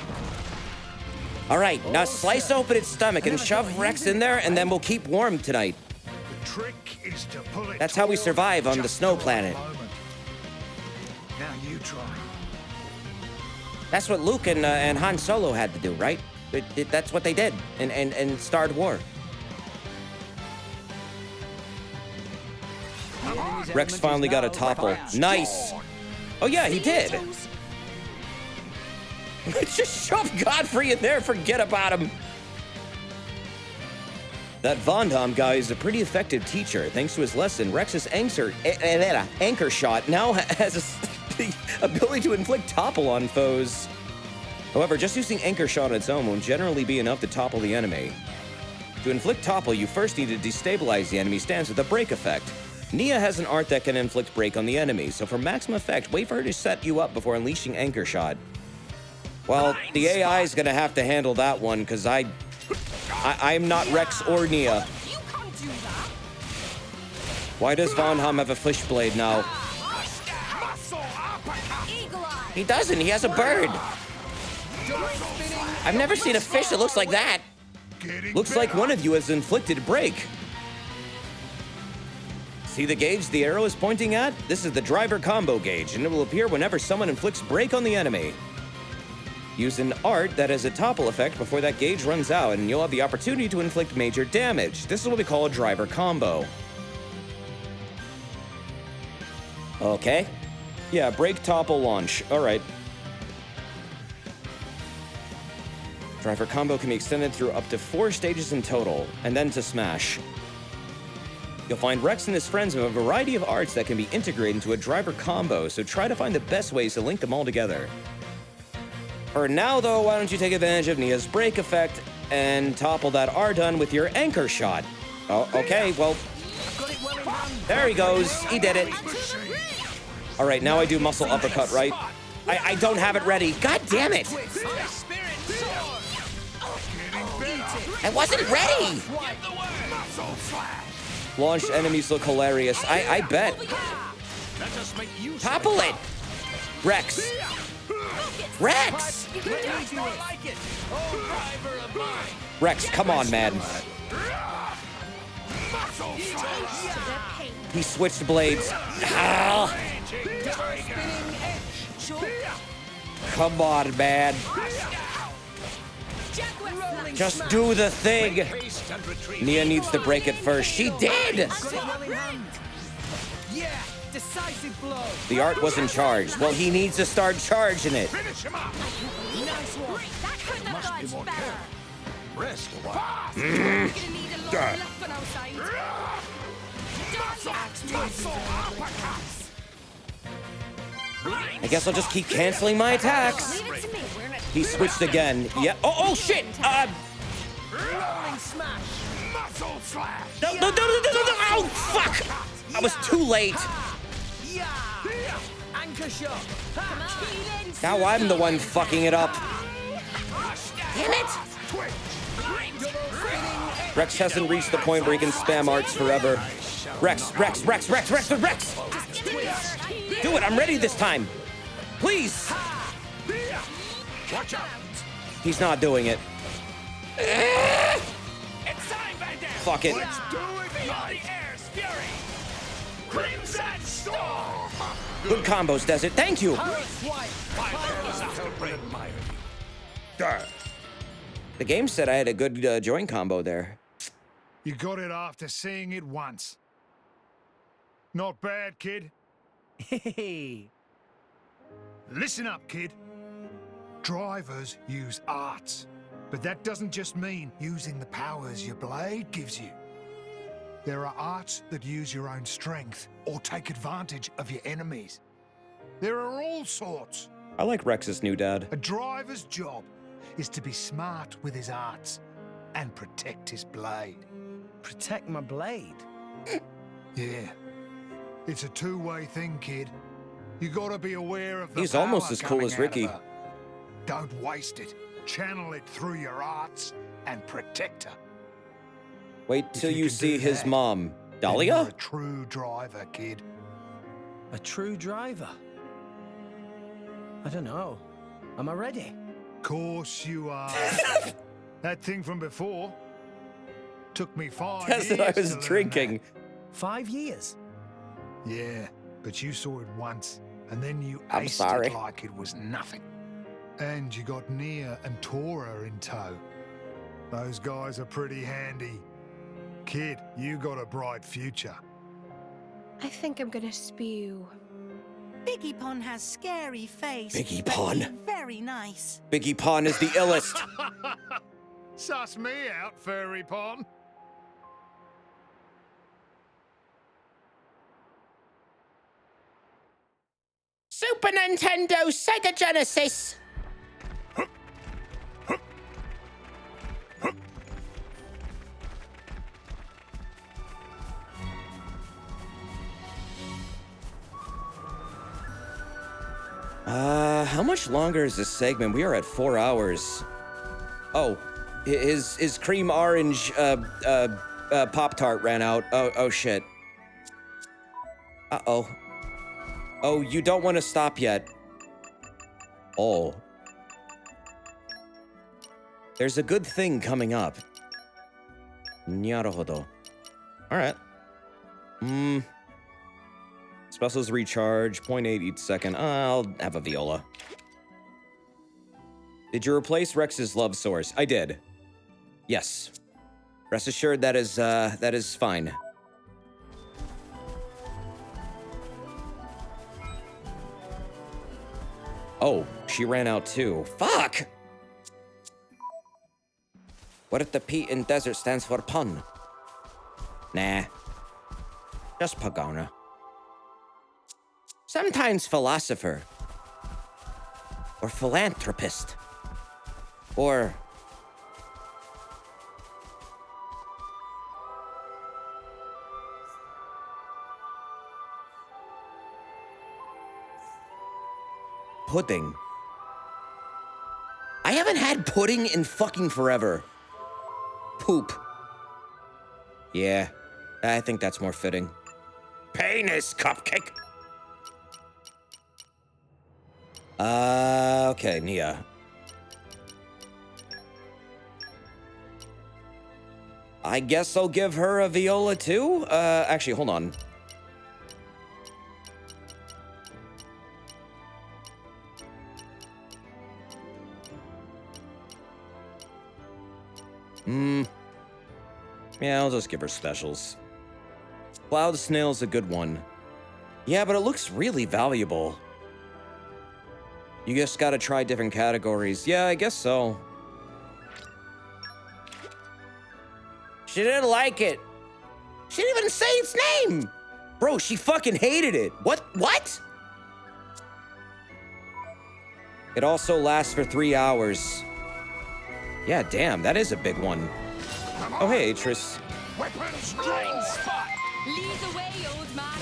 Speaker 1: All right, now slice open its stomach and shove Rex in there, and then we'll keep warm tonight.
Speaker 11: The trick is to pull it.
Speaker 1: That's how we
Speaker 11: toward
Speaker 1: survive on the
Speaker 11: just
Speaker 1: snow
Speaker 11: for a
Speaker 1: planet.
Speaker 11: moment. Now you try.
Speaker 1: That's what Luke and Han Solo had to do, right? That's what they did in Star War. Rex finally got a topple. Nice. Oh yeah, he did. Just shove Godfrey in there, forget about him. That Van Damme guy is a pretty effective teacher. Thanks to his lesson, Rex's anchor shot now has the ability to inflict topple on foes. However, just using anchor shot on its own won't generally be enough to topple the enemy. To inflict topple, you first need to destabilize the enemy stance with a break effect. Nia has an art that can inflict break on the enemy, so for maximum effect, wait for her to set you up before unleashing anchor shot. Well, the AI is gonna have to handle that one, because I'm not Rex or Nia. Why does Von Damme have a fish blade now? He doesn't, he has a bird. I've never seen a fish that looks like that. Looks like one of you has inflicted break. See the gauge the arrow is pointing at? This is the driver combo gauge, and it will appear whenever someone inflicts break on the enemy. Use an art that has a topple effect before that gauge runs out, and you'll have the opportunity to inflict major damage. This is what we call a driver combo. Okay. Yeah, break, topple, launch. All right. Driver combo can be extended through up to 4 stages in total, and then to smash. You'll find Rex and his friends have a variety of arts that can be integrated into a driver combo, so try to find the best ways to link them all together. For now, though, why don't you take advantage of Nia's break effect and topple that R-Done with your anchor shot? Oh, okay, well... There he goes. He did it. All right, now I do muscle uppercut, right? I don't have it ready. God damn it! I wasn't ready! Launched enemies look hilarious. I bet. Topple it! Rex. Rex!
Speaker 4: You can do it. I like it. Oh, driver of mine.
Speaker 1: Rex, come on, man. He switched blades. Ah! Come on, man. Just do the thing. Nia needs to break it first. She did!
Speaker 5: Yeah, decisive blow.
Speaker 1: The art wasn't charged. Well, he needs to start charging it.
Speaker 4: Nice one. That could have dodged better.
Speaker 3: Rest a while.
Speaker 14: You're gonna need a lot of luck on our side.
Speaker 1: I guess I'll just keep canceling my attacks.
Speaker 14: Leave it to me.
Speaker 1: He switched again. Yeah. Oh shit.
Speaker 4: Rolling smash.
Speaker 11: Muscle slash.
Speaker 1: No. Oh, fuck. I was too late.
Speaker 4: Yeah. Anchor shot.
Speaker 1: Now I'm the one fucking it up. Damn it. Rex hasn't reached the point where he can spam arts forever. Rex. Do it. I'm ready this time. Please.
Speaker 11: Watch out.
Speaker 1: He's not doing it. Fuck it.
Speaker 11: Let's do it. Crimson Storm.
Speaker 1: Good combos, Desert. Thank you. The game said I had a good joint combo there.
Speaker 11: You got it after seeing it once. Not bad, kid.
Speaker 5: Hey.
Speaker 11: Listen up, kid. Drivers use arts, but that doesn't just mean using the powers your blade gives you. There are arts that use your own strength or take advantage of your enemies. There are all sorts.
Speaker 1: I like Rex's new dad.
Speaker 11: A driver's job is to be smart with his arts and protect his blade.
Speaker 5: Protect my blade?
Speaker 11: Yeah. It's a two-way thing, kid. You gotta be aware of the
Speaker 1: He's
Speaker 11: power
Speaker 1: almost as cool
Speaker 11: coming
Speaker 1: as
Speaker 11: out of
Speaker 1: Ricky.
Speaker 11: her. Don't waste it. Channel it through your arts and protect her.
Speaker 1: Wait till you
Speaker 11: can
Speaker 1: see
Speaker 11: do
Speaker 1: his
Speaker 11: that,
Speaker 1: mom.
Speaker 11: then
Speaker 1: Dahlia?
Speaker 11: you're a true driver, kid.
Speaker 5: A true driver? I don't know. Am I ready?
Speaker 11: Course you are. That thing from before took me 5
Speaker 1: That's
Speaker 11: years
Speaker 1: what I
Speaker 11: to
Speaker 1: was
Speaker 11: learn
Speaker 1: drinking.
Speaker 5: 5 years?
Speaker 11: that. Yeah, but you saw it once, and then you
Speaker 1: I'm
Speaker 11: aced
Speaker 1: sorry.
Speaker 11: it like it was nothing. And you got Nia and Tora in tow. Those guys are pretty handy. Kid, you got a bright future.
Speaker 6: I think I'm gonna spew.
Speaker 4: Biggie Pon has scary face.
Speaker 1: Biggie
Speaker 4: but
Speaker 1: Pon.
Speaker 4: he's very nice.
Speaker 1: Biggie Pon is the illest.
Speaker 11: Suss me out, Furry Pon.
Speaker 7: Super Nintendo, Sega Genesis.
Speaker 1: How much longer is this segment? We are at 4 hours. Oh, his cream orange Pop-Tart ran out. Oh shit. Uh-oh. Oh, you don't want to stop yet. Oh. There's a good thing coming up. Naruhodo. Alright. Specials recharge, 0.8 each second. I'll have a viola. Did you replace Rex's love source? I did. Yes. Rest assured that is fine. Oh, she ran out too. Fuck! What if the P in desert stands for pun? Nah. Just Pogona. Sometimes philosopher. Or philanthropist. Or... pudding. I haven't had pudding in fucking forever. Poop. Yeah, I think that's more fitting.
Speaker 7: Penis cupcake.
Speaker 1: Okay, Nia. I guess I'll give her a viola too? Actually, hold on. Yeah, I'll just give her specials. Cloud Snail's a good one. Yeah, but it looks really valuable. You just gotta try different categories. Yeah, I guess so. She didn't like it. She didn't even say its name. Bro, she fucking hated it. What? It also lasts for 3 hours. Yeah, damn, that is a big one. Oh, hey, Atris.
Speaker 11: Weapons drawn.
Speaker 14: Lead the way, old man.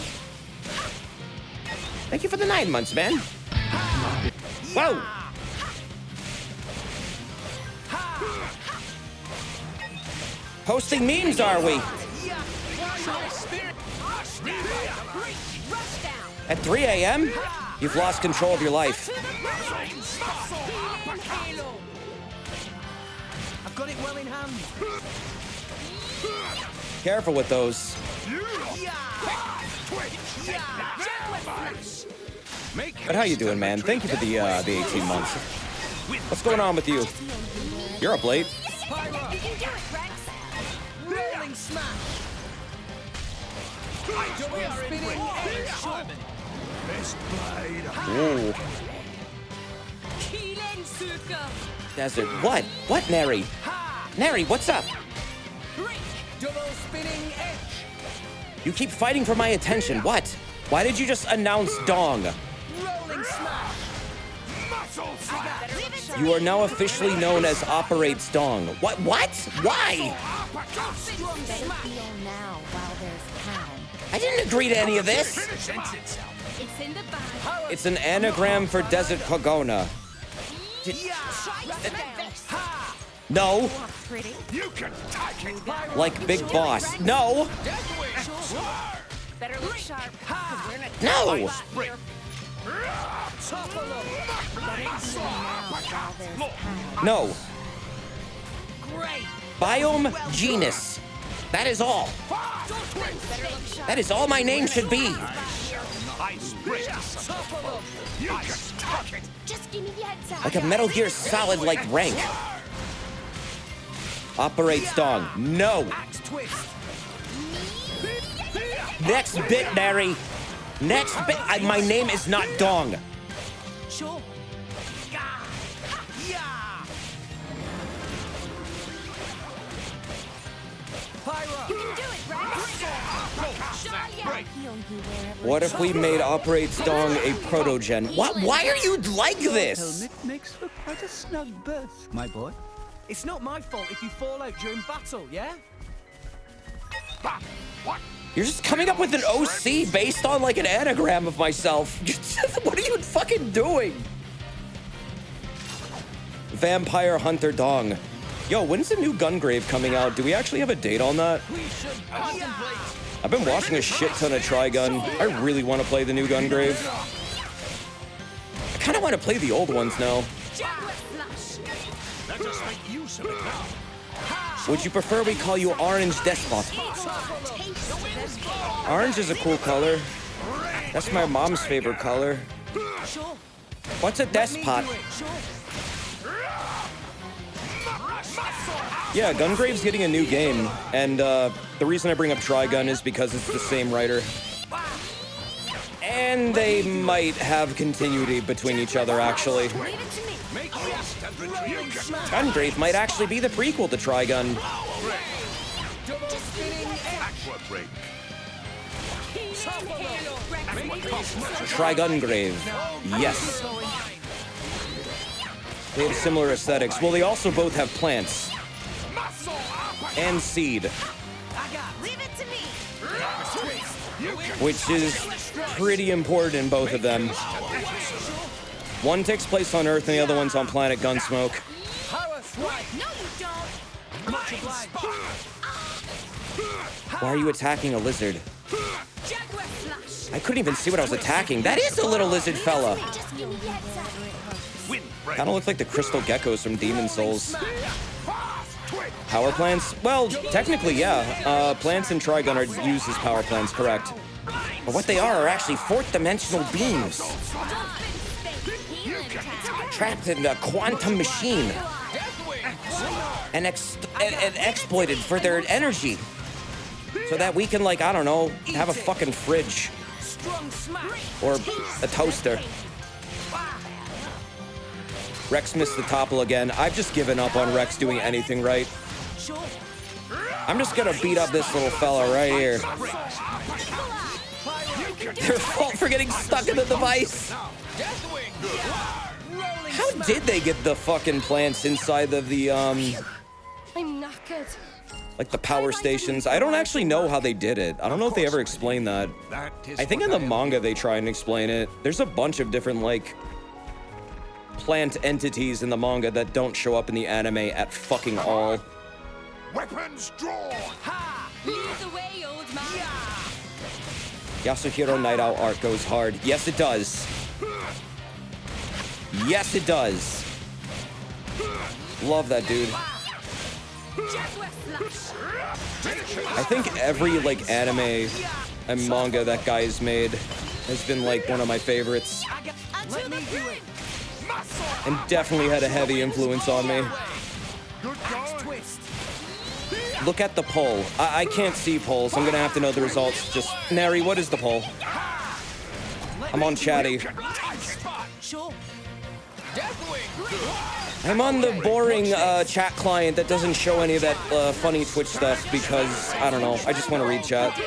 Speaker 1: Thank you for the 9 months, man. Whoa! Posting memes, are we? At 3 a.m.? You've lost control of your life.
Speaker 5: I've got it well in hand.
Speaker 1: Careful with those. But how you doing, man? Thank you for the 18 months. What's going on with you? You're up late.
Speaker 4: You can do it, Rex. Rolling smash. Spinning edge.
Speaker 11: Best blade.
Speaker 1: Ooh. Desert. What? What, Neri? Neri, what's up?
Speaker 4: Double spinning edge.
Speaker 1: You keep fighting for my attention. What? Why did you just announce Dong?
Speaker 4: Rolling smash.
Speaker 11: Muscle slap.
Speaker 1: You are now officially known as Operates Dong. What? What? Why?
Speaker 2: Better feel now while there's time.
Speaker 1: I didn't agree to any of this.
Speaker 14: It's in the bag.
Speaker 1: It's an anagram for Desert Pogona. No.
Speaker 11: You can take it.
Speaker 1: Like Big Boss. No.
Speaker 14: Better look sharp. 'Cause we're in a
Speaker 1: No. No.
Speaker 4: Great.
Speaker 1: Biome Genus. That is all. That is all my name should be.
Speaker 11: You can take it.
Speaker 2: Just give me the heads up.
Speaker 1: Like a Metal Gear Solid like rank. Operates Dong. No. Next bit, Neri. Next bit. My name is not Dong.
Speaker 4: Sure.
Speaker 2: You can do it, Rex.
Speaker 1: What if we made Operates Dong a protogen? What? Why are you like this?
Speaker 9: Helmet makes for quite a snug berth, my boy.
Speaker 5: It's not my fault if you fall out during battle, yeah?
Speaker 11: What?
Speaker 1: You're just coming up with an OC based on like an anagram of myself. What are you fucking doing? Vampire Hunter Dong. Yo, when's the new Gungrave coming out? Do we actually have a date on that? I've been watching a shit ton of Trigun. I really want to play the new Gungrave. I kind of want to play the old ones now. Would you prefer we call you Orange Despot? Orange is a cool color. That's my mom's favorite color. What's a despot? Yeah, Gungrave's getting a new game, and the reason I bring up Trigun is because it's the same writer. And they might have continuity between each other, actually. Gungrave might actually be the prequel to Trigun. Trigungrave. Yes. They have similar aesthetics. Well, they also both have plants. And seed. Which is pretty important in both of them. One takes place on Earth and the other one's on planet Gunsmoke. Why are you attacking a lizard? I couldn't even see what I was attacking. That is a little lizard fella. Kind of look like the crystal geckos from Demon Souls. Power plants? Well, technically, yeah. Plants in Trigun are used as power plants, correct. But what they are actually fourth dimensional beams. Trapped in a quantum machine. And exploited for their energy. So that we can, like, I don't know, have a fucking fridge. Or a toaster. Rex missed the topple again. I've just given up on Rex doing anything right. I'm just gonna beat up this little fella right here. Their fault for getting stuck in the device. How did they get the fucking plants inside of the,
Speaker 8: I'm knackered.
Speaker 1: like the power stations? I don't actually know how they did it. I don't know if they ever explained that. I think in the manga they try and explain it. There's a bunch of different, like, plant entities in the manga that don't show up in the anime at fucking all.
Speaker 11: Weapons drawn!
Speaker 14: Lead the way, old man.
Speaker 1: Yasuhiro Night Owl art goes hard. Yes, it does. Yes, it does. Love that dude. I think every, like, anime and manga that guy's made has been, like, one of my favorites. And definitely had a heavy influence on me. Look at the poll. I can't see polls. I'm gonna have to know the results. Just, Nary, what is the poll? I'm on Chatty. I'm on the boring chat client that doesn't show any of that funny Twitch stuff because, I don't know, I just want to read chat.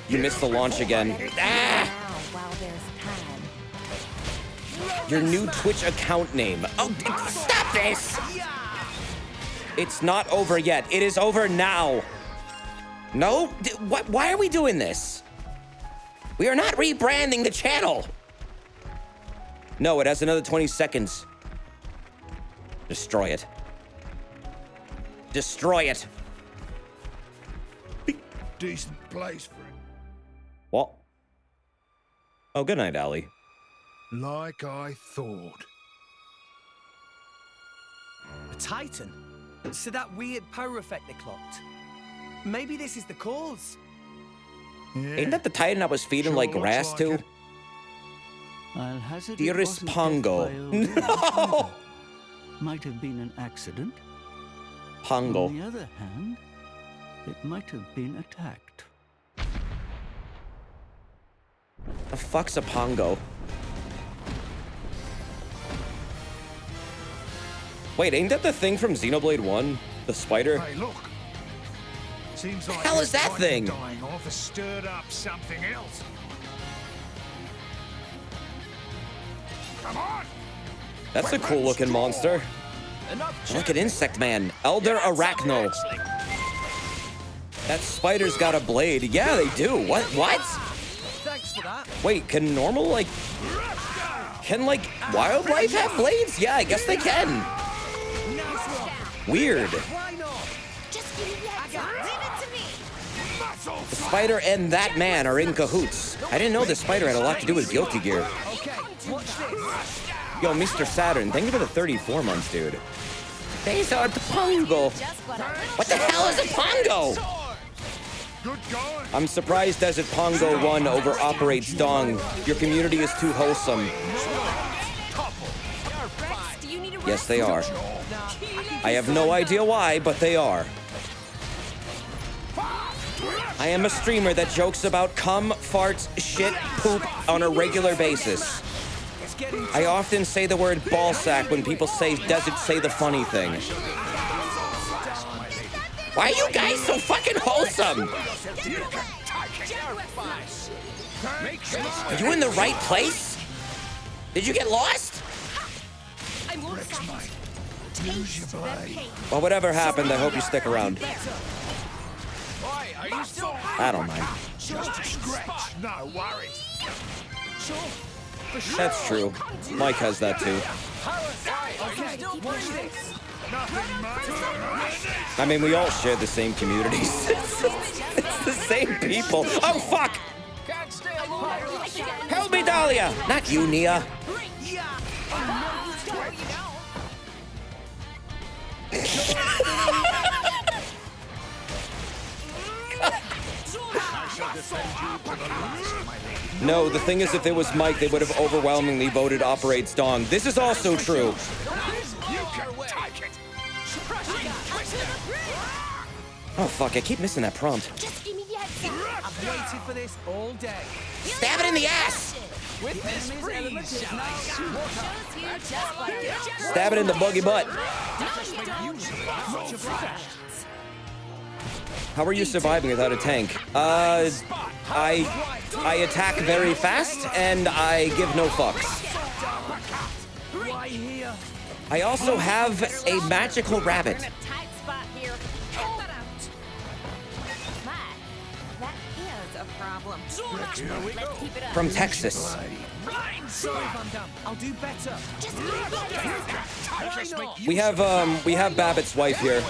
Speaker 1: You missed the launch again. Ah! Your new Twitch account name. Oh, stop this! It's not over yet. It is over now. No? Why are we doing this? We are not rebranding the channel. No, it has another 20 seconds. Destroy it. Destroy it.
Speaker 11: Decent place for it.
Speaker 1: What? Oh, good night, Allie.
Speaker 11: Like I thought.
Speaker 5: A Titan? So that weird power effect they clocked. Maybe this is the cause.
Speaker 11: Yeah.
Speaker 1: Ain't that the Titan I was feeding, like, grass to?
Speaker 11: it.
Speaker 9: I'll hazard it
Speaker 1: Dearest
Speaker 9: wasn't
Speaker 1: Pongo.
Speaker 9: death by old age
Speaker 1: No!
Speaker 9: either. Might have been an accident.
Speaker 1: Pongo.
Speaker 9: On the other hand, it might have been attacked.
Speaker 1: The fuck's a Pongo? Wait, ain't that the thing from Xenoblade 1? The spider?
Speaker 11: Hey, look. Seems like
Speaker 1: hell is
Speaker 11: this
Speaker 1: that
Speaker 11: Titan
Speaker 1: thing?
Speaker 11: dying off has stirred up something else. Come on!
Speaker 1: That's a cool looking monster. Look at Insect Man. Elder Arachno. That spider's got a blade. Yeah, they do. What?
Speaker 5: Thanks for that.
Speaker 1: Wait, can normal, like... Can, like, wildlife have blades? Yeah, I guess they can. Weird.
Speaker 5: Why not?
Speaker 2: Just give me the heads up. Leave it to me.
Speaker 1: The spider and that man are in cahoots. I didn't know the spider had a lot to do with Guilty Gear.
Speaker 5: Okay, watch this.
Speaker 1: Yo, Mr. Saturn, thank you for the 34 months, dude. These are the Pongo. What the hell is a Pongo?
Speaker 11: Good going.
Speaker 1: I'm surprised Desert Pongo 1 over operates Dong. Your community is too wholesome.
Speaker 14: Do you need a
Speaker 1: Yes, they are. I have no idea why, but they are. I am a streamer that jokes about cum, farts, shit, poop on a regular basis. I often say the word ballsack when people say doesn't say the funny thing. Why are you guys so fucking wholesome? Are you in the right place? Did you get lost?
Speaker 14: I'm all set.
Speaker 11: Use your blade.
Speaker 1: Well, whatever happened, I hope you stick around.
Speaker 13: Are you still?
Speaker 1: I don't mind.
Speaker 11: Just a scratch. No worries.
Speaker 1: That's true. Mike has that too.
Speaker 5: Okay, watch this.
Speaker 11: Nothing much.
Speaker 1: I mean, we all share the same communities. It's the same people. Oh, fuck! Help me, Dahlia! Not you, Nia. No, the thing is, if it was Mike, they would have overwhelmingly voted Operates Dong. This is also true. Oh, fuck, I keep missing that prompt.
Speaker 2: Just give me the headset.
Speaker 5: I've waited for this all day.
Speaker 7: Stab it in the ass!
Speaker 5: With this freeze,
Speaker 1: Stab it in the buggy butt. How are you surviving without a tank? I attack very fast, and I give no fucks. I also have a magical rabbit.
Speaker 14: Tight spot here. That is a problem. Let's keep it up.
Speaker 1: From Texas.
Speaker 5: Sorry if I'm dumb. I'll do better.
Speaker 1: We have Babbitt's wife here.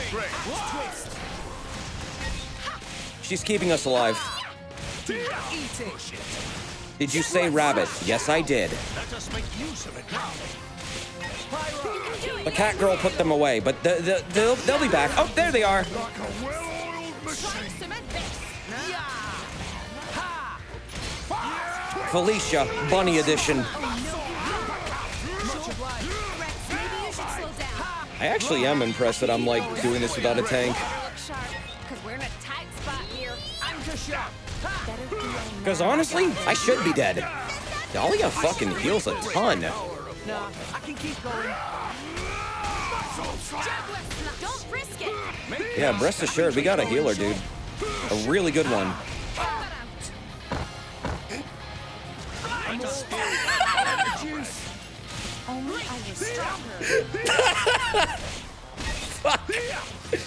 Speaker 1: She's keeping us alive. Did you say rabbit? Yes, I did. The cat girl put them away, but they'll be back. Oh, there they are. Felicia, Bunny Edition. I actually am impressed that I'm like doing this without a tank. Because honestly, I should be dead. Dahlia fucking heals a ton.
Speaker 5: No, I can keep going.
Speaker 14: Don't risk it.
Speaker 1: Yeah, rest assured, we got a healer, dude. A really good one.
Speaker 14: Only I was stronger.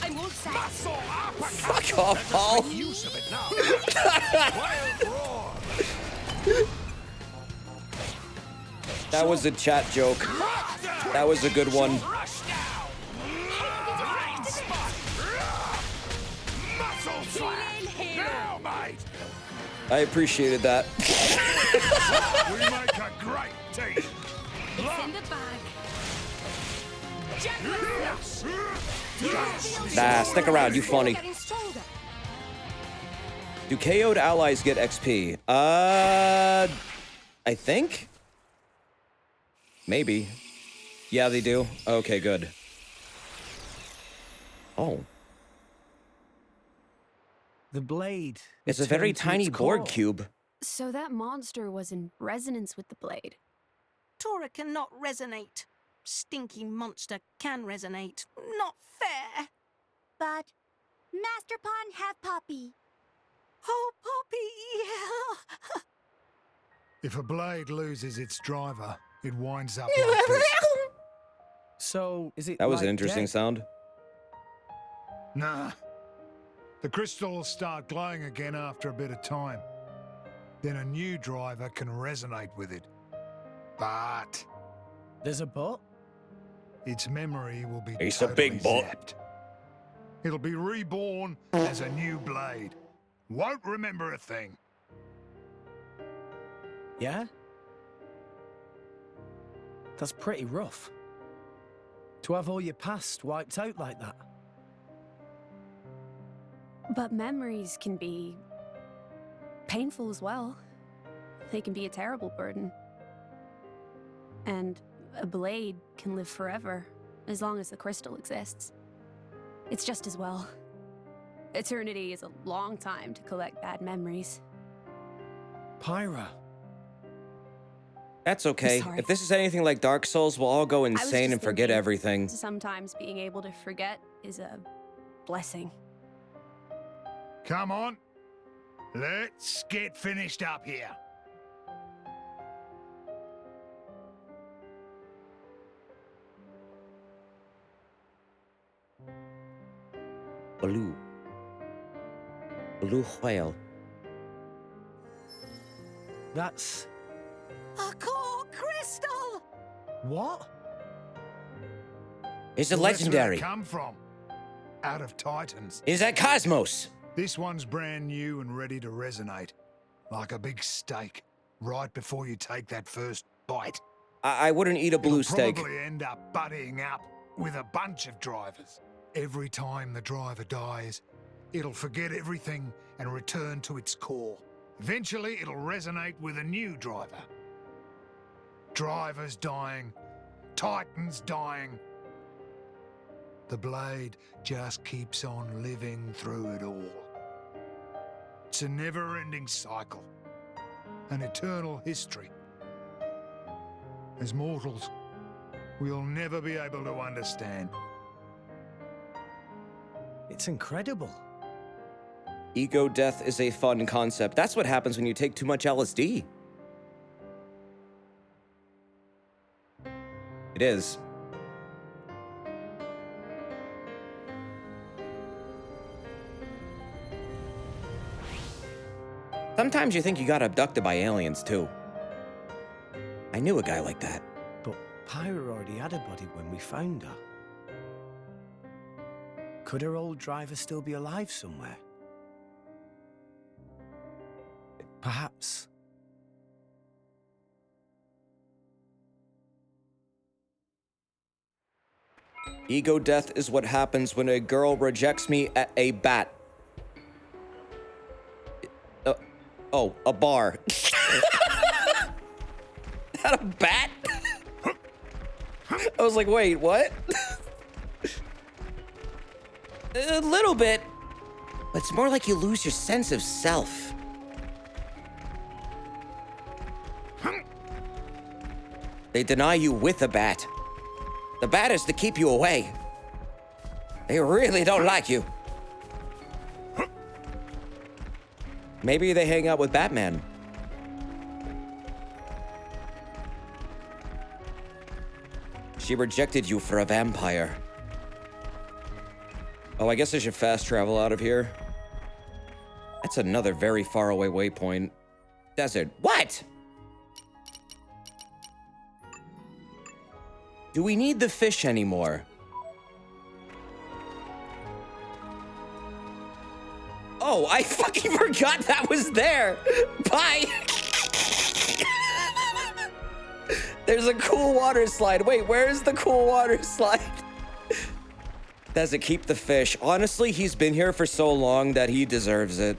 Speaker 14: I won't
Speaker 1: Fuck off, Paul. That was a chat joke. That was a good one. I appreciated that.
Speaker 11: We make a great team.
Speaker 14: It's in the bag.
Speaker 1: Nah, stick around, you funny. Do KO'd allies get XP? I think? Maybe. Yeah, they do. Okay, good. Oh.
Speaker 5: The blade.
Speaker 1: It's a very
Speaker 5: returned to
Speaker 1: tiny
Speaker 5: its
Speaker 1: Borg
Speaker 5: core.
Speaker 1: cube.
Speaker 14: So that monster was in resonance with the blade.
Speaker 4: Tora cannot resonate. Stinky monster can resonate. Not fair.
Speaker 2: But Master Pawn have Poppy.
Speaker 4: Oh, Poppy, yeah.
Speaker 11: If a blade loses its driver, it winds up like this.
Speaker 5: So, is it
Speaker 1: That was an
Speaker 5: like
Speaker 1: interesting
Speaker 5: dead?
Speaker 1: sound.
Speaker 11: Nah. The crystal will start glowing again after a bit of time. Then a new driver can resonate with it. But
Speaker 5: There's a but?
Speaker 11: its memory will be
Speaker 10: It's a big bot.
Speaker 11: zapped. It'll be reborn as a new blade. Won't remember a thing.
Speaker 5: Yeah? That's pretty rough. To have all your past wiped out like that.
Speaker 14: But memories can be painful as well. They can be a terrible burden. And a blade can live forever, as long as the crystal exists. It's just as well. Eternity is a long time to collect bad memories.
Speaker 5: Pyra.
Speaker 1: That's okay.
Speaker 14: Sorry.
Speaker 1: If this is anything like Dark Souls, we'll all go
Speaker 14: was
Speaker 1: insane
Speaker 14: just
Speaker 1: and forget
Speaker 14: thinking,
Speaker 1: everything.
Speaker 14: Sometimes being able to forget is a blessing.
Speaker 11: Come on. Let's get finished up here.
Speaker 1: Blue. Blue whale.
Speaker 5: That's...
Speaker 4: A core crystal!
Speaker 5: What?
Speaker 1: It's a
Speaker 11: Well, that's where
Speaker 1: legendary.
Speaker 11: it come from. Out of Titans.
Speaker 1: Is that Cosmos?
Speaker 11: This one's brand new and ready to resonate. Like a big steak. Right before you take that first bite.
Speaker 1: I wouldn't eat a blue
Speaker 11: You'll
Speaker 1: steak.
Speaker 11: probably end up buddying up with a bunch of drivers. Every time the driver dies, it'll forget everything and return to its core. Eventually, it'll resonate with a new driver. Drivers dying, Titans dying. The blade just keeps on living through it all. It's a never-ending cycle, an eternal history. As mortals, we'll never be able to understand.
Speaker 5: It's incredible.
Speaker 1: Ego death is a fun concept. That's what happens when you take too much LSD. It is. Sometimes you think you got abducted by aliens, too. I knew a guy like that.
Speaker 5: But Pyra already had a body when we found her. Could her old driver still be alive somewhere? Perhaps.
Speaker 1: Ego death is what happens when a girl rejects me at a bat. Oh, a bar. Not a bat? I was like, wait, what? A little bit. But it's more like you lose your sense of self. They deny you with a bat. The bat is to keep you away. They really don't like you. Maybe they hang out with Batman. She rejected you for a vampire. Oh, I guess I should fast travel out of here. That's another very far away waypoint. Desert. What? Do we need the fish anymore? Oh, I fucking forgot that was there. Bye. There's a cool water slide. Wait, where is the cool water slide? Does it keep the fish? Honestly, he's been here for so long that he deserves it.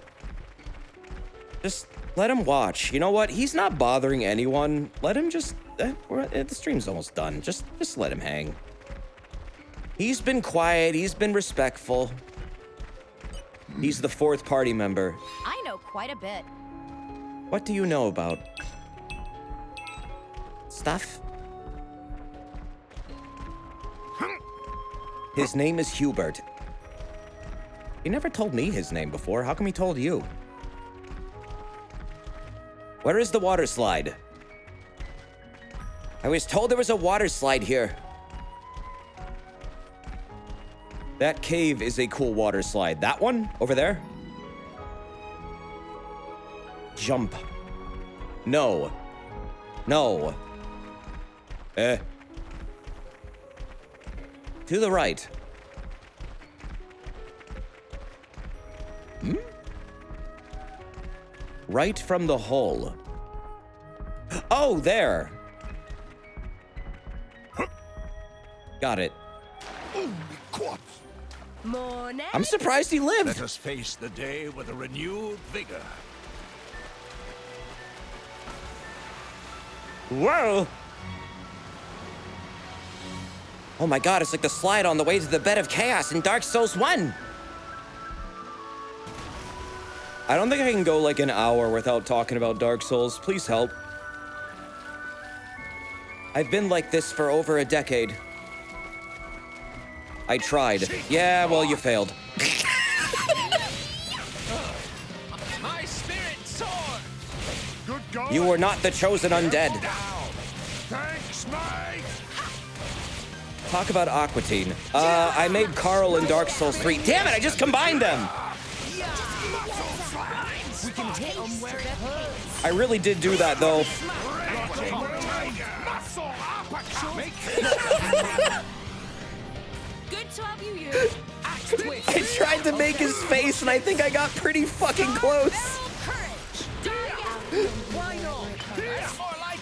Speaker 1: Just let him watch. You know what? He's not bothering anyone. Let him just... the stream's almost done. Just let him hang. He's been quiet. He's been respectful. He's the fourth party member.
Speaker 15: I know quite a bit.
Speaker 1: What do you know about? Stuff? His name is Hubert. He never told me his name before. How come he told you? Where is the water slide? I was told there was a water slide here. That cave is a cool water slide. That one? Over there? Jump. No. No. To the right. Hmm? Right from the hole. Oh, there. Got it.
Speaker 4: Morning.
Speaker 1: I'm surprised he lived.
Speaker 3: Let us face the day with a renewed vigor.
Speaker 1: Whoa! Oh my god, it's like the slide on the way to the bed of chaos in Dark Souls 1! I don't think I can go like an hour without talking about Dark Souls. Please help. I've been like this for over a decade. I tried. Yeah, well, you failed.
Speaker 13: My spirit sword.
Speaker 11: Good God.
Speaker 1: You were not the chosen undead.
Speaker 11: Thanks, mate.
Speaker 1: Talk about Aquatine. I made Carl in Dark Souls 3. Damn it, I just combined them!
Speaker 4: We can hit 'em where it hurts.
Speaker 1: I really did do that, though.
Speaker 15: Good to have you.
Speaker 1: I tried to make his face, and I think I got pretty fucking close.
Speaker 4: Why not?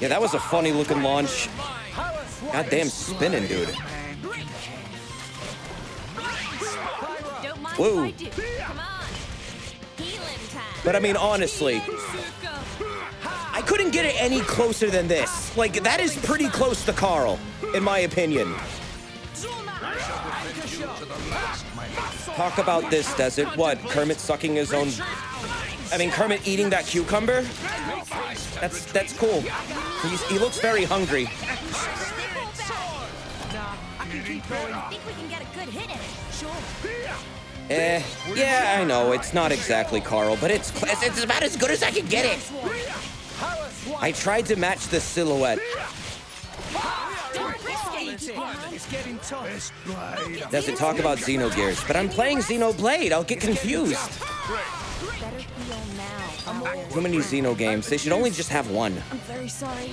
Speaker 1: Yeah, that was a funny looking launch. Goddamn spinning, dude.
Speaker 14: Don't mind
Speaker 1: Whoa.
Speaker 14: if I do. Come on. Healing time.
Speaker 1: But I mean, honestly, I couldn't get it any closer than this. Like, that is pretty close to Carl, in my opinion. Talk about this desert. What, Kermit sucking his own... I mean, Kermit eating that cucumber? That's cool. He looks very hungry.
Speaker 2: I think we can get a good hit at it. Sure.
Speaker 1: Yeah, I know, it's not exactly Carl, but it's about as good as I can get it. I tried to match the silhouette.
Speaker 5: It's getting tough.
Speaker 1: Doesn't talk about Xenogears, but I'm playing Xenoblade. I'll get confused.
Speaker 2: Better feel now.
Speaker 1: Too many Xeno games. They should only just have one.
Speaker 14: I'm very sorry.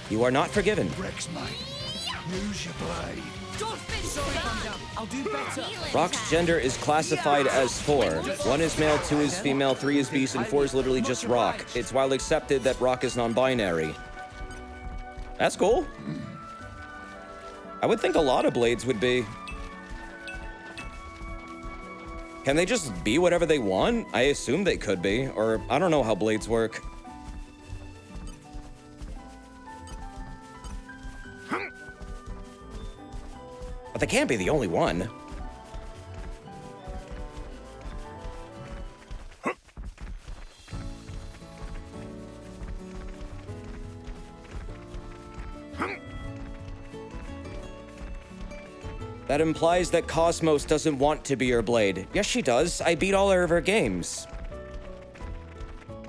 Speaker 1: You are not forgiven.
Speaker 11: Rex, mate. Use your blade.
Speaker 5: I'll do better.
Speaker 1: Rock's gender is classified as 4. 1 is male, 2 is female, 3 is beast, and 4 is literally just Rock. It's well accepted that Rock is non-binary. That's cool. I would think a lot of Blades would be. Can they just be whatever they want? I assume they could be, or I don't know how Blades work. But they can't be the only one. That implies that Cosmos doesn't want to be your blade. Yes, she does. I beat all of her games.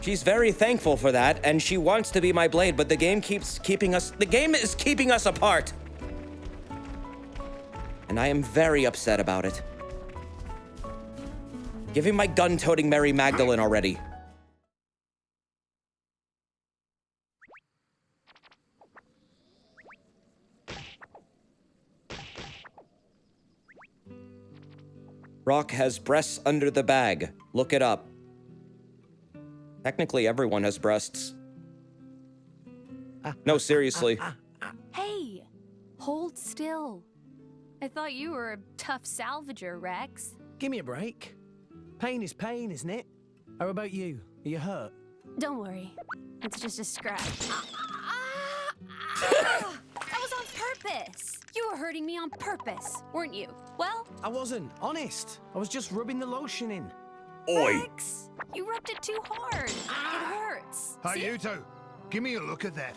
Speaker 1: She's very thankful for that, and she wants to be my blade, but the game is keeping us apart. And I am very upset about it. Give me my gun-toting Mary Magdalene already. Rock has breasts under the bag. Look it up. Technically, everyone has breasts. No, seriously.
Speaker 14: Hey, hold still. I thought you were a tough salvager, Rex.
Speaker 5: Give me a break. Pain is pain, isn't it? How about you? Are you hurt?
Speaker 14: Don't worry. It's just a scratch. That was on purpose. You were hurting me on purpose, weren't you? Well,
Speaker 5: I wasn't, honest. I was just rubbing the lotion in.
Speaker 1: Oi!
Speaker 14: Rex, you rubbed it too hard. It hurts.
Speaker 11: Hey,
Speaker 14: See?
Speaker 11: you two. Give me a look at that.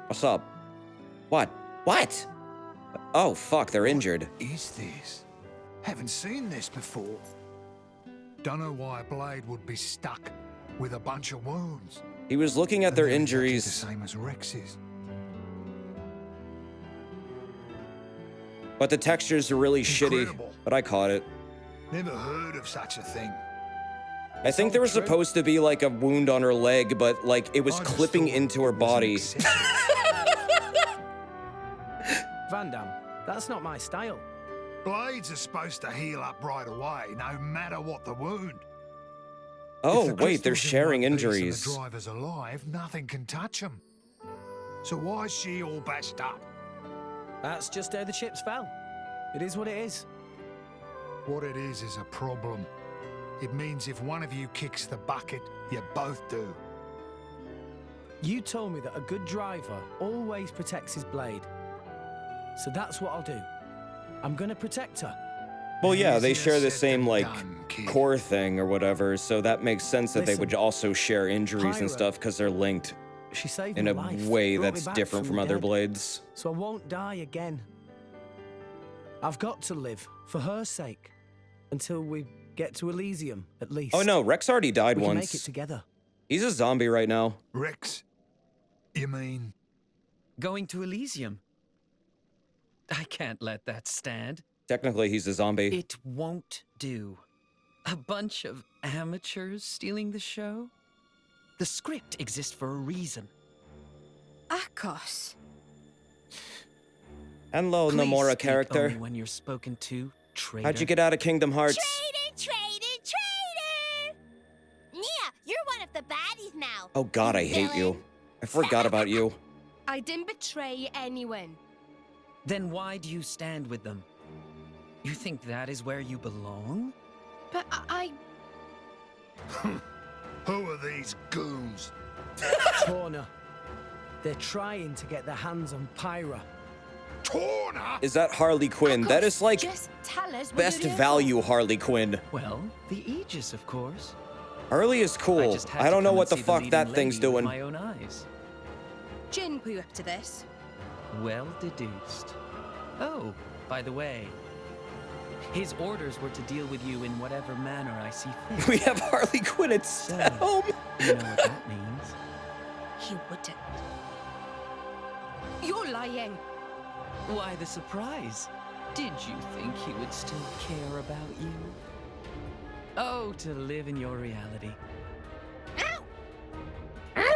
Speaker 1: What's up? What? What? Oh, fuck, they're injured.
Speaker 11: What is this? Haven't seen this before. Don't know why a blade would be stuck with a bunch of wounds.
Speaker 1: He was looking at their injuries.
Speaker 11: The same as Rex's.
Speaker 1: But the textures are really shitty. But I caught it.
Speaker 11: Never heard of such a thing.
Speaker 1: I think there was supposed to be like a wound on her leg, but like it was clipping into her body.
Speaker 5: Van Damme, that's not my style.
Speaker 11: Blades are supposed to heal up right away, no matter what the wound.
Speaker 1: Oh, wait, they're sharing injuries.
Speaker 11: If the driver's alive, nothing can touch him. So why is she all bashed up?
Speaker 5: That's just how the chips fell. It is what it is.
Speaker 11: What it is a problem. It means if one of you kicks the bucket, you both do.
Speaker 5: You told me that a good driver always protects his blade. So that's what I'll do. I'm gonna protect her.
Speaker 1: Well, yeah, they share the same, like, core thing or whatever, so that makes sense that they would also share injuries and stuff because they're linked
Speaker 5: She saved
Speaker 1: in
Speaker 5: my
Speaker 1: a
Speaker 5: life,
Speaker 1: way
Speaker 5: brought me
Speaker 1: that's
Speaker 5: back
Speaker 1: different from
Speaker 5: the
Speaker 1: other
Speaker 5: dead.
Speaker 1: blades.
Speaker 5: So I won't die again. I've got to live for her sake until we get to Elysium, at least.
Speaker 1: Oh no, Rex already died
Speaker 5: we can
Speaker 1: once.
Speaker 5: make it together.
Speaker 1: He's a zombie right now.
Speaker 11: Rex, you mean?
Speaker 16: Going to Elysium? I can't let that stand.
Speaker 1: Technically, he's a zombie.
Speaker 16: It won't do. A bunch of amateurs stealing the show? The script exists for a reason.
Speaker 14: Akos.
Speaker 1: Hello,
Speaker 16: Please
Speaker 1: Nomura
Speaker 16: speak
Speaker 1: character.
Speaker 16: only when you're spoken to, traitor.
Speaker 1: How'd you get out of Kingdom Hearts?
Speaker 2: Traitor,
Speaker 1: Oh God, I hate you. I forgot about you.
Speaker 6: I didn't betray anyone.
Speaker 16: Then why do you stand with them? You think that is where you belong?
Speaker 6: But I...
Speaker 11: Who are these goons?
Speaker 5: Torna. They're trying to get their hands on Pyra.
Speaker 11: Torna?
Speaker 1: Is that Harley Quinn? That is like
Speaker 6: Just tell us what
Speaker 1: best
Speaker 6: you're here
Speaker 1: value Harley Quinn.
Speaker 16: Well, the Aegis, of course.
Speaker 1: Harley is cool.
Speaker 16: just had
Speaker 1: I
Speaker 16: to
Speaker 1: don't know
Speaker 16: come
Speaker 1: what the
Speaker 16: and see
Speaker 1: fuck
Speaker 16: leading
Speaker 1: that thing's
Speaker 16: lady with
Speaker 1: doing.
Speaker 16: my own eyes.
Speaker 6: for. Jin put you up to this.
Speaker 16: Well deduced. Oh, by the way, his orders were to deal with you in whatever manner I see fit.
Speaker 1: We have Harley Quinn at home.
Speaker 16: You know what that means?
Speaker 6: He wouldn't. You're lying.
Speaker 16: Why the surprise? Did you think he would still care about you? Oh, to live in your reality.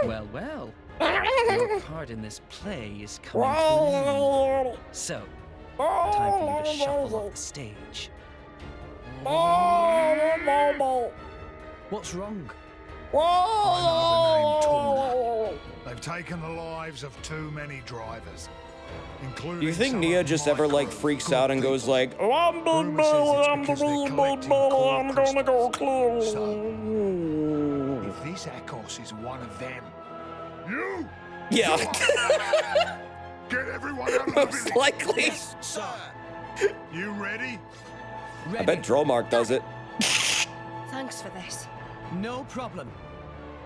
Speaker 16: Well, well. Your part in this play is coming to an end. So, time for you to shuffle off the stage.
Speaker 5: What's wrong?
Speaker 11: They've taken the lives of too many drivers, including.
Speaker 1: Do you think
Speaker 11: some
Speaker 1: Nia
Speaker 11: of
Speaker 1: just
Speaker 11: my
Speaker 1: ever like
Speaker 11: crew.
Speaker 1: freaks
Speaker 11: Good
Speaker 1: out and goes
Speaker 11: people.
Speaker 1: like, "Oh, I'm
Speaker 11: Rumour says it's because they're collecting core
Speaker 1: gonna go
Speaker 11: crystals.
Speaker 1: clear."
Speaker 11: If this Akos is one of them, you
Speaker 1: Yeah.
Speaker 11: get everyone out of the
Speaker 1: Most
Speaker 11: village.
Speaker 1: likely.
Speaker 11: Yes, sir. You ready?
Speaker 1: I bet Dromark does it.
Speaker 6: Thanks for this.
Speaker 5: No problem.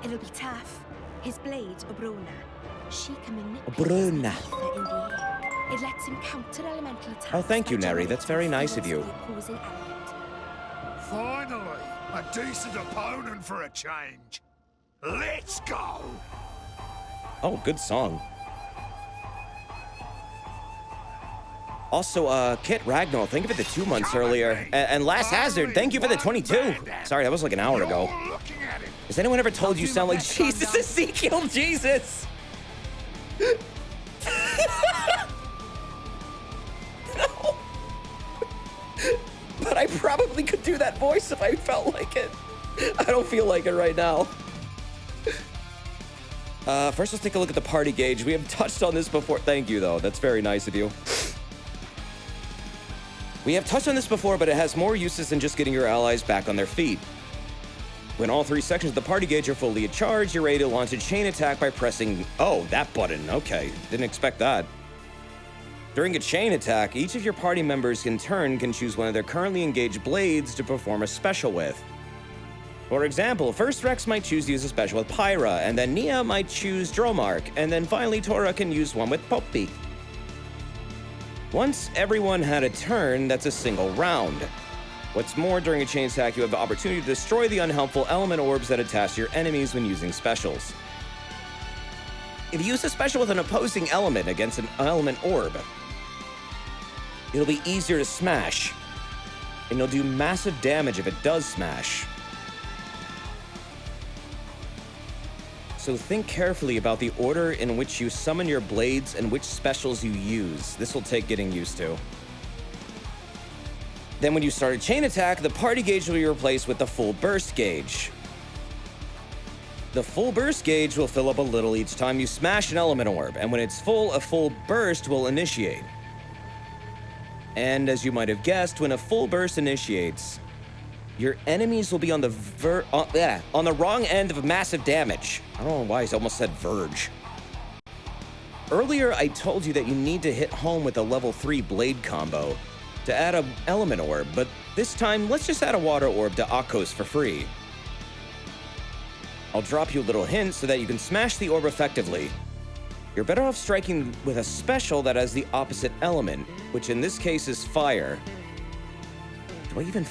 Speaker 6: It'll be tough. His blade, Obrona. She can manipulate
Speaker 1: Obrona.
Speaker 6: his ether in the air. It lets him counter elemental attacks.
Speaker 1: Oh, thank you,
Speaker 6: by
Speaker 1: Neri. That's very
Speaker 6: generating
Speaker 1: nice of
Speaker 6: fields
Speaker 1: you.
Speaker 6: the opposing element.
Speaker 11: Finally, a decent opponent for a change. Let's go.
Speaker 1: Oh, good song. Also, Kit Ragnar, thank you for the 2 months earlier. And Last Hazard, thank you for the 22. Sorry, that was like an hour ago. Has anyone ever told you sound like Jesus Ezekiel Jesus? No. But I probably could do that voice if I felt like it. I don't feel like it right now. First, let's take a look at the party gauge. We have touched on this before. Thank you, though. That's very nice of you. We have touched on this before, but it has more uses than just getting your allies back on their feet. When all 3 sections of the party gauge are fully charged, you're ready to launch a chain attack by pressing... Oh, that button. Okay. Didn't expect that. During a chain attack, each of your party members in turn can choose one of their currently engaged blades to perform a special with. For example, first Rex might choose to use a special with Pyra, and then Nia might choose Dromark, and then finally Tora can use one with Poppy. Once everyone had a turn, that's a single round. What's more, during a chain attack, you have the opportunity to destroy the unhelpful element orbs that attach to your enemies when using specials. If you use a special with an opposing element against an element orb, it'll be easier to smash, and you'll do massive damage if it does smash. So think carefully about the order in which you summon your blades and which specials you use. This will take getting used to. Then when you start a chain attack, the party gauge will be replaced with the full burst gauge. The full burst gauge will fill up a little each time you smash an element orb, and when it's full, a full burst will initiate. And as you might have guessed, when a full burst initiates, your enemies will be on the on the wrong end of massive damage. I don't know why I almost said verge. Earlier, I told you that you need to hit home with a level 3 blade combo to add an element orb, but this time, let's just add a water orb to Akos for free. I'll drop you a little hint so that you can smash the orb effectively. You're better off striking with a special that has the opposite element, which in this case is fire. Do I even...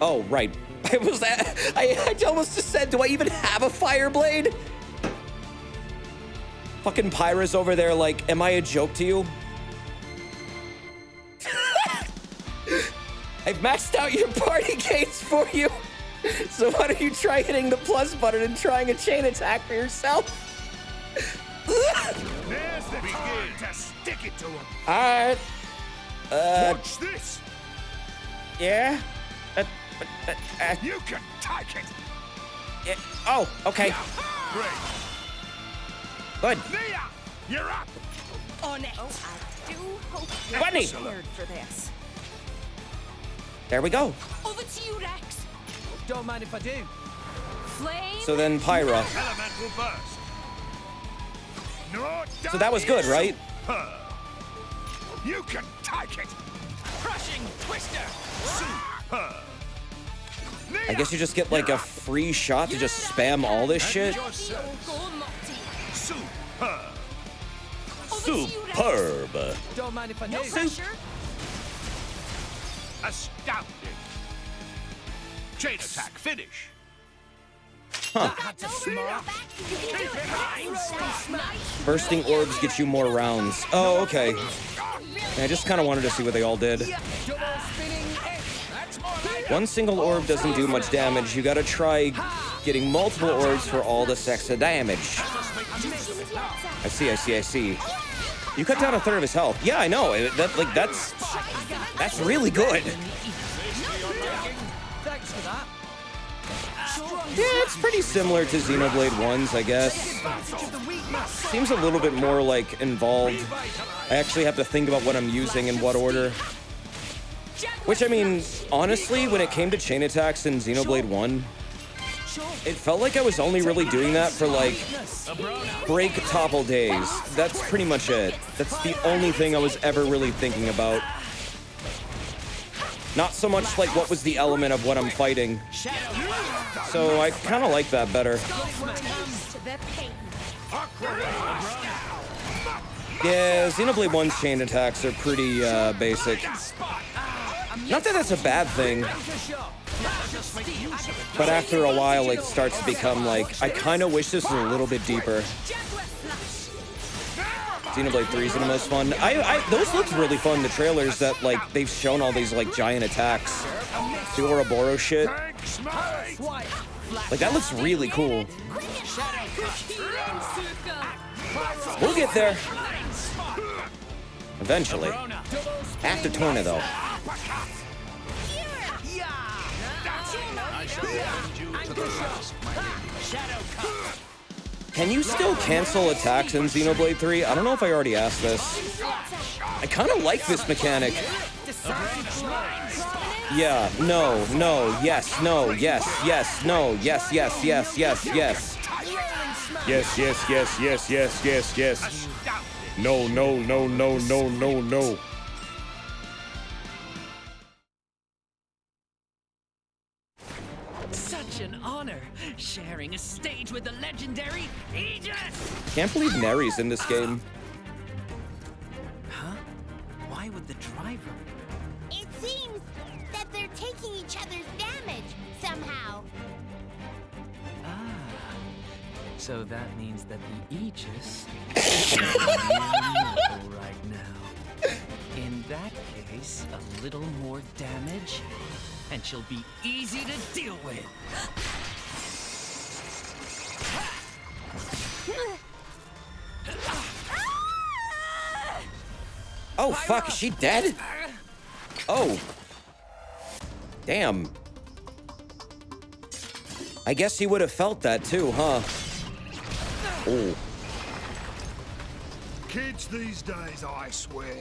Speaker 1: Oh, right. I almost just said, do I even have a fire blade? Fucking Pyra's over there like, am I a joke to you? I've maxed out your party gates for you. So why don't you try hitting the plus button and trying a chain attack for yourself?
Speaker 11: There's the time to stick it to him.
Speaker 1: Alright.
Speaker 11: Watch this.
Speaker 1: Yeah?
Speaker 11: You can take it.
Speaker 1: Oh, okay.
Speaker 11: Great.
Speaker 1: Good.
Speaker 3: Nia, you're up.
Speaker 8: On it. Oh, I do hope you're
Speaker 1: Bunny.
Speaker 8: prepared for this.
Speaker 1: There we go.
Speaker 8: Over to you, Rex.
Speaker 5: Don't mind if I do.
Speaker 8: Flame.
Speaker 1: So then Pyra.
Speaker 3: Elemental burst. No,
Speaker 1: So that was good, right?
Speaker 3: You can take it.
Speaker 13: Crushing twister.
Speaker 3: Super.
Speaker 1: I guess you just get like a free shot to just spam all this shit.
Speaker 3: Super.
Speaker 1: Superb.
Speaker 5: Don't mind if I do.
Speaker 8: No pressure.
Speaker 3: Astounding. Chain attack finish.
Speaker 1: Huh.
Speaker 2: That's smart.
Speaker 1: Bursting orbs get you more rounds. Oh, okay. I just kind of wanted to see what they all did. One single orb doesn't do much damage. You gotta try getting multiple orbs for all this extra damage. I see. You cut down a third of his health. Yeah, I know. That's really good.
Speaker 5: Thanks for that.
Speaker 1: Yeah, it's pretty similar to Xenoblade 1's, I guess. Seems a little bit more, like, involved. I actually have to think about what I'm using in what order. Which, I mean, honestly, when it came to chain attacks in Xenoblade 1, it felt like I was only really doing that for, like, break topple days. That's pretty much it. That's the only thing I was ever really thinking about. Not so much like what was the element of what I'm fighting. So I kind of like that better. Yeah, Xenoblade 1's chain attacks are pretty basic. Not that that's a bad thing. But after a while, it starts to become like, I kind of wish this was a little bit deeper. Xenoblade 3 is the most fun. Those looked really fun, the trailers that, like, they've shown all these, like, giant attacks. The Ouroboros shit. Like, that looks really cool. We'll get there. Eventually. After Torna, though. Can you still cancel attacks in Xenoblade 3? I don't know if I already asked this. I kind of like this mechanic. Yeah, no, yes, no, yes, no, yes. Yes. No.
Speaker 16: Such an honor, sharing a stage with the legendary Aegis!
Speaker 1: Can't believe Neri's in this game.
Speaker 16: Huh? Why would the driver?
Speaker 2: It seems that they're taking each other's damage somehow.
Speaker 16: So that means that the Aegis is right now. In that case, a little more damage, and she'll be easy to deal with.
Speaker 1: Oh, fuck, is she dead? Oh. Damn. I guess he would have felt that too, huh? Oh.
Speaker 11: Kids these days, I swear,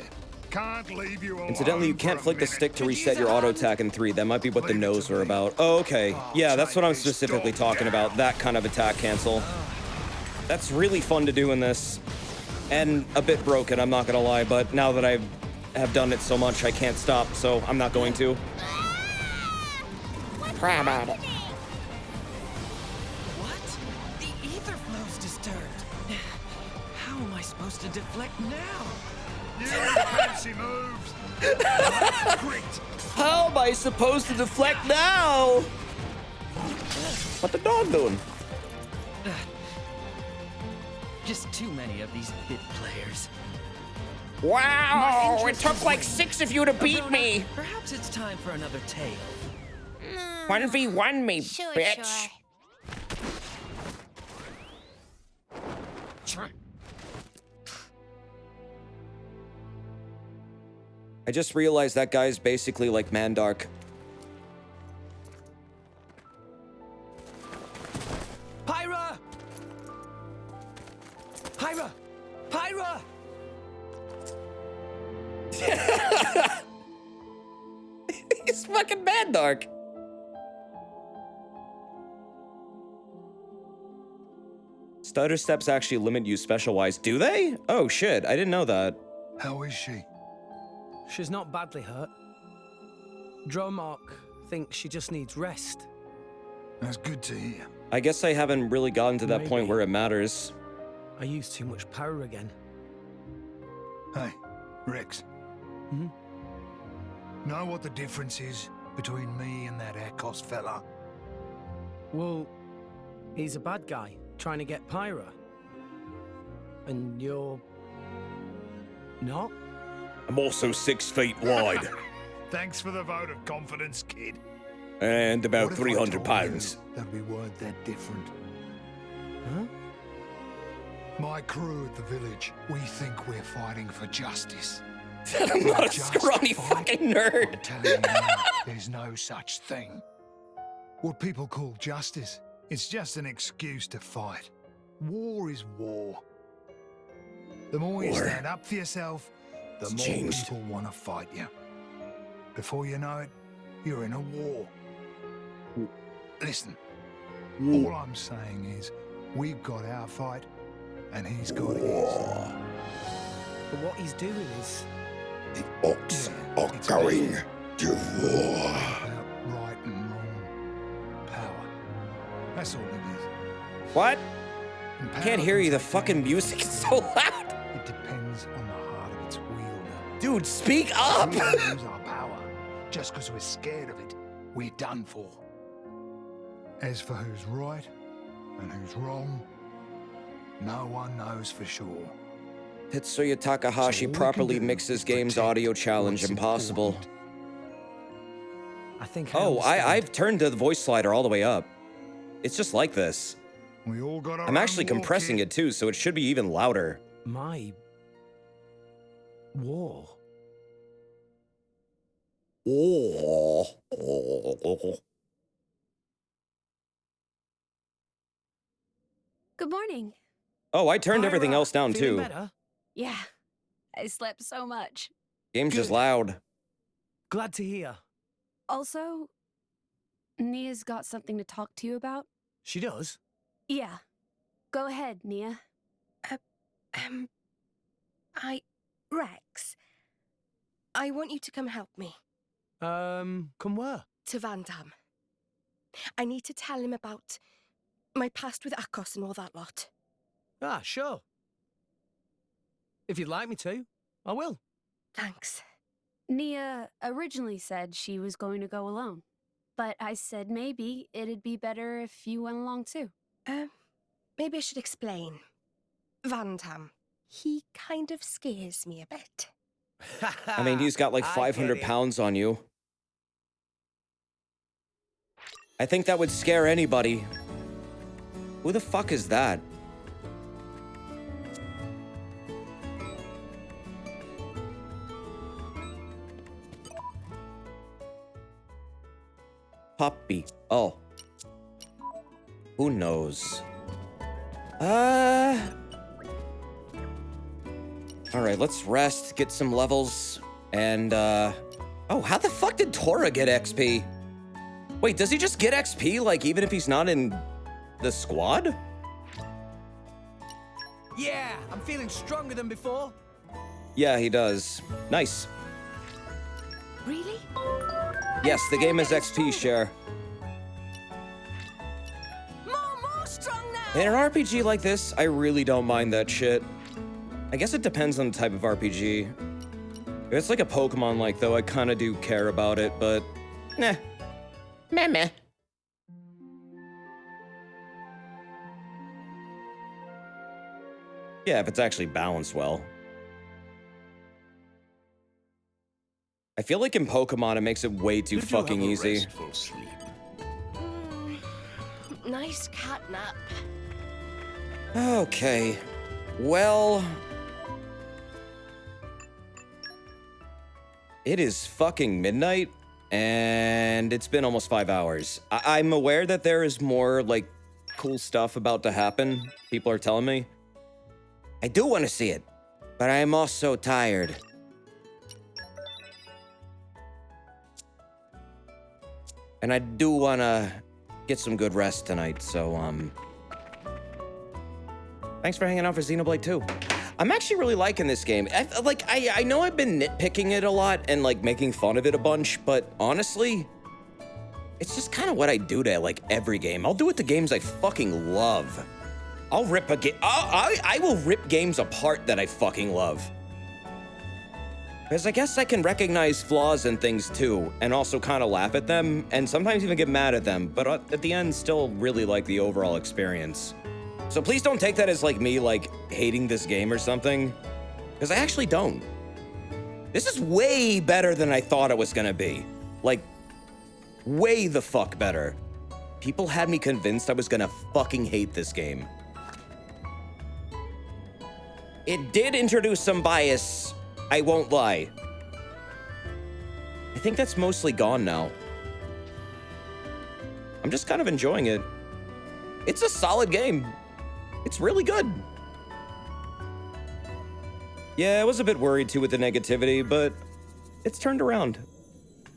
Speaker 11: can't leave you alone.
Speaker 1: Incidentally, you can't
Speaker 11: for a
Speaker 1: flick the
Speaker 11: minute.
Speaker 1: stick to reset your auto attack in 3. That might be what the no's were about. Oh, okay. Yeah, that's what I'm specifically talking about. That kind of attack cancel. That's really fun to do in this. And a bit broken, I'm not gonna lie, but now that I have done it so much, I can't stop, so I'm not going to. Cry about it.
Speaker 16: What? The ether flow's disturbed. How am I supposed to deflect now?
Speaker 11: You fancy moves. Great.
Speaker 1: How am I supposed to deflect now? What the dog doing?
Speaker 16: Just too many of these bit players.
Speaker 7: Wow, it took like 6 of you to beat me.
Speaker 16: Perhaps it's time for another tale.
Speaker 7: 1v1 me,
Speaker 2: Sure.
Speaker 7: bitch.
Speaker 1: I just realized that guy's basically like Mandark.
Speaker 5: Pyra! Pyra! Pyra!
Speaker 1: He's fucking mad, Dark. Stutter steps actually limit you special-wise. Do they? Oh, shit. I didn't know that.
Speaker 11: How is she?
Speaker 5: She's not badly hurt. Dromark thinks she just needs rest.
Speaker 11: That's good to hear.
Speaker 1: I guess I haven't really gotten to that point
Speaker 5: Maybe.
Speaker 1: where it matters.
Speaker 5: I used too much power again.
Speaker 11: Hey, Rex.
Speaker 5: Hmm?
Speaker 11: Know what the difference is between me and that Akos fella?
Speaker 5: Well, he's a bad guy trying to get Pyra. And you're... not?
Speaker 10: I'm also 6 feet wide.
Speaker 11: Thanks for the vote of confidence, kid.
Speaker 10: And about
Speaker 11: What if I
Speaker 10: 300
Speaker 11: told
Speaker 10: pounds.
Speaker 11: you that we weren't that different?
Speaker 5: Huh?
Speaker 11: My crew at the village, we think we're fighting for justice.
Speaker 1: I'm not a
Speaker 11: Just
Speaker 1: scrawny
Speaker 11: fight?
Speaker 1: fucking nerd.
Speaker 11: I'm telling you now, there's no such thing. What people call justice, it's just an excuse to fight. War is war. The more you
Speaker 10: War.
Speaker 11: stand up for yourself, the
Speaker 10: It's
Speaker 11: more
Speaker 10: changed.
Speaker 11: people want to fight you. Before you know it, you're in a war. Listen, all I'm saying is, we've got our fight, and he's got his.
Speaker 5: But what he's doing is...
Speaker 7: The orcs are
Speaker 11: it's
Speaker 7: going
Speaker 11: bad.
Speaker 7: to war.
Speaker 11: About right and wrong. Power. That's all it is.
Speaker 1: What?
Speaker 11: And
Speaker 1: I
Speaker 11: power
Speaker 1: can't hear
Speaker 11: can
Speaker 1: you. The
Speaker 11: take
Speaker 1: fucking
Speaker 11: any
Speaker 1: music is
Speaker 11: form.
Speaker 1: so loud.
Speaker 11: It depends on the heart of its wielder.
Speaker 1: Dude, speak up.
Speaker 11: We lose our power. Just because we're scared of it, we're done for. As for who's right and who's wrong, no one knows for sure.
Speaker 1: Tetsuya Takahashi
Speaker 11: So all we
Speaker 1: properly
Speaker 11: can do
Speaker 1: mixes
Speaker 11: is
Speaker 1: games
Speaker 11: protect
Speaker 1: audio challenge
Speaker 11: what's
Speaker 1: impossible.
Speaker 11: important.
Speaker 5: I think
Speaker 1: Oh,
Speaker 5: understand.
Speaker 1: I've turned the voice slider all the way up. It's just like this.
Speaker 11: We all got our
Speaker 1: I'm
Speaker 11: own
Speaker 1: actually
Speaker 11: war
Speaker 1: compressing
Speaker 11: kit.
Speaker 1: it too, so it should be even louder.
Speaker 5: My... war?
Speaker 1: Oh.
Speaker 14: Good morning.
Speaker 1: Oh, I turned
Speaker 5: Pyra,
Speaker 1: everything else down
Speaker 5: feeling
Speaker 1: too.
Speaker 5: better?
Speaker 14: Yeah, I slept so much.
Speaker 1: Game's just
Speaker 5: Good.
Speaker 1: loud.
Speaker 5: Glad to hear.
Speaker 14: Also, Nia's got something to talk to you about.
Speaker 5: She does?
Speaker 14: Yeah. Go ahead, Nia.
Speaker 6: Rex, I want you to come help me.
Speaker 5: Come where?
Speaker 6: To Van Damme. I need to tell him about my past with Akos and all that lot.
Speaker 5: Ah, sure. If you'd like me to, I will.
Speaker 6: Thanks.
Speaker 14: Nia originally said she was going to go alone, but I said maybe it'd be better if you went along too.
Speaker 6: Maybe I should explain. Van Damme, he kind of scares me a bit.
Speaker 1: I mean, he's got like
Speaker 5: I get
Speaker 1: 500
Speaker 5: it.
Speaker 1: pounds on you. I think that would scare anybody. Who the fuck is that? Puppy. Oh. Who knows? Alright, let's rest, get some levels, and, Oh, how the fuck did Tora get XP? Wait, does he just get XP, like, even if he's not in the squad?
Speaker 5: Yeah, I'm feeling stronger than before.
Speaker 1: Yeah, he does. Nice.
Speaker 6: Really?
Speaker 1: Yes, the game is XP share.
Speaker 4: More strong now!
Speaker 1: In an RPG like this, I really don't mind that shit. I guess it depends on the type of RPG. If it's like a Pokemon like, though, I kinda do care about it, but... Nah. Meh. Yeah, if it's actually balanced well. I feel like in Pokemon, it makes it way too fucking easy.
Speaker 6: Nice cat nap.
Speaker 1: Okay. Well... It is fucking midnight, and it's been almost 5 hours. I'm aware that there is more, like, cool stuff about to happen. People are telling me. I do want to see it, but I am also tired. And I do want to get some good rest tonight, so, thanks for hanging out for Xenoblade 2. I'm actually really liking this game. I know I've been nitpicking it a lot and, like, making fun of it a bunch, but honestly, it's just kind of what I do to, like, every game. I'll do it to games I fucking love. I'll rip a game. I will rip games apart that I fucking love. Because I guess I can recognize flaws in things too, and also kind of laugh at them, and sometimes even get mad at them, but at the end, still really like the overall experience. So please don't take that as like me like hating this game or something, because I actually don't. This is way better than I thought it was gonna be. Like, way the fuck better. People had me convinced I was gonna fucking hate this game. It did introduce some bias, I won't lie. I think that's mostly gone now. I'm just kind of enjoying it. It's a solid game. It's really good. Yeah, I was a bit worried too with the negativity, but it's turned around.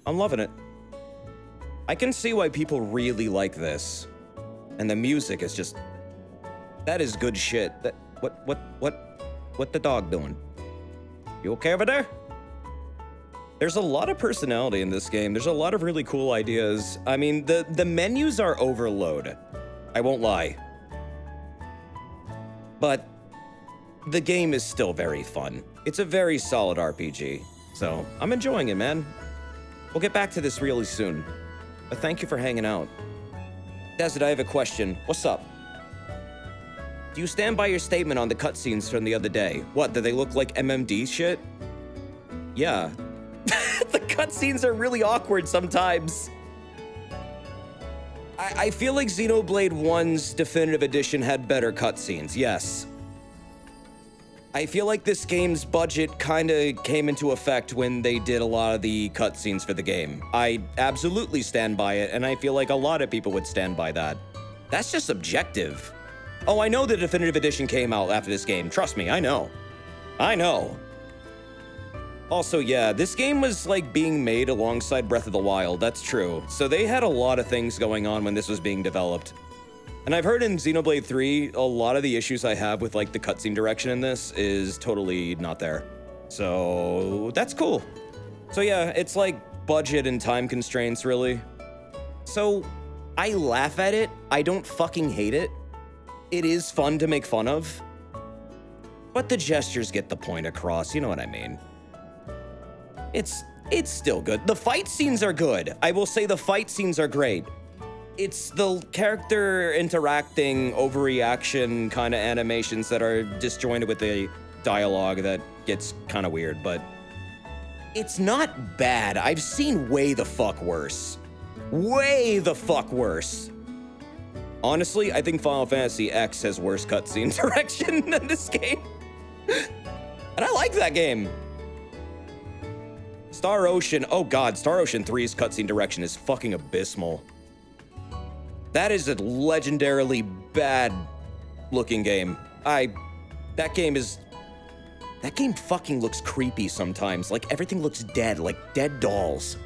Speaker 1: I'm loving it. I can see why people really like this. And the music is just... That is good shit. That, what the dog doing? You okay over there? There's a lot of personality in this game. There's a lot of really cool ideas. I mean, the menus are overload. I won't lie. But the game is still very fun. It's a very solid RPG. So I'm enjoying it, man. We'll get back to this really soon. But thank you for hanging out. Desert, I have a question. What's up? Do you stand by your statement on the cutscenes from the other day? What, do they look like MMD shit? Yeah. The cutscenes are really awkward sometimes. I feel like Xenoblade 1's Definitive Edition had better cutscenes, yes. I feel like this game's budget kinda came into effect when they did a lot of the cutscenes for the game. I absolutely stand by it, and I feel like a lot of people would stand by that. That's just subjective. Oh, I know the Definitive Edition came out after this game. Trust me, I know. I know. Also, yeah, this game was, like, being made alongside Breath of the Wild. That's true. So they had a lot of things going on when this was being developed. And I've heard in Xenoblade 3, a lot of the issues I have with, like, the cutscene direction in this is totally not there. So that's cool. So yeah, it's, like, budget and time constraints, really. So I laugh at it. I don't fucking hate it. It is fun to make fun of. But the gestures get the point across, you know what I mean? It's still good. The fight scenes are good. I will say the fight scenes are great. It's the character interacting, overreaction kind of animations that are disjointed with the dialogue that gets kind of weird, but it's not bad. I've seen way the fuck worse. Way the fuck worse. Honestly, I think Final Fantasy X has worse cutscene direction than this game. And I like that game. Star Ocean, oh god, Star Ocean 3's cutscene direction is fucking abysmal. That is a legendarily bad looking game. That game fucking looks creepy sometimes. Like everything looks dead, like dead dolls.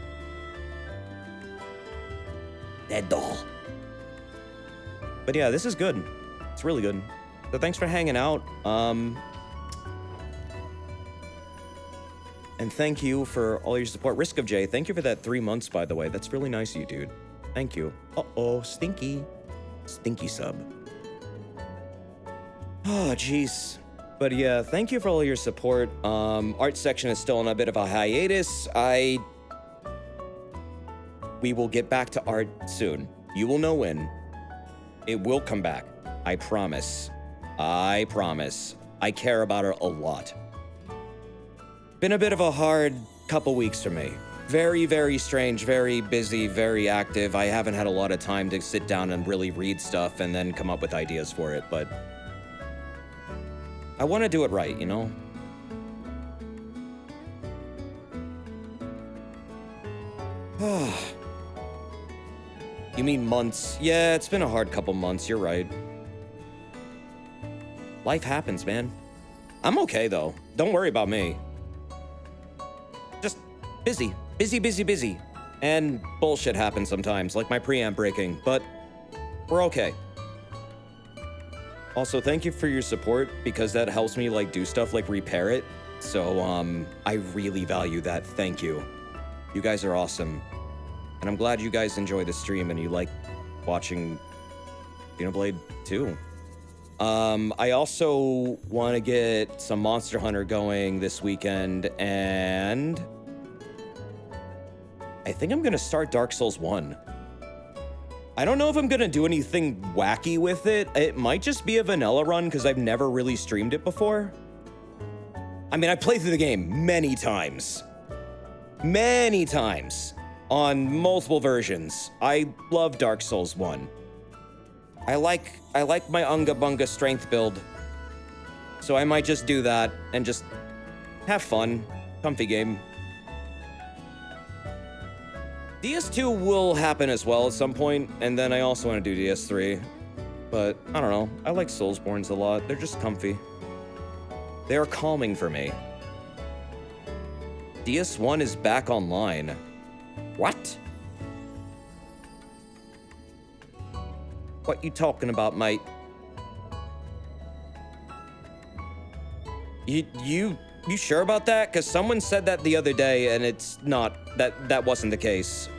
Speaker 1: Dead doll. But yeah, this is good. It's really good. So thanks for hanging out. And thank you for all your support. Risk of J, thank you for that 3 months, by the way. That's really nice of you, dude. Thank you. Uh-oh, Stinky. Stinky sub. Oh, jeez. But yeah, thank you for all your support. Art section is still on a bit of a hiatus. We will get back to art soon. You will know when. It will come back. I promise. I promise. I care about her a lot. Been a bit of a hard couple weeks for me. Very, very strange, very busy, very active. I haven't had a lot of time to sit down and really read stuff and then come up with ideas for it, but I want to do it right, you know? You mean months? Yeah, it's been a hard couple months, you're right. Life happens, man. I'm okay, though. Don't worry about me. Just busy. Busy. And bullshit happens sometimes, like my preamp breaking, but we're okay. Also, thank you for your support, because that helps me, like, do stuff like repair it. So, I really value that. Thank you. You guys are awesome. And I'm glad you guys enjoy the stream and you like watching Xenoblade 2. I also want to get some Monster Hunter going this weekend, and I think I'm going to start Dark Souls 1. I don't know if I'm going to do anything wacky with it. It might just be a vanilla run because I've never really streamed it before. I mean, I played through the game many times. Many times. On multiple versions. I love Dark Souls 1. I like my Unga Bunga strength build. So I might just do that and just have fun. Comfy game. DS2 will happen as well at some point, and then I also want to do DS3. But, I don't know. I like Soulsborns a lot. They're just comfy. They are calming for me. DS1 is back online. What? What you talking about, mate? You sure about that? Because someone said that the other day, and it's not. That wasn't the case.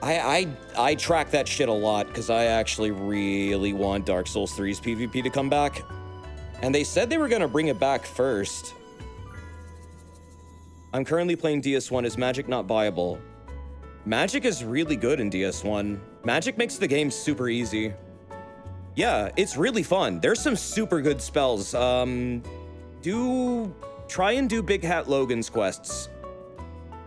Speaker 1: I track that shit a lot because I actually really want Dark Souls 3's PvP to come back. And they said they were gonna bring it back first. I'm currently playing DS1. Is Magic not viable? Magic is really good in DS1. Magic makes the game super easy. Yeah, it's really fun. There's some super good spells. Try and do Big Hat Logan's quests.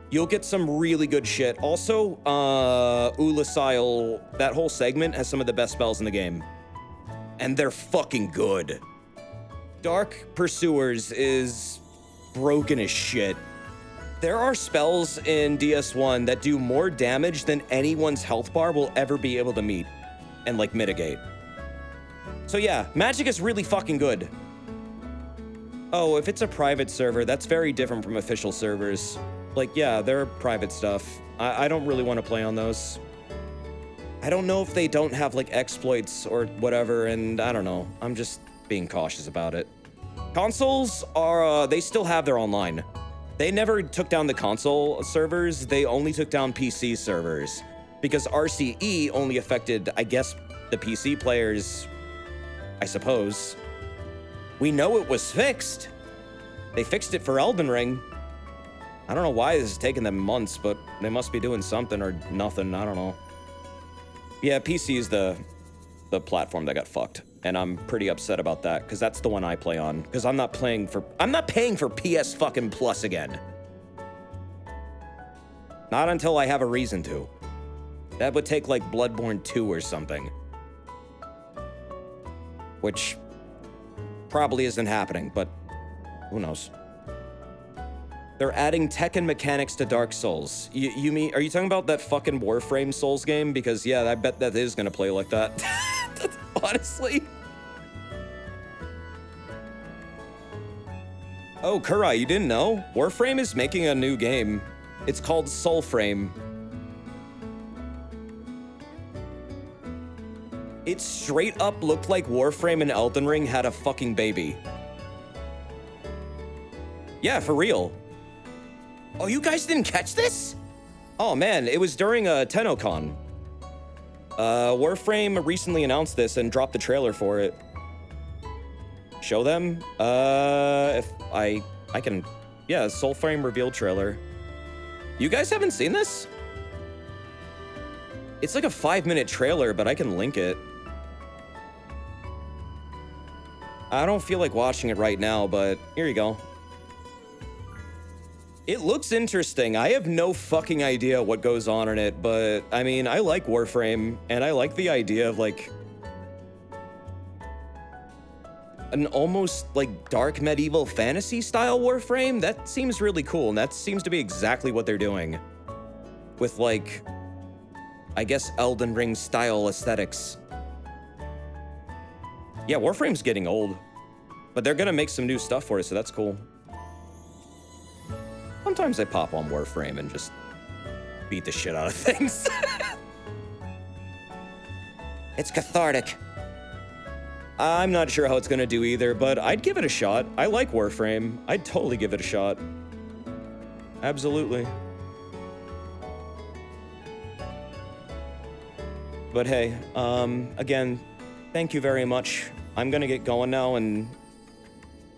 Speaker 1: You'll get some really good shit. Also, Ulasile, that whole segment has some of the best spells in the game. And they're fucking good. Dark Pursuers is broken as shit. There are spells in DS1 that do more damage than anyone's health bar will ever be able to meet and, like, mitigate. So yeah, Magic is really fucking good. Oh, if it's a private server, that's very different from official servers. Like, yeah, they're private stuff. I don't really want to play on those. I don't know if they don't have, like, exploits or whatever, and I don't know. I'm just being cautious about it. Consoles are, they still have their online. They never took down the console servers, they only took down PC servers. Because RCE only affected, I guess, the PC players, I suppose. We know it was fixed. They fixed it for Elden Ring. I don't know why this is taking them months, but they must be doing something or nothing, I don't know. Yeah, PC is the platform that got fucked. And I'm pretty upset about that, because that's the one I play on. Because I'm not paying for PS fucking Plus again. Not until I have a reason to. That would take, like, Bloodborne 2 or something. Which probably isn't happening, but who knows? They're adding Tekken mechanics to Dark Souls. You mean, are you talking about that fucking Warframe Souls game? Because, yeah, I bet that is gonna play like that. Honestly. Oh, Kurai, you didn't know? Warframe is making a new game. It's called Soulframe. It straight up looked like Warframe and Elden Ring had a fucking baby. Yeah, for real. Oh, you guys didn't catch this? Oh man, it was during TennoCon. Warframe recently announced this and dropped the trailer for it. Show them? If I can, yeah, Soulframe reveal trailer. You guys haven't seen this? It's like a 5-minute trailer, but I can link it. I don't feel like watching it right now, but here you go. It looks interesting. I have no fucking idea what goes on in it, but I mean, I like Warframe, and I like the idea of, like, an almost, like, dark medieval fantasy style Warframe. That seems really cool, and that seems to be exactly what they're doing. With, like, I guess Elden Ring style aesthetics. Yeah, Warframe's getting old. But they're gonna make some new stuff for it, so that's cool. Sometimes I pop on Warframe and just beat the shit out of things.
Speaker 7: It's cathartic.
Speaker 1: I'm not sure how it's gonna do either, but I'd give it a shot. I like Warframe. I'd totally give it a shot. Absolutely. But hey, again, thank you very much. I'm gonna get going now and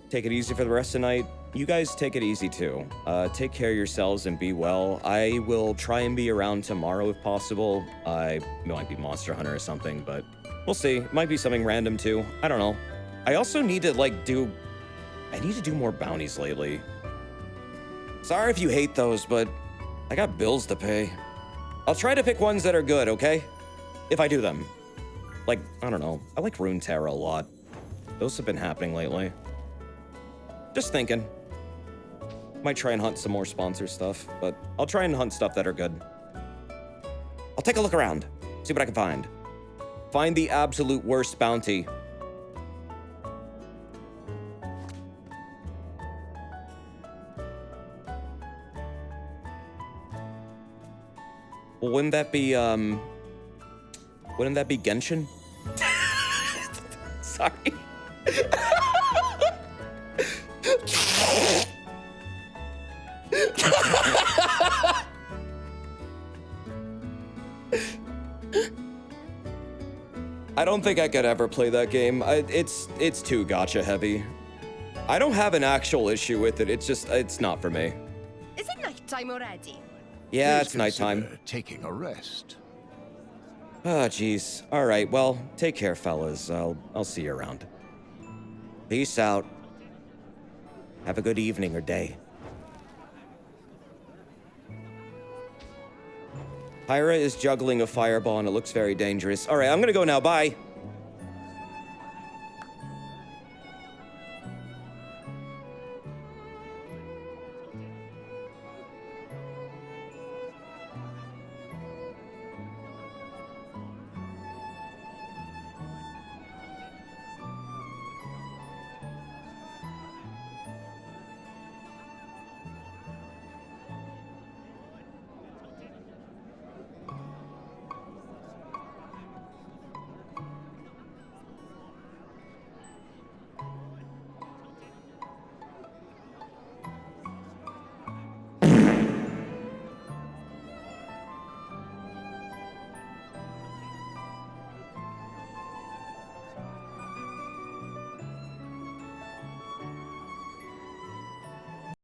Speaker 1: take it easy for the rest of the night. You guys take it easy too. Take care of yourselves and be well. I will try and be around tomorrow if possible. I might be Monster Hunter or something, but we'll see. Might be something random too. I don't know. I also need to I need to do more bounties lately. Sorry if you hate those, but I got bills to pay. I'll try to pick ones that are good, okay? If I do them. Like, I don't know. I like Runeterra a lot. Those have been happening lately. Just thinking. Might try and hunt some more sponsor stuff, but I'll try and hunt stuff that are good. I'll take a look around, see what I can find. Find the absolute worst bounty. Well, wouldn't that be Genshin? Sorry. I don't think I could ever play that game. It's too gacha heavy. I don't have an actual issue with it. It's not for me.
Speaker 6: Is it nighttime already?
Speaker 1: Yeah,
Speaker 11: Please
Speaker 1: it's nighttime.
Speaker 11: consider taking a rest.
Speaker 1: Oh, jeez. All right, well, take care, fellas. I'll see you around. Peace out. Have a good evening or day. Pyra is juggling a fireball and it looks very dangerous. All right, I'm gonna go now. Bye.